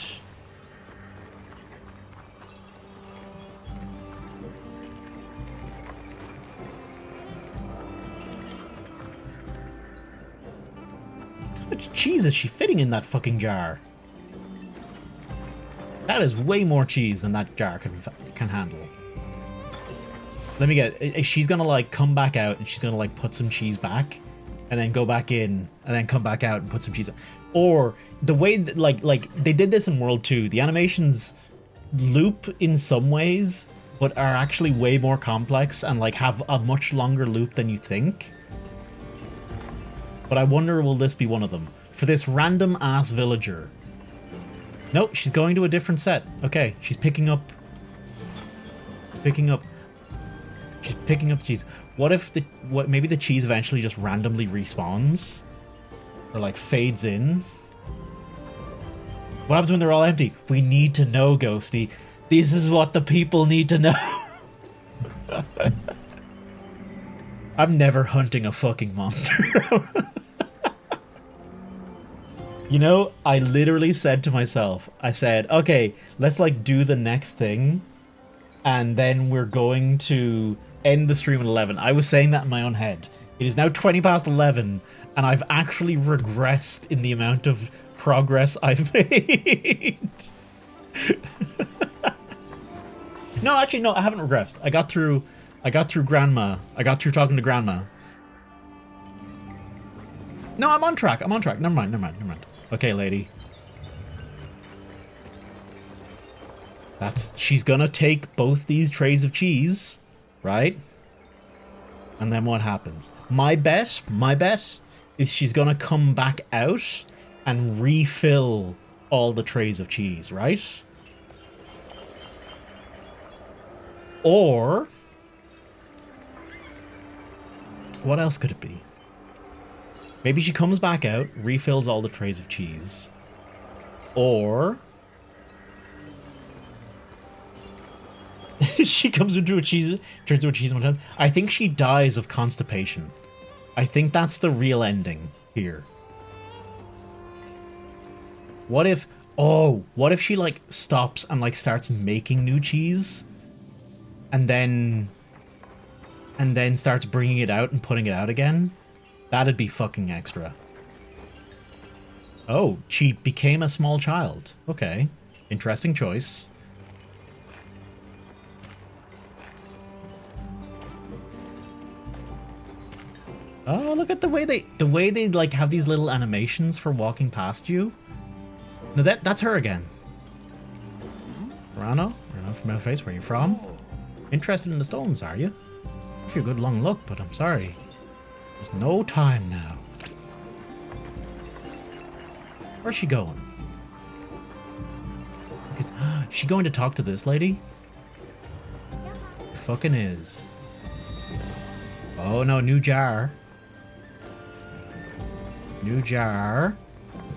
How much cheese is she fitting in that fucking jar? That is way more cheese than that jar can handle. Let me get... She's gonna, like, come back out and she's gonna, like, put some cheese back and then go back in and then come back out and put some cheese... Or the way that, like they did this in World 2. The animations loop in some ways, but are actually way more complex and, like, have a much longer loop than you think. But I wonder, will this be one of them? For this random-ass villager... Nope, she's going to a different set. Okay, she's picking up cheese. What if maybe the cheese eventually just randomly respawns? Or like fades in? What happens when they're all empty? We need to know, Ghosty. This is what the people need to know. I'm never hunting a fucking monster. You know, I literally said to myself, I said, okay, let's like do the next thing. And then we're going to end the stream at 11. I was saying that in my own head. It is now 20 past 11 and I've actually regressed in the amount of progress I've made. No, actually, no, I haven't regressed. I got through I got through Grandma. I got through talking to Grandma. No, I'm on track. I'm on track. Never mind. Okay, lady. She's gonna take both these trays of cheese, right? And then what happens? My bet is she's gonna come back out and refill all the trays of cheese, right? Or what else could it be? Maybe she comes back out, refills all the trays of cheese. Or she comes into a cheese, turns into a cheese one time. I think she dies of constipation. I think that's the real ending here. What if she like stops and like starts making new cheese and then starts bringing it out and putting it out again? That'd be fucking extra. Oh, she became a small child. Okay. Interesting choice. Oh, look at the way they like have these little animations for walking past you. No, that's her again. Rano? I know from her face where you're from. Interested in the stones, are you? For a good long look, but I'm sorry. There's no time now. Where's she going? Because she going to talk to this lady? Fucking is. Oh no, new jar. New jar.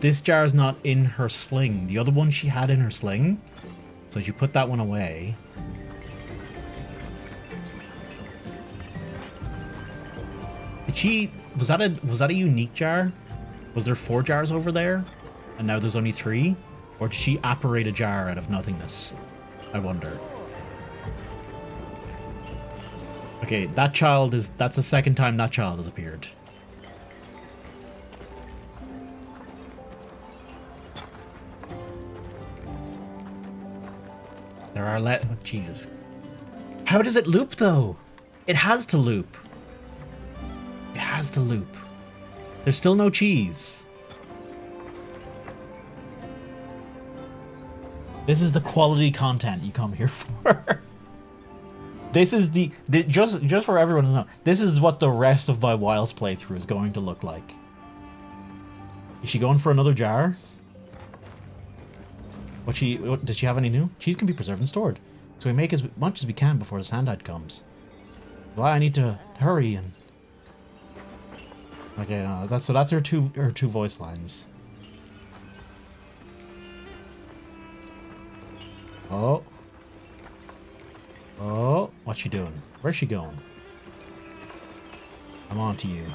This jar is not in her sling. The other one she had in her sling. So she put that one away. Did she... Was that a unique jar? Was there 4 jars over there? And now there's only 3? Or did she apparate a jar out of nothingness? I wonder. Okay, that child is... That's the second time that child has appeared. There are oh, Jesus. How does it loop, though? It has to loop. It has to loop. There's still no cheese. This is the quality content you come here for. This is the just for everyone to know. This is what the rest of my Wilds playthrough is going to look like. Is she going for another jar? Does she have any new? Cheese can be preserved and stored, so we make as much as we can before the Sandtide comes. Why I need to hurry and. Okay, no, that's her two voice lines. Oh. Oh, what's she doing? Where's she going? I'm on to you.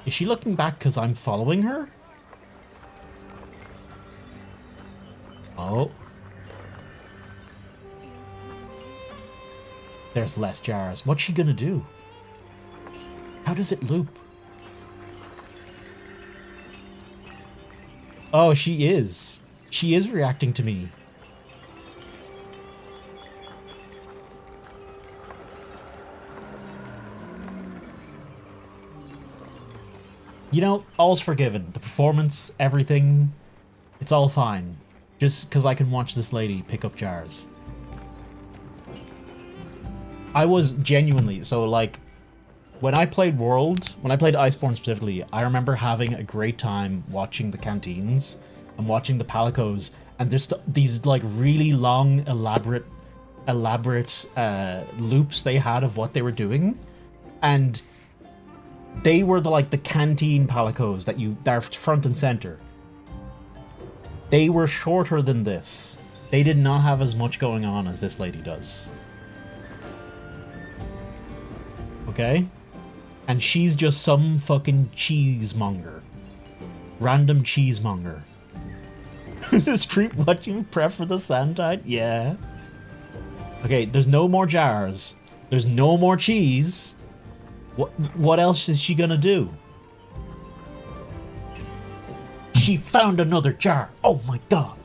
Is she looking back because I'm following her? Oh. There's less jars. What's she gonna do? How does it loop? Oh, she is. She is reacting to me. You know, all's forgiven. The performance, everything, it's all fine. Just because I can watch this lady pick up jars. I was genuinely, so like, when I played Iceborne specifically, I remember having a great time watching the canteens and watching the palicos, and there's these like really long, elaborate loops they had of what they were doing, and they were the canteen palicos that are front and center. They were shorter than this. They did not have as much going on as this lady does. Okay? And she's just some fucking cheesemonger. Random cheesemonger. This creep watching prep for the Sandtide? Yeah. Okay, there's no more jars. There's no more cheese. What else is she gonna do? She found another jar. Oh my god.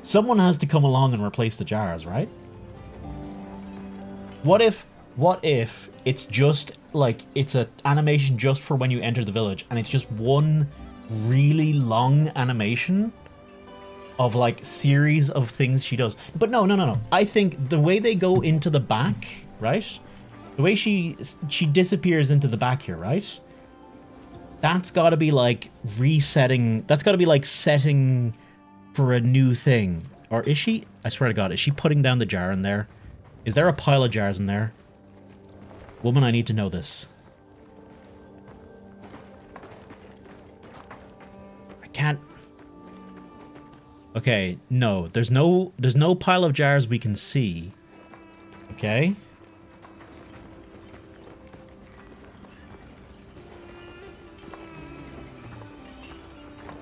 Someone has to come along and replace the jars, right? What if it's just like it's an animation just for when you enter the village and it's just one really long animation of like series of things she does. But no. I think the way they go into the back, right? The way she disappears into the back here, right? That's got to be like resetting. That's got to be like setting for a new thing. Or is she? I swear to God, is she putting down the jar in there? Is there a pile of jars in there? Woman, I need to know this. I can't. Okay, no. There's no pile of jars we can see. Okay.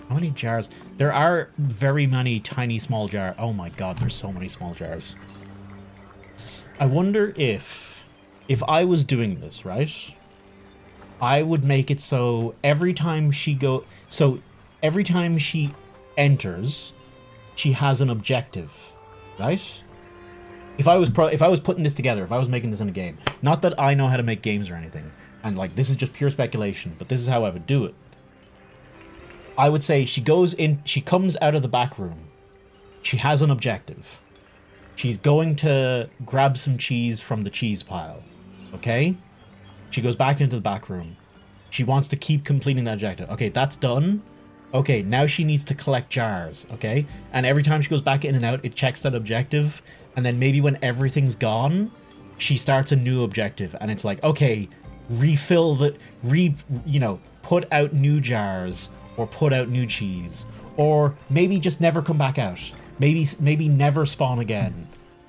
How many jars? There are very many tiny small jars. Oh my god, there's so many small jars. I wonder if I was doing this, right? I would make it so every time she enters, she has an objective, right? If I was putting this together, if I was making this in a game, not that I know how to make games or anything, and like this is just pure speculation, but this is how I would do it. I would say she comes out of the back room. She has an objective. She's going to grab some cheese from the cheese pile. Okay? She goes back into the back room. She wants to keep completing that objective. Okay, that's done. Okay, now she needs to collect jars. Okay? And every time she goes back in and out, it checks that objective. And then maybe when everything's gone, she starts a new objective. And it's like, okay, refill the... put out new jars. Or put out new cheese. Or maybe just never come back out. Maybe never spawn again.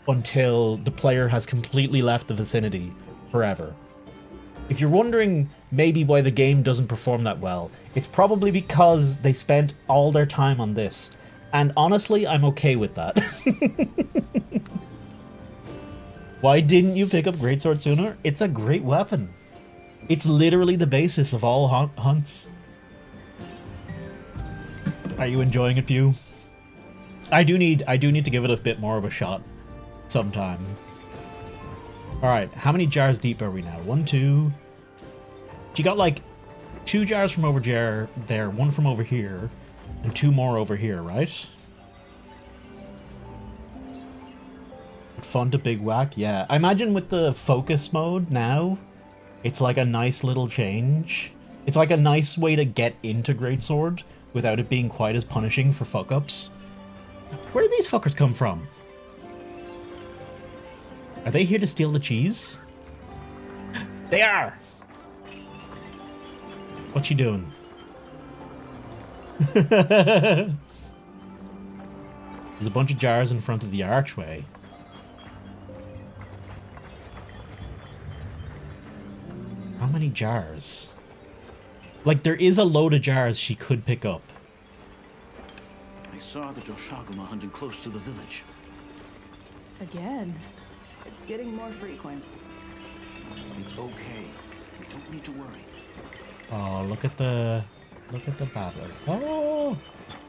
Until the player has completely left the vicinity forever. If you're wondering maybe why the game doesn't perform that well, it's probably because they spent all their time on this. And honestly, I'm okay with that. Why didn't you pick up Greatsword sooner? It's a great weapon. It's literally the basis of all hunts. Are you enjoying it, Pew? I do need to give it a bit more of a shot sometime. Alright, how many jars deep are we now? 1, 2. She got like 2 jars from over there, 1 from over here, and 2 more over here, right? Fun to big whack, yeah. I imagine with the focus mode now, it's like a nice little change. It's like a nice way to get into Greatsword without it being quite as punishing for fuck-ups. Where do these fuckers come from? Are they here to steal the cheese? They are! What's she doing? There's a bunch of jars in front of the archway. How many jars? Like, there is a load of jars she could pick up. I saw the Doshaguma hunting close to the village. Again, it's getting more frequent. It's okay. We don't need to worry. Oh, look at the battlers. Oh,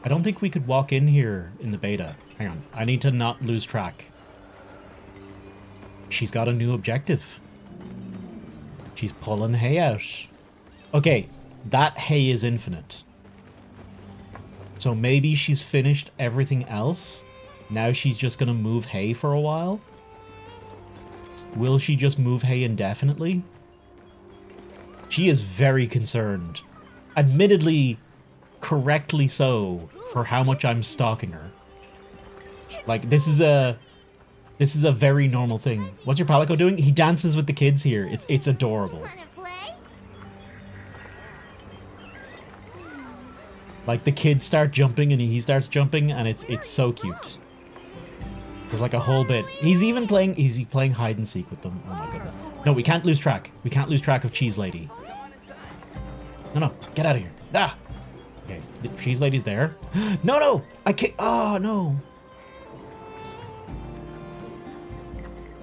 I don't think we could walk in here in the beta. Hang on, I need to not lose track. She's got a new objective. She's pulling hay out. Okay, that hay is infinite. So maybe she's finished everything else. Now she's just gonna move hay for a while. Will she just move hay indefinitely? She is very concerned. Admittedly, correctly so, for how much I'm stalking her. Like, this is a very normal thing. What's your Palico doing? He dances with the kids here. It's adorable. Like, the kids start jumping and he starts jumping, and it's so cute. There's like a whole bit. He's playing hide and seek with them. Oh my goodness. No, we can't lose track. We can't lose track of Cheese Lady. No, get out of here. Ah! Okay, the Cheese Lady's there. No! I can't. Oh, no.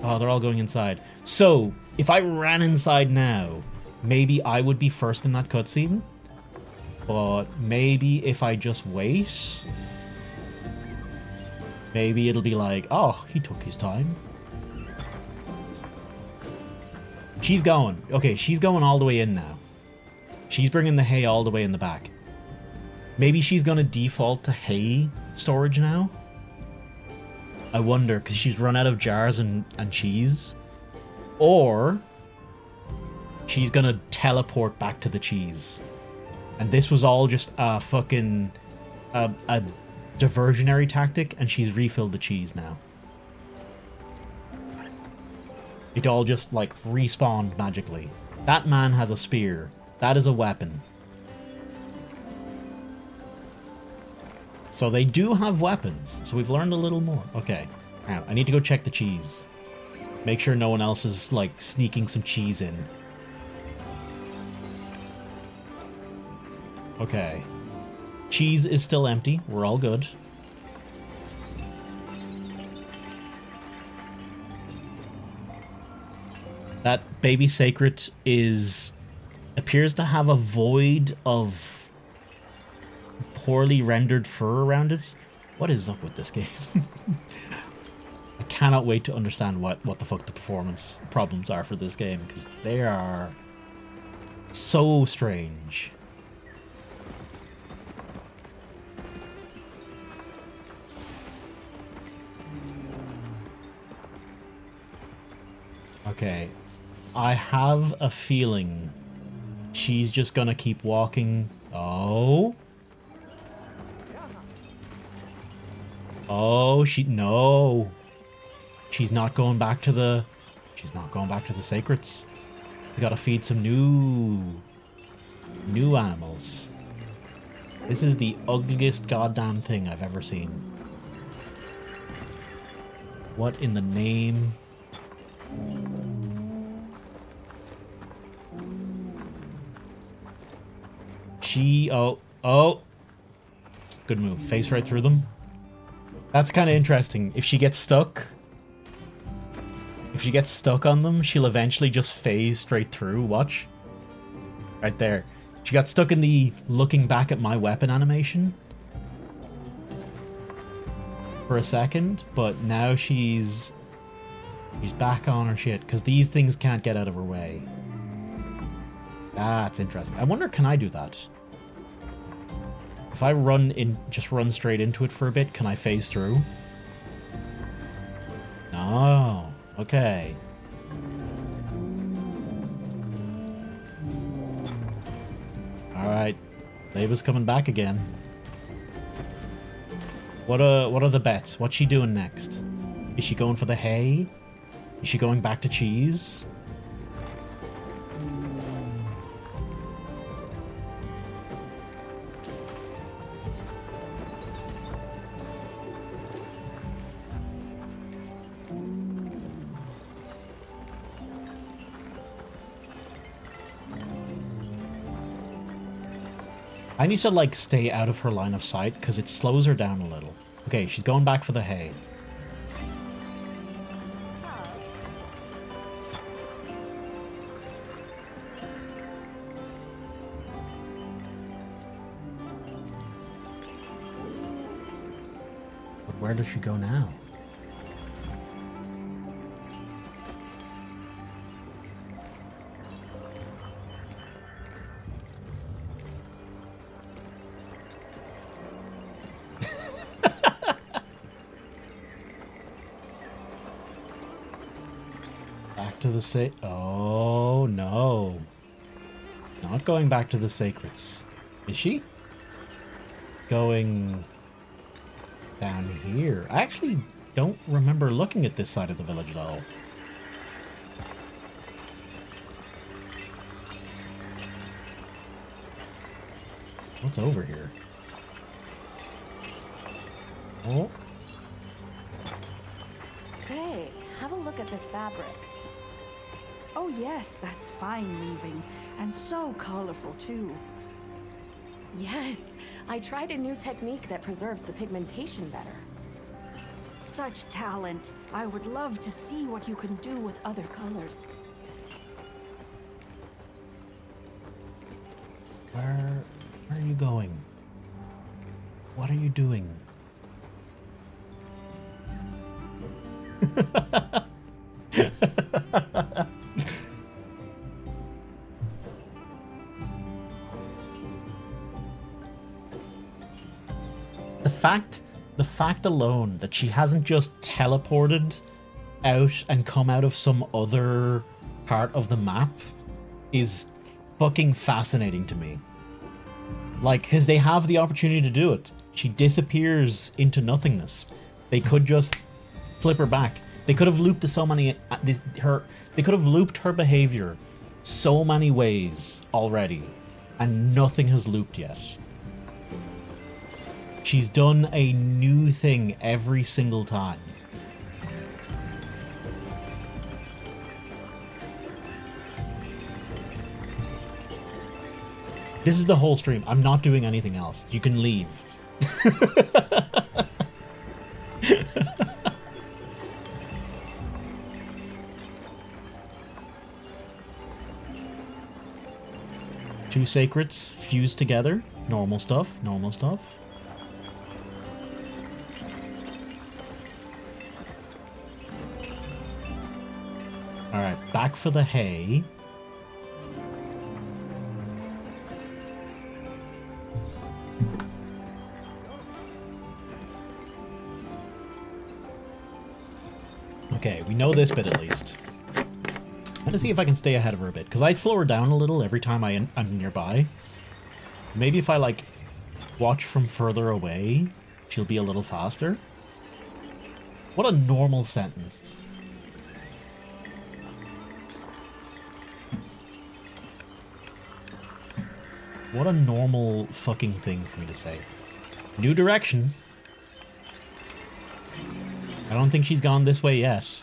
Oh, they're all going inside. So, if I ran inside now, maybe I would be first in that cutscene. But maybe if I just wait, maybe it'll be like, oh, he took his time. She's going. Okay, she's going all the way in now. She's bringing the hay all the way in the back. Maybe she's going to default to hay storage now? I wonder, because she's run out of jars and cheese. Or she's going to teleport back to the cheese. And this was all just a fucking... a diversionary tactic, and she's refilled the cheese now. It all just, like, respawned magically. That man has a spear. That is a weapon. So they do have weapons. So we've learned a little more. Okay. Now, I need to go check the cheese. Make sure no one else is, like, sneaking some cheese in. Okay. Cheese is still empty. We're all good. That baby sacred appears to have a void of poorly rendered fur around it. What is up with this game? I cannot wait to understand what the fuck the performance problems are for this game, because they are so strange. Okay. I have a feeling she's just gonna keep walking. Oh. Oh, no. She's not going back to the... She's not going back to the sacreds. She's gotta feed some new animals. This is the ugliest goddamn thing I've ever seen. What in the name... Oh. Good move. Face right through them. That's kind of interesting. If she gets stuck on them, she'll eventually just phase straight through. Watch. Right there. She got stuck in the looking back at my weapon animation for a second, but now she's back on her shit, because these things can't get out of her way. That's interesting. I wonder, can I do that? If I just run straight into it for a bit, can I phase through? No. Okay. Alright. Leva's coming back again. What are the bets? What's she doing next? Is she going for the hay? Is she going back to cheese? I need to, like, stay out of her line of sight, because it slows her down a little. Okay, she's going back for the hay. But where does she go now? To the oh no, not going back to the sacreds. Is she going down here? I actually don't remember looking at this side of the village at all. What's over here? Oh, say, have a look at this fabric. Oh yes, that's fine weaving, and so colorful too. Yes, I tried a new technique that preserves the pigmentation better. Such talent. I would love to see what you can do with other colors. Where are you going? What are you doing? The fact alone that she hasn't just teleported out and come out of some other part of the map is fucking fascinating to me. Like, because they have the opportunity to do it. She disappears into nothingness. They could just flip her back. They could have looped so many they could have looped her behavior so many ways already, and nothing has looped yet. She's done a new thing every single time. This is the whole stream. I'm not doing anything else. You can leave. Two sacreds fused together. Normal stuff. Normal stuff. Alright, back for the hay. Okay, we know this bit at least. I'm gonna see if I can stay ahead of her a bit, because I slow her down a little every time I'm nearby. Maybe if I, like, watch from further away, she'll be a little faster. What a normal sentence. What a normal fucking thing for me to say. New direction. I don't think she's gone this way yet.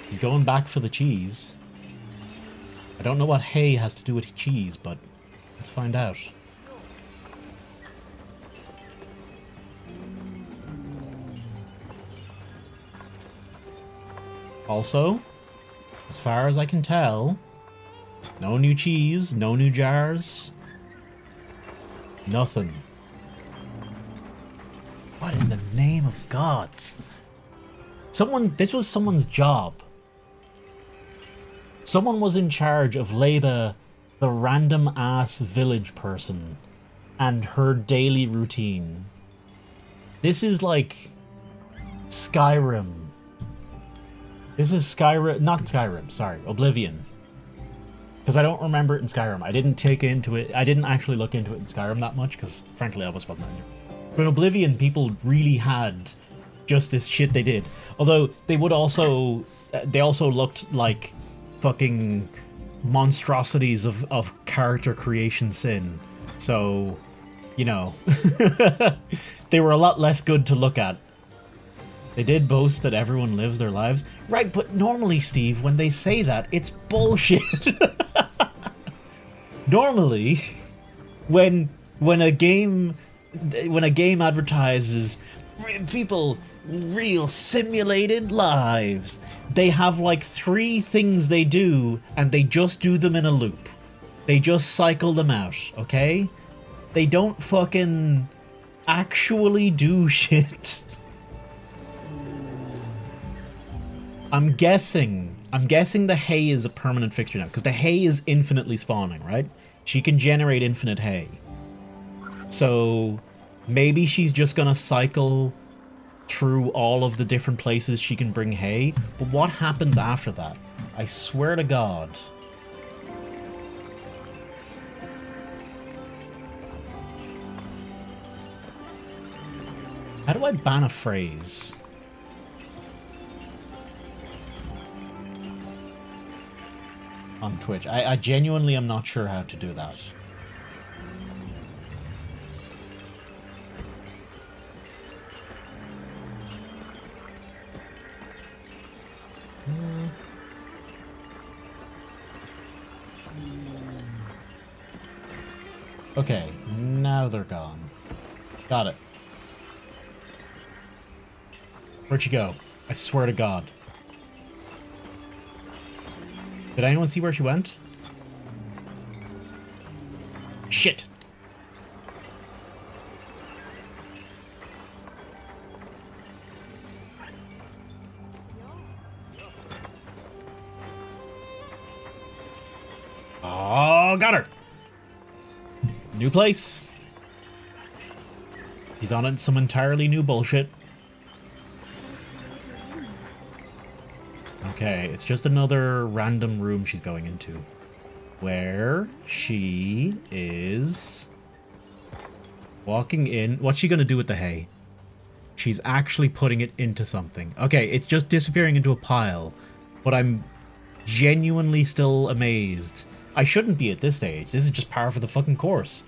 He's going back for the cheese. I don't know what hay has to do with cheese, but let's find out. Also, as far as I can tell, no new cheese, no new jars, nothing. What in the name of gods? This was someone's job. Someone was in charge of Leba, the random ass village person, and her daily routine. This is like Skyrim. This is Skyrim, not Skyrim, sorry, Oblivion. Because I don't remember it in Skyrim. I didn't actually look into it in Skyrim that much, because frankly I wasn't in there. But in Oblivion, people really had just this shit they did. Although they also looked like fucking monstrosities of character creation sin. So, you know, they were a lot less good to look at. They did boast that everyone lives their lives. Right, but normally, Steve, when they say that, it's bullshit. Normally, when a game advertises people real simulated lives, they have like 3 things they do, and they just do them in a loop. They just cycle them out, okay? They don't fucking actually do shit. I'm guessing the hay is a permanent fixture now, because the hay is infinitely spawning, right? She can generate infinite hay. So maybe she's just gonna cycle through all of the different places she can bring hay. But what happens after that? I swear to God. How do I ban a phrase? On Twitch. I genuinely am not sure how to do that. Okay, now they're gone. Got it. Where'd she go? I swear to God. Did anyone see where she went? Shit. Oh, got her. New place. He's on some entirely new bullshit. Okay, it's just another random room she's going into. Where she is walking in. What's she gonna do with the hay? She's actually putting it into something. Okay, it's just disappearing into a pile. But I'm genuinely still amazed. I shouldn't be at this stage. This is just par for the fucking course.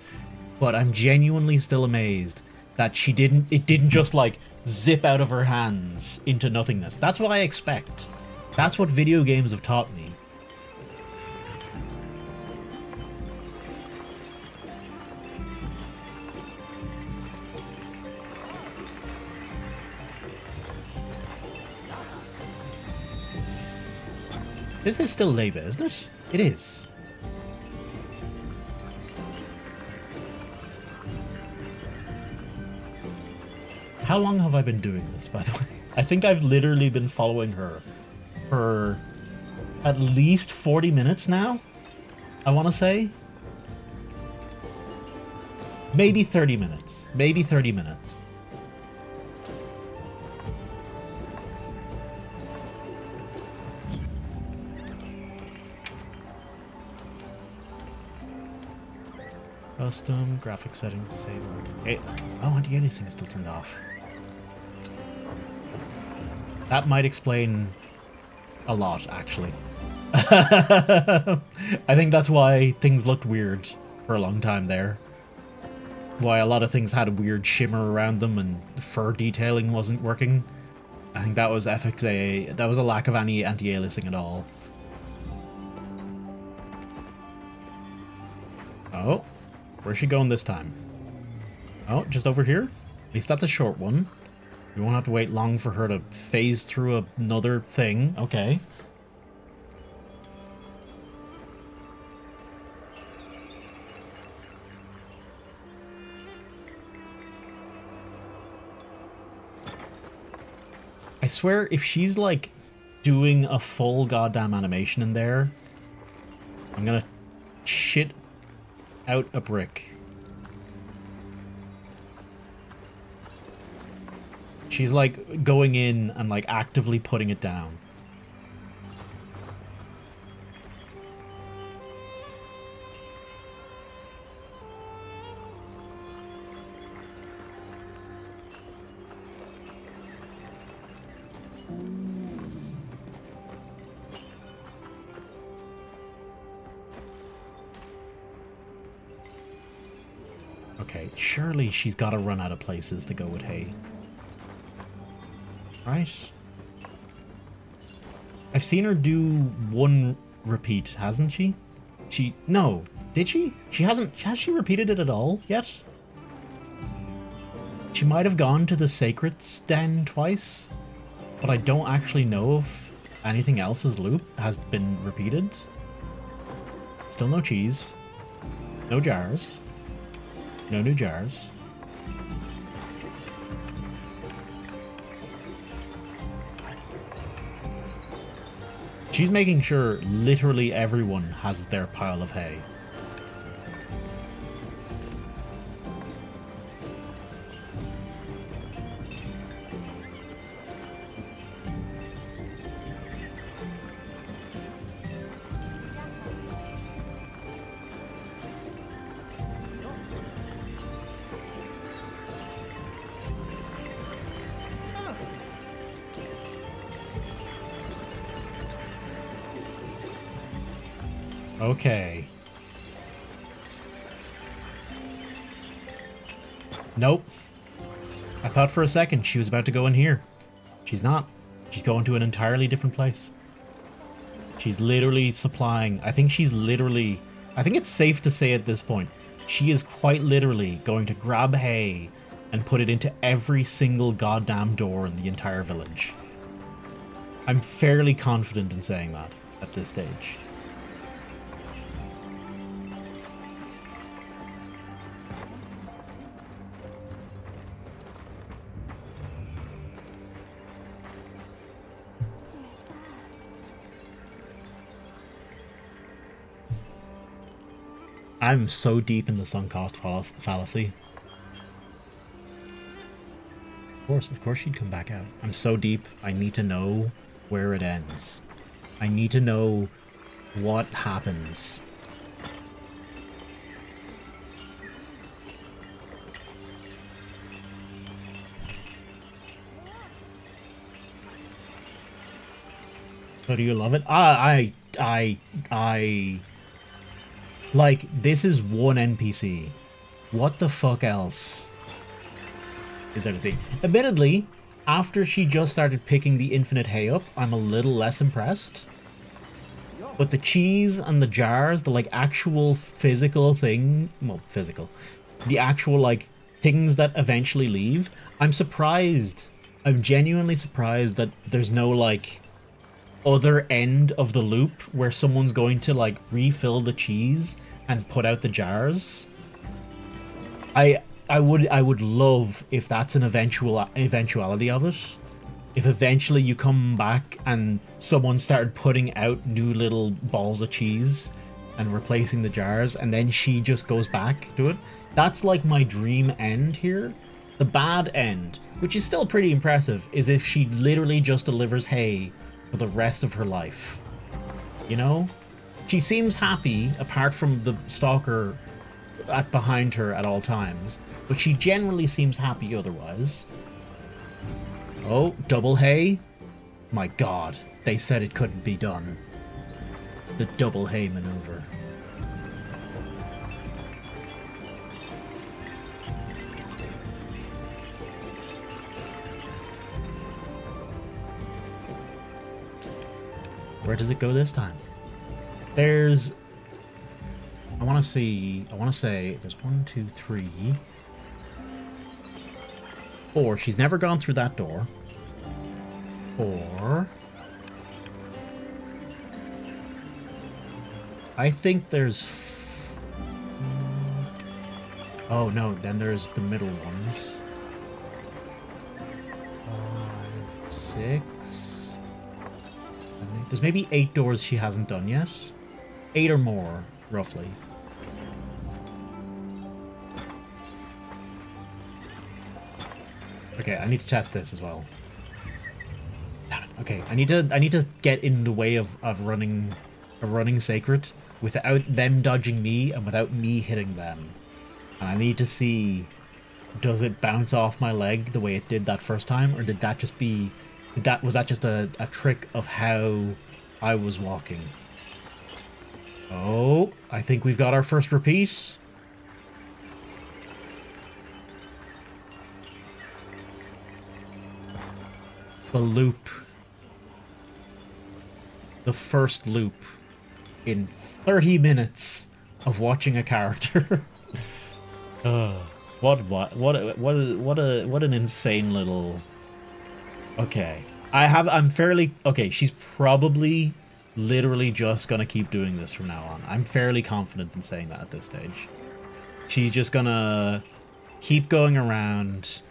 But I'm genuinely still amazed that it didn't just like zip out of her hands into nothingness. That's what I expect. That's what video games have taught me. This is still labor, isn't it? It is. How long have I been doing this, by the way? I think I've literally been following her for at least 40 minutes now, I want to say. Maybe 30 minutes. Maybe 30 minutes. Custom graphic settings disabled. Hey, oh, anti-aliasing is still turned off. That might explain a lot, actually. I think that's why things looked weird for a long time there. Why a lot of things had a weird shimmer around them and the fur detailing wasn't working. I think that was FXA. That was a lack of any anti-aliasing at all. Oh. Where's she going this time? Oh, just over here? At least that's a short one. We won't have to wait long for her to phase through another thing. Okay. I swear, if she's, like, doing a full goddamn animation in there, I'm gonna shit out a brick. She's like going in and like actively putting it down. Okay, surely she's got to run out of places to go with hay. Right? I've seen her do one repeat, hasn't she? No. Did she? Has she repeated it at all yet? She might have gone to the Sacred's Den twice, but I don't actually know if anything else's loop has been repeated. Still no cheese. No jars. No new jars. She's making sure literally everyone has their pile of hay. Okay. Nope. I thought for a second she was about to go in here. She's not. She's going to an entirely different place. She's literally supplying... I think it's safe to say at this point, she is quite literally going to grab hay and put it into every single goddamn door in the entire village. I'm fairly confident in saying that at this stage. I'm so deep in the sunk cost fallacy. Of course she'd come back out. I'm so deep, I need to know where it ends. I need to know what happens. So do you love it? Like, this is one NPC. What the fuck else is there to see? Admittedly, after she just started picking the infinite hay up, I'm a little less impressed. But the cheese and the jars, the, like, actual physical thing... Well, physical. The actual, like, things that eventually leave, I'm surprised. I'm genuinely surprised that there's no, like, other end of the loop where someone's going to, like, refill the cheese and put out the jars. I would love if that's an eventuality of it. If eventually you come back and someone started putting out new little balls of cheese and replacing the jars, and then she just goes back to it. That's like my dream end here. The bad end, which is still pretty impressive, is if she literally just delivers hay for the rest of her life. You know? She seems happy, apart from the stalker behind her at all times, but she generally seems happy otherwise. Oh, double hay? My god, they said it couldn't be done. The double hay maneuver. Where does it go this time? There's... I want to say there's 1, 2, 3, 4. She's never gone through that door. 4. I think there's... Oh no, then there's the middle ones. 5, 6. There's maybe 8 doors she hasn't done yet. 8 or more, roughly. Okay, I need to test this as well. Okay, I need to get in the way of running sacred without them dodging me and without me hitting them. And I need to see, does it bounce off my leg the way it did that first time, or did that just be was that just a trick of how I was walking? Oh, I think we've got our first repeat. The loop. The first loop in 30 minutes of watching a character. What an insane little... Okay. I'm fairly... Okay, she's probably literally just gonna keep doing this from now on. I'm fairly confident in saying that at this stage. She's just gonna keep going around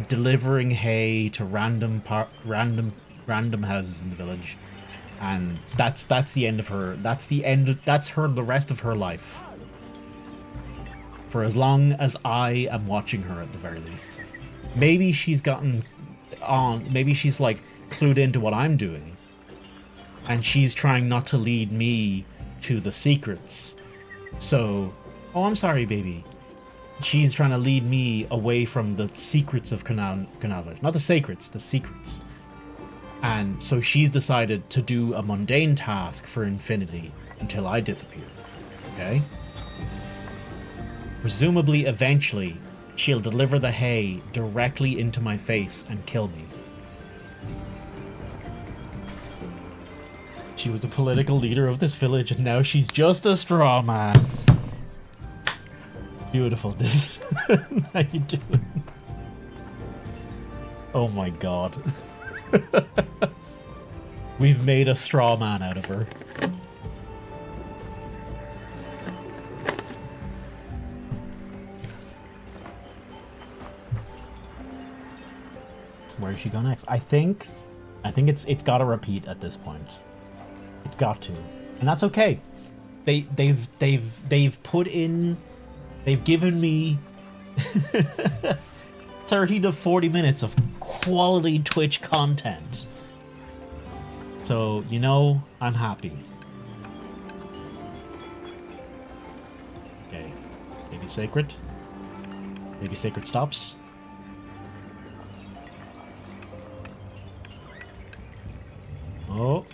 delivering hay to random houses in the village, and that's the end of her. That's the rest of her life. For as long as I am watching her, at the very least. Maybe she's gotten on, maybe she's like clued into what I'm doing, and she's trying not to lead me to the secrets. So, oh, I'm sorry, baby. She's trying to lead me away from the secrets of Canavage. Not the sacreds, the secrets. And so she's decided to do a mundane task for infinity until I disappear. Okay? Presumably, eventually, she'll deliver the hay directly into my face and kill me. She was the political leader of this village, and now she's just a straw man. Beautiful, dude. How you doing? Oh my god. We've made a straw man out of her. Where does she go next? I think it's got to repeat at this point. It's got to. And that's okay. they've put in, they've given me 30 to 40 minutes of quality Twitch content. So, you know, I'm happy. Okay. Baby Sacred. Baby Sacred stops. Oh.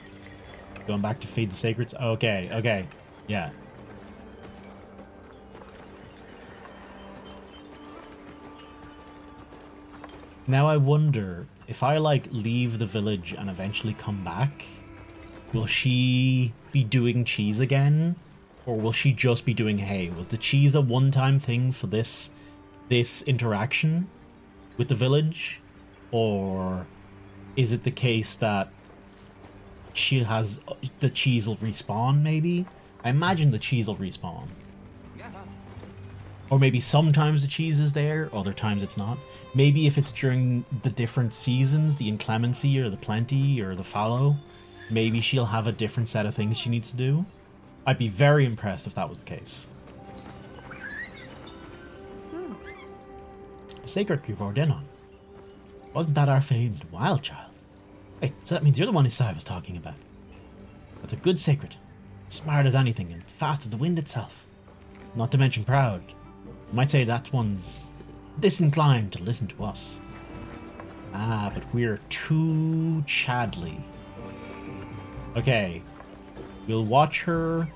Going back to feed the Sacreds. Okay, okay. Yeah. Now I wonder, if I, like, leave the village and eventually come back, will she be doing cheese again? Or will she just be doing hay? Was the cheese a one-time thing for this interaction with the village? Or is it the case that she has... the cheese will respawn, maybe? I imagine the cheese will respawn. Or maybe sometimes the cheese is there, other times it's not. Maybe if it's during the different seasons, the inclemency or the plenty or the fallow, maybe she'll have a different set of things she needs to do. I'd be very impressed if that was the case. The sacred you've rode in on. Wasn't that our famed wild child? Wait, so that means you're the one Isai was talking about. That's a good sacred. Smart as anything and fast as the wind itself. Not to mention proud. You might say that one's disinclined to listen to us. Ah, but we're too Chadley. Okay. We'll watch her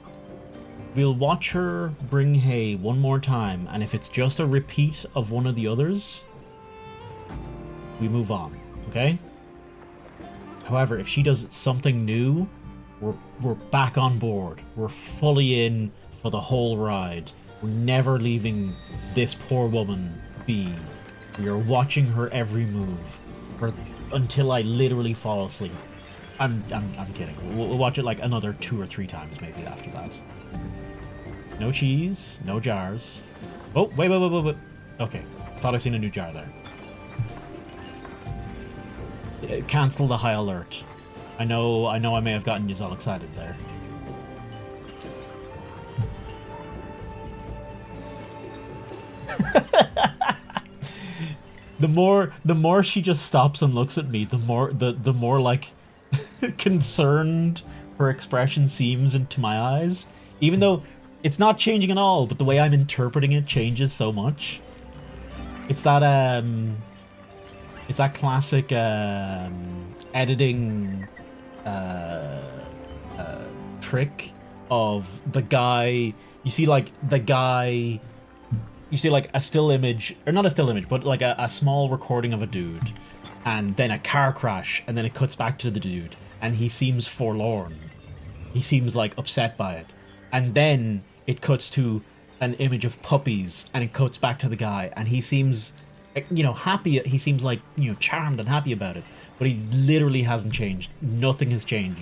bring hay one more time, and if it's just a repeat of one of the others, we move on, okay? However, if she does something new, we're back on board. We're fully in for the whole ride. We're never leaving this poor woman be. We are watching her every move until I literally fall asleep. I'm kidding. We'll watch it like another 2 or 3 times maybe after that. No cheese, no jars. Oh, wait. Okay, thought I seen a new jar there. Cancel the high alert. I know I may have gotten you all excited there. The more she just stops and looks at me, the more like concerned her expression seems into my eyes. Even though it's not changing at all, but the way I'm interpreting it changes so much. It's that classic editing trick of the guy. You see like a still image, or not a still image, but like a small recording of a dude, and then a car crash, and then it cuts back to the dude, and he seems forlorn. He seems like upset by it. And then it cuts to an image of puppies, and it cuts back to the guy, and he seems, you know, happy. He seems like, you know, charmed and happy about it. But he literally hasn't changed. Nothing has changed.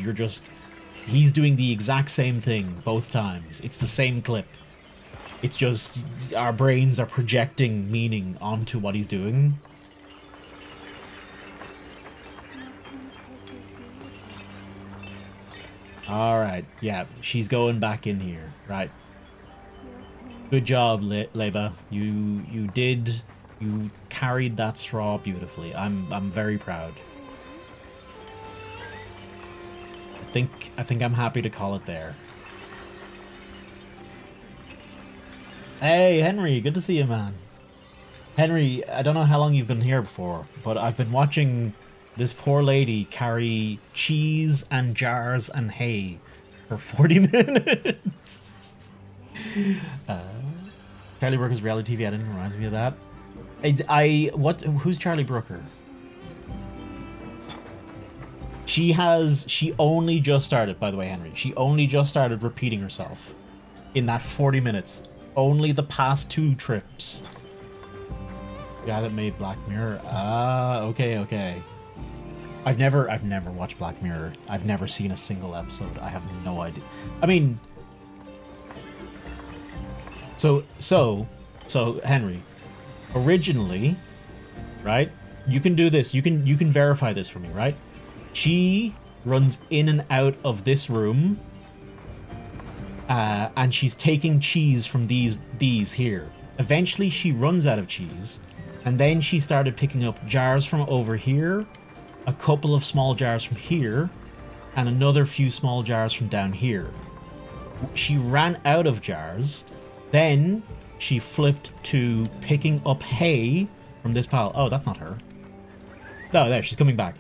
He's doing the exact same thing both times. It's the same clip. It's just our brains are projecting meaning onto what he's doing. Alright, yeah, she's going back in here. Right. Good job, Leba. You carried that straw beautifully. I'm very proud. I think I'm happy to call it there. Hey, Henry, good to see you, man. Henry, I don't know how long you've been here before, but I've been watching this poor lady carry cheese and jars and hay for 40 minutes. Charlie Brooker's reality TV editing reminds me of that. Who's Charlie Brooker? She only just started, by the way, Henry. She only just started repeating herself in that 40 minutes. Only the past 2 trips. The guy that made Black Mirror. Ah, okay. I've never watched Black Mirror. I've never seen a single episode. I have no idea. I mean, so Henry, originally, right? You can do this. You can verify this for me, right? She runs in and out of this room and she's taking cheese from these here. Eventually she runs out of cheese, and then she started picking up jars from over here, a couple of small jars from here, and another few small jars from down here. She ran out of jars, then she flipped to picking up hay from this pile. Oh, that's not her. No, there, she's coming back.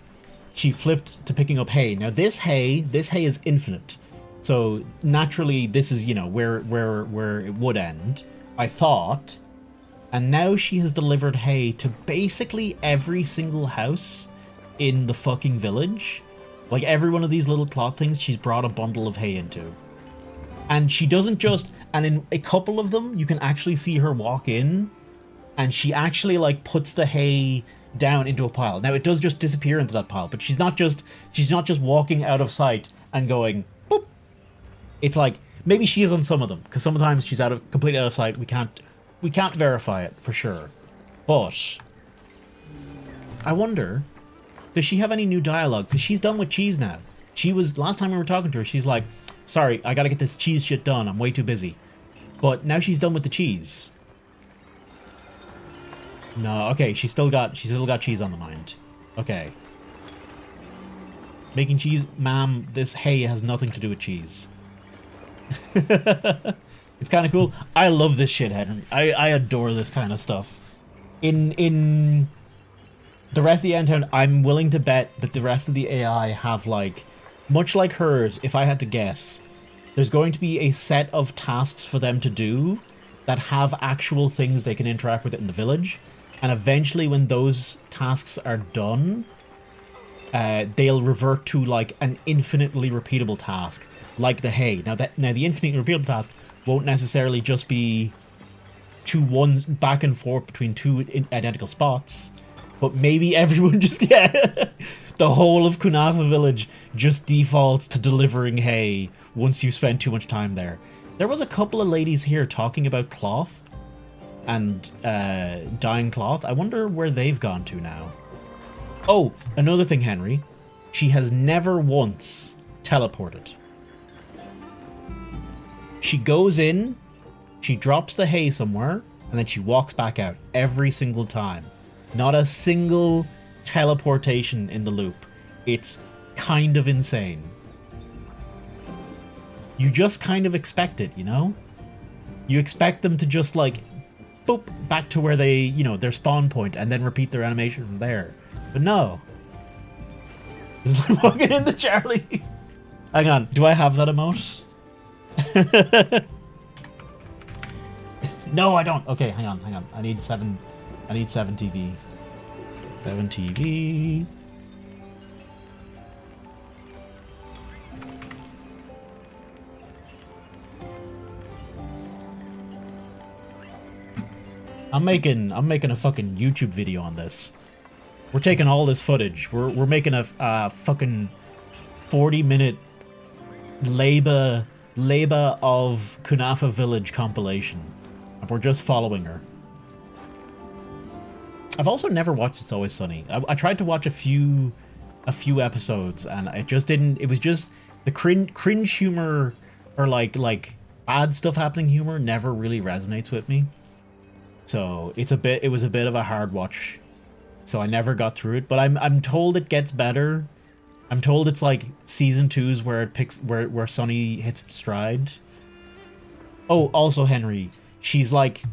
She flipped to picking up hay. Now this hay is infinite. So naturally this is, you know, where it would end, I thought. And now she has delivered hay to basically every single house in the fucking village. Like every one of these little cloth things she's brought a bundle of hay into. And she doesn't just, and in a couple of them you can actually see her walk in and she actually like puts the hay down into a pile. Now it does just disappear into that pile, but she's not just walking out of sight and going boop. It's like maybe she is on some of them, because sometimes she's completely out of sight. We can't verify it for sure. But I wonder, does she have any new dialogue? Because she's done with cheese now. She was, last time we were talking to her, she's like, sorry, I gotta get this cheese shit done. I'm way too busy. But now she's done with the cheese. No, okay, she's still got cheese on the mind. Okay. Making cheese, ma'am, this hay has nothing to do with cheese. It's kind of cool. I love this shit, Henry. I adore this kind of stuff. In the rest of the Endtown, I'm willing to bet that the rest of the AI have, like, much like hers, if I had to guess, there's going to be a set of tasks for them to do that have actual things they can interact with in the village. And eventually when those tasks are done, they'll revert to like an infinitely repeatable task, like the hay. Now the infinitely repeatable task won't necessarily just be back and forth between two identical spots, but maybe everyone just the whole of Kunafa village just defaults to delivering hay once you spend too much time there. There was a couple of ladies here talking about cloth and dyeing cloth. I wonder where they've gone to now. Oh, another thing, Henry. She has never once teleported. She goes in, she drops the hay somewhere, and then she walks back out every single time. Not a single teleportation in the loop. It's kind of insane. You just kind of expect it, you know? You expect them to just like boop, back to where they, you know, their spawn point, and then repeat their animation from there. But no. It's like walking into Charlie. Hang on, do I have that emote? No, I don't. Okay, hang on. I need 7 TV. 7 TV. I'm making a fucking YouTube video on this. We're taking all this footage. We're making a fucking 40-minute Leba of Kunafa Village compilation. And we're just following her. I've also never watched It's Always Sunny. I tried to watch a few episodes and it just didn't. It was just the cringe humor or like bad stuff happening humor never really resonates with me. So it was a bit of a hard watch. So I never got through it, but I'm told it gets better. I'm told it's like season 2's where it picks where Sunny hits its stride. Oh, also Henry, she's like,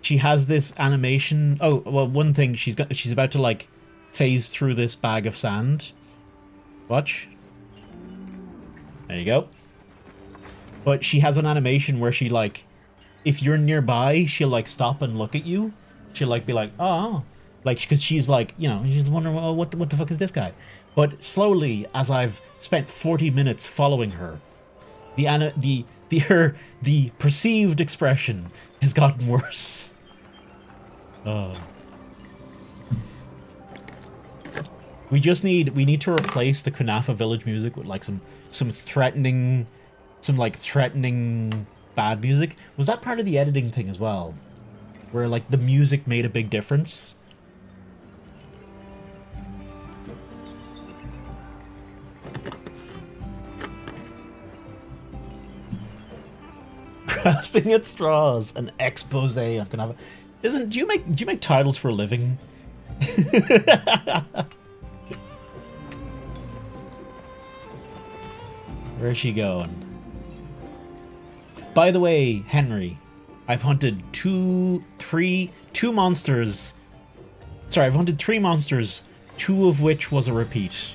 she has this animation. Oh, well, one thing, she's about to like phase through this bag of sand. Watch. There you go. But she has an animation where she like, if you're nearby, she'll like stop and look at you. She'll like be like, oh, like, because she's like, you know, she's wondering, oh, what the fuck is this guy? But slowly, as I've spent 40 minutes following her, the perceived expression has gotten worse. We need to replace the Kunafa Village music with like some threatening bad music. Was that part of the editing thing as well? Where like the music made a big difference? Grasping at straws, an expose. I'm gonna have. Do you make titles for a living? Where's she going? By the way, Henry, I've hunted two monsters. Sorry, I've hunted 3 monsters, 2 of which was a repeat.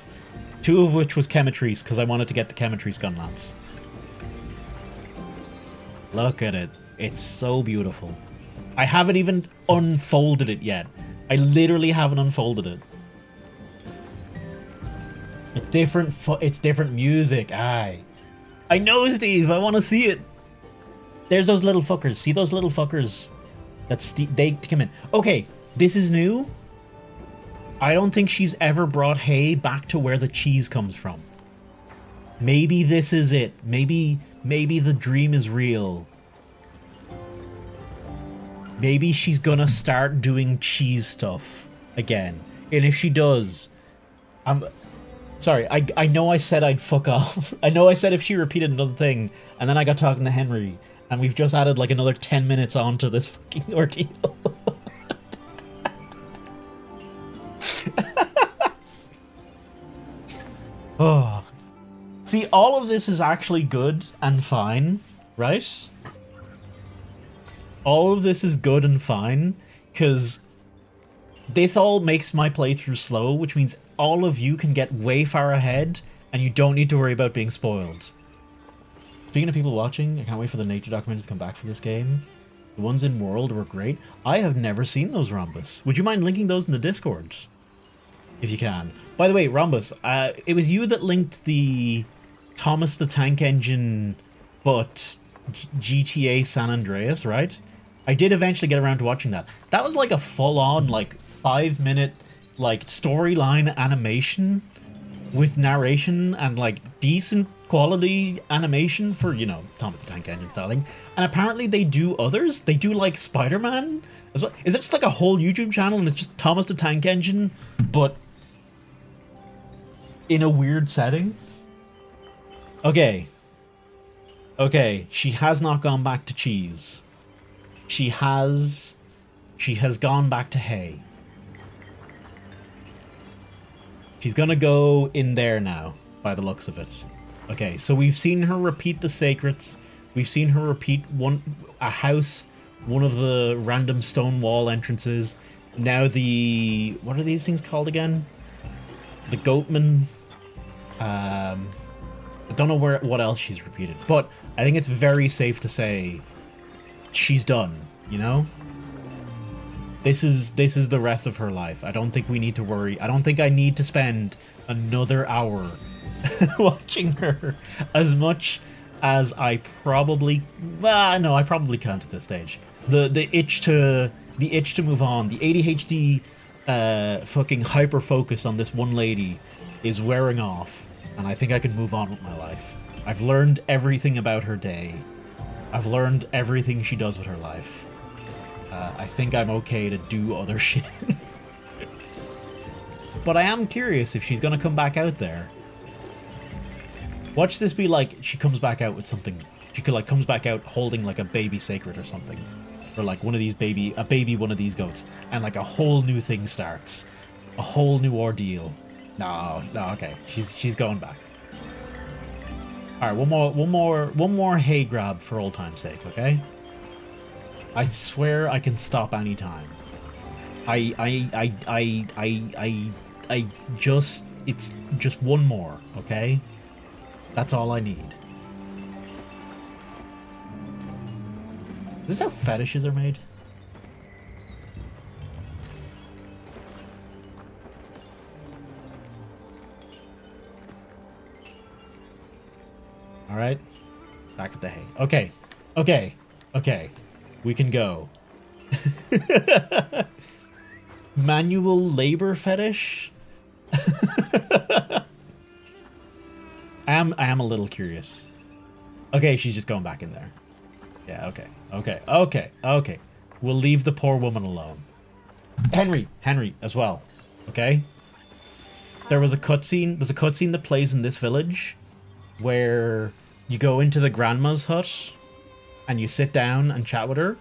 2 of which was Chemetries, because I wanted to get the Chemetries Gunlance. Look at it. It's so beautiful. I haven't even unfolded it yet. I literally haven't unfolded it. It's different. It's different music. Aye. I know, Steve. I want to see it. There's those little fuckers. See those little fuckers? They come in. Okay, this is new. I don't think she's ever brought hay back to where the cheese comes from. Maybe this is it. Maybe the dream is real. Maybe she's gonna start doing cheese stuff again. And if she does, I'm sorry, I know I said I'd fuck off. I know I said if she repeated another thing, and then I got talking to Henry, and we've just added like another 10 minutes onto this fucking ordeal. Oh. See, all of this is actually good and fine, right? All of this is good and fine, because this all makes my playthrough slow, which means all of you can get way far ahead, and you don't need to worry about being spoiled. Speaking of people watching, I can't wait for the nature documentary to come back for this game. The ones in World were great. I have never seen those, Rhombus. Would you mind linking those in the Discord? If you can. By the way, Rhombus, it was you that linked the Thomas the Tank Engine, but GTA San Andreas, right? I did eventually get around to watching that. That was like a full-on, like, 5-minute, like, storyline animation with narration and, like, decent quality animation for, you know, Thomas the Tank Engine styling. And apparently they do others. They do, like, Spider-Man as well. Is it just, like, a whole YouTube channel and it's just Thomas the Tank Engine, but in a weird setting? Okay. Okay, she has not gone back to cheese. She has gone back to hay. She's gonna go in there now, by the looks of it. Okay, so we've seen her repeat the sacrets. We've seen her repeat a house, one of the random stone wall entrances. Now the... what are these things called again? The goatman. I don't know what else she's repeated, but I think it's very safe to say she's done, you know? This is the rest of her life. I don't think we need to worry. I don't think I need to spend another hour watching her as much as I probably... well, no, I probably can't at this stage. The itch to move on, the ADHD fucking hyper focus on this one lady is wearing off, and I think I can move on with my life. I've learned everything about her day. I've learned everything she does with her life. I think I'm okay to do other shit. But I am curious if she's gonna come back out there. Watch this be like she comes back out with something. She could like comes back out holding like a baby sacred or something. Or like one of these one of these goats. And like a whole new thing starts. A whole new ordeal. No, okay. She's going back. Alright, one more hay grab for old time's sake, okay? I swear I can stop anytime. It's just one more, okay? That's all I need. Is this how fetishes are made? Alright. Back at the hay. Okay. We can go. Manual labor fetish? I am a little curious. Okay, she's just going back in there. Yeah, okay. We'll leave the poor woman alone. Henry as well. Okay? There's a cutscene that plays in this village where you go into the grandma's hut and you sit down and chat with her,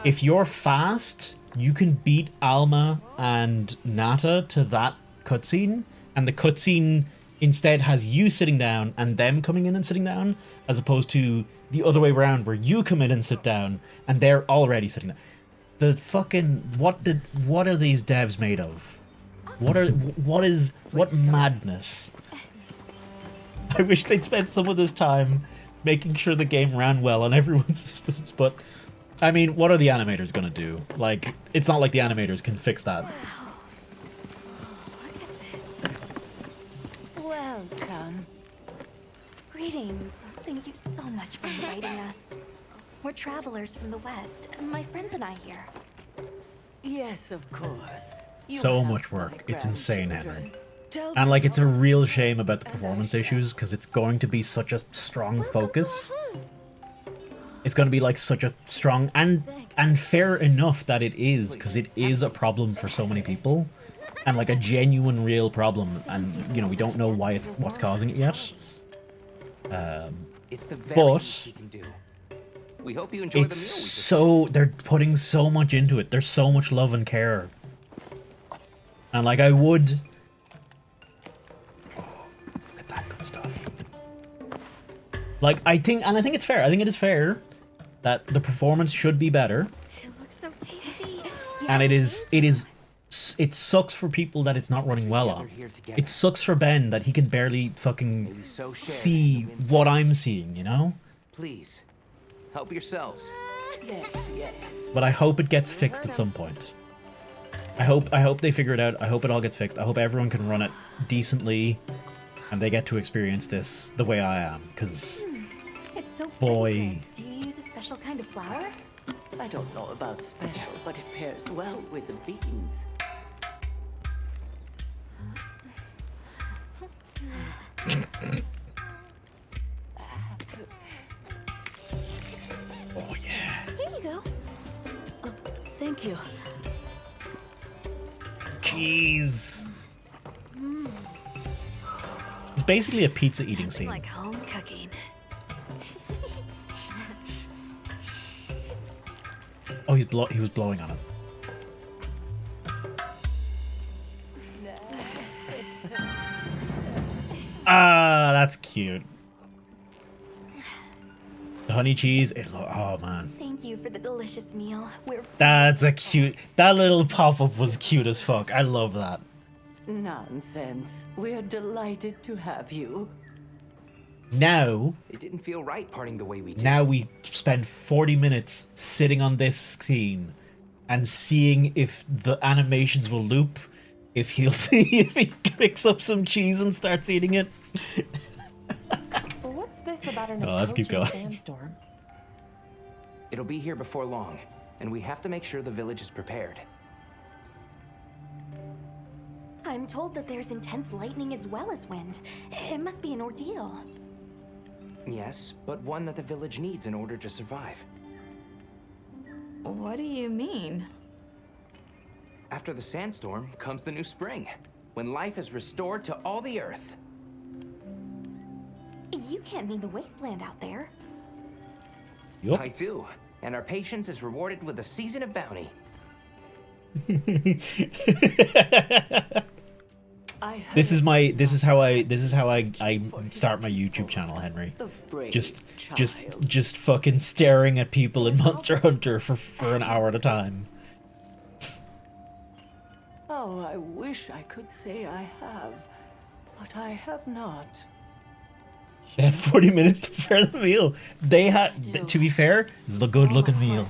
if you're fast, you can beat Alma and Nata to that cutscene, and the cutscene instead has you sitting down and them coming in and sitting down, as opposed to the other way around where you come in and sit down and they're already sitting down. The fucking what are these devs made of? What madness? I wish they'd spent some of this time making sure the game ran well on everyone's systems, but I mean, what are the animators gonna do? Like, it's not like the animators can fix that. Welcome. Greetings. Thank you so much for inviting us. We're travelers from the West, and my friends and I here. Yes, of course. So much work. It's insane, Henry. And like, it's a real shame about the performance issues, because it's going to be such a strong focus. It's going to be like such a strong and fair enough that it is, because it is a problem for so many people, and like a genuine, real problem. And you know, we don't know why what's causing it yet. It's the very But least we can do. We hope you enjoy the meal. so they're putting so much into it. There's so much love and care, and like I would. Oh, look at that good stuff. Like I think it's fair. I think it is fair that the performance should be better. It looks so tasty. And it sucks for people that it's not running well on. It sucks for Ben that he can barely fucking see what I'm seeing, you know? Please, help yourselves. Yes, yes. But I hope it gets fixed at some point. I hope they figure it out. I hope it all gets fixed. I hope everyone can run it decently and they get to experience this the way I am, because It's so boy. fragrant. Do you use a special kind of flour? I don't know about special, but it pairs well with the beans. Oh yeah. Here you go. Thank you. Jeez. It's basically a pizza eating scene. Like home cooking. Oh, he was blowing on it. Ah, that's cute. The honey cheese. Oh man, Thank you for the delicious meal. We're that's a cute. That little pop-up was cute as fuck. I love that. Nonsense. We're delighted to have you. Now, It didn't feel right parting the way we did. now we spend 40 minutes sitting on this scene and seeing if the animations will loop, if he'll see if he picks up some cheese and starts eating it. Well, what's this about an Oh, let's keep approaching going. sandstorm? It'll be here before long, and we have to make sure the village is prepared. I'm told that there's intense lightning as well as wind. It must be an ordeal. Yes, but one that the village needs in order to survive. What do you mean? After the sandstorm comes the new spring, when life is restored to all the earth. You can't mean the wasteland out there. Yup. I do, and our patience is rewarded with a season of bounty. This is how I start my YouTube channel, Henry. Just fucking staring at people in Monster Hunter for an hour at a time. Oh, I wish I could say I have, but I have not. They had 40 minutes to prepare the meal. They had, to be fair, this is a good looking meal.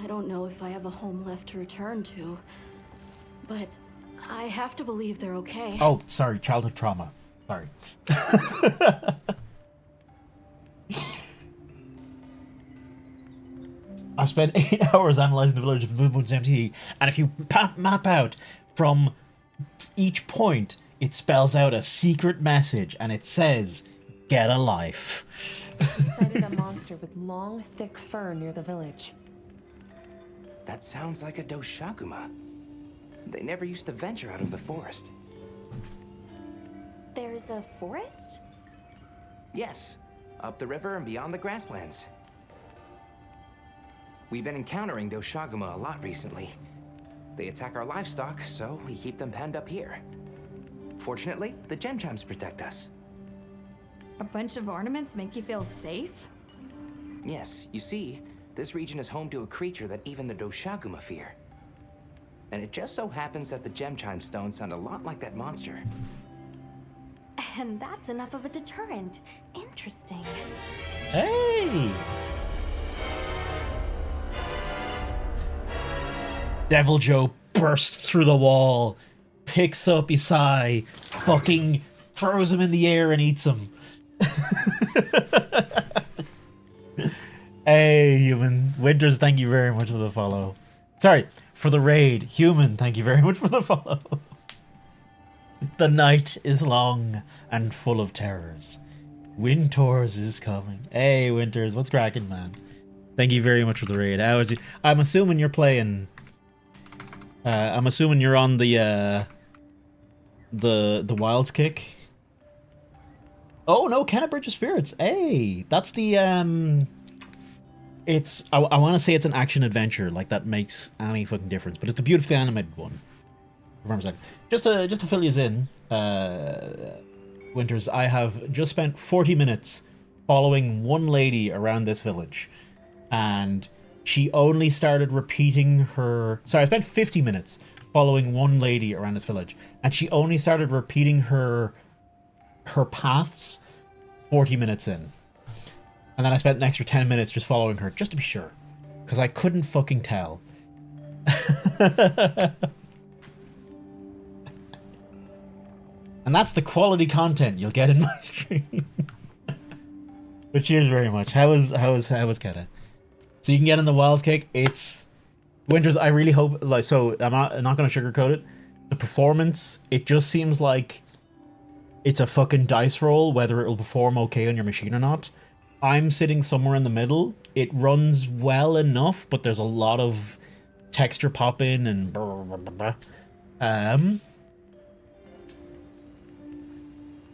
I don't know if I have a home left to return to, but I have to believe they're okay. Oh, sorry, childhood trauma. Sorry. I spent 8 hours analyzing the village of Blue Moon's MTE, and if you map out from each point, it spells out a secret message, and it says, "Get a life." We sighted a monster with long, thick fur near the village. That sounds like a Doshaguma. They never used to venture out of the forest. There's a forest? Yes, up the river and beyond the grasslands. We've been encountering Doshaguma a lot recently. They attack our livestock, so we keep them penned up here. Fortunately, the gem chimes protect us. A bunch of ornaments make you feel safe? Yes, you see, this region is home to a creature that even the Doshaguma fear. And it just so happens that the gem chime stones sound a lot like that monster. And that's enough of a deterrent. Interesting. Hey! Devil Joe bursts through the wall, picks up Isai, fucking throws him in the air and eats him. Hey, Human. Winters, thank you very much for the follow. Sorry, for the raid. Human, thank you very much for the follow. The night is long and full of terrors. Winters is coming. Hey, Winters, what's cracking, man? Thank you very much for the raid. How is you? I'm assuming you're playing. I'm assuming you're on the Wilds kick. Oh no, Kenna Bridge of Spirits. Hey, that's the it's I want to say it's an action adventure, like that makes any fucking difference, but it's the beautifully animated one. Remember that. Just to fill you in, Winters, I have just spent 40 minutes following one lady around this village, and she only started repeating her... Sorry, I spent 50 minutes following one lady around this village, and she only started repeating her paths 40 minutes in. And then I spent an extra 10 minutes just following her, just to be sure. Because I couldn't fucking tell. And that's the quality content you'll get in my stream. But cheers very much. How was Keta? So you can get in the Wilds kick. It's Winters. I really hope, like, so I'm not gonna sugarcoat it. The performance, it just seems like it's a fucking dice roll whether it'll perform okay on your machine or not. I'm sitting somewhere in the middle. It runs well enough, but there's a lot of texture popping and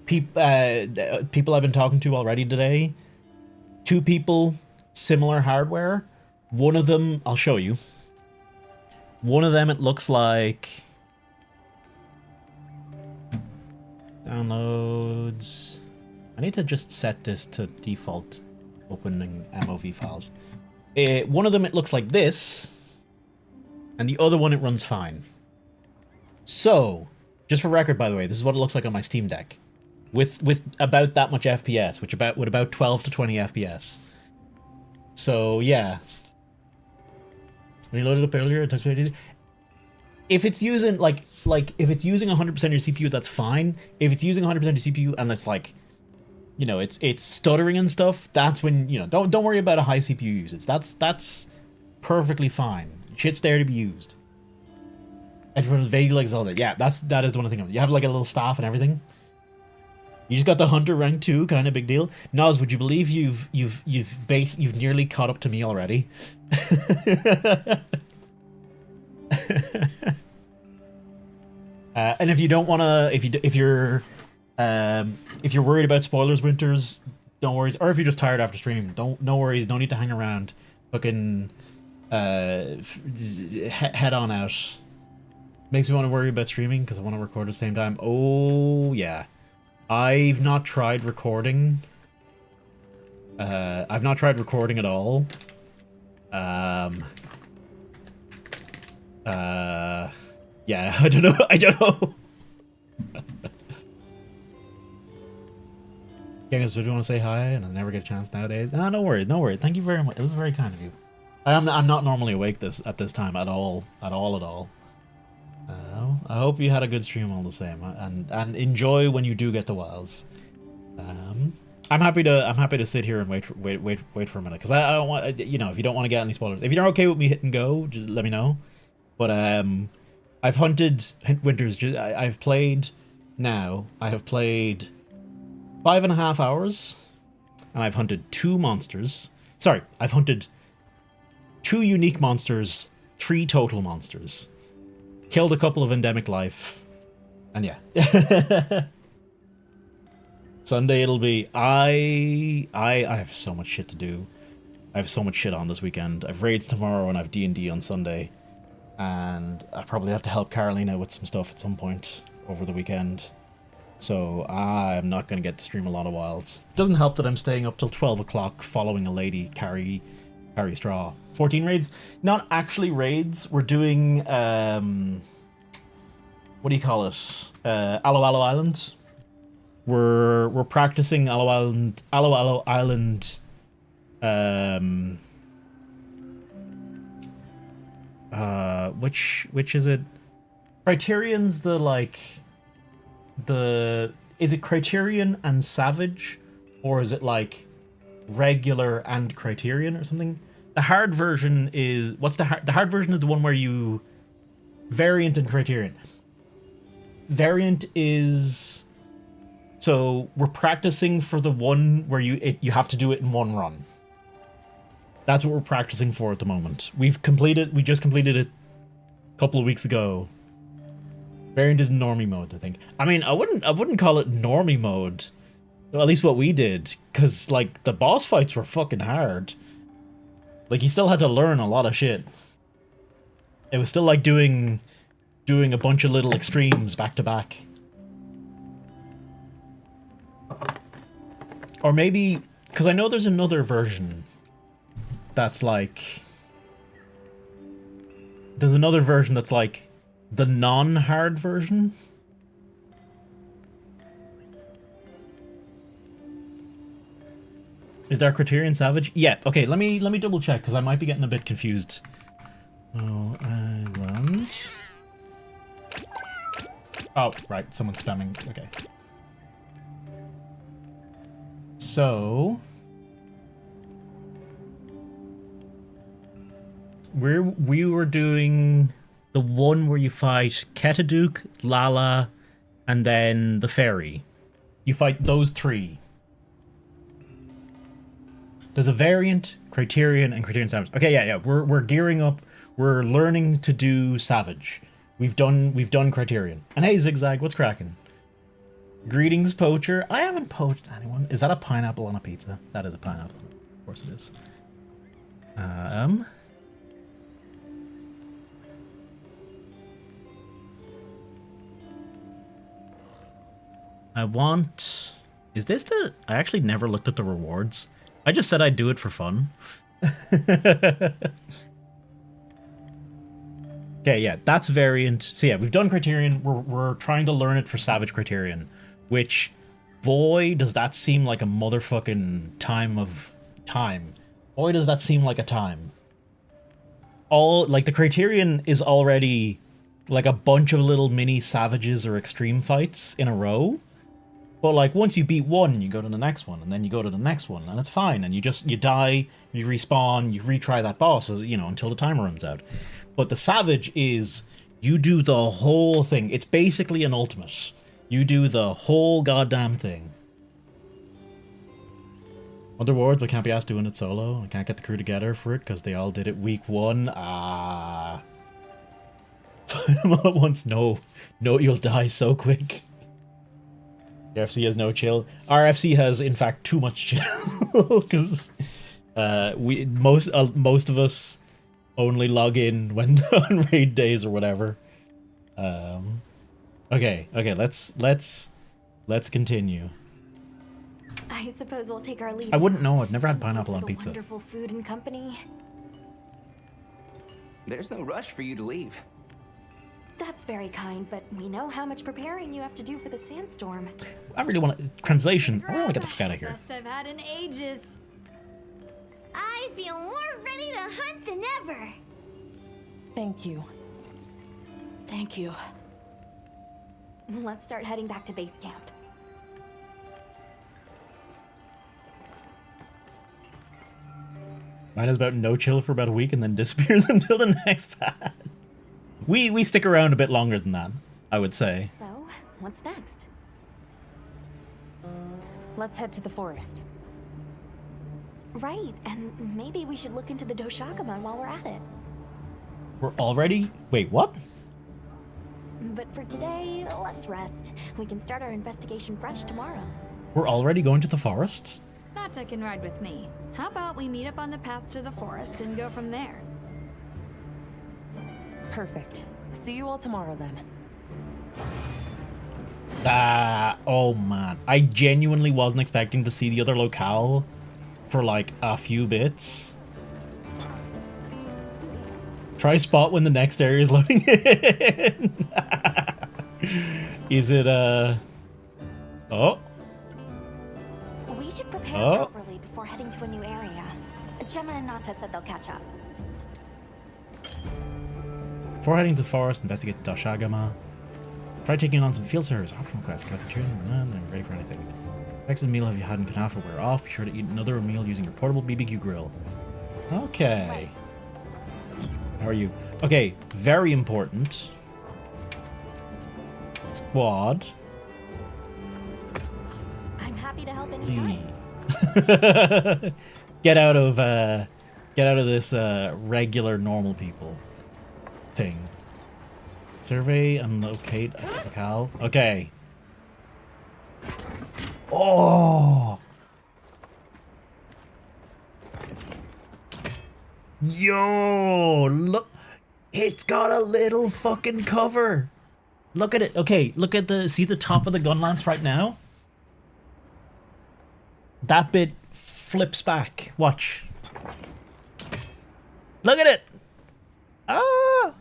people I've been talking to already today. 2 people, similar hardware. One of them, I'll show you. One of them, it looks like... Downloads... I need to just set this to default opening MOV files. One of them, it looks like this. And the other one, it runs fine. So, just for record, by the way, this is what it looks like on my Steam Deck. With about that much FPS, with about 12 to 20 FPS. So yeah. When you loaded up earlier, it took me. If it's using like if it's using 100% of your CPU, that's fine. If it's using 100% of your CPU and it's like, you know, it's stuttering and stuff, that's when, you know, don't worry about a high CPU usage. That's perfectly fine. Shit's there to be used. And for vaguely like Zelda, yeah, that is the one thing. You have like a little staff and everything. You just got the Hunter rank 2, kind of big deal. Noz, would you believe you've nearly caught up to me already? And if you don't want to, if you're worried about spoilers, Winters, don't worry. Or if you're just tired after stream, no worries. Don't need to hang around. Fucking head on out. Makes me want to worry about streaming because I want to record at the same time. Oh yeah. I've not tried recording. I've not tried recording at all. Yeah, I don't know. Guys, do you want to say hi? And I never get a chance nowadays. No worries. Thank you very much. It was very kind of you. I'm not normally awake at this time at all. I hope you had a good stream all the same, and enjoy when you do get the wilds. I'm happy to sit here and wait for a minute because I don't want, you know, if you don't want to get any spoilers, if you're okay with me hitting go, just let me know. But I've hunted Winters. I have played 5.5 hours, and I've hunted 2 monsters. Sorry, I've hunted 2 unique monsters, 3 total monsters. Killed a couple of endemic life, and yeah. Sunday it'll be. I have so much shit to do. I have so much shit on this weekend. I've raids tomorrow and I've D&D on Sunday. And I probably have to help Carolina with some stuff at some point over the weekend. So I'm not going to get to stream a lot of Wilds. It doesn't help that I'm staying up till 12 o'clock following a lady, Carrie Straw. 14 raids. Not actually raids. We're doing, what do you call it? Alo Alo Island. We're practicing Alo Alo Island. Which is it? Criterion's the is it Criterion and Savage, or is it like regular and Criterion or something? The hard version is the hard version is the one where you variant and Criterion. Variant is, so we're practicing for the one where you have to do it in one run. That's what we're practicing for at the moment. We just completed it a couple of weeks ago. Variant is normie mode, I think. I mean, I wouldn't call it normie mode. Well, at least what we did, because like the boss fights were fucking hard. Like you still had to learn a lot of shit. It was still like doing a bunch of little extremes back to back. Or maybe, because I know there's another version that's like, there's another version that's like the non-hard version. Is there Criterion Savage? Yeah, okay, let me double check, because I might be getting a bit confused. Oh, Island. Oh, right, someone's spamming. Okay. So we were doing the one where you fight Ketaduk, Lala, and then the fairy. You fight those three. There's a variant, Criterion, and Criterion Savage. Okay, yeah. We're gearing up. We're learning to do Savage. We've done Criterion. And hey, Zigzag, what's cracking? Greetings, Poacher. I haven't poached anyone. Is that a pineapple on a pizza? That is a pineapple. Of course it is. Is this the... I actually never looked at the rewards. I just said I'd do it for fun. Okay, yeah, that's variant. So yeah, we've done Criterion. We're trying to learn it for Savage Criterion, which, boy, does that seem like a motherfucking time. Boy, does that seem like a time. Like, the Criterion is already like a bunch of little mini Savages or extreme fights in a row. But, like, once you beat one, you go to the next one, and then you go to the next one, and it's fine. And you die, you respawn, you retry that boss, until the timer runs out. But the Savage is, you do the whole thing. It's basically an ultimate. You do the whole goddamn thing. Other wards, but can't be asked doing it solo. I can't get the crew together for it, because they all did it week one. Once, no, you'll die so quick. RFC has no chill. RFC has, in fact, too much chill, because most of us only log in when on raid days or whatever. Okay, let's continue. I suppose we'll take our leave. I wouldn't know. I've never had pineapple on pizza. Wonderful food and company. There's no rush for you to leave. That's very kind, but we know how much preparing you have to do for the sandstorm. I really want to... Translation. I want to get the fuck out of here. Best I've had in ages. I feel more ready to hunt than ever. Thank you. Thank you. Let's start heading back to base camp. Mine is about no chill for about a week and then disappears until the next patch. We stick around a bit longer than that, I would say. So, what's next? Let's head to the forest. Right, and maybe we should look into the Doshakaman while we're at it. We're already... Wait, what? But for today, let's rest. We can start our investigation fresh tomorrow. We're already going to the forest? Nata can ride with me. How about we meet up on the path to the forest and go from there? Perfect. See you all tomorrow then. Oh man. I genuinely wasn't expecting to see the other locale for like a few bits. Try spot when the next area is loading in. Is it Oh. We should prepare properly before heading to a new area. Gemma and Nata said they'll catch up. Before heading to the forest, investigate Dashagama. Try taking on some field service, optional quests, collect materials, and then I'm ready for anything. Next meal have you had in Kanafa wear off. Be sure to eat another meal using your portable BBQ grill. Okay. How are you? Okay, very important. Squad. I'm happy to help anytime. Get out of this regular normal people thing. Survey and locate a locale. Okay. Oh. Yo, look. It's got a little fucking cover. Look at it. Okay, look at see the top of the Gunlance right now? That bit flips back. Watch. Look at it. Ah.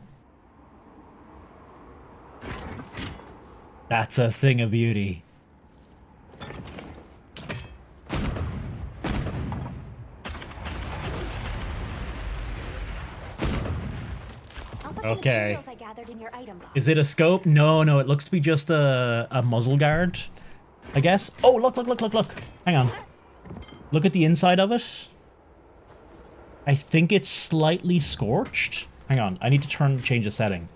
That's a thing of beauty. Okay. Is it a scope? No, no, it looks to be just a muzzle guard, I guess. Oh, look. Hang on. Look at the inside of it. I think it's slightly scorched. Hang on, I need to change the setting.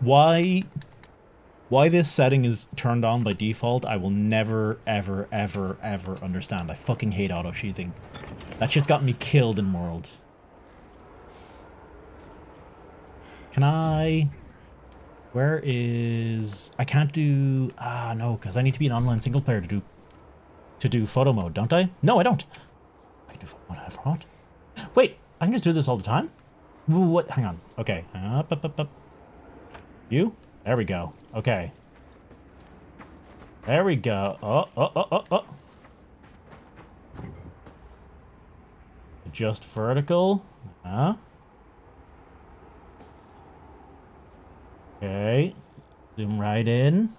Why this setting is turned on by default, I will never, ever, ever, ever understand. I fucking hate auto-sheathing. That shit's gotten me killed in World. Can I... Where is... I can't do... no, because I need to be an online single player to do photo mode, don't I? No, I don't. I can do photo mode, I forgot. Wait, I can just do this all the time? What? Hang on. Okay. Up. You? There we go. Okay. There we go. Oh. Adjust vertical. Okay. Zoom right in.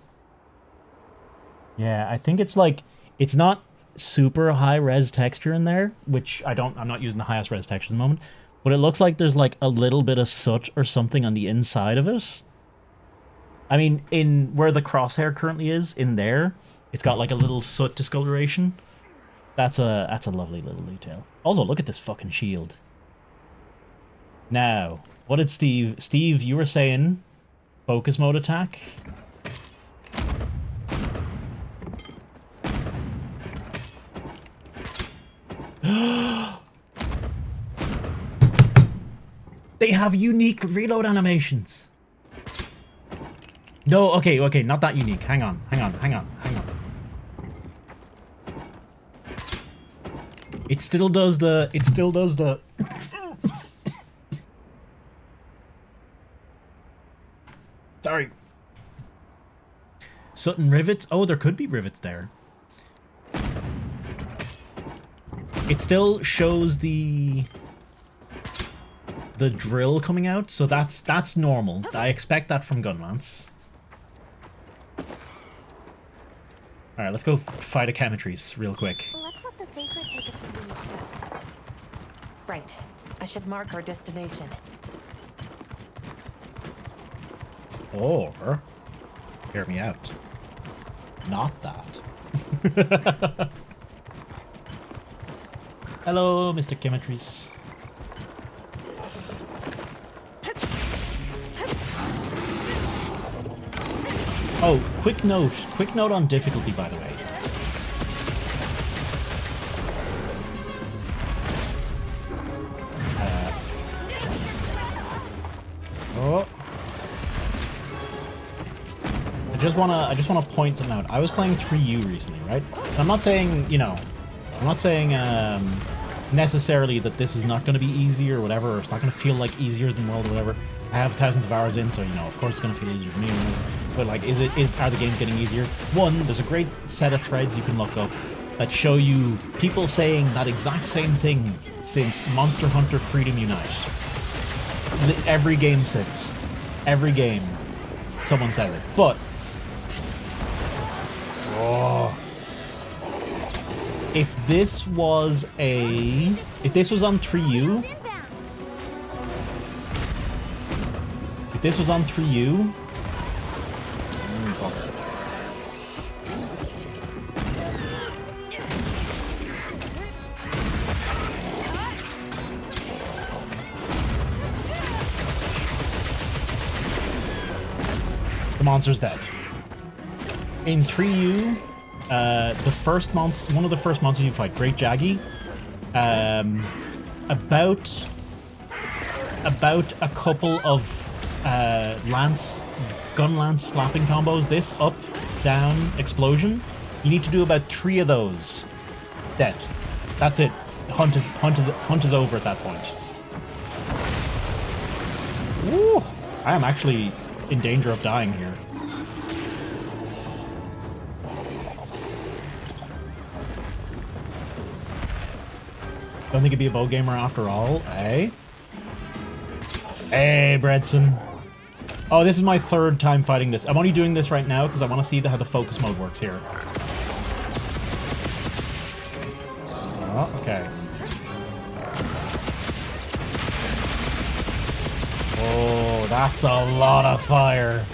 Yeah, I think it's like, it's not super high res texture in there, which I'm not using the highest res texture at the moment, but it looks like there's like a little bit of soot or something on the inside of it. I mean, in where the crosshair currently is, in there, it's got like a little soot discoloration. That's a lovely little detail. Also, look at this fucking shield. Now, what did Steve, you were saying focus mode attack? They have unique reload animations. No, okay, not that unique. Hang on. It still does the Sorry. Sutton rivets? Oh, there could be rivets there. It still shows the drill coming out, so that's normal. I expect that from Gunlance. Alright, let's go fight a Chemetries real quick. Let's let the sacred take us where we need to go. Right. I should mark our destination. Or, hear me out, not that. Hello, Mr. Chemetries. Oh, quick note on difficulty, by the way. just wanna point something out. I was playing 3U recently, right? And I'm not saying, you know, I'm not saying necessarily that this is not going to be easy or whatever, or it's not going to feel like easier than World or whatever. I have thousands of hours in, so you know, of course it's going to feel easier for me. But like, are the games getting easier? One, there's a great set of threads you can look up that show you people saying that exact same thing since Monster Hunter Freedom Unite. Every game since. Every game. Someone said it. But... Oh. If this was on 3U... If this was on 3U... The monster's dead. In 3U, one of the first monsters you fight, Great Jaggy, about a couple of Gunlance slapping combos, this up, down, explosion. You need to do about 3 of those. Dead. That's it. Hunt is over at that point. Woo! I am actually in danger of dying here. Don't think it'd be a bow gamer after all, eh? Hey, Bredson. Oh, this is my 3rd time fighting this. I'm only doing this right now because I want to see how the focus mode works here. Oh, okay. Oh, that's a lot of fire.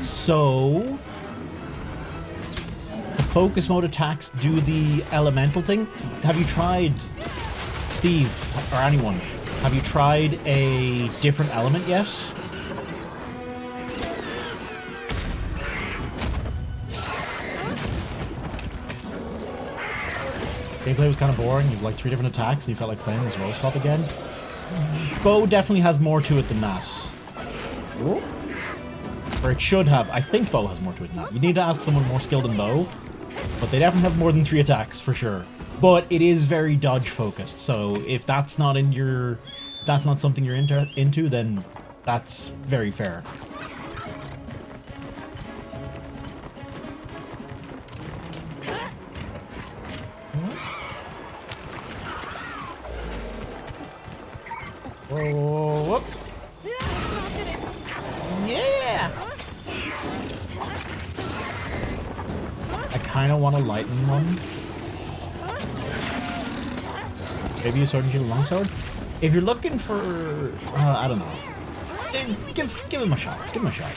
So... focus mode attacks do the elemental thing. Have you tried, Steve, or anyone, have you tried a different element yet? Gameplay was kind of boring. You have like 3 different attacks and you felt like playing this roll stop again. Bow definitely has more to it than that. Ooh. Or it should have. I think bow has more to it than that. You need to ask someone more skilled in bow. But they definitely have more than 3 attacks, for sure. But it is very dodge focused, so if that's not in your... that's not something you're into, then that's very fair. Whoa, whoop. Yeah! I kind of want a lightning one. Maybe a sword and shield, a longsword. If you're looking for, I don't know. Give him a shot. Give him a shot.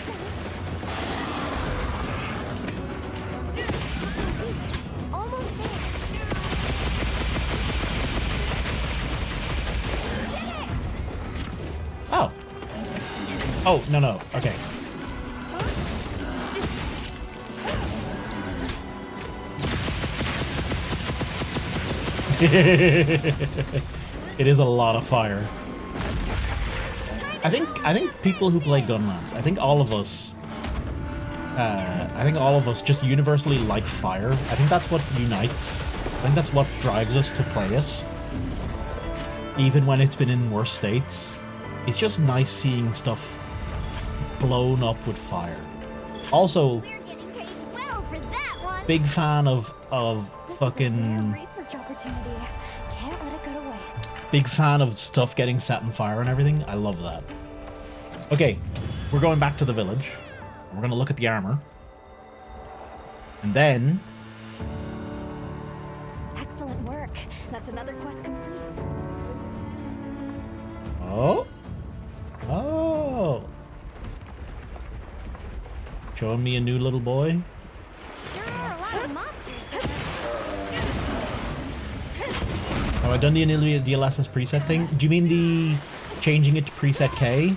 Oh. Oh, no. Okay. It is a lot of fire. I think people who play Gunlance, I think all of us just universally like fire. I think that's what unites. I think that's what drives us to play it. Even when it's been in worse states. It's just nice seeing stuff blown up with fire. Also, big fan of fucking... Can't let it go to waste. Big fan of stuff getting set on fire and everything. I love that. Okay, we're going back to the village. We're going to look at the armor. And then... Excellent work. That's another quest complete. Oh. Oh. Showing me a new little boy. Have I done the DLSS preset thing? Do you mean the changing it to preset K?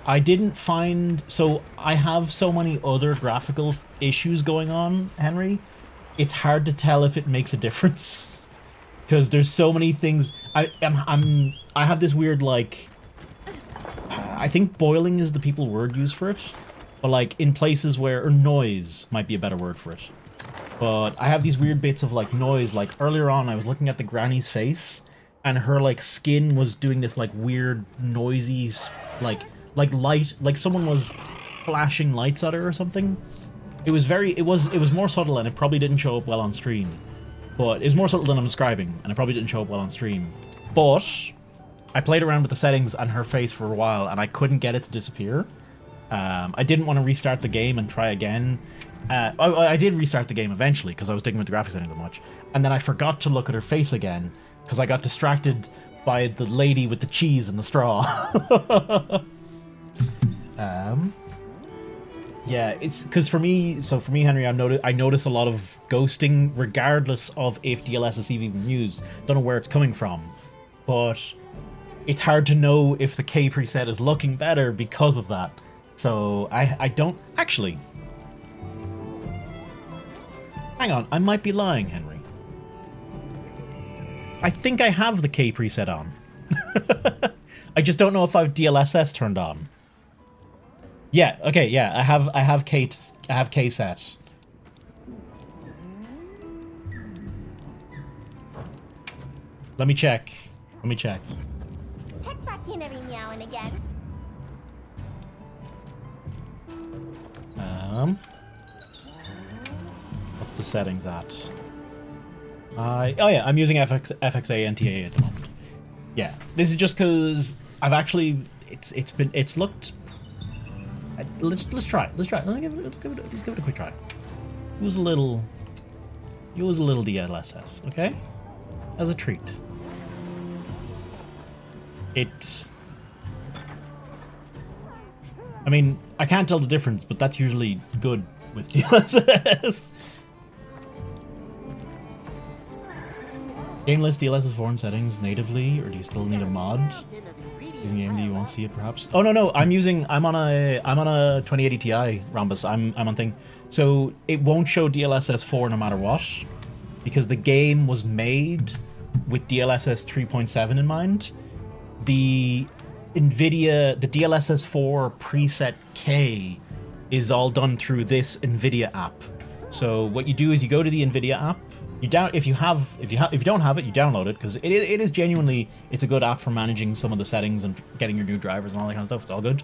I didn't find... So, I have so many other graphical issues going on, Henry. It's hard to tell if it makes a difference. Because there's so many things... I have this weird, like... I think boiling is the people word used for it, but like in places where, or noise might be a better word for it. But I have these weird bits of like noise, like earlier on I was looking at the granny's face and her like skin was doing this like weird noisy, like light, like someone was flashing lights at her or something. It was more subtle and it probably didn't show up well on stream. But it was more subtle than I'm describing and it probably didn't show up well on stream. But I played around with the settings and her face for a while and I couldn't get it to disappear. I didn't want to restart the game and try again. I did restart the game eventually because I was digging with the graphics setting too much. And then I forgot to look at her face again because I got distracted by the lady with the cheese and the straw. Yeah, it's because for me, Henry, I notice a lot of ghosting regardless of if DLS is even used. Don't know where it's coming from, but it's hard to know if the K preset is looking better because of that. So I don't actually. Hang on, I might be lying, Henry. I think I have the K preset on. I just don't know if I've DLSS turned on. Yeah, okay, yeah, I have K set. Let me check. Check back in every meow and again. What's the settings at? Oh yeah, I'm using FXA NTA at the moment. Yeah, this is just because I've actually it's looked. Let's try it. Let's give it a quick try. Use a little DLSS, okay? As a treat. I mean, I can't tell the difference, but that's usually good with DLSS. Game list DLSS 4 in settings natively, or do you still need a mod? Using AMD, you won't see it perhaps. Oh no, I'm on a 2080 Ti Rhombus. I'm on thing. So it won't show DLSS 4 no matter what, because the game was made with DLSS 3.7 in mind. The DLSS 4 preset K is all done through this NVIDIA app. So what you do is you go to the NVIDIA app. If you don't have it, you download it, because it is genuinely, it's a good app for managing some of the settings and getting your new drivers and all that kind of stuff. It's all good.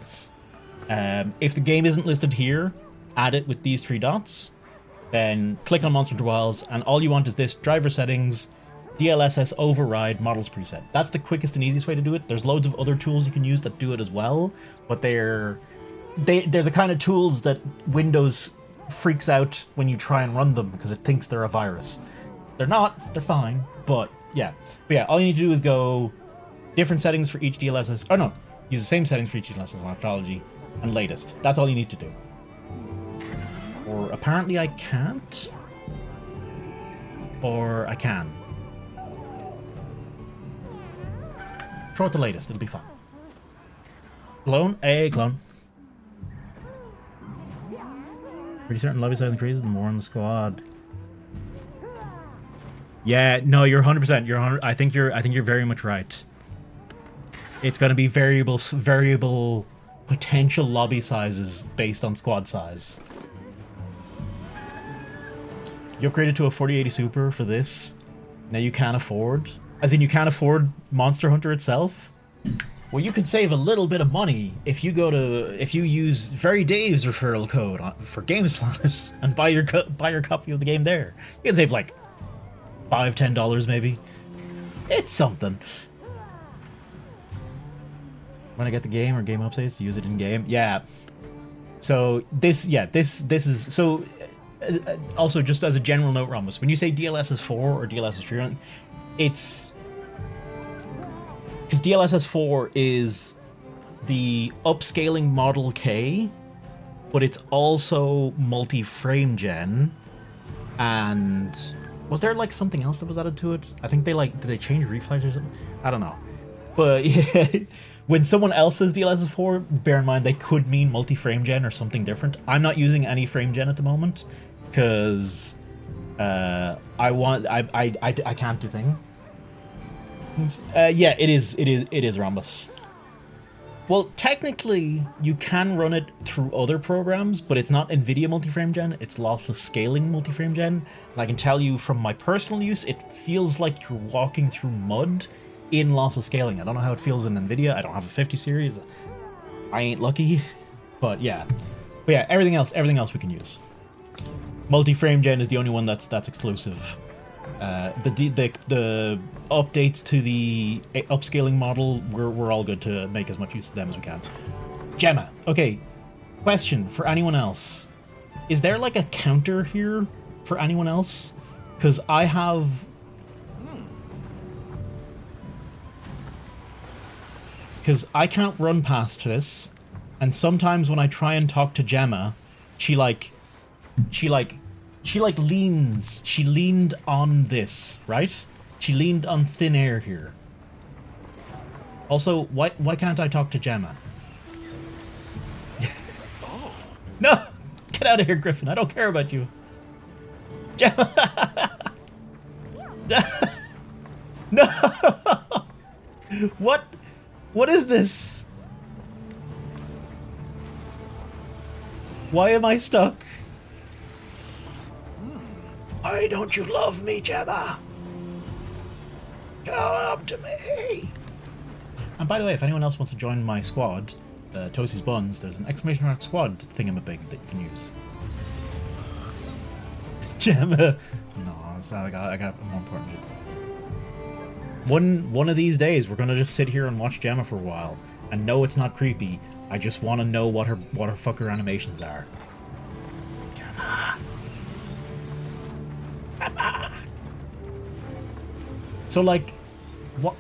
If the game isn't listed here, add it with these 3 dots, then click on Monster Hunter Wilds, and all you want is this: driver settings, DLSS override, models preset. That's the quickest and easiest way to do it. There's loads of other tools you can use that do it as well, but they're the kind of tools that Windows freaks out when you try and run them because it thinks they're a virus. They're not, they're fine, but yeah. All you need to do is go different settings for each DLSS. Oh no, use the same settings for each DLSS methodology and latest. That's all you need to do. Or apparently I can't. Or I can. Throw it to latest, it'll be fine. Clone? Hey, clone. Pretty certain lobby size increases the more on the squad. Yeah, no, you're 100%. I think you're very much right. It's going to be variable potential lobby sizes based on squad size. You upgraded to a 4080 Super for this. Now you can't afford, as in you can't afford Monster Hunter itself. Well, you can save a little bit of money if you use Very Dave's referral code for Games Planet and buy your copy of the game there. You can save like $5-10 maybe. It's something. When I get the game or game updates, use it in game. Yeah. So this is so. Also, just as a general note, Rhombus, when you say DLSS 4 or DLSS 3, it's because DLSS 4 is the upscaling Model K, but it's also multi-frame gen. And was there like something else that was added to it? I think did they change reflex or something? I don't know. But yeah, when someone else says DLSS 4, bear in mind they could mean multi-frame gen or something different. I'm not using any frame gen at the moment because I can't do things. Yeah, it is Rhombus. Well, technically, you can run it through other programs, but it's not NVIDIA multi-frame gen, it's lossless scaling multi-frame gen. And I can tell you from my personal use, it feels like you're walking through mud in lossless scaling. I don't know how it feels in NVIDIA, I don't have a 50 series. I ain't lucky, but yeah. But yeah, everything else we can use. Multi-frame gen is the only one that's exclusive. The updates to the upscaling model, we're all good to make as much use of them as we can. Gemma, okay. Question for anyone else: is there like a counter here for anyone else? Because I have. Because I can't run past this, and sometimes when I try and talk to Gemma, she leaned on this, right? She leaned on thin air here. Also, why can't I talk to Gemma? No! Get out of here, Griffin. I don't care about you. Gemma! No! What? What is this? Why am I stuck? Why don't you love me, Gemma? Come up to me. And by the way, if anyone else wants to join my squad, Toasty's Buns, there's an exclamation mark squad thingamabig that you can use. Gemma. No, I got more important people. One of these days, we're gonna just sit here and watch Gemma for a while. And no, it's not creepy. I just want to know what her fucker animations are. Gemma. Gemma. So like, what?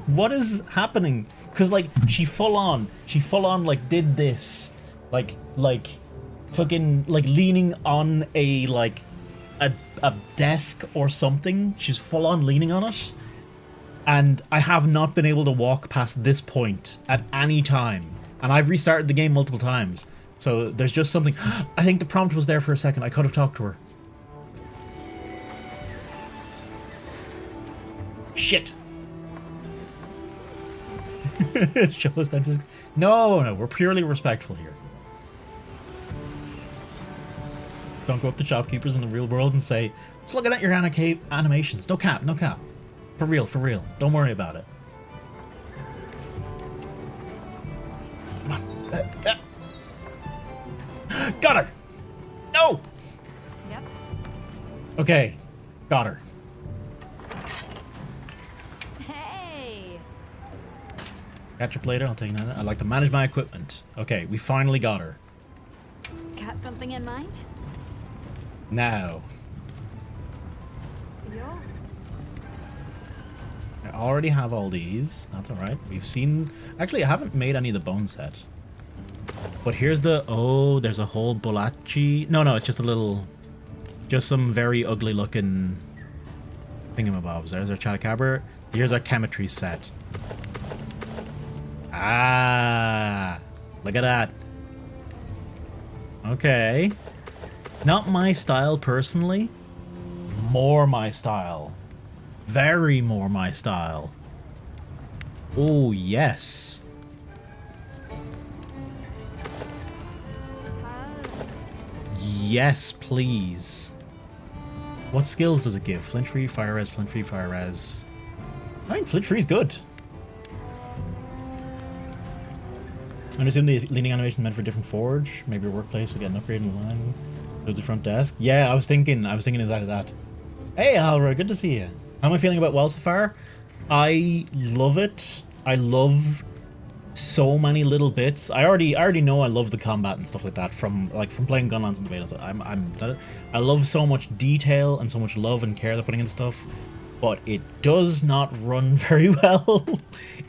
What is happening? Because like she full on like did this, like fucking like leaning on a desk or something. She's full on leaning on it, and I have not been able to walk past this point at any time. And I've restarted the game multiple times, so there's just something. I think the prompt was there for a second. I could have talked to her. Shit. Show us time. No, we're purely respectful here. Don't go up to shopkeepers in the real world and say, just looking at your animations. No cap, no cap. For real, for real. Don't worry about it. Come on. Got her! No! Yep. Okay, got her. Hey! Catch up later, I'll take that. I like to manage my equipment. Okay, we finally got her. Got something in mind? Now. Yeah. I already have all these. That's alright. We've seen... Actually, I haven't made any of the bone set. But here's the... Oh, there's a whole bolachi... No, it's just a little... Just some very ugly looking... thingamabobs. There's our Chatacabra. Here's our chemistry set. Ah! Look at that. Okay. Not my style, personally. More my style. Very more my style. Oh, yes. Yes, please. What skills does it give? Flint free, fire res, flint free, fire res. I mean, flint free is good. I assume the leaning animation is meant for a different forge. Maybe your workplace will get an upgrade in the line. There's the front desk. Yeah, I was thinking exactly that. Hey, Halra, good to see you. How am I feeling about WoW so far? I love it. I love so many little bits. I already know I love the combat and stuff like that from playing Gunlance and the beta. So I love so much detail and so much love and care they're putting in stuff, but it does not run very well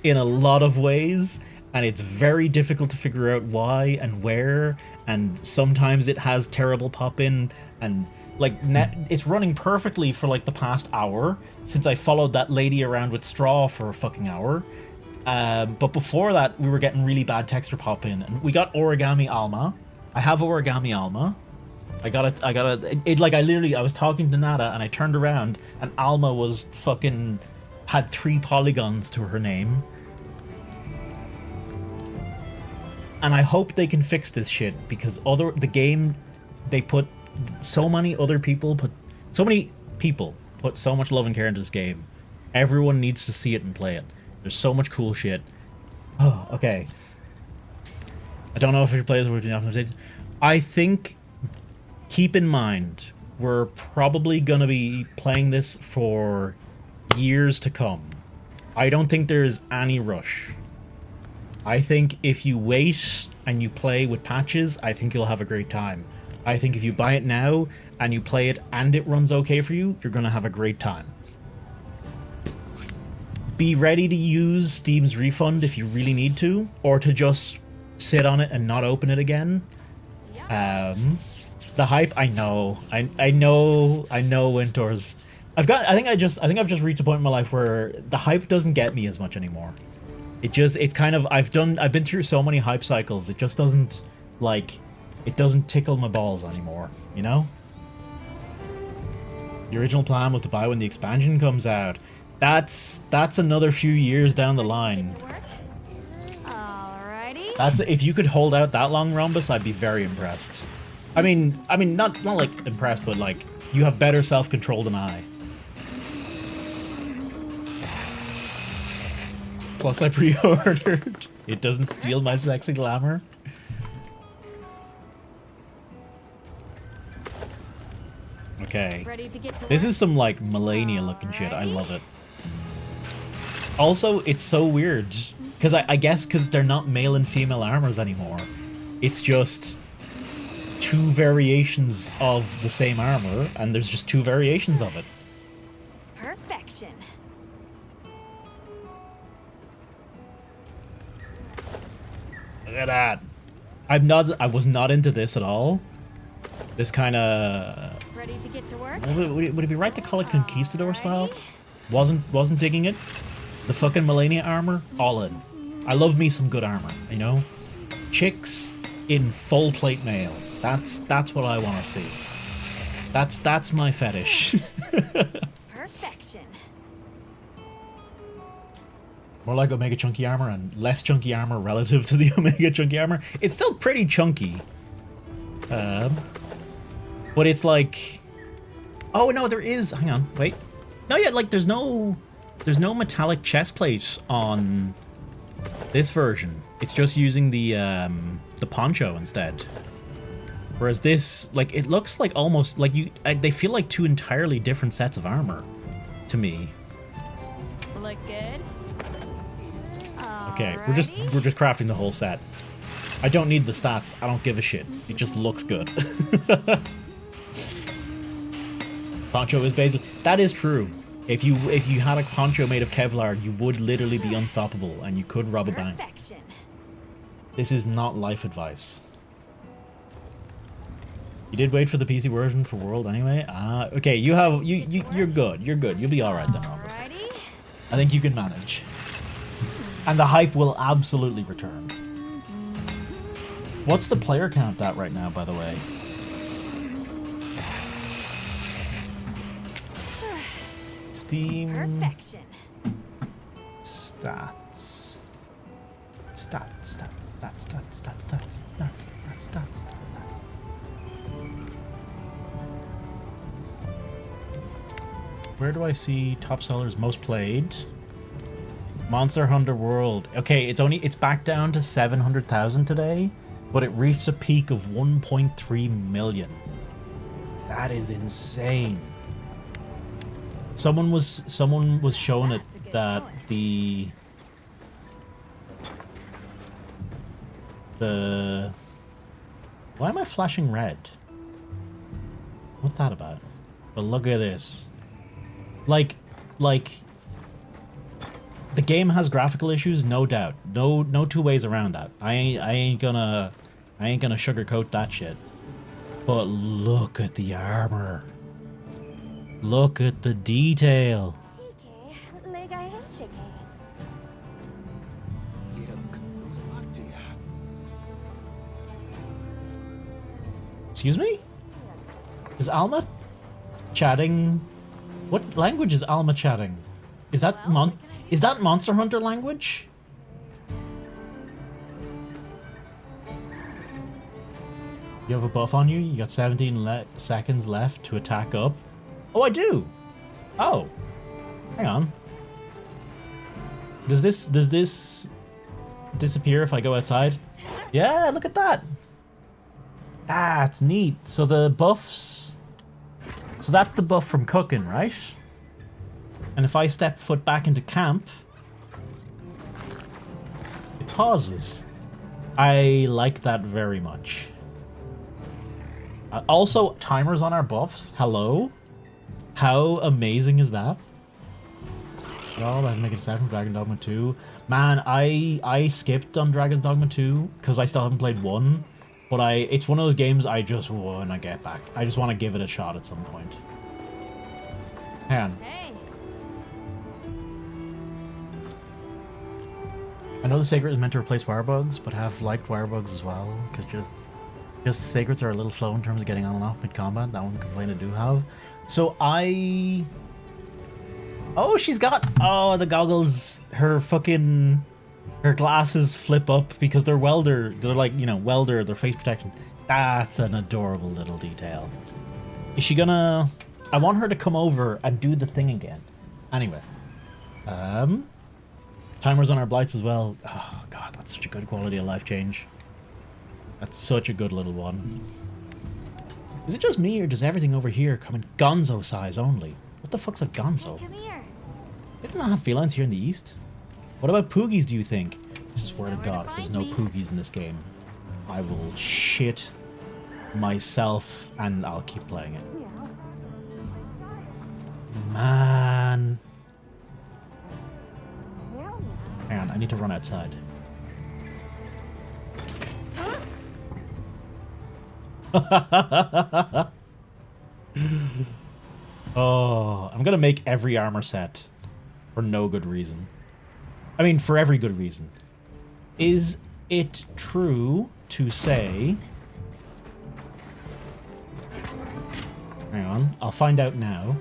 in a lot of ways. And it's very difficult to figure out why and where, and sometimes it has terrible pop-in, and it's running perfectly for like the past hour, since I followed that lady around with straw for a fucking hour. But before that, we were getting really bad texture pop-in, and we got Origami Alma. I have Origami Alma. I was talking to Nada, and I turned around, and Alma was had 3 polygons to her name. and I hope they can fix this shit, because the game, they put so many people put so much love and care into this game. Everyone needs to see it and play it. There's so much cool shit. Oh, okay. I don't know if I should play this with the optimization. I think, keep in mind, we're probably gonna be playing this for years to come. I don't think there's any rush. I think if you wait and you play with patches, I think you'll have a great time. I think if you buy it now and you play it and it runs okay for you, you're gonna have a great time. Be ready to use Steam's refund if you really need to, or to just sit on it and not open it again. The hype, I know Winters. I think I've just reached a point in my life where the hype doesn't get me as much anymore. It's kind of, I've been through so many hype cycles, it just doesn't, like, it doesn't tickle my balls anymore, you know? The original plan was to buy when the expansion comes out. That's another few years down the line. Alrighty. That's, if you could hold out that long, Rhombus, I'd be very impressed. I mean, not like impressed, but like, you have better self-control than I. Plus, I pre-ordered. It doesn't steal my sexy glamour. Okay. This is some, like, millennia looking shit. I love it. Also, it's so weird. Because I guess because they're not male and female armors anymore. It's just two variations of the same armor, and there's just two variations of it. Perfection. Look at that. I was not into this at all. This kind of... Ready to get to work? Would it be right to call it Conquistador style? Wasn't digging it. The fucking Millennia armor, all in. I love me some good armor, you know? Chicks in full plate mail. That's what I want to see. That's my fetish. Perfection. More like Omega Chunky armor and less chunky armor relative to the Omega Chunky armor. It's still pretty chunky. But it's like... Oh, no, there is... Hang on, wait. No, yeah, like, there's no metallic chest plate on this version. It's just using the poncho instead. Whereas this, like, it looks like almost... Like, they feel like two entirely different sets of armor to me. Look good. Okay, we're just crafting the whole set. I don't need the stats. I don't give a shit. It just looks good. Poncho is basically... That is true. If you had a poncho made of Kevlar, you would literally be unstoppable, and you could rob a bank. This is not life advice. You did wait for the PC version for World anyway? Okay, you're good. You're good. You'll be alright then, Rhombus. I think you can manage. And the hype will absolutely return. What's the player count at right now, by the way? Steam. Perfection. Stats. Where do I see top sellers most played? Monster Hunter World. Okay, it's back down to 700,000 today, but it reached a peak of 1.3 million. That is insane. Someone was showing it that the why am I flashing red? What's that about? But look at this. Like the game has graphical issues, no doubt. No two ways around that. I ain't gonna sugarcoat that shit. But look at the armor. Look at the detail. Excuse me? Is Alma chatting? What language is Alma chatting? Is that Monster Hunter language? You have a buff on you? You got 17 seconds left to attack up. Oh, I do! Oh. Hang on. Does this disappear if I go outside? Yeah, look at that! That's neat. So the buffs... So that's the buff from cooking, right? And if I step foot back into camp... It pauses. I like that very much. Also, timers on our buffs. Hello? How amazing is that? Oh, I'm making 7 from Dragon Dogma 2. Man, I skipped on Dragon's Dogma 2 because I still haven't played 1. But it's one of those games I just want to get back. I just want to give it a shot at some point. Hang on. Hey. I know the Sacred is meant to replace Wirebugs, but have liked Wirebugs as well, because just Sacreds are a little slow in terms of getting on and off mid-combat. That one complaint I do have. So oh, she's got... Oh, the goggles. Her glasses flip up because they're welder. They're like, you know, welder. They're face protection. That's an adorable little detail. Is she gonna... I want her to come over and do the thing again. Anyway. Timers on our blights as well. Oh, God, that's such a good quality of life change. That's such a good little one. Is it just me, or does everything over here come in gonzo size only? What the fuck's a gonzo? Come here. They do not have felines here in the east. What about poogies, do you think? I swear to God, if there's no poogies in this game, I will shit myself and I'll keep playing it. Man. Hang on, I need to run outside. Oh, I'm gonna make every armor set for no good reason. I mean, for every good reason. Is it true to say... Hang on, I'll find out now.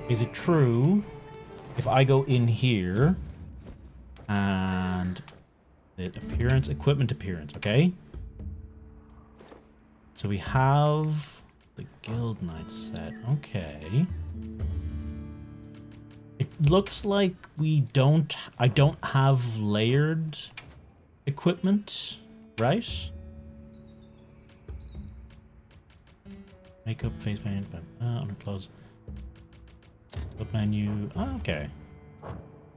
Is it true if I go in here and the appearance, equipment appearance, okay? So we have the Guild Knight set, okay. It looks like I don't have layered equipment, right? Makeup, face paint, underclothes. Flip menu, oh, okay.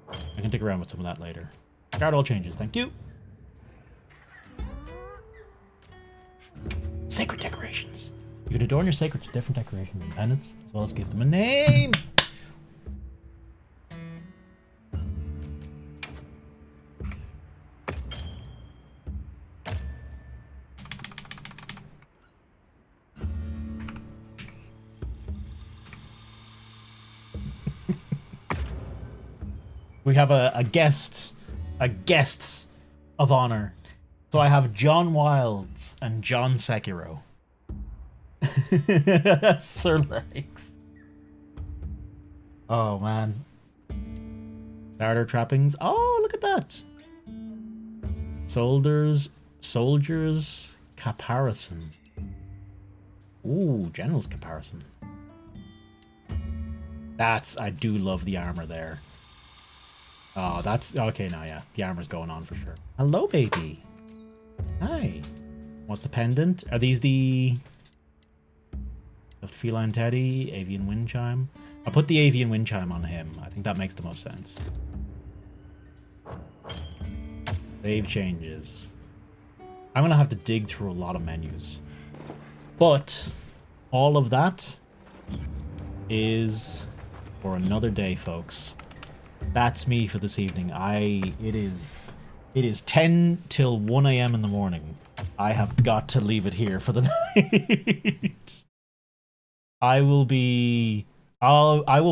I can dig around with some of that later. Guard all changes, thank you. Sacred decorations. You can adorn your sacred with different decorations and pendants, as well as give them a name. We have a guest of honor. So I have John Wilds and John Sekiro. Sir Legs. Oh man. Starter trappings. Oh, look at that. Soldiers caparison. Ooh, general's caparison. I do love the armor there. Oh, that's okay now, yeah. The armor's going on for sure. Hello, baby. Hi. What's the pendant? Are these the feline teddy, avian wind chime? I'll put the avian wind chime on him. I think that makes the most sense. Save changes. I'm gonna have to dig through a lot of menus. But all of that is for another day, folks. That's me for this evening. It is 10 till 1 a.m. in the morning. I have got to leave it here for the night. I will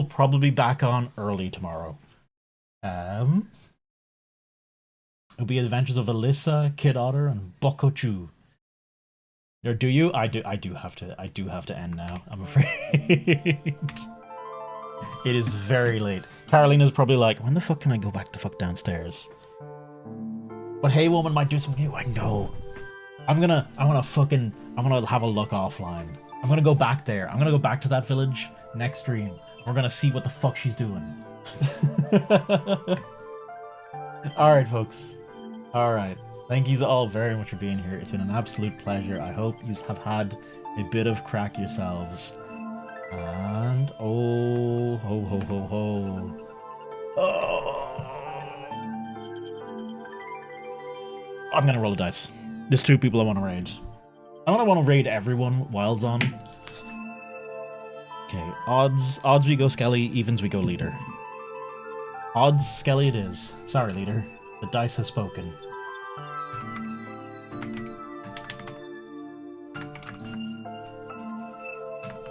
probably be back on early tomorrow. It'll be Adventures of Alyssa, Kid Otter, and Bokochu. Or do you? I do have to end now, I'm afraid. It is very late. Carolina's probably like, when the fuck can I go back the fuck downstairs? But hey, woman might do something new. I know. I'm gonna have a look offline. I'm gonna go back there. I'm gonna go back to that village next stream. We're gonna see what the fuck she's doing. Alright, folks. Alright. Thank you all very much for being here. It's been an absolute pleasure. I hope you have had a bit of crack yourselves. And oh ho ho ho ho. I'm gonna roll a dice. There's 2 people I want to raid. I don't want to raid everyone. Wild's on. Okay, odds we go Skelly, evens we go leader. Odds Skelly it is. Sorry, leader. The dice has spoken.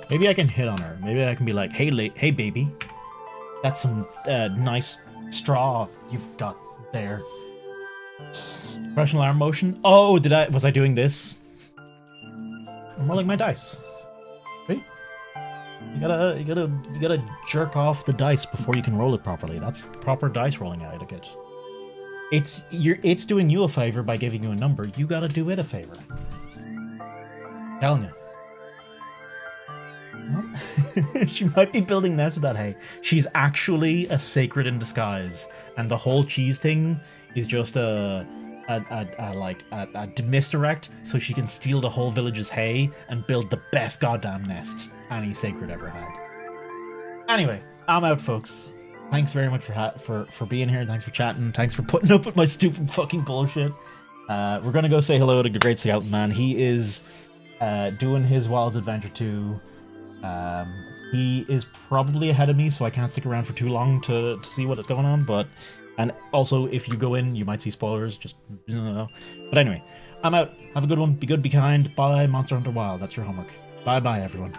Maybe I can hit on her. Maybe I can be like, hey baby. That's some nice straw you've got there. Professional arm motion. Oh, was I doing this? I'm rolling my dice. Right? You gotta jerk off the dice before you can roll it properly. That's proper dice rolling etiquette. It's doing you a favor by giving you a number. You gotta do it a favor. Telling you. She might be building nests with that hay. She's actually a sacred in disguise, and the whole cheese thing is just a misdirect so she can steal the whole village's hay and build the best goddamn nest any sacred ever had. Anyway, I'm out, folks. Thanks very much for being here. Thanks for chatting. Thanks for putting up with my stupid fucking bullshit. We're gonna go say hello to the Great Scout Man. He is doing his Wilds Adventure 2. He is probably ahead of me, so I can't stick around for too long to see what is going on, and also, if you go in, you might see spoilers, just, But anyway, I'm out. Have a good one. Be good, be kind. Bye, Monster Hunter Wild. That's your homework. Bye-bye, everyone.